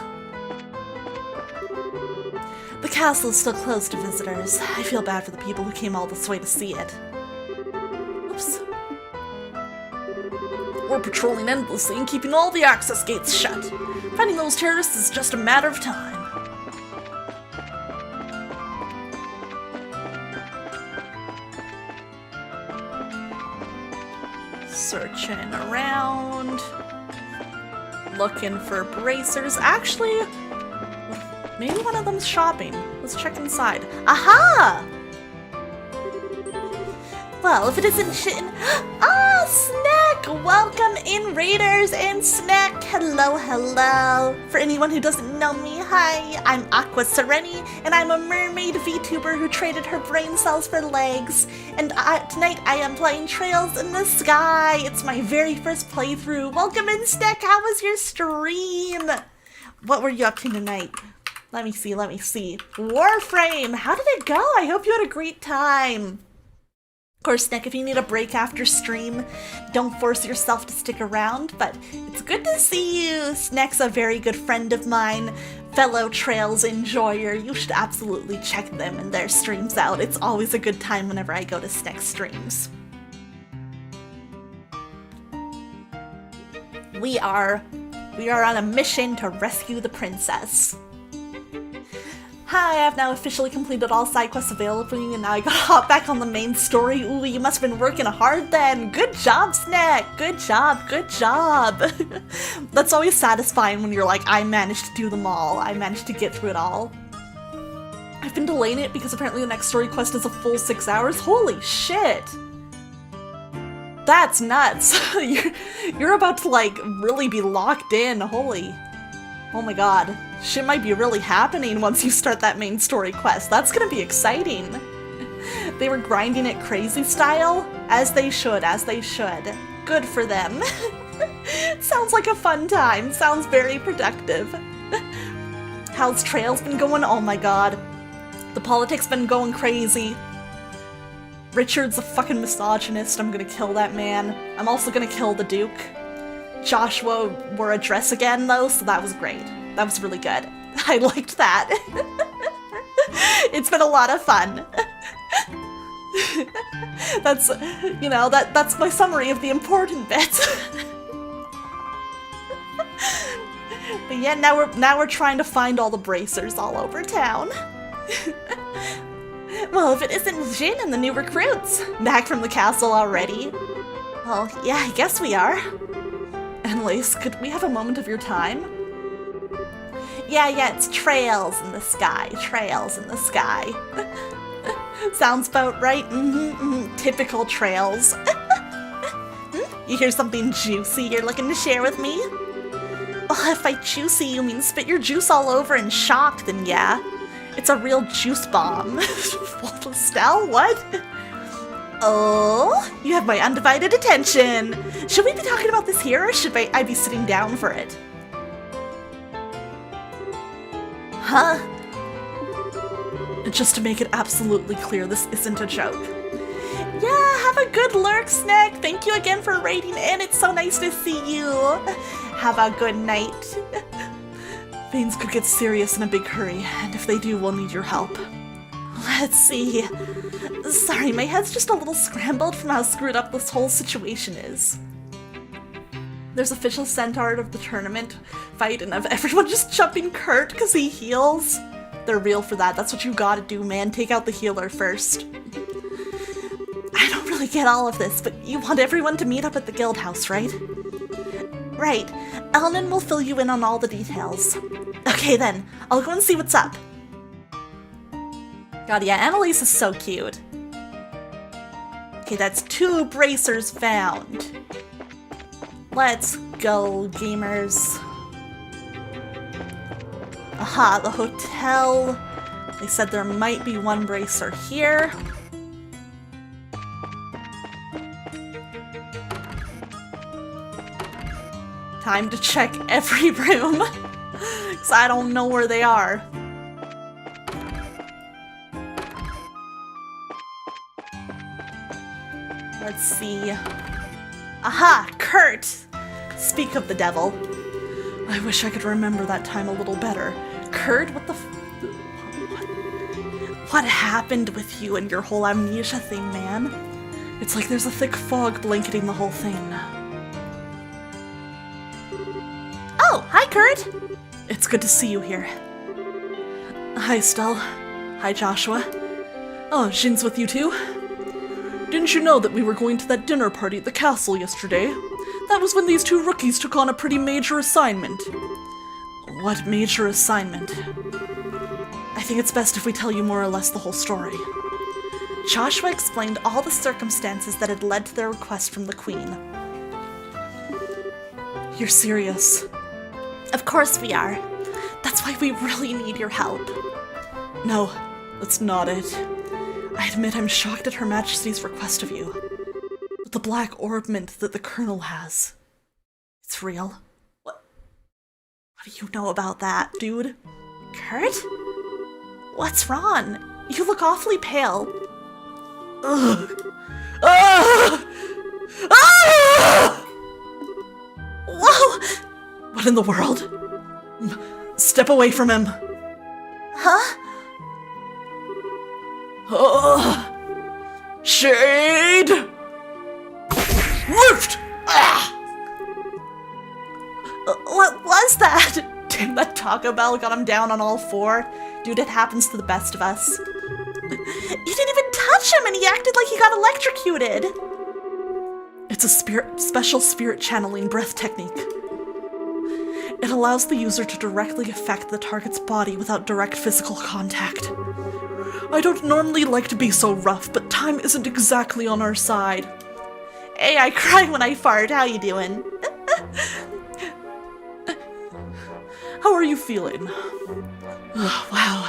The castle is still closed to visitors. I feel bad for the people who came all this way to see it. Oops. We're patrolling endlessly and keeping all the access gates shut. Finding those terrorists is just a matter of time. searching around, looking for bracers. Actually, maybe one of them's shopping. Let's check inside. Aha! Well, if it isn't Ah, Snack! Welcome in, Raiders and Snack! Hello, hello! For anyone who doesn't know me, hi! I'm Aqua Sereni, and I'm a mermaid VTuber who traded her brain cells for legs. And tonight I am playing Trails in the Sky. It's my very first playthrough. Welcome in, Snack! How was your stream? What were you up to tonight? Let me see. Warframe! How did it go? I hope you had a great time. Of course, Nick, if you need a break after stream, don't force yourself to stick around, but it's good to see you. Snack's a very good friend of mine, fellow Trails enjoyer. You should absolutely check them and their streams out. It's always a good time whenever I go to Snack's streams. We are on a mission to rescue the princess. Hi, I have now officially completed all side quests available for you, and now I gotta hop back on the main story. Ooh, you must have been working hard then. Good job, Snack. Good job. That's always satisfying when you're like, I managed to do them all. I managed to get through it all. I've been delaying it because apparently the next story quest is a full 6 hours. Holy shit. That's nuts. You're about to like really be locked in. Holy. Oh my god. Shit might be really happening once you start that main story quest. That's gonna be exciting. They were grinding it crazy style, as they should. Good for them. Sounds like a fun time. Sounds very productive. How's Trails been going? Oh my god. The politics been going crazy. Richard's a fucking misogynist. I'm gonna kill that man. I'm also gonna kill the Duke. Joshua wore a dress again though, so that was great. That was really good. I liked that. It's been a lot of fun. That's, you know, that's my summary of the important bits. But yeah, now we're trying to find all the bracers all over town. Well, if it isn't Jin and the new recruits. Back from the castle already? Well, yeah, I guess we are. Annalise, could we have a moment of your time? Yeah, it's Trails in the Sky. Sounds about right. Typical Trails. You hear something juicy you're looking to share with me? Oh, if by juicy you mean spit your juice all over in shock, then yeah. It's a real juice bomb. Estelle, what? Oh, you have my undivided attention. Should we be talking about this here, or should I be sitting down for it? Huh? Just to make it absolutely clear, this isn't a joke. Yeah, have a good lurk, Snack. Thank you again for raiding in. It's so nice to see you. Have a good night. Things could get serious in a big hurry, and if they do, we'll need your help. Let's see. Sorry, my head's just a little scrambled from how screwed up this whole situation is. There's official centaur of the tournament fight and of everyone just jumping Kurt because he heals. They're real for that. That's what you gotta do, man. Take out the healer first. I don't really get all of this, but you want everyone to meet up at the guild house, right? Right. Elnan will fill you in on all the details. Okay then, I'll go and see what's up. God, yeah, Annalise is so cute. Okay, that's 2 bracers found. Let's go, gamers. Aha, the hotel. They said there might be 1 bracer here. Time to check every room, because I don't know where they are. Let's see. Aha! Kurt! Speak of the devil. I wish I could remember that time a little better. Kurt, what the What happened with you and your whole amnesia thing, man? It's like there's a thick fog blanketing the whole thing. Oh, hi, Kurt! It's good to see you here. Hi, Stell. Hi, Joshua. Oh, Jin's with you too? Didn't you know that we were going to that dinner party at the castle yesterday? That was when these two rookies took on a pretty major assignment. What major assignment? I think it's best if we tell you more or less the whole story. Joshua explained all the circumstances that had led to their request from the Queen. You're serious? Of course we are. That's why we really need your help. No, that's not it. I admit I'm shocked at Her Majesty's request of you. But the black orbment that the Colonel has, it's real. What do you know about that, dude? Kurt? What's wrong? You look awfully pale. Ugh. Ah! Ah! Whoa! What in the world? Step away from him. Huh? Shade! Rift! Ah! What was that? Damn, that Taco Bell got him down on all four. Dude, it happens to the best of us. You didn't even touch him and he acted like he got electrocuted. It's a special spirit channeling breath technique. It allows the user to directly affect the target's body without direct physical contact. I don't normally like to be so rough, but time isn't exactly on our side. Hey, I cry when I fart. How you doing? How are you feeling? Wow.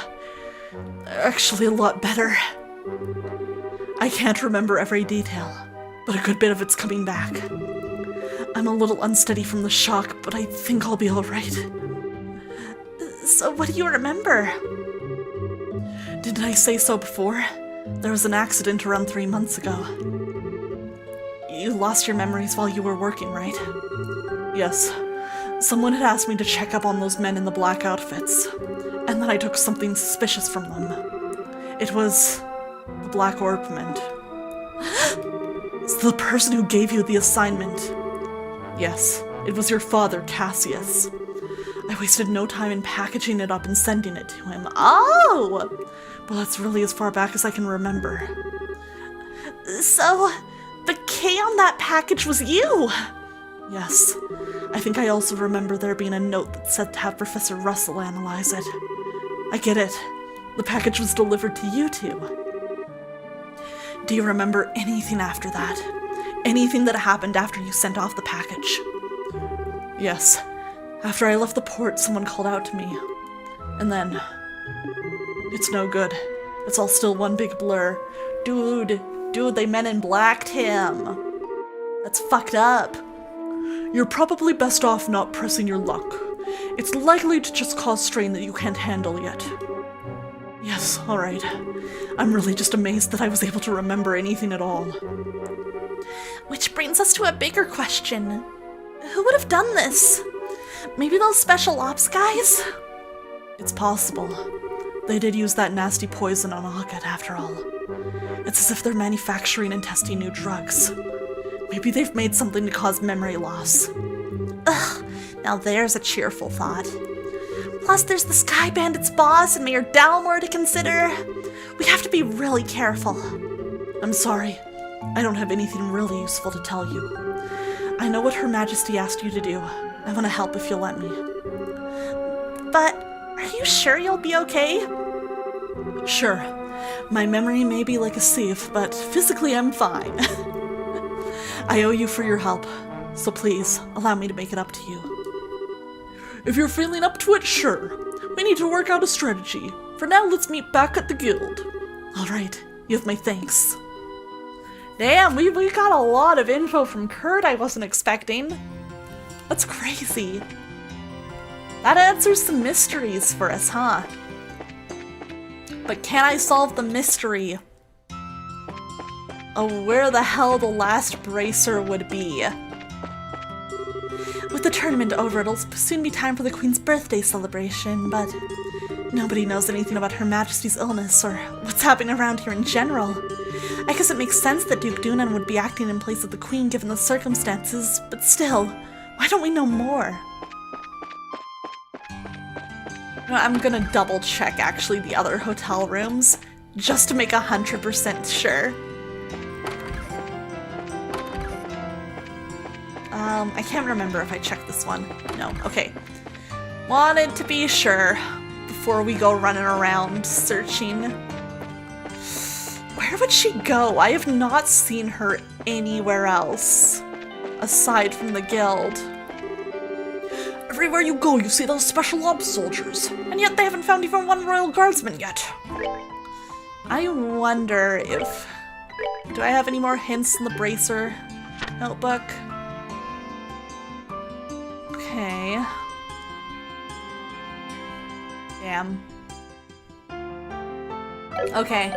Actually, a lot better. I can't remember every detail, but a good bit of it's coming back. I'm a little unsteady from the shock, but I think I'll be alright. So what do you remember? Didn't I say so before? There was an accident around 3 months ago. You lost your memories while you were working, right? Yes. Someone had asked me to check up on those men in the black outfits, and then I took something suspicious from them. It was the Black Orbment. It's the person who gave you the assignment. Yes, it was your father, Cassius. I wasted no time in packaging it up and sending it to him. Oh! Well, that's really as far back as I can remember. So, the K on that package was you! Yes. I think I also remember there being a note that said to have Professor Russell analyze it. I get it. The package was delivered to you two. Do you remember anything after that? Anything that happened after you sent off the package? Yes. After I left the port, someone called out to me. And then... It's no good. It's all still one big blur. Dude, they Men in Black'd him. That's fucked up. You're probably best off not pressing your luck. It's likely to just cause strain that you can't handle yet. Yes, alright. I'm really just amazed that I was able to remember anything at all. Which brings us to a bigger question. Who would have done this? Maybe those special ops guys? It's possible. They did use that nasty poison on Agat after all. It's as if they're manufacturing and testing new drugs. Maybe they've made something to cause memory loss. Ugh, now there's a cheerful thought. Plus there's the Sky Bandit's boss and Mayor Dalmore to consider. We have to be really careful. I'm sorry. I don't have anything really useful to tell you. I know what Her Majesty asked you to do. I want to help if you'll let me. But are you sure you'll be okay? Sure. My memory may be like a sieve, but physically I'm fine. I owe you for your help, so please, allow me to make it up to you. If you're feeling up to it, sure. We need to work out a strategy. For now, let's meet back at the guild. Alright, you have my thanks. Damn, we got a lot of info from Kurt I wasn't expecting. That's crazy. That answers some mysteries for us, huh? But can I solve the mystery of where the hell the last bracer would be? With the tournament over, it'll soon be time for the Queen's birthday celebration, but nobody knows anything about Her Majesty's illness or what's happening around here in general. I guess it makes sense that Duke Dunan would be acting in place of the Queen given the circumstances, but still, why don't we know more? I'm gonna double check actually the other hotel rooms, just to make 100% sure. I can't remember if I checked this one. No, okay. Wanted to be sure before we go running around searching. Where would she go? I have not seen her anywhere else aside from the guild. Everywhere you go, you see those special ops soldiers, and yet they haven't found even one royal guardsman yet. I wonder if... Do I have any more hints in the bracer notebook? Okay. Damn. Okay.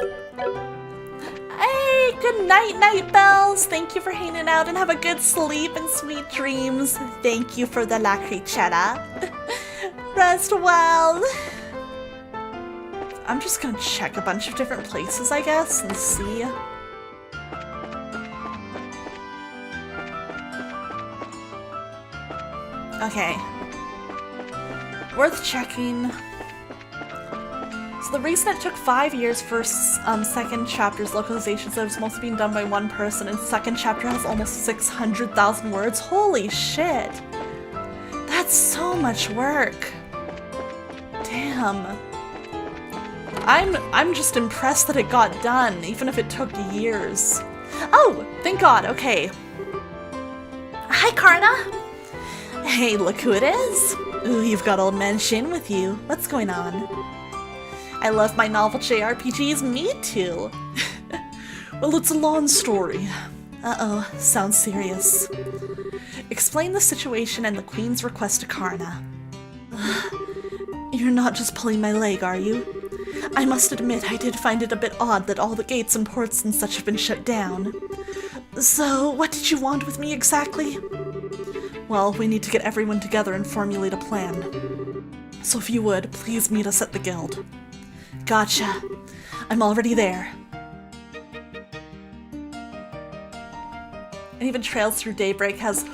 Hey, good night, Night Bells! Thank you for hanging out and have a good sleep and sweet dreams. Thank you for the la cricetta. Rest well. I'm just gonna check a bunch of different places, I guess, and see. Okay. Worth checking. So the reason it took 5 years for second chapter's localization is that it was mostly being done by one person, and second chapter has almost 600,000 words. Holy shit! That's so much work. Damn. I'm just impressed that it got done, even if it took years. Oh, thank God, okay. Hi, Karna! Hey, look who it is! Ooh, you've got old man Shin with you. What's going on? I love my novel JRPGs, me too! Well, it's a long story. Uh-oh, sounds serious. Explain the situation and the Queen's request to Karna. You're not just pulling my leg, are you? I must admit, I did find it a bit odd that all the gates and ports and such have been shut down. So, what did you want with me exactly? Well, we need to get everyone together and formulate a plan. So if you would, please meet us at the guild. Gotcha. I'm already there. And even Trails Through Daybreak has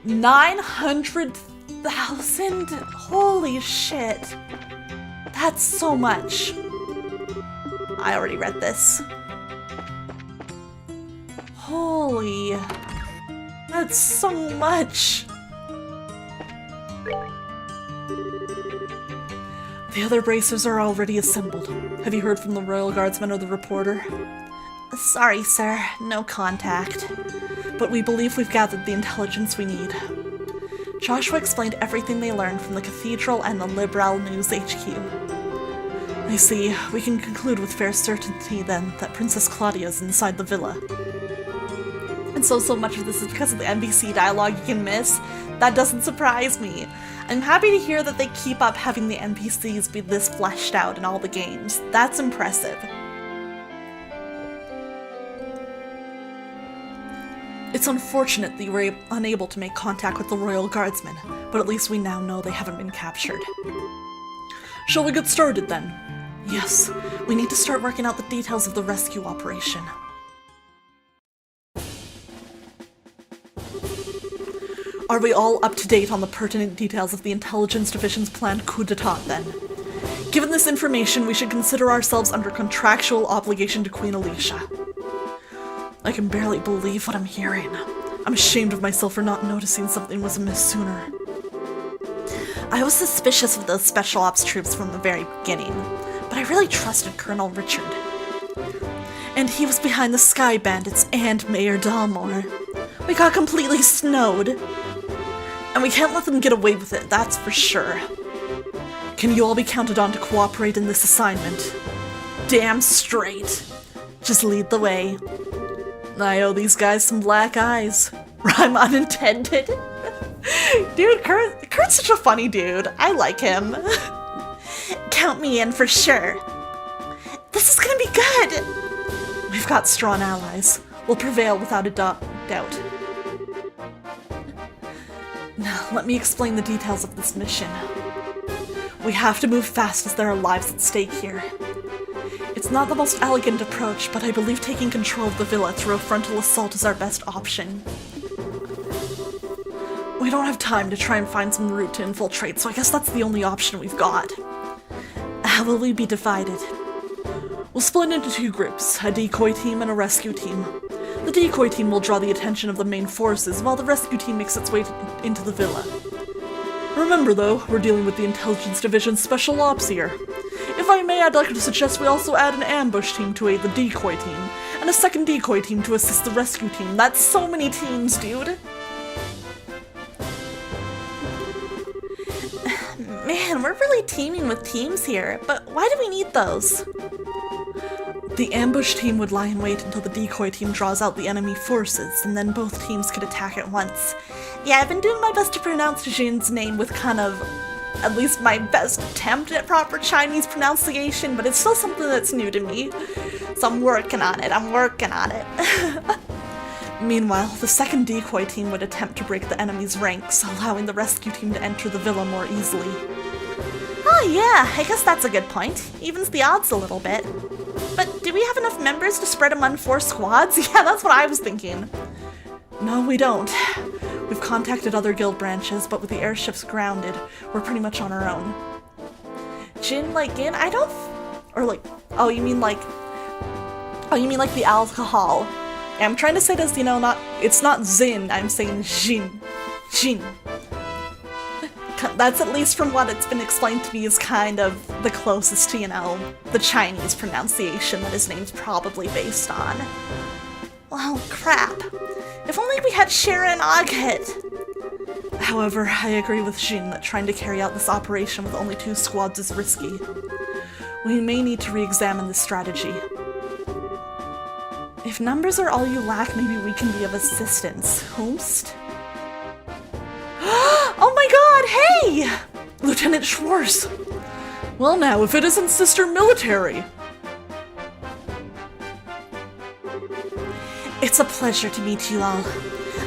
900,000? Holy shit. That's so much. I already read this. Holy. That's so much. The other bracers are already assembled. Have you heard from the Royal Guardsman or the reporter? Sorry, sir. No contact. But we believe we've gathered the intelligence we need. Joshua explained everything they learned from the Cathedral and the Liberal News HQ. I see. We can conclude with fair certainty, then, that Princess Claudia is inside the villa. And so much of this is because of the NPC dialogue you can miss. That doesn't surprise me. I'm happy to hear that they keep up having the NPCs be this fleshed out in all the games. That's impressive. It's unfortunate that you were unable to make contact with the Royal Guardsmen, but at least we now know they haven't been captured. Shall we get started then? Yes, we need to start working out the details of the rescue operation. Are we all up to date on the pertinent details of the Intelligence Division's planned coup d'etat, then? Given this information, we should consider ourselves under contractual obligation to Queen Alicia. I can barely believe what I'm hearing. I'm ashamed of myself for not noticing something was amiss sooner. I was suspicious of those special ops troops from the very beginning, but I really trusted Colonel Richard. And he was behind the Sky Bandits and Mayor Dalmore. We got completely snowed. And we can't let them get away with it, that's for sure. Can you all be counted on to cooperate in this assignment? Damn straight. Just lead the way. I owe these guys some black eyes. Rhyme unintended. Dude, Kurt's such a funny dude. I like him. Count me in for sure. This is gonna be good. We've got strong allies. We'll prevail without a doubt. Now, let me explain the details of this mission. We have to move fast as there are lives at stake here. It's not the most elegant approach, but I believe taking control of the villa through a frontal assault is our best option. We don't have time to try and find some route to infiltrate, so I guess that's the only option we've got. How will we be divided? We'll split into 2 groups, a decoy team and a rescue team. The decoy team will draw the attention of the main forces, while the rescue team makes its way into the villa. Remember though, we're dealing with the Intelligence Division's Special Ops here. If I may, I'd like to suggest we also add an ambush team to aid the decoy team, and a second decoy team to assist the rescue team. That's so many teams, dude! Man, we're really teaming with teams here, but why do we need those? The ambush team would lie in wait until the decoy team draws out the enemy forces, and then both teams could attack at once. Yeah, I've been doing my best to pronounce Jin's name with kind of, at least my best attempt at proper Chinese pronunciation, but it's still something that's new to me. So I'm working on it, Meanwhile, the second decoy team would attempt to break the enemy's ranks, allowing the rescue team to enter the villa more easily. Oh yeah, I guess that's a good point. Evens the odds a little bit. But do we have enough members to spread among 4 squads? Yeah, that's what I was thinking. No, we don't. We've contacted other guild branches, but with the airships grounded, we're pretty much on our own. Gin, like gin? I don't... Or like... Oh, you mean like the alcohol. Yeah, I'm trying to say this, you know, not... It's not zin, I'm saying jin. Jin. That's at least from what it's been explained to me is kind of the closest to, you know, the Chinese pronunciation that his name's probably based on. Well, crap. If only we had Shira and Oghet. However, I agree with Jin that trying to carry out this operation with only 2 squads is risky. We may need to re-examine this strategy. If numbers are all you lack, maybe we can be of assistance. Host? Oh my god, hey! Lieutenant Schwartz! Well now, if it isn't Sister Military! It's a pleasure to meet you all.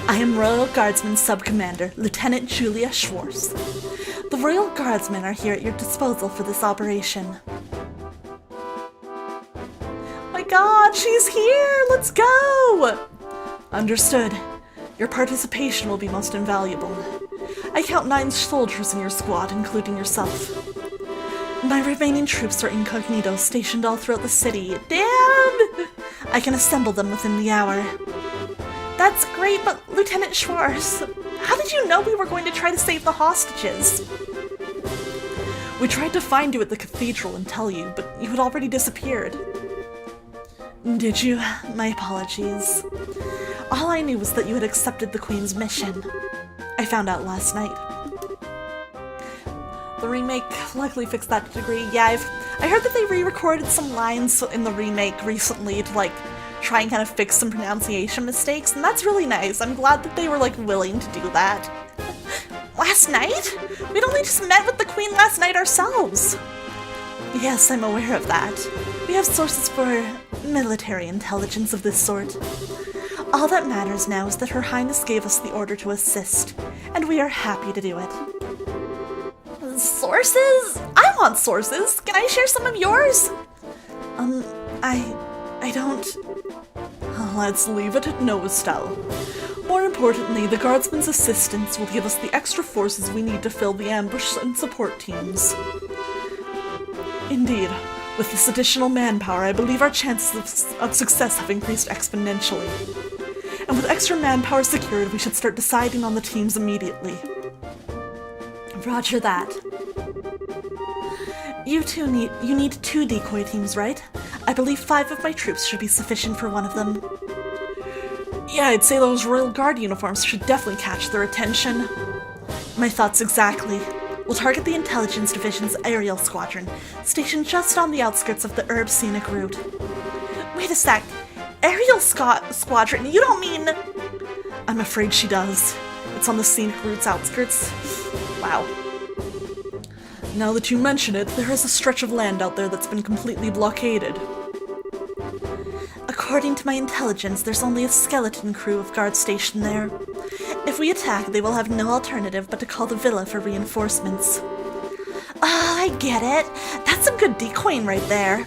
I am Royal Guardsman Sub-Commander, Lieutenant Julia Schwartz. The Royal Guardsmen are here at your disposal for this operation. My god, she's here! Let's go! Understood. Your participation will be most invaluable. I count 9 soldiers in your squad, including yourself. My remaining troops are incognito, stationed all throughout the city. Damn! I can assemble them within the hour. That's great, but Lieutenant Schwartz, how did you know we were going to try to save the hostages? We tried to find you at the cathedral and tell you, but you had already disappeared. Did you? My apologies. All I knew was that you had accepted the Queen's mission. I found out last night. The remake luckily fixed that to a degree. Yeah, I heard that they re-recorded some lines in the remake recently to, like, try and kind of fix some pronunciation mistakes, and that's really nice. I'm glad that they were, like, willing to do that. Last night? We'd only just met with the Queen last night ourselves. Yes, I'm aware of that. We have sources for military intelligence of this sort. All that matters now is that Her Highness gave us the order to assist, and we are happy to do it. Sources? I want sources! Can I share some of yours? I don't... Let's leave it at no, Estelle. More importantly, the Guardsmen's assistance will give us the extra forces we need to fill the ambush and support teams. Indeed, with this additional manpower, I believe our chances of success have increased exponentially. And with extra manpower secured, we should start deciding on the teams immediately. Roger that. You need 2 decoy teams, right? I believe 5 of my troops should be sufficient for one of them. Yeah, I'd say those Royal Guard uniforms should definitely catch their attention. My thoughts exactly. We'll target the Intelligence Division's aerial squadron, stationed just on the outskirts of the Herb Scenic Route. Wait a sec. Aerial squadron? You don't mean... I'm afraid she does. It's on the Scenic Route's outskirts. Wow. Now that you mention it, there is a stretch of land out there that's been completely blockaded. According to my intelligence, there's only a skeleton crew of guards stationed there. If we attack, they will have no alternative but to call the villa for reinforcements. Oh, I get it. That's some good decoying right there.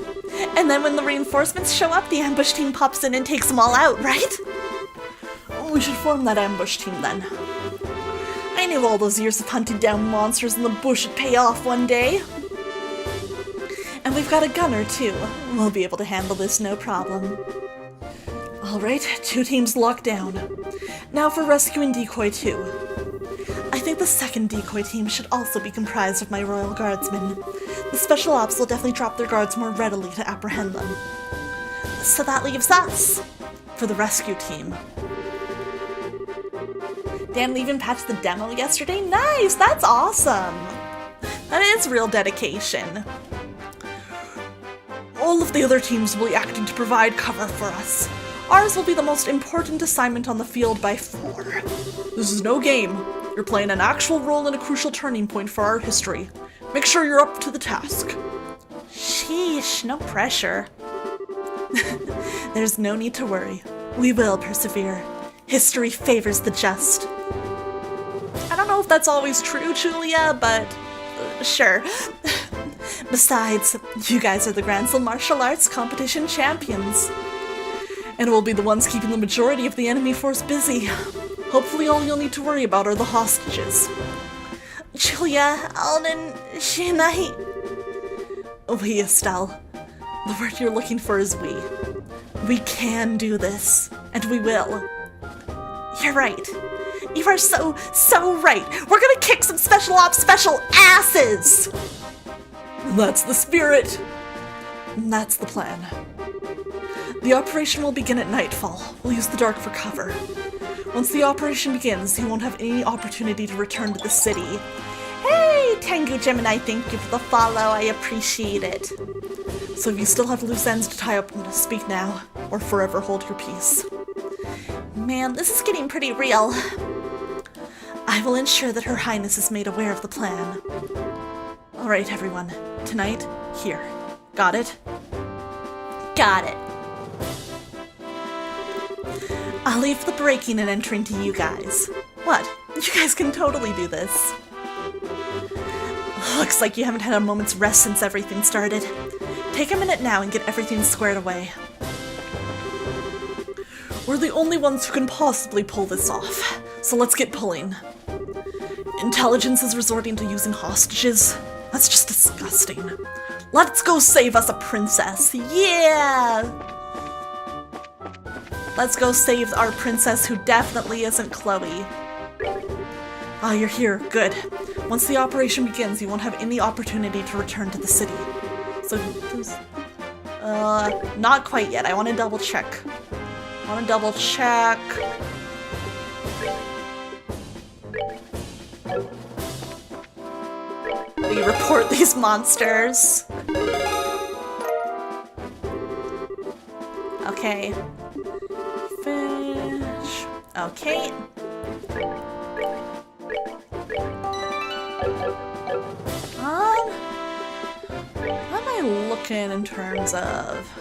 And then when the reinforcements show up, the ambush team pops in and takes them all out, right? We should form that ambush team then. I knew all those years of hunting down monsters in the bush would pay off one day. And we've got a gunner too. We'll be able to handle this no problem. Alright, 2 teams locked down. Now for rescuing Decoy 2. I think the second decoy team should also be comprised of my royal guardsmen. The special ops will definitely drop their guards more readily to apprehend them. So that leaves us for the rescue team. Dan leaving patched the demo yesterday? Nice! That's awesome! That is real dedication. All of the other teams will be acting to provide cover for us. Ours will be the most important assignment on the field by 4. This is no game. You're playing an actual role in a crucial turning point for our history. Make sure you're up to the task. Sheesh, no pressure. There's no need to worry. We will persevere. History favors the just. I don't know if that's always true, Julia, but sure. Besides, you guys are the Grancel Martial Arts Competition champions. And we'll be the ones keeping the majority of the enemy force busy. Hopefully all you'll need to worry about are the hostages. Julia, Alden, Shinai. We, Estelle. The word you're looking for is we. We can do this, and we will. You're right. You are so right. We're gonna kick some special ops special asses! That's the spirit. That's the plan. The operation will begin at nightfall. We'll use the dark for cover. Once the operation begins, you won't have any opportunity to return to the city. Hey, Tengu Gemini, thank you for the follow. I appreciate it. So if you still have loose ends to tie up, speak now, or forever hold your peace. Man, this is getting pretty real. I will ensure that Her Highness is made aware of the plan. Alright, everyone. Tonight, here. Got it? Got it. I'll leave the breaking and entering to you guys. What? You guys can totally do this. Looks like you haven't had a moment's rest since everything started. Take a minute now and get everything squared away. We're the only ones who can possibly pull this off, so let's get pulling. Intelligence is resorting to using hostages? That's just disgusting. Let's go save us a princess, yeah! Let's go save our princess who definitely isn't Chloe. Ah, you're here, good. Once the operation begins, you won't have any opportunity to return to the city. So, not quite yet. I want to double check. We report these monsters. Okay. Fish. Okay. How am I looking in terms of...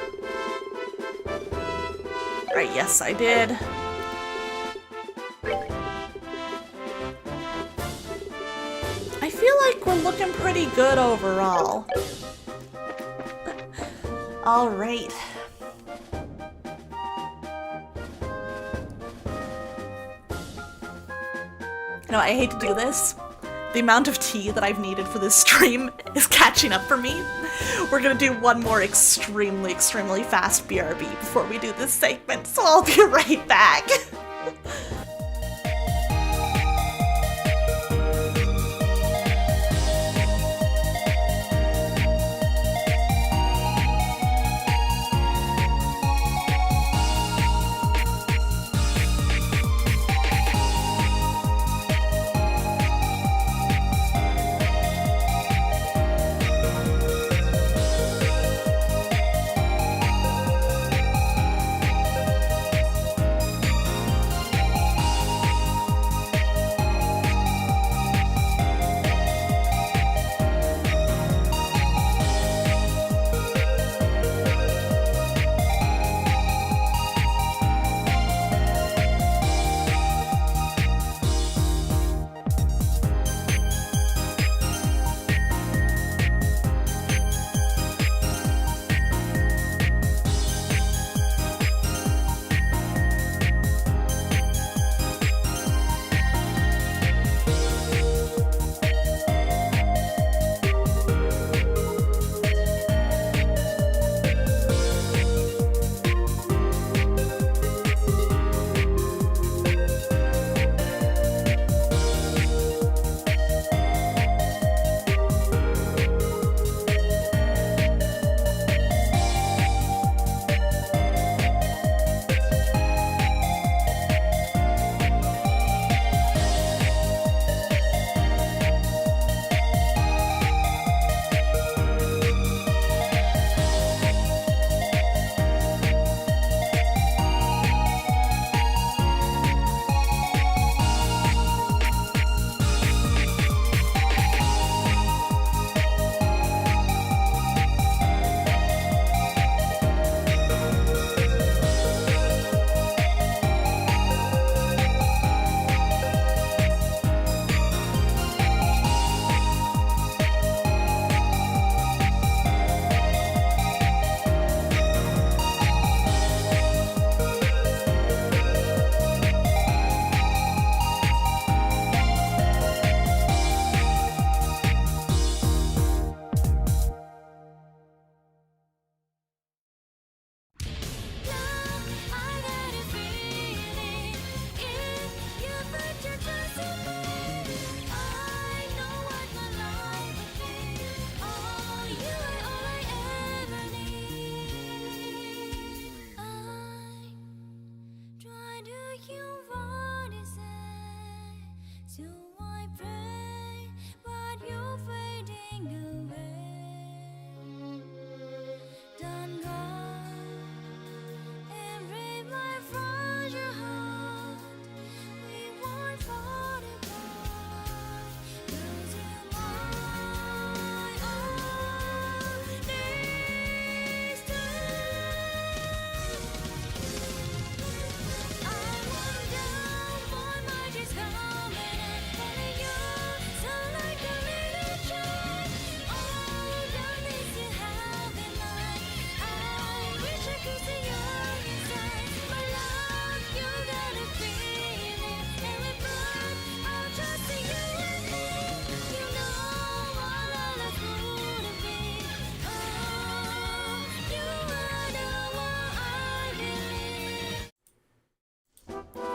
Right, yes, I did. I feel like we're looking pretty good overall. All right. You know, I hate to do this. The amount of tea that I've needed for this stream is catching up for me. We're gonna do one more extremely fast BRB before we do this segment, so I'll be right back.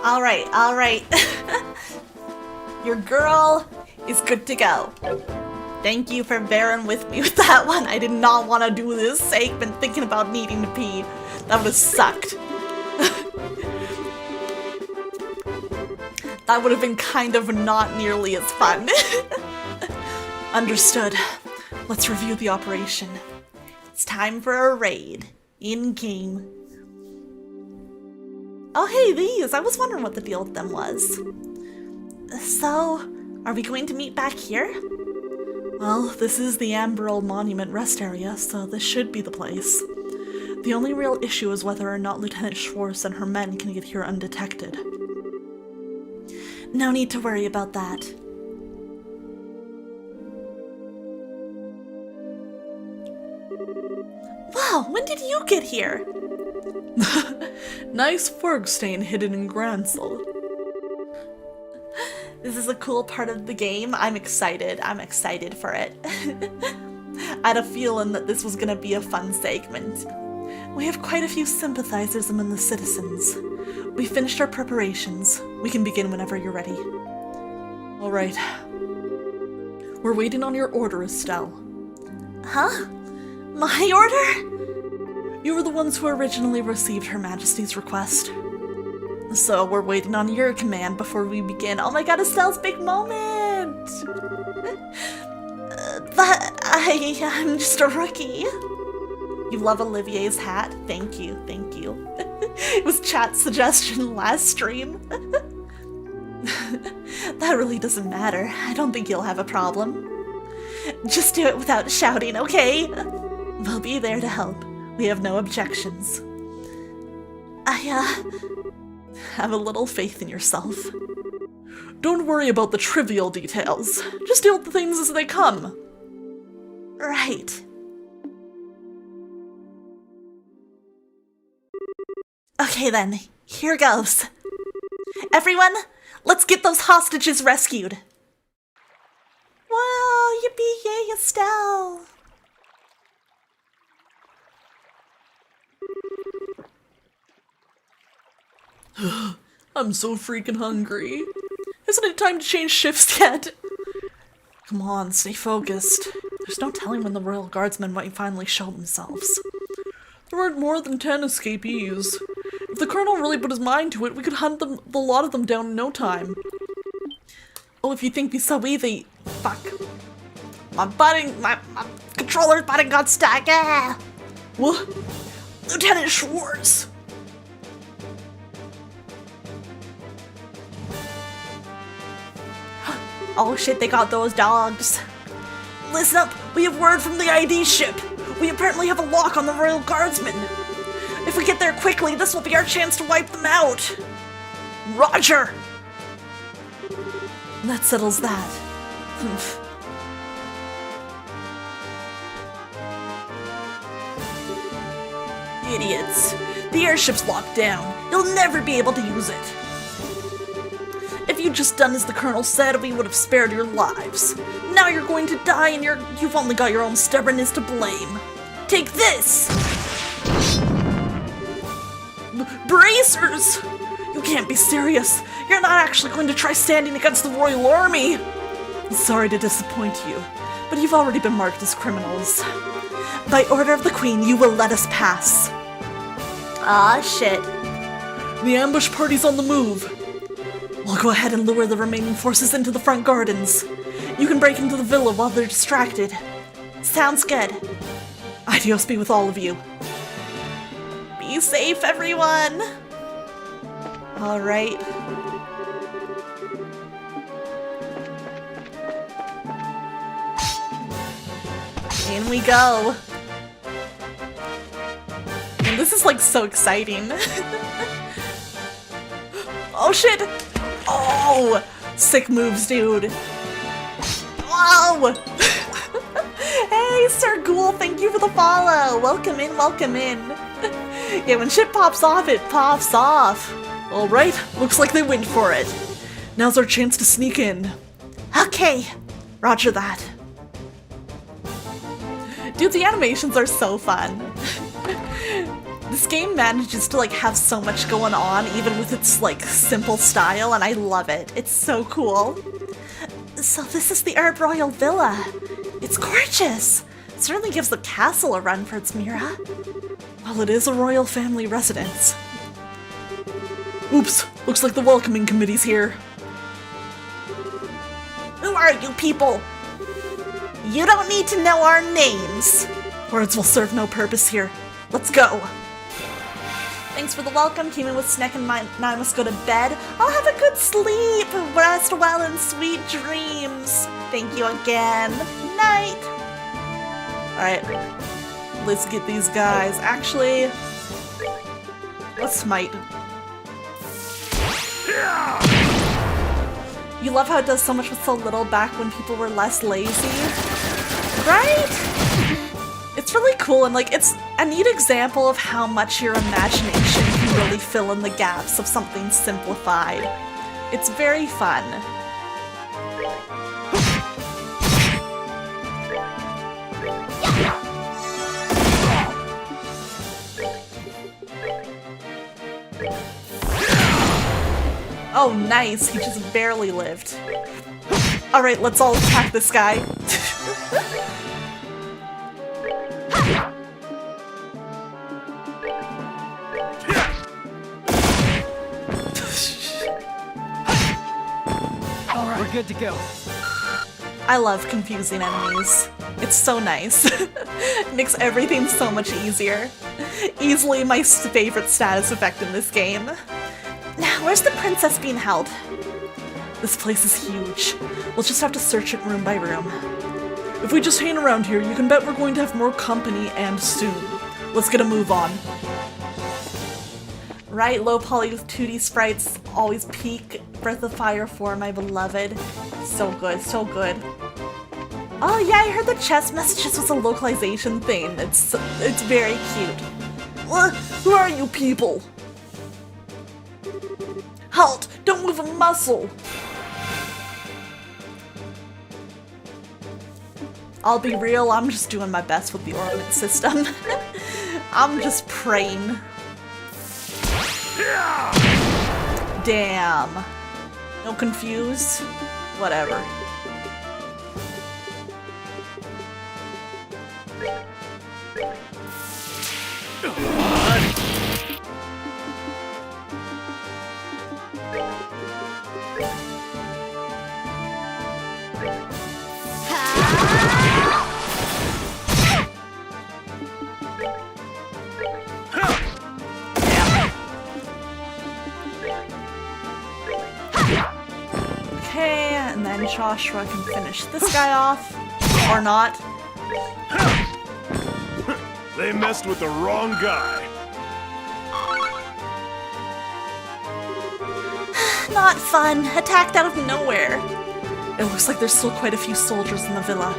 Alright, alright. Your girl is good to go. Thank you for bearing with me with that one. I did not want to do this segment thinking about needing to pee. That would have sucked. That would have been kind of not nearly as fun. Understood. Let's review the operation. It's time for a raid. In-game. Oh hey, these! I was wondering what the deal with them was. So, are we going to meet back here? Well, this is the Amberl Monument rest area, so this should be the place. The only real issue is whether or not Lieutenant Schwartz and her men can get here undetected. No need to worry about that. Wow, when did you get here? Nice Ferg stain hidden in Gransel. This is a cool part of the game. I'm excited. I'm excited for it. I had a feeling that this was gonna be a fun segment. We have quite a few sympathizers among the citizens. We finished our preparations. We can begin whenever you're ready. All right. We're waiting on your order, Estelle. Huh? My order? You were the ones who originally received Her Majesty's request. So we're waiting on your command before we begin. Oh my god, Estelle's big moment! But I'm just a rookie. You love Olivier's hat? Thank you, thank you. It was chat's suggestion last stream. That really doesn't matter. I don't think you'll have a problem. Just do it without shouting, okay? We'll be there to help. We have no objections. I have a little faith in yourself. Don't worry about the trivial details. Just deal with the things as they come. Right. Okay then, here goes. Everyone, let's get those hostages rescued. Whoa, yippee yay, Estelle. I'm so freaking hungry. Isn't it time to change shifts yet? Come on, stay focused. There's no telling when the Royal Guardsmen might finally show themselves. There aren't more than 10 escapees. If the Colonel really put his mind to it, we could hunt them, the lot of them down in no time. Oh, if you think me so easy. Fuck. My controller's button got stuck. Ah! What? Lieutenant Schwartz! Oh shit, they got those dogs. Listen up, we have word from the ID ship. We apparently have a lock on the Royal Guardsmen. If we get there quickly, this will be our chance to wipe them out. Roger! That settles that. Idiots. The airship's locked down. You'll never be able to use it. If you'd just done as the Colonel said, we would have spared your lives. Now you're going to die and you've only got your own stubbornness to blame. Take this! Bracers! You can't be serious. You're not actually going to try standing against the Royal Army. I'm sorry to disappoint you, but you've already been marked as criminals. By order of the Queen, you will let us pass. Ah, shit. The ambush party's on the move. We'll go ahead and lure the remaining forces into the front gardens. You can break into the villa while they're distracted. Sounds good. Adios be with all of you. Be safe, everyone! Alright. In we go. And this is like so exciting. Oh shit! Oh! Sick moves, dude. Whoa! Hey, Sir Ghoul, thank you for the follow. Welcome in, welcome in. Yeah, when shit pops off, it pops off. Alright, looks like they went for it. Now's our chance to sneak in. Okay, roger that. Dude, the animations are so fun. This game manages to like have so much going on even with its like simple style, and I love it. It's so cool. So this is the Herb Royal Villa. It's gorgeous. It certainly gives the castle a run for its Mira. Well, it is a royal family residence. Oops, looks like the welcoming committee's here. Who are you people? You don't need to know our names. Words will serve no purpose here. Let's go. Thanks for the welcome. Came in with snack and now I must go to bed. I'll have a good sleep. Rest well and sweet dreams. Thank you again. Night. Alright, let's get these guys. Actually, let's smite. You love how it does so much with so little back when people were less lazy, right? It's really cool, and like it's a neat example of how much your imagination can really fill in the gaps of something simplified. It's very fun. Oh, nice. He just barely lived. Alright, let's all attack this guy. Alright, we're good to go. I love confusing enemies. It's so nice. It makes everything so much easier. Easily my favorite status effect in this game. Now, where's the princess being held? This place is huge. We'll just have to search it room by room. If we just hang around here, you can bet we're going to have more company and soon. Let's get a move on. Right, low poly 2D sprites always peak Breath of Fire 4, my beloved. So good, so good. Oh yeah, I heard the chest messages was a localization thing. It's very cute. Who are you people? Halt! Don't move a muscle! I'll be real, I'm just doing my best with the ornament system. I'm just praying. Damn. No confuse? Whatever. Okay, and then Joshua can finish this guy off. Or not. They messed with the wrong guy. Not fun. Attacked out of nowhere. It looks like there's still quite a few soldiers in the villa.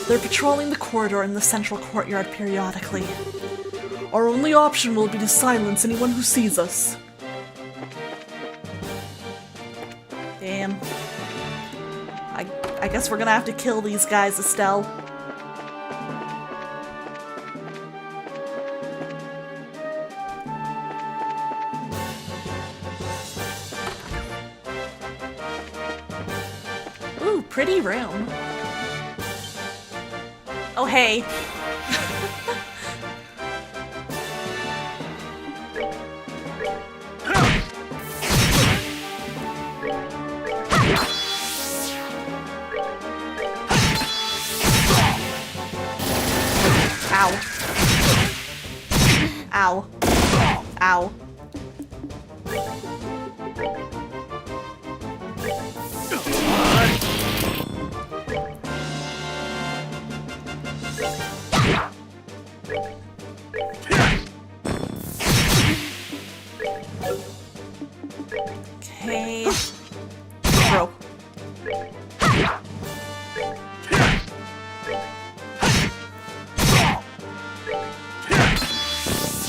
They're patrolling the corridor in the central courtyard periodically. Our only option will be to silence anyone who sees us. Damn. I guess we're gonna have to kill these guys, Estelle. Ooh, pretty room. Oh, hey. Ow. Ow. Ow. Okay. Bro.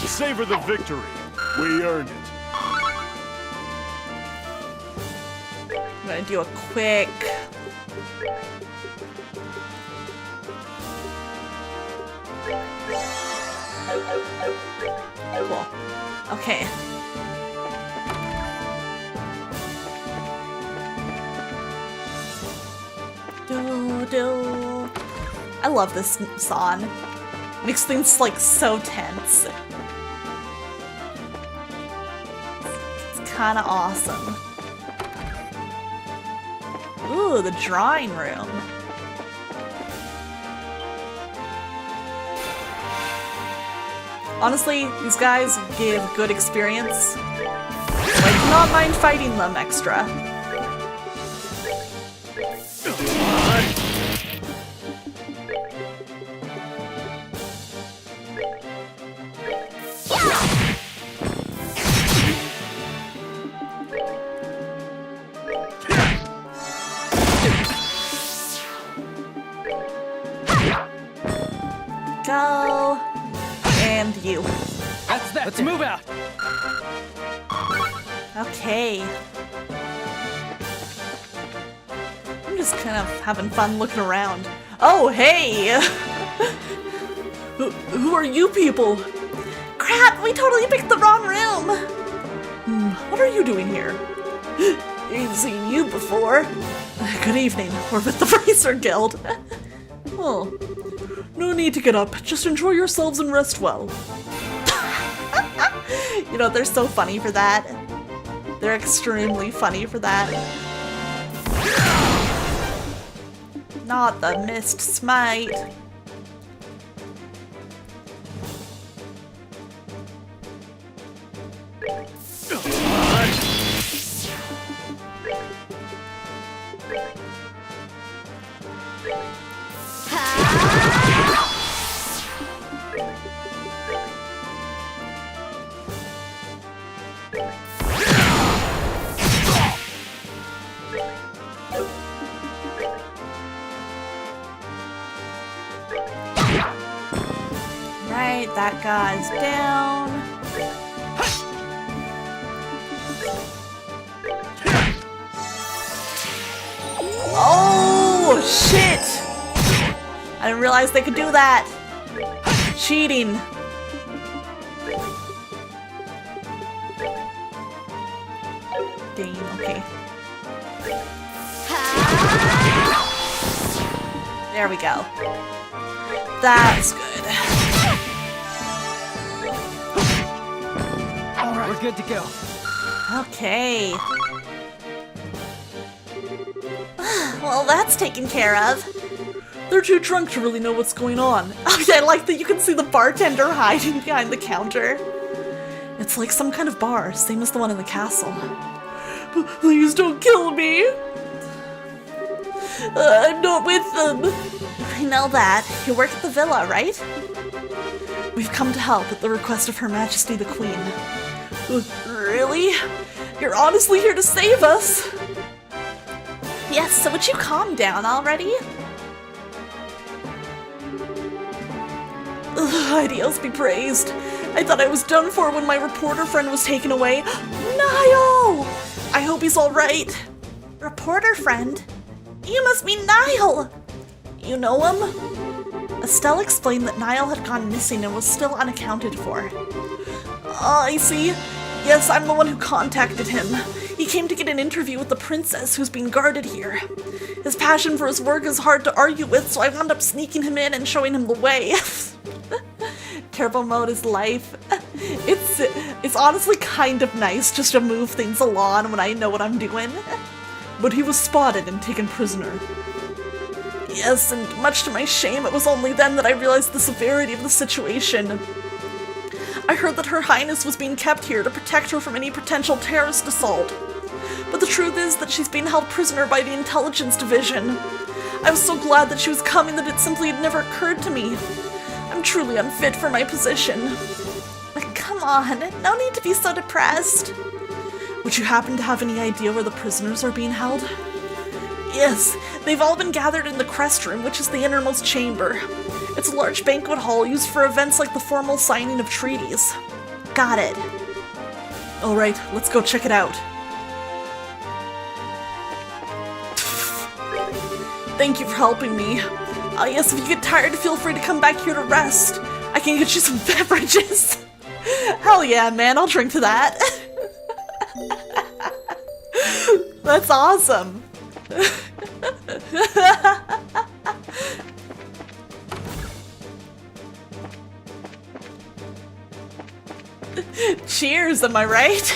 Savor the victory. We earned it. I'm gonna do a quick... Cool. Okay. Do. I love this song. Makes things like so tense. It's kind of awesome. Ooh, the drawing room. Honestly, these guys give good experience. I do not mind fighting them extra. Go. And you. That's that. Let's move out. Okay. I'm just kind of having fun looking around. Oh, hey! Who are you people? Crap, we totally picked the wrong room! What are you doing here? Ain't seen you before. Good evening. We're with the Bracer Guild. Oh. No need to get up. Just enjoy yourselves and rest well. You know, they're so funny for that. They're extremely funny for that. Not the missed smite. Right, that guy's down. Oh, shit! I didn't realize they could do that. Cheating. Dang, okay. There we go. That's good. All right, we're good to go. Okay. Well, that's taken care of. They're too drunk to really know what's going on. Oh, yeah, I like that you can see the bartender hiding behind the counter. It's like some kind of bar, same as the one in the castle. Please don't kill me. I'm not with them. I know that. You work at the villa, right? We've come to help at the request of Her Majesty the Queen. Really? You're honestly here to save us? Yes, so would you calm down already? Ideals be praised. I thought I was done for when my reporter friend was taken away. Niall! I hope he's alright. Reporter friend? You must mean Niall! You know him? Estelle explained that Niall had gone missing and was still unaccounted for. I see. Yes, I'm the one who contacted him. He came to get an interview with the princess who's being guarded here. His passion for his work is hard to argue with, so I wound up sneaking him in and showing him the way. Turbo mode is life. It's honestly kind of nice just to move things along when I know what I'm doing. But he was spotted and taken prisoner. Yes, and much to my shame, it was only then that I realized the severity of the situation. I heard that Her Highness was being kept here to protect her from any potential terrorist assault. But the truth is that she's being held prisoner by the Intelligence Division. I was so glad that she was coming that it simply had never occurred to me. I'm truly unfit for my position. Come on, no need to be so depressed. Would you happen to have any idea where the prisoners are being held? Yes, they've all been gathered in the Crest Room, which is the innermost chamber. It's a large banquet hall used for events like the formal signing of treaties. Got it. Alright, let's go check it out. Thank you for helping me. Yes, if you get tired, feel free to come back here to rest. I can get you some beverages. Hell yeah, man, I'll drink to that. That's awesome. Cheers, am I right?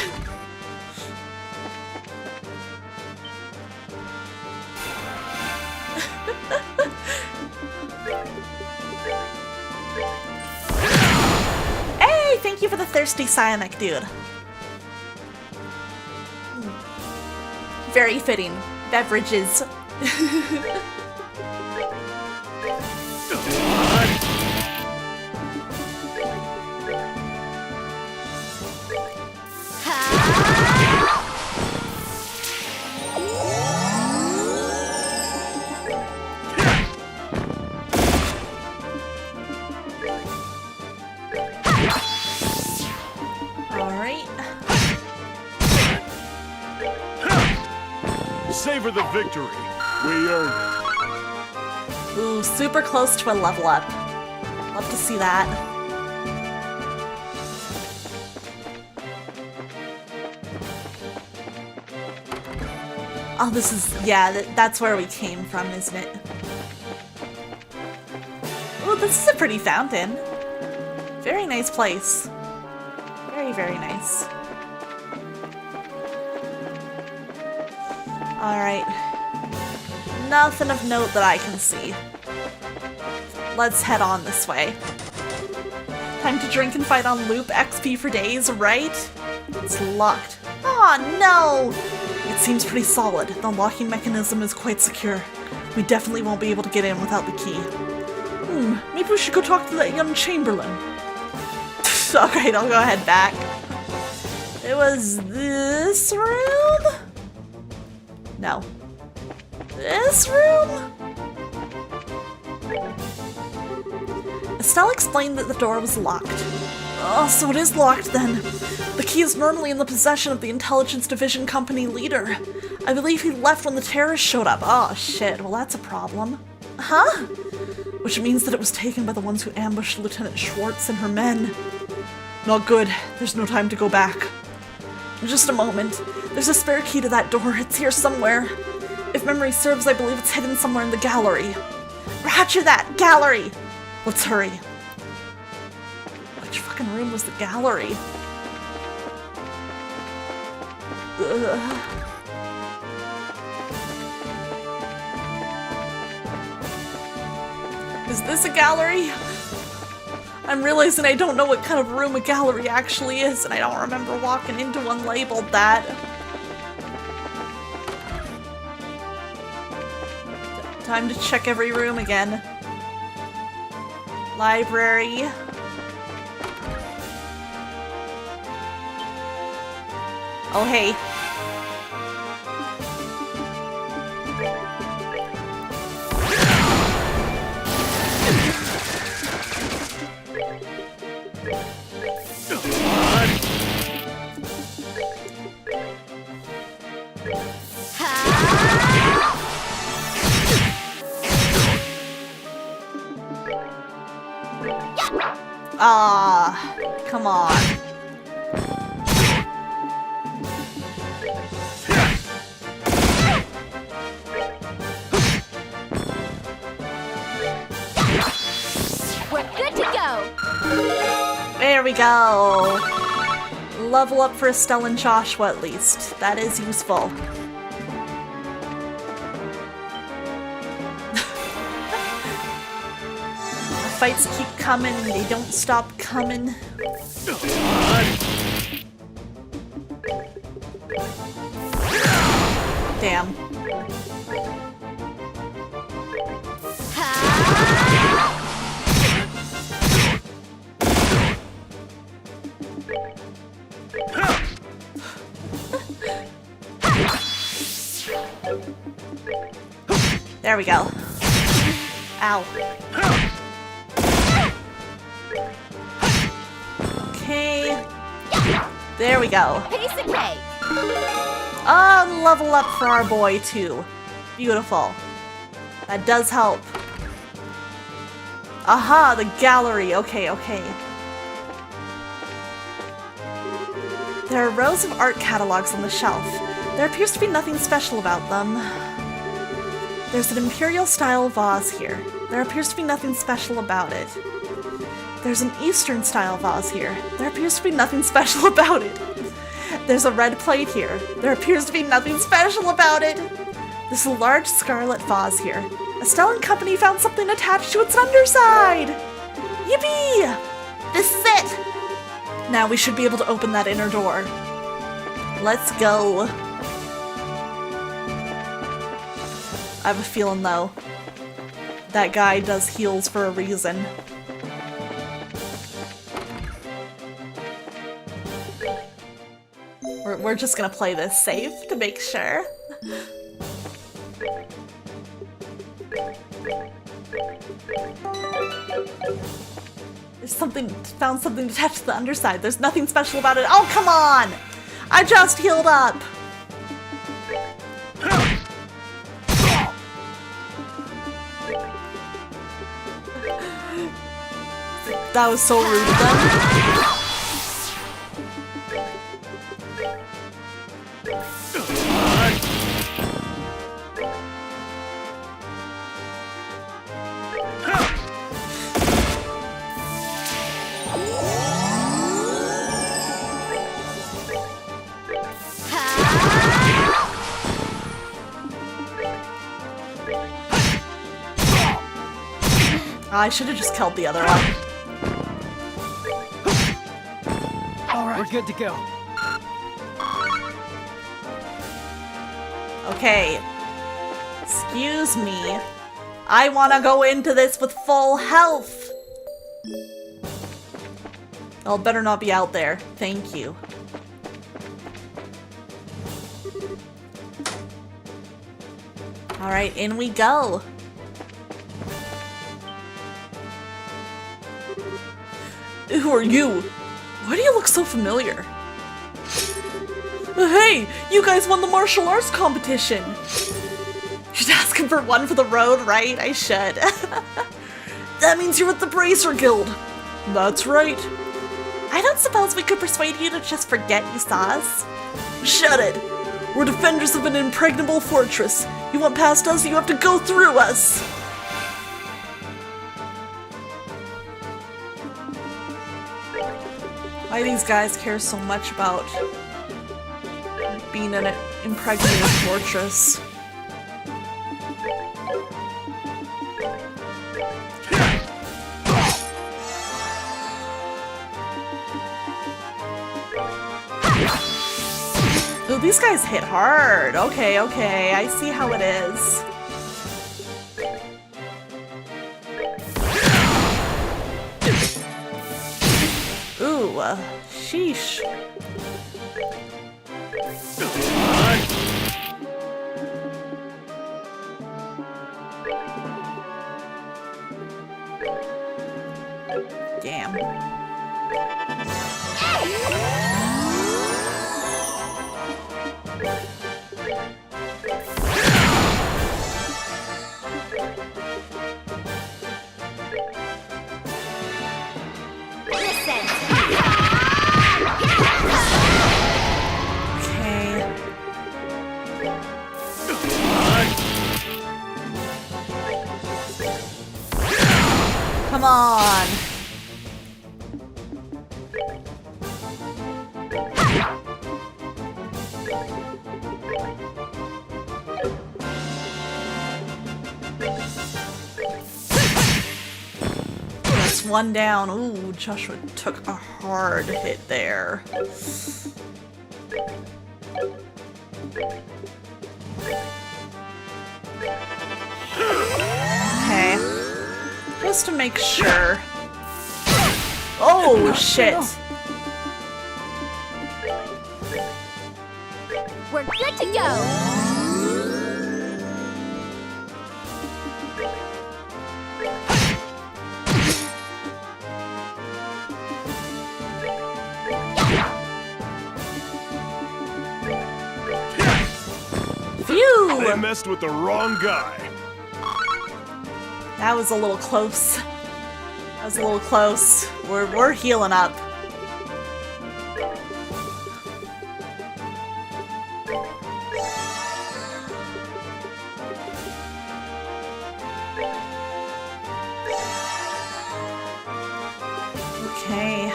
Hey, thank you for the thirsty cyanic, dude. Very fitting. Beverages. Alright. Savor the victory. We earned it. Ooh, super close to a level up. Love to see that. Oh, this is, yeah, that's where we came from, isn't it? Ooh, this is a pretty fountain. Very nice place. Very, very nice. Alright. Nothing of note that I can see. Let's head on this way. Time to drink and fight on loop, XP for days, right? It's locked. Aw, no! It seems pretty solid. The locking mechanism is quite secure. We definitely won't be able to get in without the key. Maybe we should go talk to that young Chamberlain. Alright, I'll go ahead back. It was this room? No. This room? Estelle explained that the door was locked. Oh, so it is locked then. The key is normally in the possession of the Intelligence Division Company leader. I believe he left when the terrorists showed up. Oh shit, well that's a problem. Huh? Which means that it was taken by the ones who ambushed Lieutenant Schwartz and her men. Not good. There's no time to go back. Just a moment. There's a spare key to that door. It's here somewhere. If memory serves, I believe it's hidden somewhere in the gallery. Roger that! Gallery! Let's hurry. Which fucking room was the gallery? Ugh. Is this a gallery? I'm realizing I don't know what kind of room a gallery actually is, and I don't remember walking into one labeled that. Time to check every room again. Library. Oh, hey. Ah, come on. We're good to go. There we go. Level up for Estelle and Joshua at least. That is useful. Fights keep coming, they don't stop coming. Damn. There we go. Ow. Okay. There we go. Piece of cake. Level up for our boy too. Beautiful. That does help. Aha, the gallery. Okay, okay. There are rows of art catalogs on the shelf. There appears to be nothing special about them. There's an imperial-style vase here. There appears to be nothing special about it. There's an Eastern-style vase here. There appears to be nothing special about it. There's a red plate here. There appears to be nothing special about it. There's a large scarlet vase here. Estelle and company found something attached to its underside! Yippee! This is it! Now we should be able to open that inner door. Let's go. I have a feeling, though, that guy does heals for a reason. We're just gonna play this safe to make sure. Found something attached to the underside. There's nothing special about it. Oh, come on! I just healed up! That was so rude of them. I should have just killed the other one. All right, we're good to go. Okay. Excuse me. I want to go into this with full health. Oh, better not be out there. Thank you. All right, in we go. Who are you? Why do you look so familiar? Hey, you guys won the martial arts competition. Should ask him for one for the road, right? I should. That means you're with the Bracer Guild. That's right. I don't suppose we could persuade you to just forget you saw us? Shut it. We're defenders of an impregnable fortress. You want past us, you have to go through us. Why do these guys care so much about being in an impregnated fortress? Ooh, these guys hit hard. Okay, okay, I see how it is. Ooh, sheesh. Damn. Come on! That's one down. Ooh, Joshua took a hard hit there. Okay. Just to make sure. Oh, shit. We're good to go! Phew! I messed with the wrong guy. That was a little close. That was a little close. We're healing up. Okay.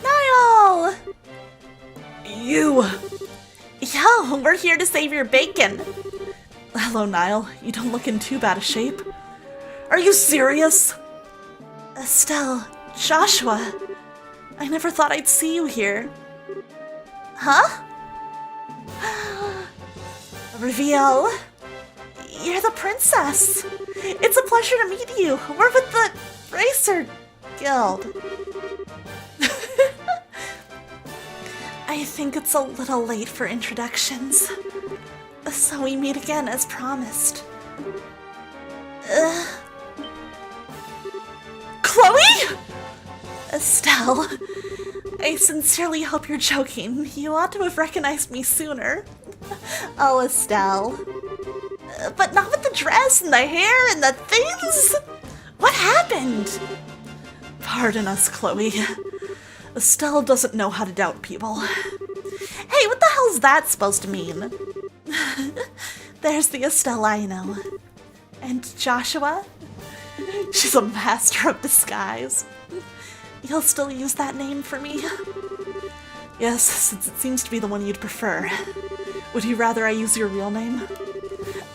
Niall! You! Yo, we're here to save your bacon. Hello, Niall. You don't look in too bad a shape. Are you serious? Estelle, Joshua, I never thought I'd see you here. Huh? Reveal. You're the princess. It's a pleasure to meet you. We're with the Racer Guild. I think it's a little late for introductions. So we meet again as promised. Chloe? Estelle, I sincerely hope you're joking. You ought to have recognized me sooner. Oh, Estelle. But not with the dress and the hair and the things! What happened? Pardon us, Chloe. Estelle doesn't know how to doubt people. Hey, what the hell's that supposed to mean? There's the Estelle I know. And Joshua? She's a master of disguise. You'll still use that name for me? Yes, since it seems to be the one you'd prefer. Would you rather I use your real name?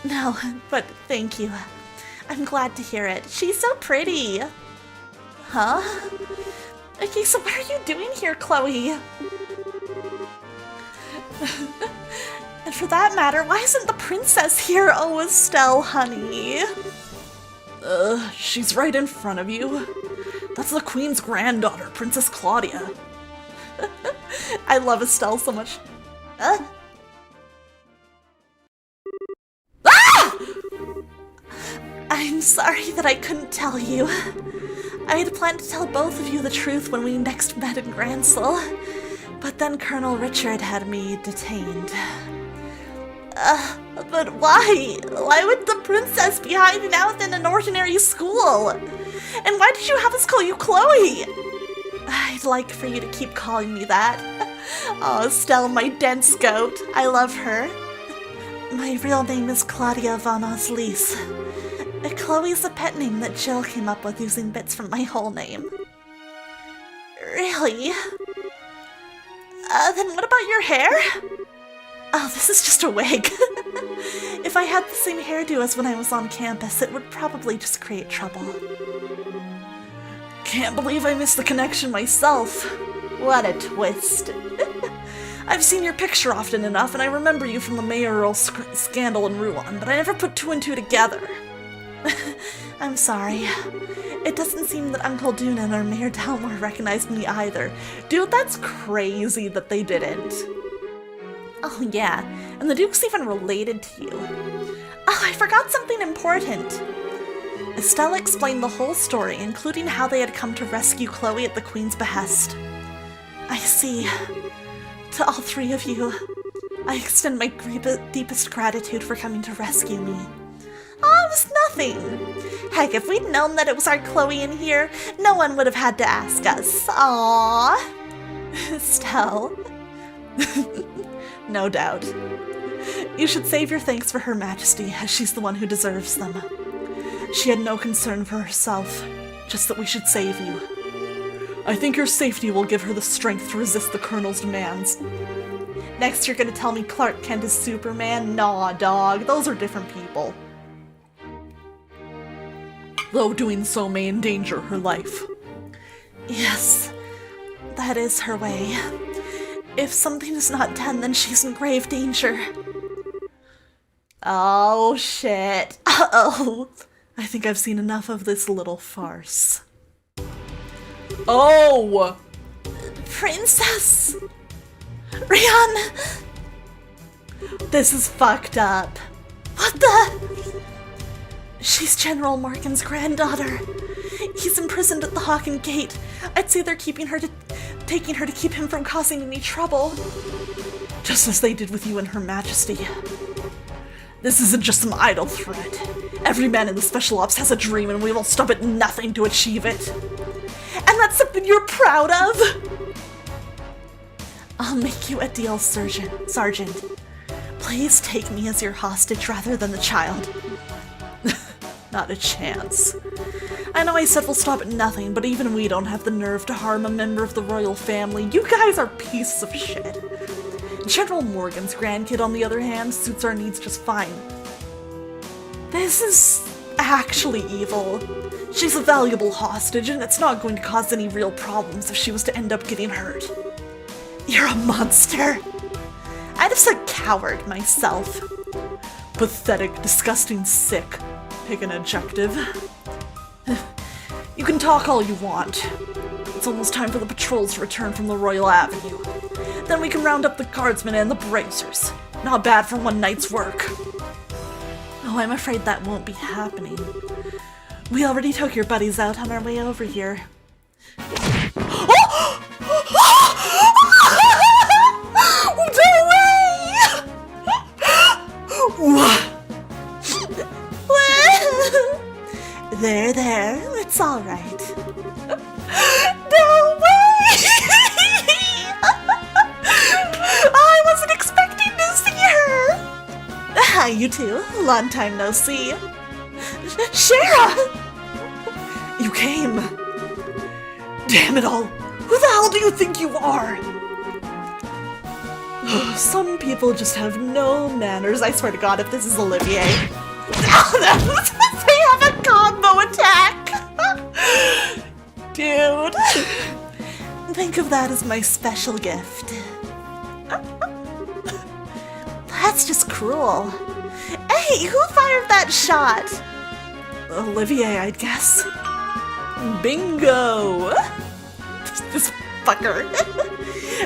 No, but thank you. I'm glad to hear it. She's so pretty. Huh? Okay, so what are you doing here, Chloe? And for that matter, why isn't the princess here? Oh, Estelle, honey. She's right in front of you. That's the queen's granddaughter, Princess Claudia. I love Estelle so much. I'm sorry that I couldn't tell you. I had planned to tell both of you the truth when we next met in Gransel, but then Colonel Richard had me detained. But why? Why would the princess be hiding out in an ordinary school? And why did you have us call you Chloe? I'd like for you to keep calling me that. Oh, Estelle, my dense goat. I love her. My real name is Claudia von Oslies. Chloe's a pet name that Jill came up with using bits from my whole name. Really? Then what about your hair? Oh, this is just a wig. If I had the same hairdo as when I was on campus, it would probably just create trouble. Can't believe I missed the connection myself. What a twist. I've seen your picture often enough, and I remember you from the mayoral scandal in Rouen, but I never put two and two together. I'm sorry. It doesn't seem that Uncle Duna or Mayor Dalmore recognized me either. Dude, that's crazy that they didn't. Oh yeah, and the Duke's even related to you. Oh, I forgot something important. Estelle explained the whole story, including how they had come to rescue Chloe at the Queen's behest. I see. To all three of you, I extend my deepest gratitude for coming to rescue me. Oh, it was nothing. Heck, if we'd known that it was our Chloe in here, no one would have had to ask us. Aww. Estelle. No doubt. You should save your thanks for Her Majesty, as she's the one who deserves them. She had no concern for herself, just that we should save you. I think your safety will give her the strength to resist the Colonel's demands. Next you're gonna tell me Clark Kent is Superman? Nah, dog, those are different people. Though doing so may endanger her life. Yes, that is her way. If something is not done, then she's in grave danger. Oh, shit. Uh-oh. I think I've seen enough of this little farce. Oh! Princess! Rian! This is fucked up. What the? She's General Morgan's granddaughter. He's imprisoned at the Hawken Gate. I'd say they're taking her to keep him from causing any trouble. Just as they did with you and Her Majesty. This isn't just some idle threat. Every man in the Special Ops has a dream and we will stop at nothing to achieve it. And that's something you're proud of? I'll make you a deal, Sergeant. Please take me as your hostage rather than the child. Not a chance. I know I said we'll stop at nothing, but even we don't have the nerve to harm a member of the royal family. You guys are pieces of shit. General Morgan's grandkid, on the other hand, suits our needs just fine. This is actually evil. She's a valuable hostage, and it's not going to cause any real problems if she was to end up getting hurt. You're a monster. I'd have said coward myself. Pathetic, disgusting, sick. Pick an adjective. You can talk all you want. It's almost time for the patrols to return from the Royal Avenue. Then we can round up the guardsmen and the bracers. Not bad for one night's work. Oh, I'm afraid that won't be happening. We already took your buddies out on our way over here. No way! There, it's all right. No way! I wasn't expecting to see her! Hi, you two. Long time no see. Shara! You came. Damn it all. Who the hell do you think you are? Some people just have no manners. I swear to God, if this is Olivier. They have a combo attack! Dude. Think of that as my special gift. That's just cruel. Hey, who fired that shot? Olivier, I'd guess. Bingo! This fucker.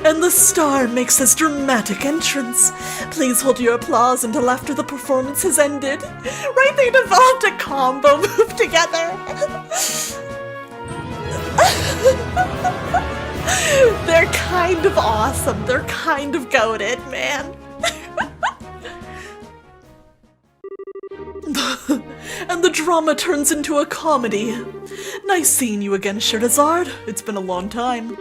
And the star makes his dramatic entrance. Please hold your applause until after the performance has ended. Right, they developed a combo move together. They're kind of awesome. They're kind of goated, man. And the drama turns into a comedy. Nice seeing you again, Scheherazade. It's been a long time.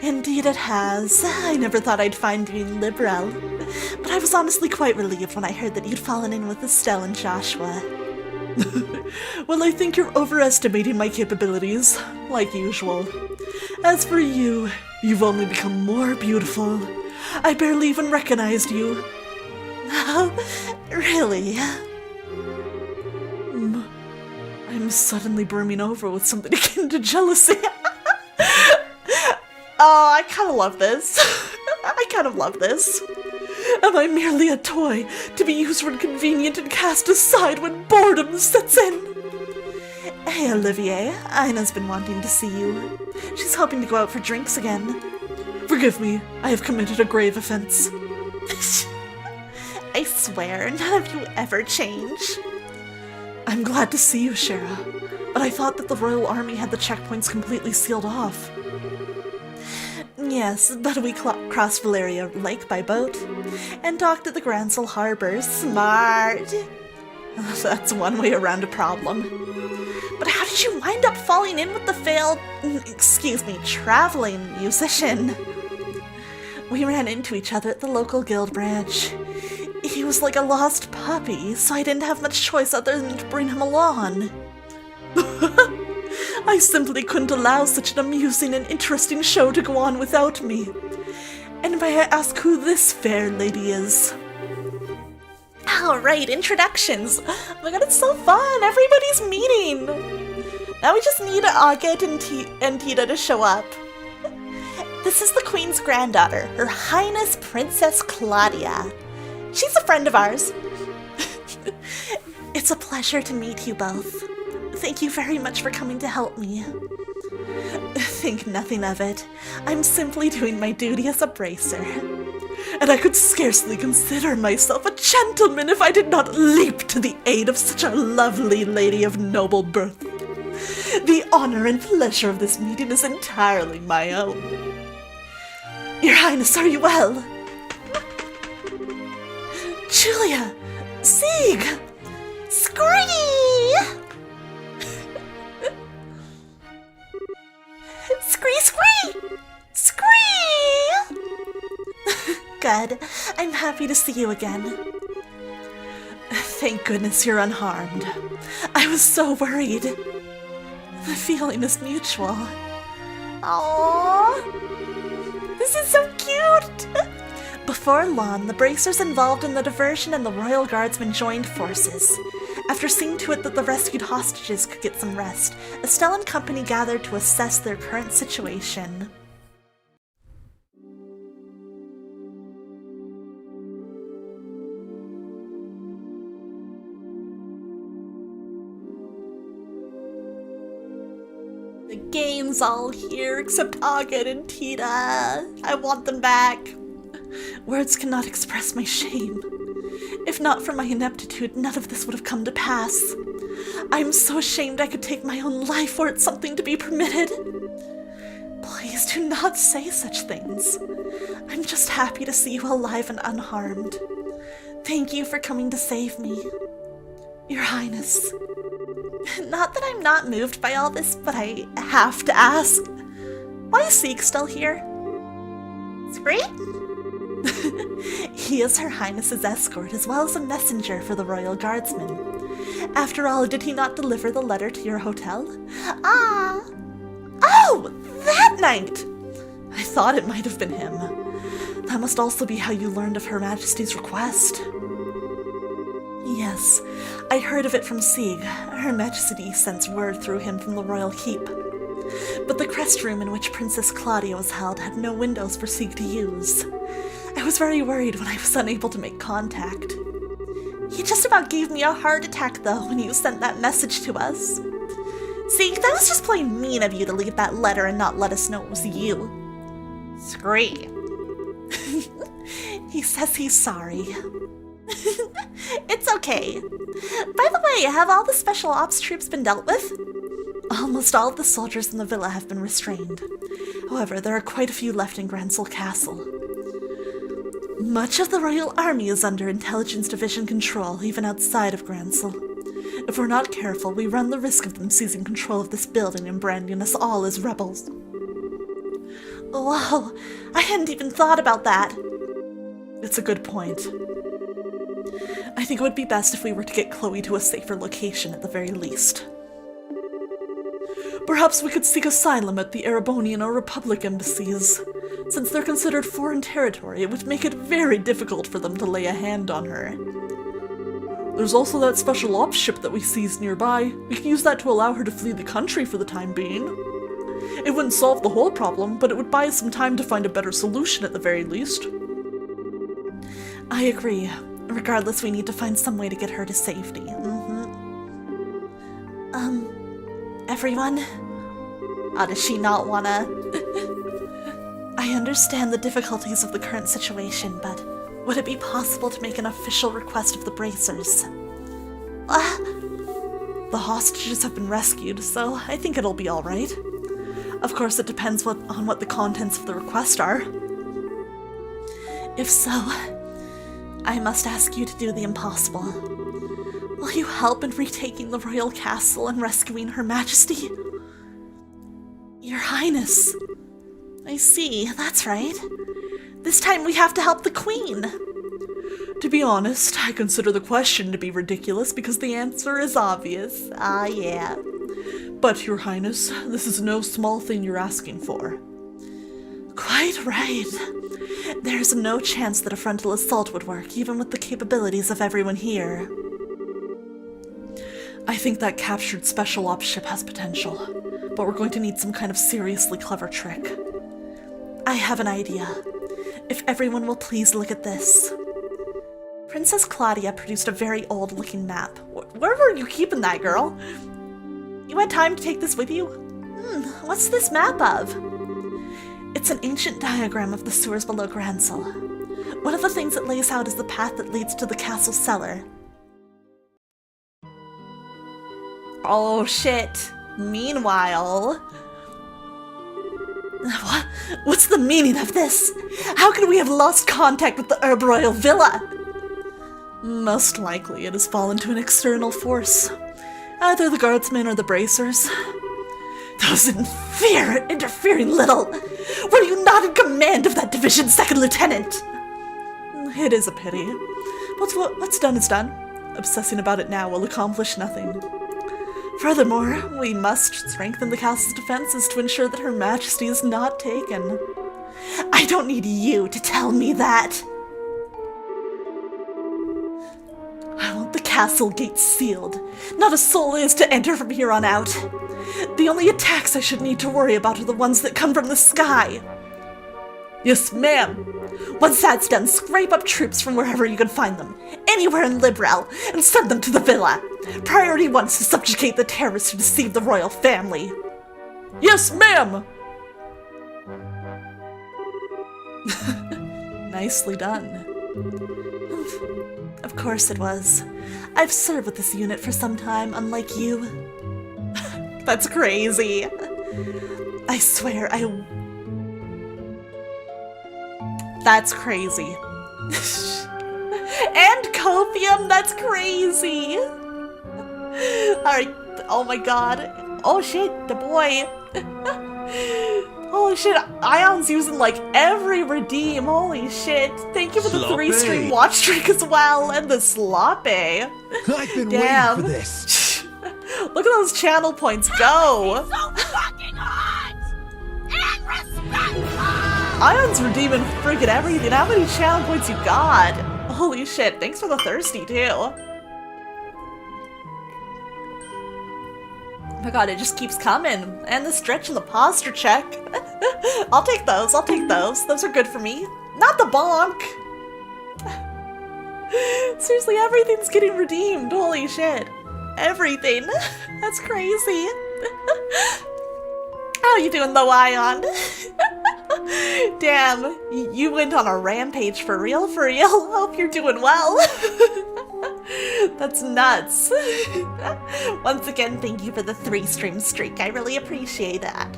Indeed it has. I never thought I'd find you liberal. But I was honestly quite relieved when I heard that you'd fallen in with Estelle and Joshua. Well, I think you're overestimating my capabilities, like usual. As for you, you've only become more beautiful. I barely even recognized you. Oh, really? I'm suddenly brimming over with something akin to jealousy. Oh, I kind of love this. I kind of love this. Am I merely a toy to be used when convenient and cast aside when boredom sets in? Hey, Olivier, Ina's been wanting to see you. She's hoping to go out for drinks again. Forgive me, I have committed a grave offense. I swear, none of you ever change. I'm glad to see you, Shara, but I thought that the Royal Army had the checkpoints completely sealed off. Yes, but we crossed Valeria Lake by boat, and docked at the Gransel Harbor. Smart! That's one way around a problem. But how did you wind up falling in with the failed, traveling musician? We ran into each other at the local guild branch. He was like a lost puppy, so I didn't have much choice other than to bring him along. I simply couldn't allow such an amusing and interesting show to go on without me. And may I ask who this fair lady is? All right, introductions. Oh my god, it's so fun. Everybody's meeting. Now we just need August and Tita to show up. This is the Queen's granddaughter, Her Highness Princess Claudia. She's a friend of ours. It's a pleasure to meet you both. Thank you very much for coming to help me. Think nothing of it. I'm simply doing my duty as a bracer. And I could scarcely consider myself a gentleman if I did not leap to the aid of such a lovely lady of noble birth. The honor and pleasure of this meeting is entirely my own. Your Highness, are you well? Julia, Sieg! Scree! Scree! Scree! Good. I'm happy to see you again. Thank goodness you're unharmed. I was so worried. The feeling is mutual. Aww. This is so cute! Before long, the bracers involved in the diversion and the Royal Guardsmen joined forces. After seeing to it that the rescued hostages could get some rest, Estelle and company gathered to assess their current situation. The gang's all here except Agate and Tita. I want them back. Words cannot express my shame. If not for my ineptitude, none of this would have come to pass. I am so ashamed I could take my own life were it something to be permitted. Please do not say such things. I'm just happy to see you alive and unharmed. Thank you for coming to save me. Your Highness. Not that I'm not moved by all this, but I have to ask. Why is Sieg still here? Scree? He is Her Highness's escort, as well as a messenger for the Royal Guardsmen. After all, did he not deliver the letter to your hotel? Ah! Oh! That night! I thought it might have been him. That must also be how you learned of Her Majesty's request. Yes, I heard of it from Sieg. Her Majesty sends word through him from the Royal Keep. But the crest room in which Princess Claudia was held had no windows for Sieg to use. I was very worried when I was unable to make contact. He just about gave me a heart attack, though, when you sent that message to us. Sieg, that was just plain mean of you to leave that letter and not let us know it was you. Scree. He says he's sorry. It's okay. By the way, have all the special ops troops been dealt with? Almost all of the soldiers in the villa have been restrained. However, there are quite a few left in Gransel Castle. Much of the Royal Army is under Intelligence Division control, even outside of Gransel. If we're not careful, we run the risk of them seizing control of this building and branding us all as rebels. Wow, I hadn't even thought about that. It's a good point. I think it would be best if we were to get Chloe to a safer location at the very least. Perhaps we could seek asylum at the Erebonian or Republic embassies. Since they're considered foreign territory, it would make it very difficult for them to lay a hand on her. There's also that special ops ship that we seized nearby. We could use that to allow her to flee the country for the time being. It wouldn't solve the whole problem, but it would buy us some time to find a better solution at the very least. I agree. Regardless, we need to find some way to get her to safety. Everyone? Does she not wanna? I understand the difficulties of the current situation, but would it be possible to make an official request of the bracers? The hostages have been rescued, so I think it'll be alright. Of course, it depends on what the contents of the request are. If so, I must ask you to do the impossible. Will you help in retaking the royal castle and rescuing Her Majesty? Your Highness. I see, that's right. This time we have to help the Queen. To be honest, I consider the question to be ridiculous because the answer is obvious. Yeah. But, Your Highness, this is no small thing you're asking for. Quite right. There's no chance that a frontal assault would work, even with the capabilities of everyone here. I think that captured special ops ship has potential, but we're going to need some kind of seriously clever trick. I have an idea. If everyone will please look at this. Princess Claudia produced a very old-looking map. Where were you keeping that, girl? You had time to take this with you? What's this map of? It's an ancient diagram of the sewers below Gransel. One of the things it lays out is the path that leads to the castle cellar. Oh shit. Meanwhile... What's the meaning of this? How could we have lost contact with the Herb Royal Villa? Most likely it has fallen to an external force. Either the guardsmen or the bracers. Those interfering little! Were you not in command of that division, Second Lieutenant? It is a pity. But what's done is done. Obsessing about it now will accomplish nothing. Furthermore, we must strengthen the castle's defenses to ensure that Her Majesty is not taken. I don't need you to tell me that. I want the castle gates sealed. Not a soul is to enter from here on out. The only attacks I should need to worry about are the ones that come from the sky. Yes, ma'am. Once that's done, scrape up troops from wherever you can find them, anywhere in Liberal, and send them to the villa. Priority 1 is to subjugate the terrorists who deceive the royal family. Yes, ma'am! Nicely done. Of course it was. I've served with this unit for some time, unlike you. That's crazy. I swear That's crazy. And copium, that's crazy! Alright, oh my god. Oh shit, the boy. Holy shit, Ion's using like every redeem, holy shit. Thank you for the 3-stream watch streak as well, and the sloppy. I've been Damn. waiting for this. Look at those channel points go! So fucking hot! And respectful! Ion's redeeming friggin' everything. How many channel points you got? Holy shit, thanks for the thirsty too. Oh my god, it just keeps coming. And the stretch and the posture check. I'll take those, I'll take those. Those are good for me. Not the bonk! Seriously, everything's getting redeemed. Holy shit. Everything. That's crazy. How you doing though, Ion? Damn, you went on a rampage for real, for real. Hope you're doing well. That's nuts. Once again, thank you for the 3-stream streak. I really appreciate that.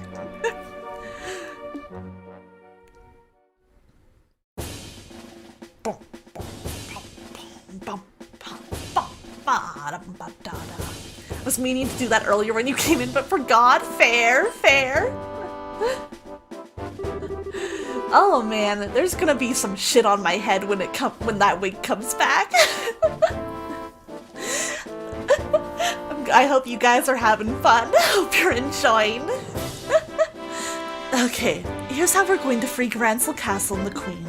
I was meaning to do that earlier when you came in, but forgot. Fair, fair. Oh man, there's gonna be some shit on my head when that wig comes back. I hope you guys are having fun. Hope you're enjoying. Okay, here's how we're going to free Grancel Castle and the Queen.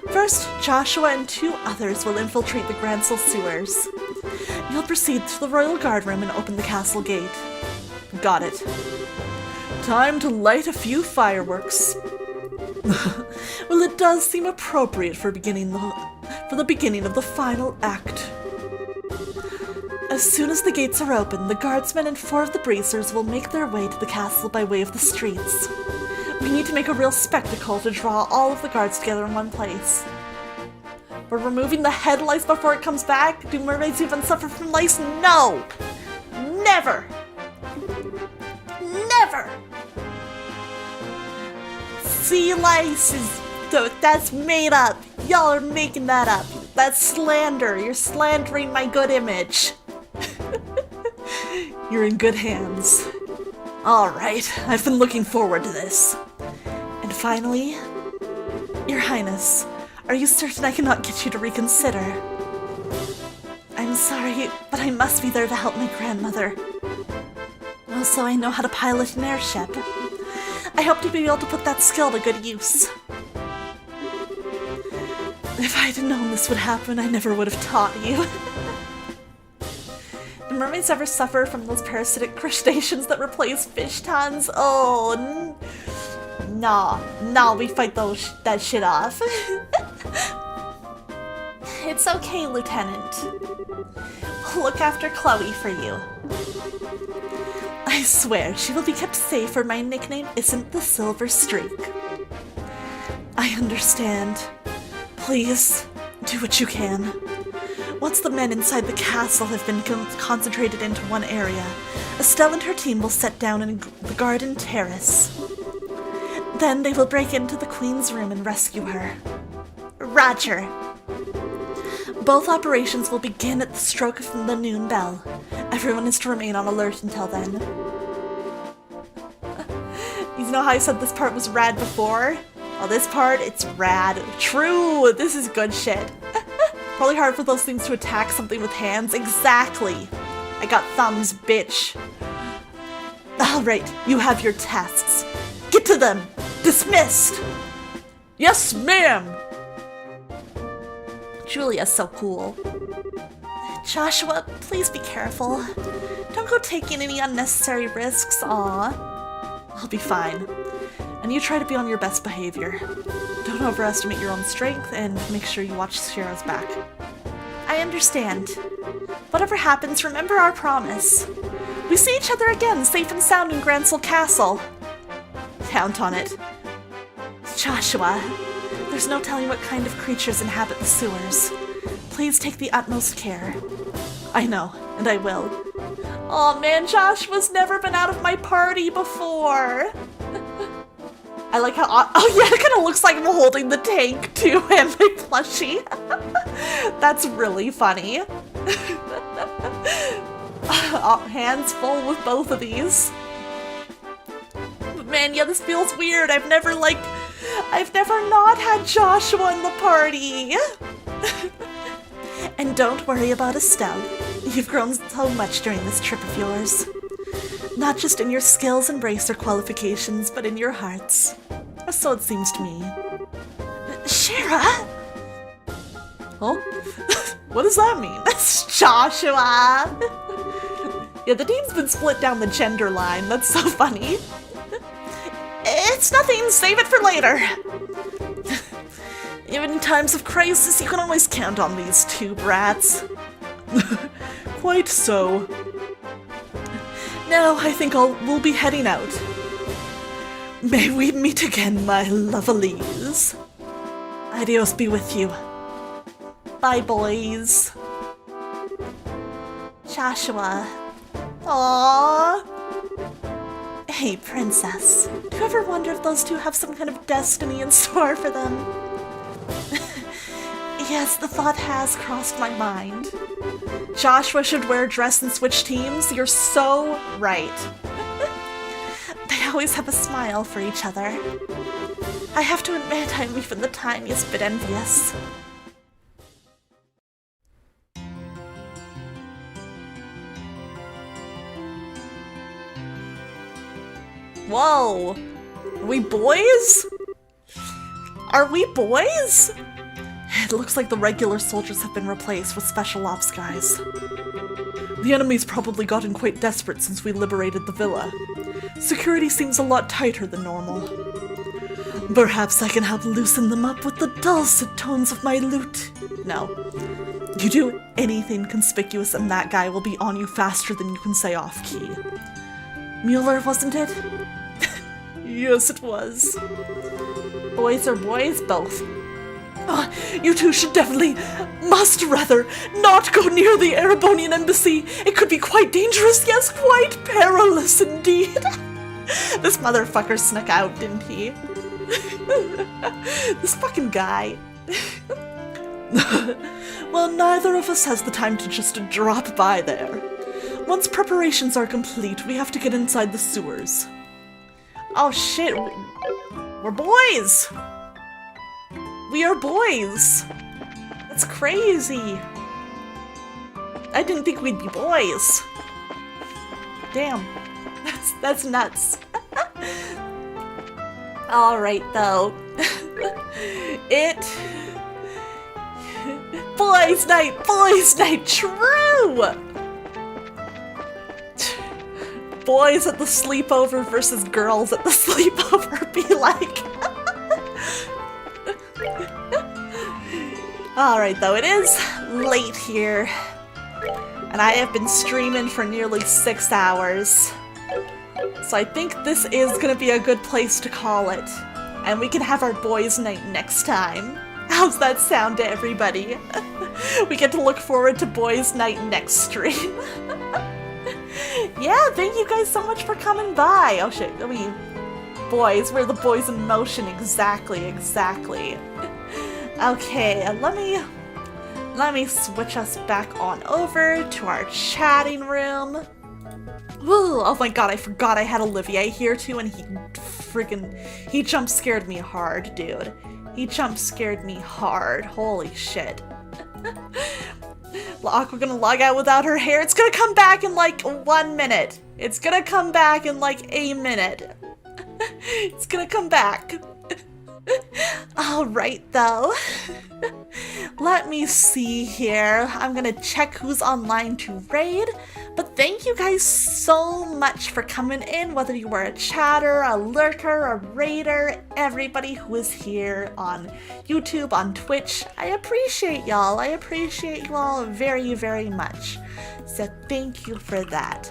First, Joshua and 2 others will infiltrate the Grancel sewers. You'll proceed to the Royal Guard Room and open the castle gate. Got it. Time to light a few fireworks. Well, it does seem appropriate for the beginning of the final act. As soon as the gates are open, the guardsmen and 4 of the bracers will make their way to the castle by way of the streets. We need to make a real spectacle to draw all of the guards together in one place. We're removing the head lice before it comes back? Do mermaids even suffer from lice? No! Never! Never! Sea lice is... that's made up. Y'all are making that up. That's slander. You're slandering my good image. You're in good hands. Alright, I've been looking forward to this. And finally, Your Highness, are you certain I cannot get you to reconsider? I'm sorry, but I must be there to help my grandmother. Also, I know how to pilot an airship. I hope to be able to put that skill to good use. If I'd known this would happen, I never would have taught you. Do mermaids ever suffer from those parasitic crustaceans that replace fish tons? Oh, nah, we fight that shit off. It's okay, Lieutenant. Look after Chloe for you. I swear, she will be kept safe, for my nickname isn't the Silver Streak. I understand. Please, do what you can. Once the men inside the castle have been concentrated into one area, Estelle and her team will set down in the garden terrace. Then they will break into the Queen's room and rescue her. Roger. Both operations will begin at the stroke of the noon bell. Everyone is to remain on alert until then. You know how I said this part was rad before? Well, this part, it's rad. True, this is good shit. Probably hard for those things to attack something with hands. Exactly. I got thumbs, bitch. Alright, you have your tests. Get to them! Dismissed! Yes, ma'am! Julia's so cool. Joshua, please be careful. Don't go taking any unnecessary risks, aw. I'll be fine. And you try to be on your best behavior. Don't overestimate your own strength, and make sure you watch Shira's back. I understand. Whatever happens, remember our promise. We see each other again, safe and sound in Gransel Castle. Count on it. Joshua, there's no telling what kind of creatures inhabit the sewers. Please take the utmost care. I know, and I will. Aw man, Joshua's never been out of my party before. I like how, oh yeah, it kind of looks like I'm holding the tank too, and my plushie. That's really funny. Hands full with both of these. But man, yeah, this feels weird. I've never not had Joshua in the party. And don't worry about Estelle. You've grown so much during this trip of yours. Not just in your skills and racer qualifications, but in your hearts. Or so it seems to me. Shira? Oh? What does that mean? Joshua! Yeah, the team's been split down the gender line. That's so funny. It's nothing. Save it for later. Even in times of crisis, you can always count on these two brats. Quite so. Now I think we'll be heading out. May we meet again, my lovelies. Adios be with you. Bye, boys. Joshua. Aww. Hey, princess. Do you ever wonder if those two have some kind of destiny in store for them? Yes, the thought has crossed my mind. Joshua should wear a dress and switch teams. You're so right. They always have a smile for each other. I have to admit, I'm even the tiniest bit envious. Whoa! Are we boys? Are we boys? It looks like the regular soldiers have been replaced with special ops guys. The enemy's probably gotten quite desperate since we liberated the villa. Security seems a lot tighter than normal. Perhaps I can help loosen them up with the dulcet tones of my lute. No. You do anything conspicuous and that guy will be on you faster than you can say off-key. Mueller, wasn't it? Yes, it was. Boys are boys, both. You two should must rather, not go near the Erebonian embassy. It could be quite dangerous, yes, quite perilous indeed. This motherfucker snuck out, didn't he? This fucking guy. Well, neither of us has the time to just drop by there. Once preparations are complete, we have to get inside the sewers. Oh shit, we're boys! We are boys! That's crazy! I didn't think we'd be boys. Damn, that's nuts. Alright though. Boys' night, true! Boys at the sleepover versus girls at the sleepover, be like. Alright though, it is late here. And I have been streaming for nearly 6 hours. So I think this is gonna be a good place to call it. And we can have our boys' night next time. How's that sound to everybody? We get to look forward to boys' night next stream. Yeah, thank you guys so much for coming by. Oh shit, boys, we're the boys in motion, exactly. Okay, let let me switch us back on over to our chatting room. Woo, oh my god, I forgot I had Olivier here too, and he jump scared me hard, dude. He jump scared me hard. Holy shit. Aqua gonna log out without her hair. It's gonna come back in like 1 minute. It's gonna come back in like a minute. It's gonna come back. Alright though. Let me see here. I'm gonna check who's online to raid. But thank you guys so much for coming in, whether you were a chatter, a lurker, a raider, everybody who is here on YouTube, on Twitch. I appreciate y'all. I appreciate you all very, very much. So thank you for that.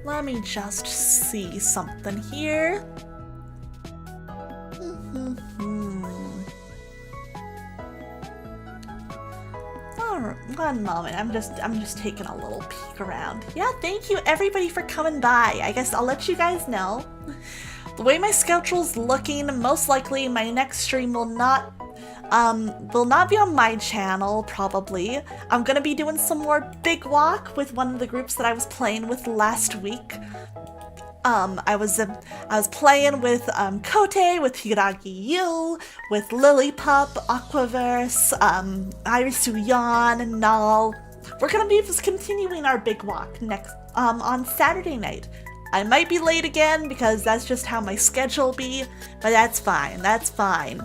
Let me just see something here. One moment, I'm just taking a little peek around. Yeah, thank you everybody for coming by. I guess I'll let you guys know. The way my schedule's looking, most likely my next stream will not be on my channel, probably. I'm gonna be doing some more Big Walk with one of the groups that I was playing with last week. I was playing with Kote, with Hiragi Yu, with Lilypup, Aquaverse, Irisu Yan, Null. We're gonna be just continuing our Big Walk next on Saturday night. I might be late again because that's just how my schedule be, but that's fine. That's fine.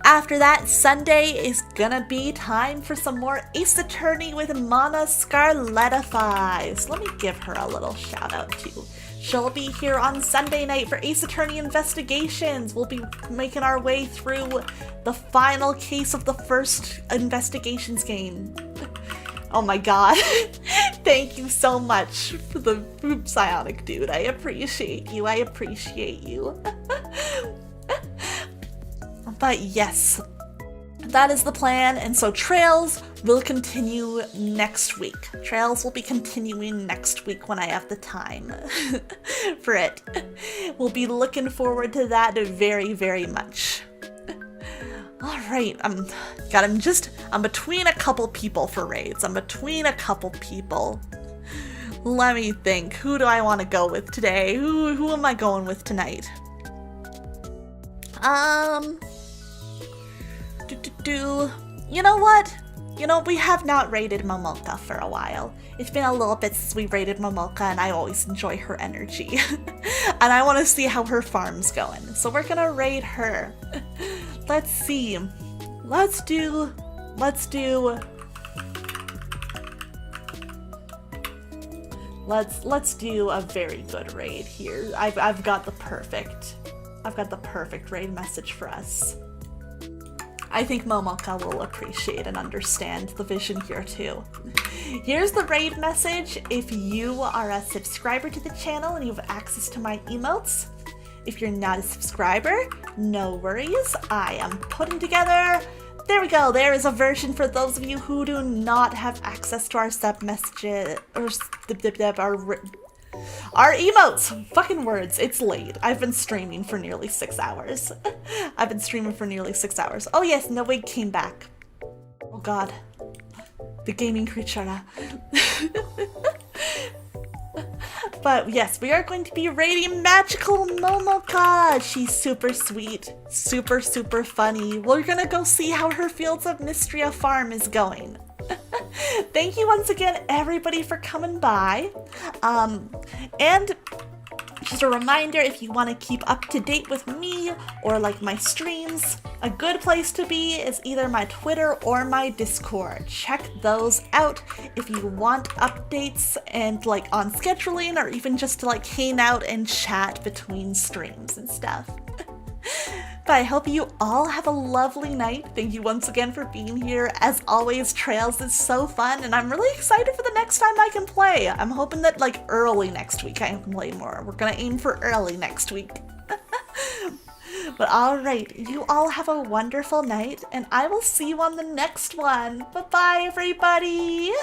After that, Sunday is gonna be time for some more Ace Attorney with Mana Scarletify. Let me give her a little shout out too. She'll be here on Sunday night for Ace Attorney Investigations. We'll be making our way through the final case of the first investigations game. Oh my god. Thank you so much for the psionic dude. I appreciate you. I appreciate you. But yes, that is the plan, and so Trails will continue next week. Trails will be continuing next week when I have the time for it. We'll be looking forward to that very, very much. Alright, I'm between a couple people for raids. I'm between a couple people. Let me think. Who do I want to go with today? Who am I going with tonight? You know what? You know, we have not raided Momoka for a while. It's been a little bit since we raided Momoka, and I always enjoy her energy. And I want to see how her farm's going. So we're gonna raid her. Let's see. Let's do a very good raid here. I've got the perfect raid message for us. I think Momoka will appreciate and understand the vision here too. Here's the raid message if you are a subscriber to the channel and you have access to my emotes. If you're not a subscriber, no worries. I am putting together... There we go. There is a version for those of you who do not have access to our sub messages or our emotes. Fucking words. It's late. I've been streaming for nearly 6 hours. Oh yes, No Wig came back. Oh god. The gaming creature. But yes, we are going to be raiding Magical Momoka. She's super sweet, super funny. We're gonna go see how her Fields of Mystria farm is going. Thank you once again, everybody, for coming by. And just a reminder, if you want to keep up to date with me or like my streams, a good place to be is either my Twitter or my Discord. Check those out if you want updates and like on scheduling, or even just to like hang out and chat between streams and stuff. But I hope you all have a lovely night. Thank you once again for being here. As always, Trails is so fun, and I'm really excited for the next time I can play. I'm hoping that like early next week I can play more. We're gonna aim for early next week. But alright, you all have a wonderful night, and I will see you on the next one. Bye-bye, everybody!